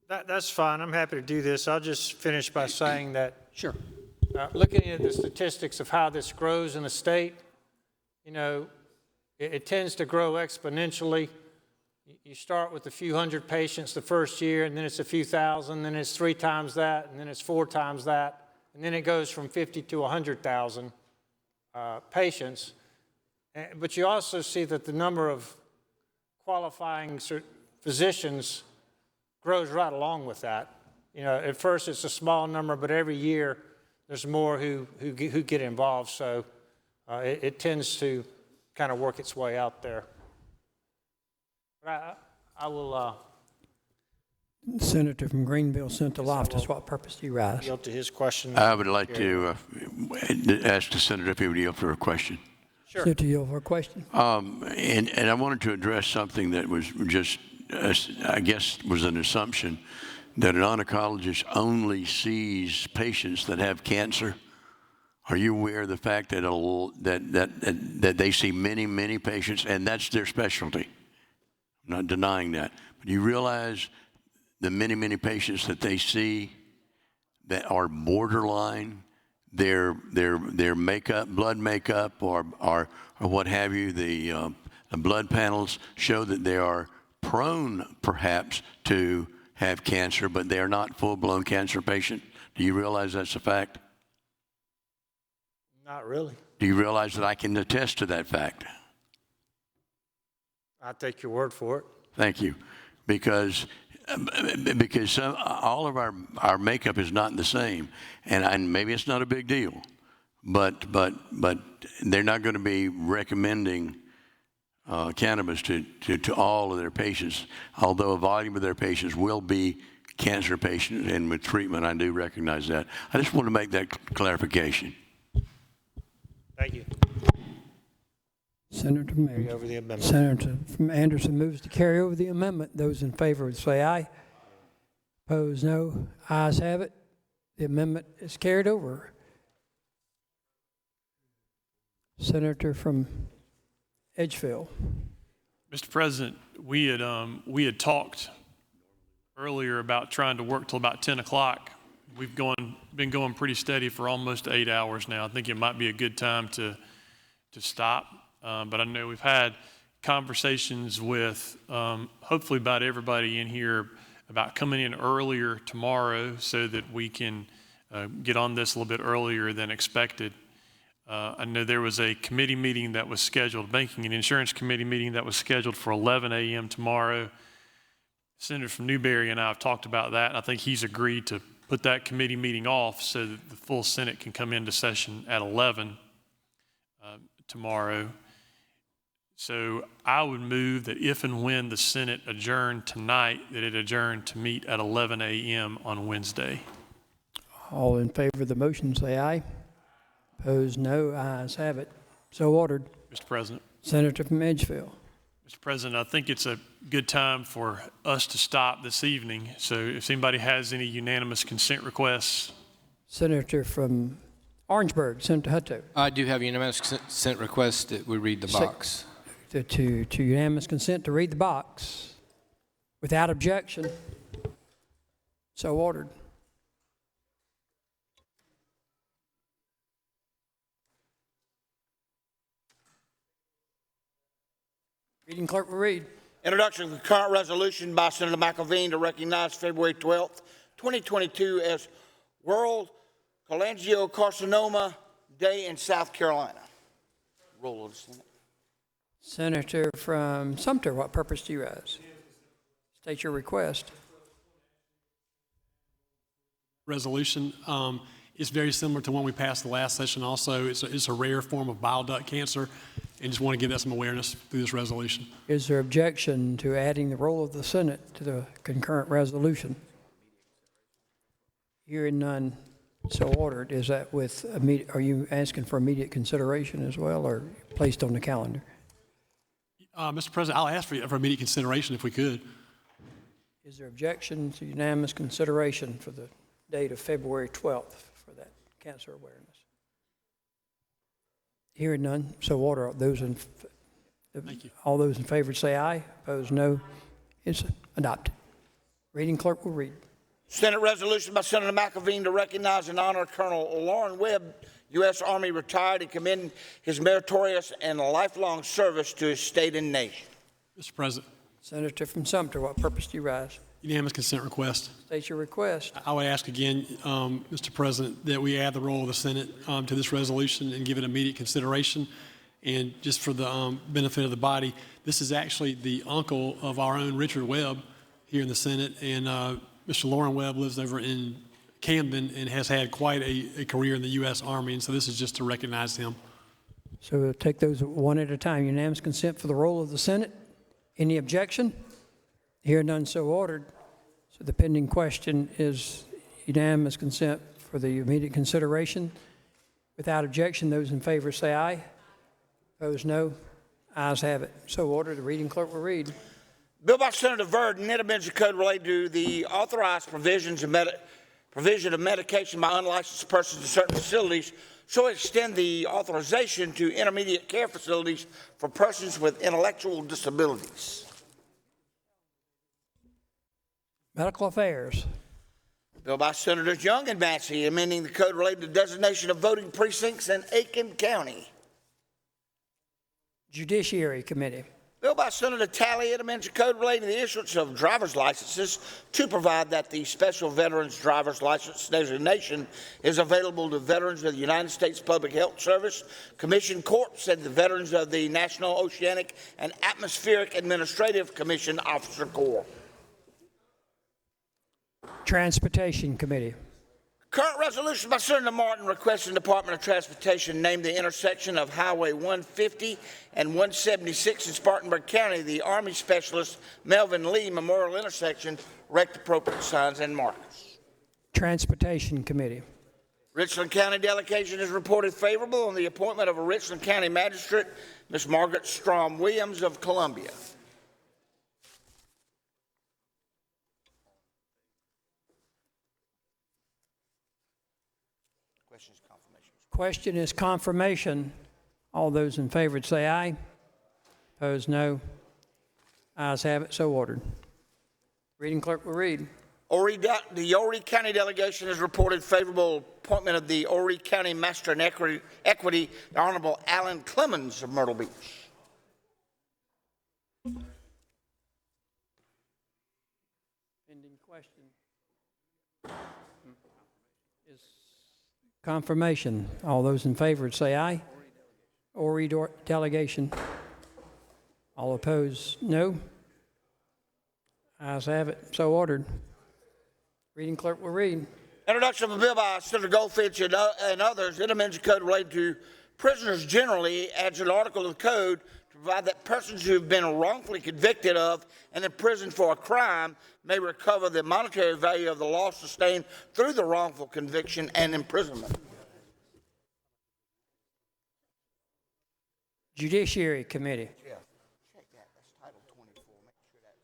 That's fine. I'm happy to do this. I'll just finish by saying that. Sure. Looking at the statistics of how this grows in the state, it tends to grow exponentially. You start with a few hundred patients the first year, and then it's a few thousand, then it's 3 times that, and then it's 4 times that, and then it goes from 50 to 100,000 patients. But you also see that the number of qualifying physicians grows right along with that. At first it's a small number, but every year there's more who get involved, so it tends to kind of work its way out there. I will Senator from Greenville, Senator Loftus, what purpose do you rise? Yield to his question. I would like to ask the senator if he would yield for a question. Sure. Senator, you have a question? And I wanted to address something that was just, I guess, was an assumption that an oncologist only sees patients that have cancer. Are you aware of the fact that that they see many, many patients, and that's their specialty? I'm not denying that. But do you realize the many, many patients that they see that are borderline, their makeup, blood makeup, or what have you, the blood panels show that they are prone, perhaps, to have cancer, but they are not full-blown cancer patients? Do you realize that's a fact? Not really. Do you realize that I can attest to that fact? I'll take your word for it. Thank you. Because all of our makeup is not the same, and maybe it's not a big deal, but they're not going to be recommending cannabis to all of their patients, although a volume of their patients will be cancer patients, and with treatment, I do recognize that. I just want to make that clarification. Thank you. Senator from Carry over the amendment. Senator from Anderson moves to carry over the amendment. Those in favor would say aye. Opposed, no. Ayes have it. The amendment is carried over. Senator from Edgefield. Mr. President, we had talked earlier about trying to work till about 10 o'clock. We've been going pretty steady for almost 8 hours now. I think it might be a good time to stop. But I know we've had conversations with hopefully about everybody in here about coming in earlier tomorrow so that we can get on this a little bit earlier than expected. I know there was a committee meeting that was scheduled, banking and insurance committee meeting that was scheduled for 11 a.m. tomorrow. Senator from Newberry and I have talked about that, and I think he's agreed to put that committee meeting off so that the full Senate can come into session at 11 tomorrow. So I would move that if and when the Senate adjourned tonight, that it adjourn to meet at 11 a.m. on Wednesday. All in favor of the motion say aye. Opposed, no. Ayes have it. So ordered. Mr. President. Senator from Edgefield. Mr. President, I think it's a good time for us to stop this evening. So if anybody has any unanimous consent requests. Senator from Orangeburg, Senator Hutto. I do have unanimous consent request that we read the box. To unanimous consent to read the box without objection. So ordered. Reading clerk will read. Introduction of the concurrent resolution by Senator McElveen to recognize February 12th, 2022 as World Cholangiocarcinoma Day in South Carolina. Roll of the Senate. Senator from Sumter, what purpose do you rise? State your request. Resolution is very similar to one we passed the last session also. It's a rare form of bile duct cancer, and just want to give that some awareness through this resolution. Is there objection to adding the role of the Senate to the concurrent resolution? Hearing none, so ordered. Is that with immediate, are you asking for immediate consideration as well, or placed on the calendar? Mr. President, I'll ask for immediate consideration if we could. Is there objection to unanimous consideration for the date of February 12th for that cancer awareness? Hearing none, so order. Thank you. All those in favor say aye. Opposed, no. It's adopted. Reading clerk will read. Senate resolution by Senator McElveen to recognize and honor Colonel Lauren Webb, U.S. Army retired, and commend his meritorious and lifelong service to his state and nation. Mr. President. Senator from Sumter, what purpose do you rise? Unanimous consent request. State your request. I would ask again, Mr. President, that we add the role of the Senate to this resolution and give it immediate consideration. And just for the benefit of the body, this is actually the uncle of our own Richard Webb here in the Senate. And Mr. Lauren Webb lives over in Camden and has had quite a career in the U.S. Army. And so this is just to recognize him. So we'll take those one at a time. Unanimous consent for the role of the Senate. Any objection? Hear none, so ordered. So the pending question is unanimous consent for the immediate consideration. Without objection, those in favor say aye. Opposed, no. Ayes have it. So ordered. The reading clerk will read. Bill by Senator Byrd, net amends the code related to the authorized provision of medication by unlicensed persons in certain facilities, so extend the authorization to intermediate care facilities for persons with intellectual disabilities. Medical Affairs. Bill by Senators Young and Massey, amending the code related to designation of voting precincts in Aiken County. Judiciary Committee. Bill by Senator Talley, it amends the code relating to the issuance of driver's licenses to provide that the Special Veterans Driver's License designation is available to veterans of the United States Public Health Service, Commission Corps, and the veterans of the National Oceanic and Atmospheric Administrative Commission Officer Corps. Transportation Committee. Current resolution by Senator Martin requesting the Department of Transportation name the intersection of Highway 150 and 176 in Spartanburg County the Army Specialist Melvin Lee Memorial Intersection, erect appropriate signs and markers. Transportation Committee. Richland County delegation is reported favorable on the appointment of a Richland County magistrate, Ms. Margaret Strom Williams of Columbia. Question is confirmation. All those in favor say aye. Opposed, no. Ayes have it, so ordered. Reading clerk will read. The Horry County delegation has reported favorable appointment of the Horry County Master in Equity, the Honorable Alan Clemens of Myrtle Beach. Pending question. Is confirmation. All those in favor say aye. Horry delegation. All opposed, no. Ayes have it, so ordered. Reading clerk will read. Introduction of a bill by Senator Goldfinch and others. It amends the code related to prisoners generally, adds an article of the code to provide that persons who have been wrongfully convicted of and imprisoned for a crime may recover the monetary value of the loss sustained through the wrongful conviction and imprisonment. Judiciary Committee. Yeah, check that. That's Title 24. Make sure that's.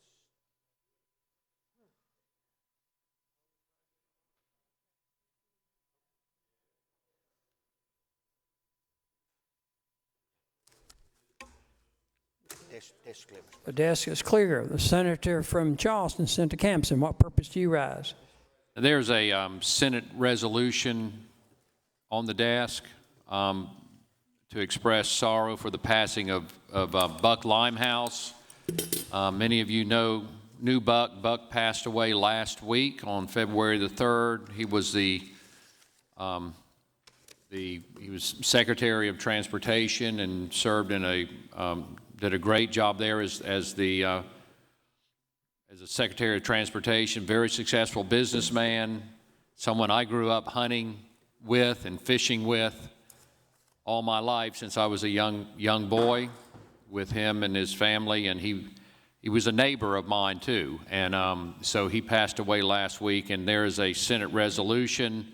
The desk is clear. The senator from Charleston, Senator Campson, what purpose do you rise? There's a Senate resolution on the desk to express sorrow for the passing of Buck Limehouse. Many of you knew Buck. Buck passed away last week on February the 3rd. He was he was Secretary of Transportation and served in did a great job there as a Secretary of Transportation. Very successful businessman, someone I grew up hunting with and fishing with all my life since I was a young boy with him and his family, and he was a neighbor of mine too. And so he passed away last week, and there is a Senate resolution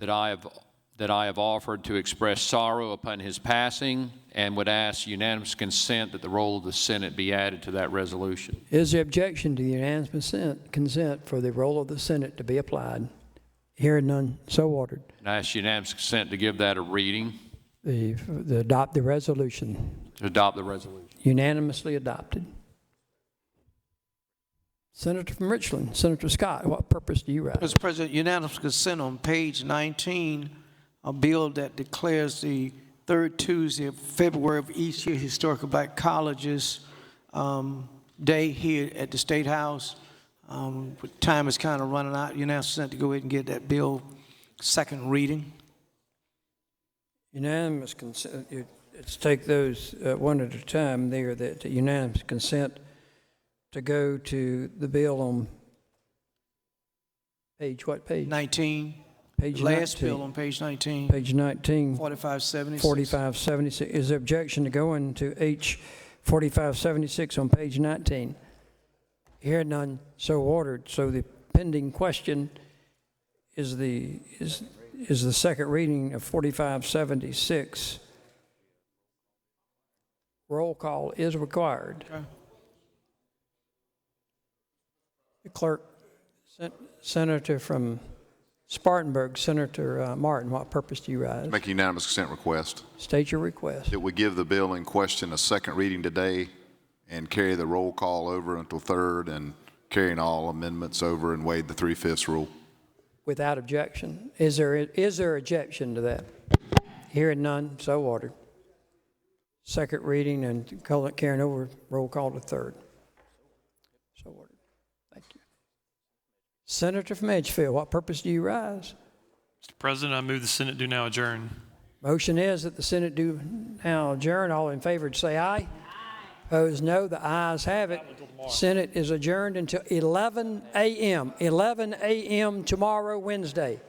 that I have offered to express sorrow upon his passing, and would ask unanimous consent that the roll of the Senate be added to that resolution. Is there objection to the unanimous consent for the roll of the Senate to be applied? Hearing none, so ordered. And I ask unanimous consent to give that a reading. Adopt the resolution. To adopt the resolution. Unanimously adopted. Senator from Richland, Senator Scott, what purpose do you rise? Mr. President, unanimous consent on page 19, a bill that declares the third Tuesday of February of each year Historical Black Colleges Day here at the State House. Time is kind of running out. Unanimous consent to go ahead and get that bill second reading. Unanimous consent. Let's take those one at a time there. That unanimous consent to go to the bill on page, what page? 19. Page Last 19. bill on page 19. Page 19. 4576. 4576. Is there objection to going to H 4576 on page 19? Hearing none, so ordered. So the pending question is the second reading of 4576. Roll call is required. Okay. The clerk, Senator from Spartanburg, Senator Martin, what purpose do you rise? Make a unanimous consent request State your request. that we give the bill in question a second reading today and carry the roll call over until third and carrying all amendments over and waive the 3/5 rule. Without objection. Is there objection to that? Hearing none, so ordered. Second reading and carrying over, roll call to third. So ordered. Thank you. Senator from Edgefield, what purpose do you rise? Mr. President, I move the Senate do now adjourn. Motion is that the Senate do now adjourn. All in favor say aye. Opposed, no. The ayes have it. Senate is adjourned until 11 a.m. 11 a.m. tomorrow, Wednesday.